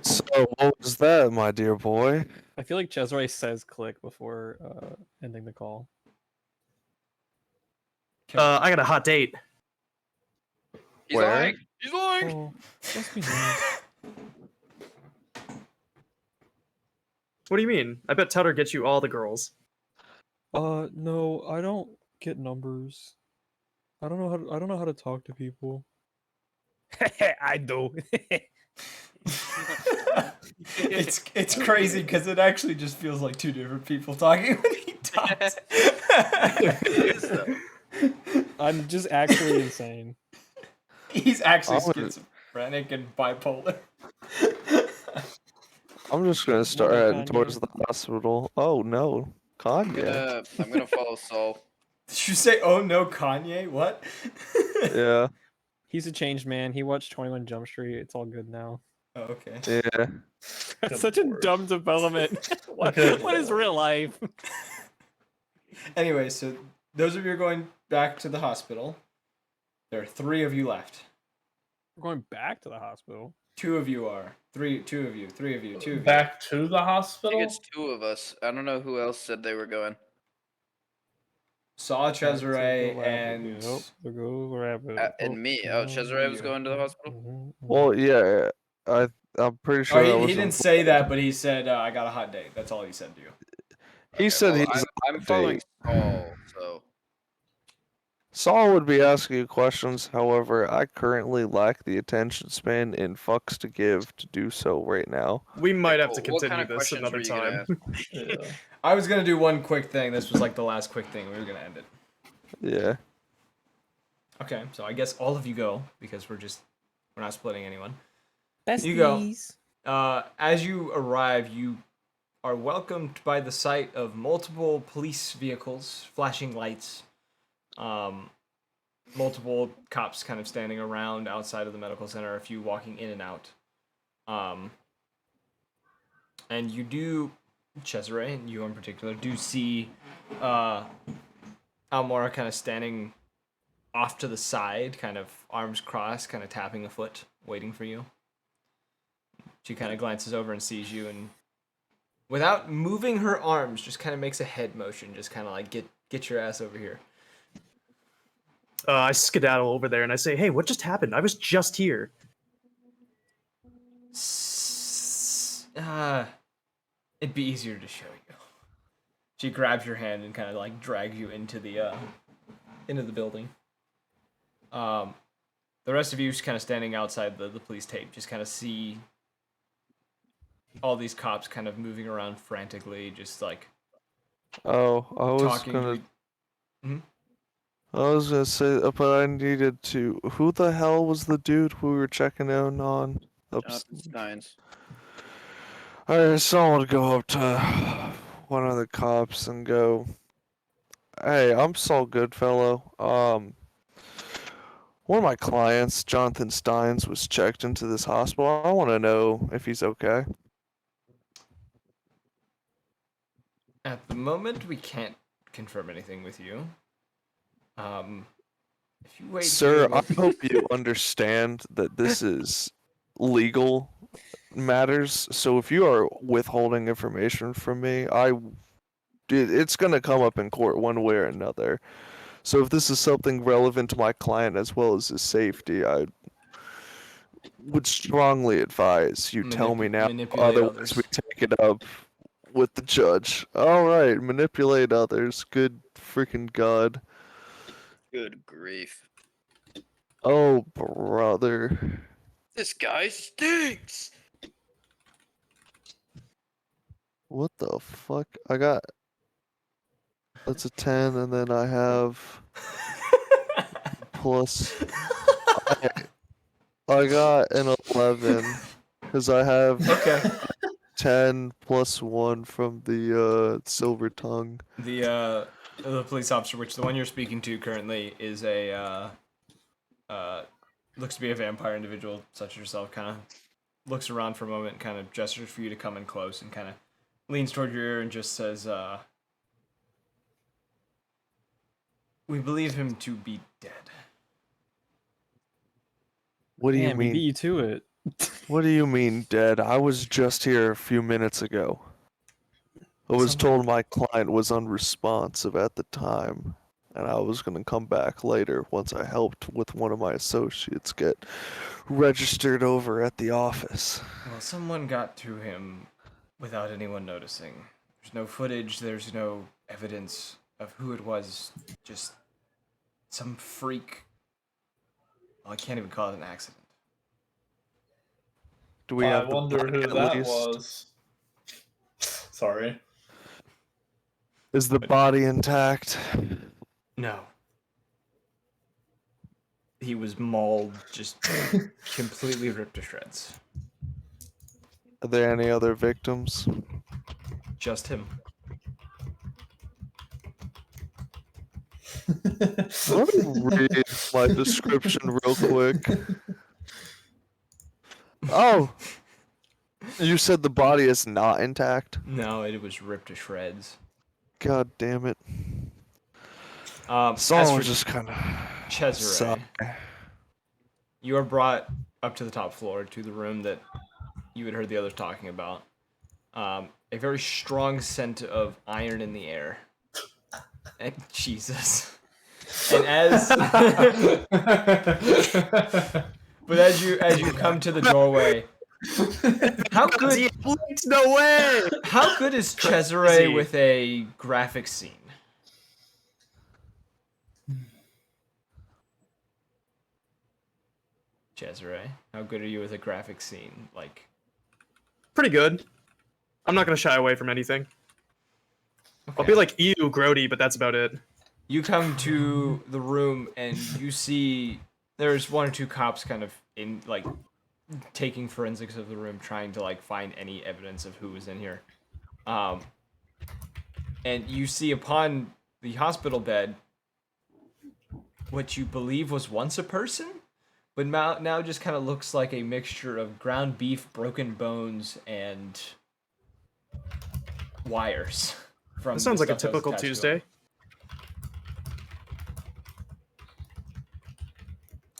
So what was that, my dear boy? I feel like Cesare says click before ending the call. I got a hot date. He's Where? lying. He's lying. Oh, must be nice. What do you mean? I bet Tutter gets you all the girls. No, I don't get numbers. I don't know how to talk to people. I do. It's crazy because it actually just feels like two different people talking when he talks. It is, though. I'm just actually insane. He's actually I would- schizophrenic and bipolar. I'm just gonna start Well, heading towards the hospital. Oh no, Kanye. I'm gonna follow Saul. Did you say, "Oh no, Kanye"? What? Yeah, He's a changed man. He watched 21 Jump Street. It's all good now. Oh, okay. yeah. That's such a Lord. dumb development. what is real life? Anyway, so those of you are going back to the hospital. There are 3 of you left. We're going back to the hospital. 2 of you are. 2 of you, 3 of you, 2 of you. Back to the I hospital. think it's 2 of us. I don't know who else said they were going. Saw Cesare and And me. Oh, Cesare was going to the hospital? Well, yeah. I'm pretty Oh, sure that he was. didn't say that, but he said, "I got a hot date." That's all he said to you. He Okay, said well, he's. I'm on a following date. Saul, so Saul would be asking you questions. However, I currently lack the attention span and fucks to give to do so right now. We might have to what continue kind of this questions another were you gonna time. Yeah. I was gonna do one quick thing. This was like the last quick thing. We were gonna end it. Yeah. Okay, so I guess all of you go because we're not splitting anyone. Besties. You go. As you arrive, you are welcomed by the sight of multiple police vehicles, flashing lights, multiple cops kind of standing around outside of the medical center, a few walking in and out. And you do, Cesare, and you in particular, do see Almora kind of standing off to the side, kind of arms crossed, kind of tapping a foot, waiting for you. She kind of glances over and sees you, and without moving her arms, just kind of makes a head motion, just kind of like, get your ass over here. I skedaddle over there and I say, "Hey, what just happened? I was just here." It'd be easier to show you. She grabs your hand and kind of like drags you into the building. The rest of you just kind of standing outside the police tape, just kind of see all these cops kind of moving around frantically, just like Oh, I was talking gonna. to. Mhm. I was gonna say, but I needed to. Who the hell was the dude who we were checking in on? Jonathan Steins. Alright, so I would go up to one of the cops and go, "Hey, I'm Saul Goodfellow. One of my clients, Jonathan Steins, was checked into this hospital. I want to know if he's okay." At the moment, we can't confirm anything with you. If you wait Sir, here, I hope you understand that this is legal matters. So if you are withholding information from me, it's going to come up in court one way or another. So if this is something relevant to my client as well as his safety, I would strongly advise you tell me now. manipulate Otherwise, others. we take it up with the judge. All right, manipulate others. Good freaking God. Good grief. Oh, brother. This guy stinks. What the fuck? I got. That's a 10, and then I have plus. I got an 11 because I have Okay. 10 plus 1 from the silver tongue. The police officer, which the one you're speaking to currently is a looks to be a vampire individual such as yourself, kind of looks around for a moment, kind of gestures for you to come in close, and kind of leans toward your ear and just says, "We believe him to be dead." What do you Damn, he beat mean? you to it. What do you mean dead? I was just here a few minutes ago. I was Someone- told my client was unresponsive at the time, and I was gonna come back later once I helped with one of my associates get registered over at the office. Well, someone got to him without anyone noticing. There's no footage, there's no evidence of who it was, just some freak. Well, I can't even call it an accident. Do we I have the wonder body who at that least? was. Sorry. Is the body intact? No. He was mauled, just completely ripped to shreds. Are there any other victims? Just him. Let me read my description real quick. Oh! You said the body is not intact? No, it was ripped to shreds. God damn it. As Someone for just kinda Cesare, you are brought up to the top floor to the room that you had heard the others talking about. A very strong scent of iron in the air. And Jesus. And but as you come to the doorway, how good No way! how good is Cesare Crazy. with a graphic scene? Cesare, how good are you with a graphic scene? Like, Pretty good. I'm not gonna shy away from anything. I'll okay. be like, ew, grody, but that's about it. You come to the room and you see there's one or two cops kind of in like taking forensics of the room, trying to like find any evidence of who was in here. And you see upon the hospital bed what you believe was once a person, but now just kind of looks like a mixture of ground beef, broken bones, and wires. From That sounds the like a stuff that was typical attached to Tuesday. it.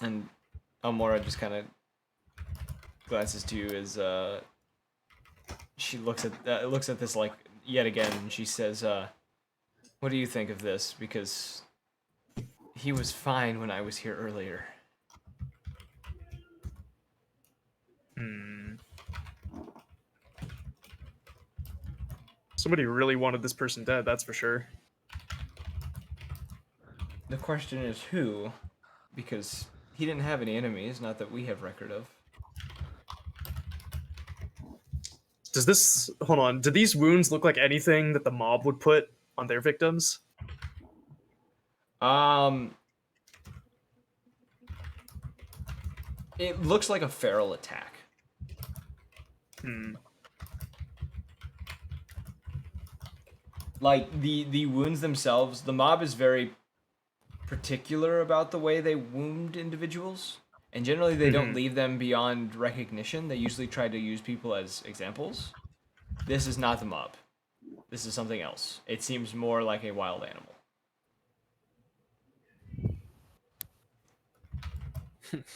And Almora just kind of glances to you as she looks at this like yet again, and she says, "What do you think of this? Because he was fine when I was here earlier." Somebody really wanted this person dead, that's for sure. The question is who, because he didn't have any enemies, not that we have record of. Does this hold on? Do these wounds look like anything that the mob would put on their victims? It looks like a feral attack. Like the wounds themselves, the mob is very particular about the way they wound individuals, and generally they don't leave them beyond recognition. They usually try to use people as examples. This is not the mob. This is something else. It seems more like a wild animal.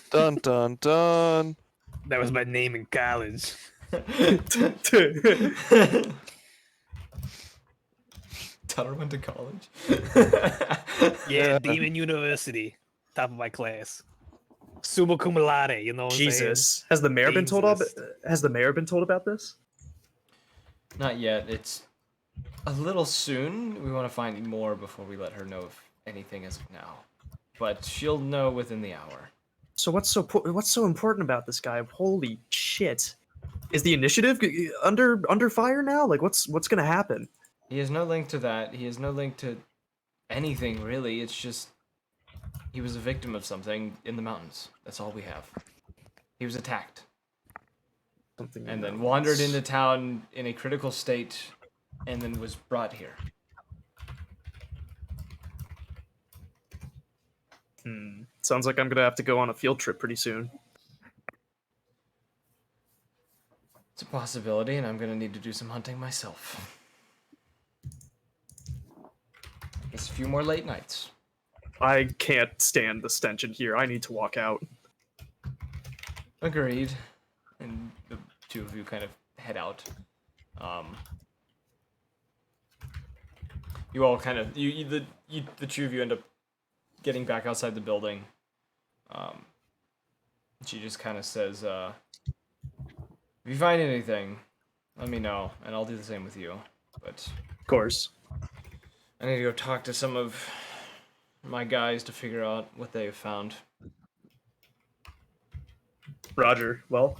Dun dun dun. That was my name in college. Tutter went to college. Yeah, Demon University. Top of my class. Summa cum laude, you know what I'm saying? Jesus, has the mayor been told about? Jesus. Has the mayor been told about this? Not yet. It's a little soon. We want to find more before we let her know of anything as of now. But she'll know within the hour. So what's so important about this guy? Holy shit! Is the initiative under fire now? Like what's gonna happen? He has no link to that. He has no link to anything really. It's just he was a victim of something in the mountains. That's all we have. He was attacked Something and then else. wandered into town in a critical state and then was brought here. Sounds like I'm gonna have to go on a field trip pretty soon. It's a possibility, and I'm gonna need to do some hunting myself. I guess a few more late nights. I can't stand the stench in here. I need to walk out. Agreed. And the two of you kind of head out. You all kind of the two of you end up getting back outside the building. She just kind of says, "If you find anything, let me know, and I'll do the same with you." But Of course. I need to go talk to some of my guys to figure out what they have found. Roger. Well,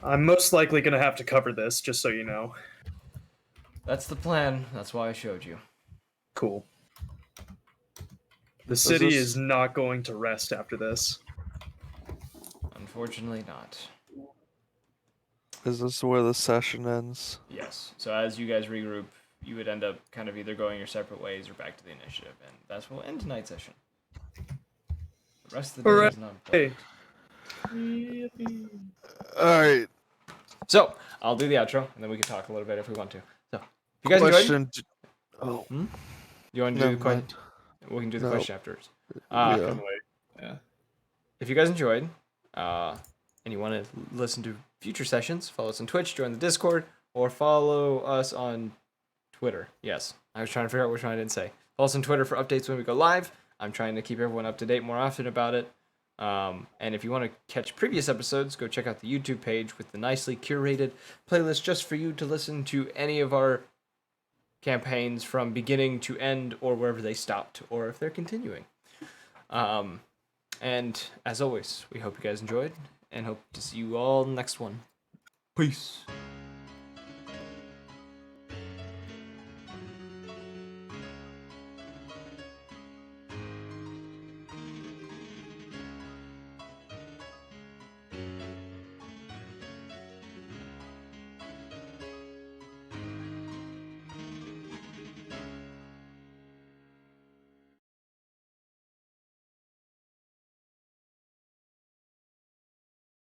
I'm most likely gonna have to cover this, just so you know. That's the plan. That's why I showed you. Cool. The city this- is not going to rest after this. Unfortunately not. Is this where the session ends? Yes. So as you guys regroup, you would end up kind of either going your separate ways or back to the initiative, and that's what will end tonight's session. The rest of the day Alright. is not Hey. important. Alright. So I'll do the outro, and then we can talk a little bit if we want to. So, if you guys enjoyed, Question. Oh, you want to do never the question? mind. We can do the No. question afterwards. Yeah. Yeah. If you guys enjoyed, and you want to listen to future sessions, follow us on Twitch, join the Discord, or follow us on Twitter. Yes, I was trying to figure out which one I didn't say. Follow us on Twitter for updates when we go live. I'm trying to keep everyone up to date more often about it. And if you want to catch previous episodes, go check out the YouTube page with the nicely curated playlist just for you to listen to any of our campaigns from beginning to end, or wherever they stopped, or if they're continuing. And as always, we hope you guys enjoyed, and hope to see you all next one. Peace.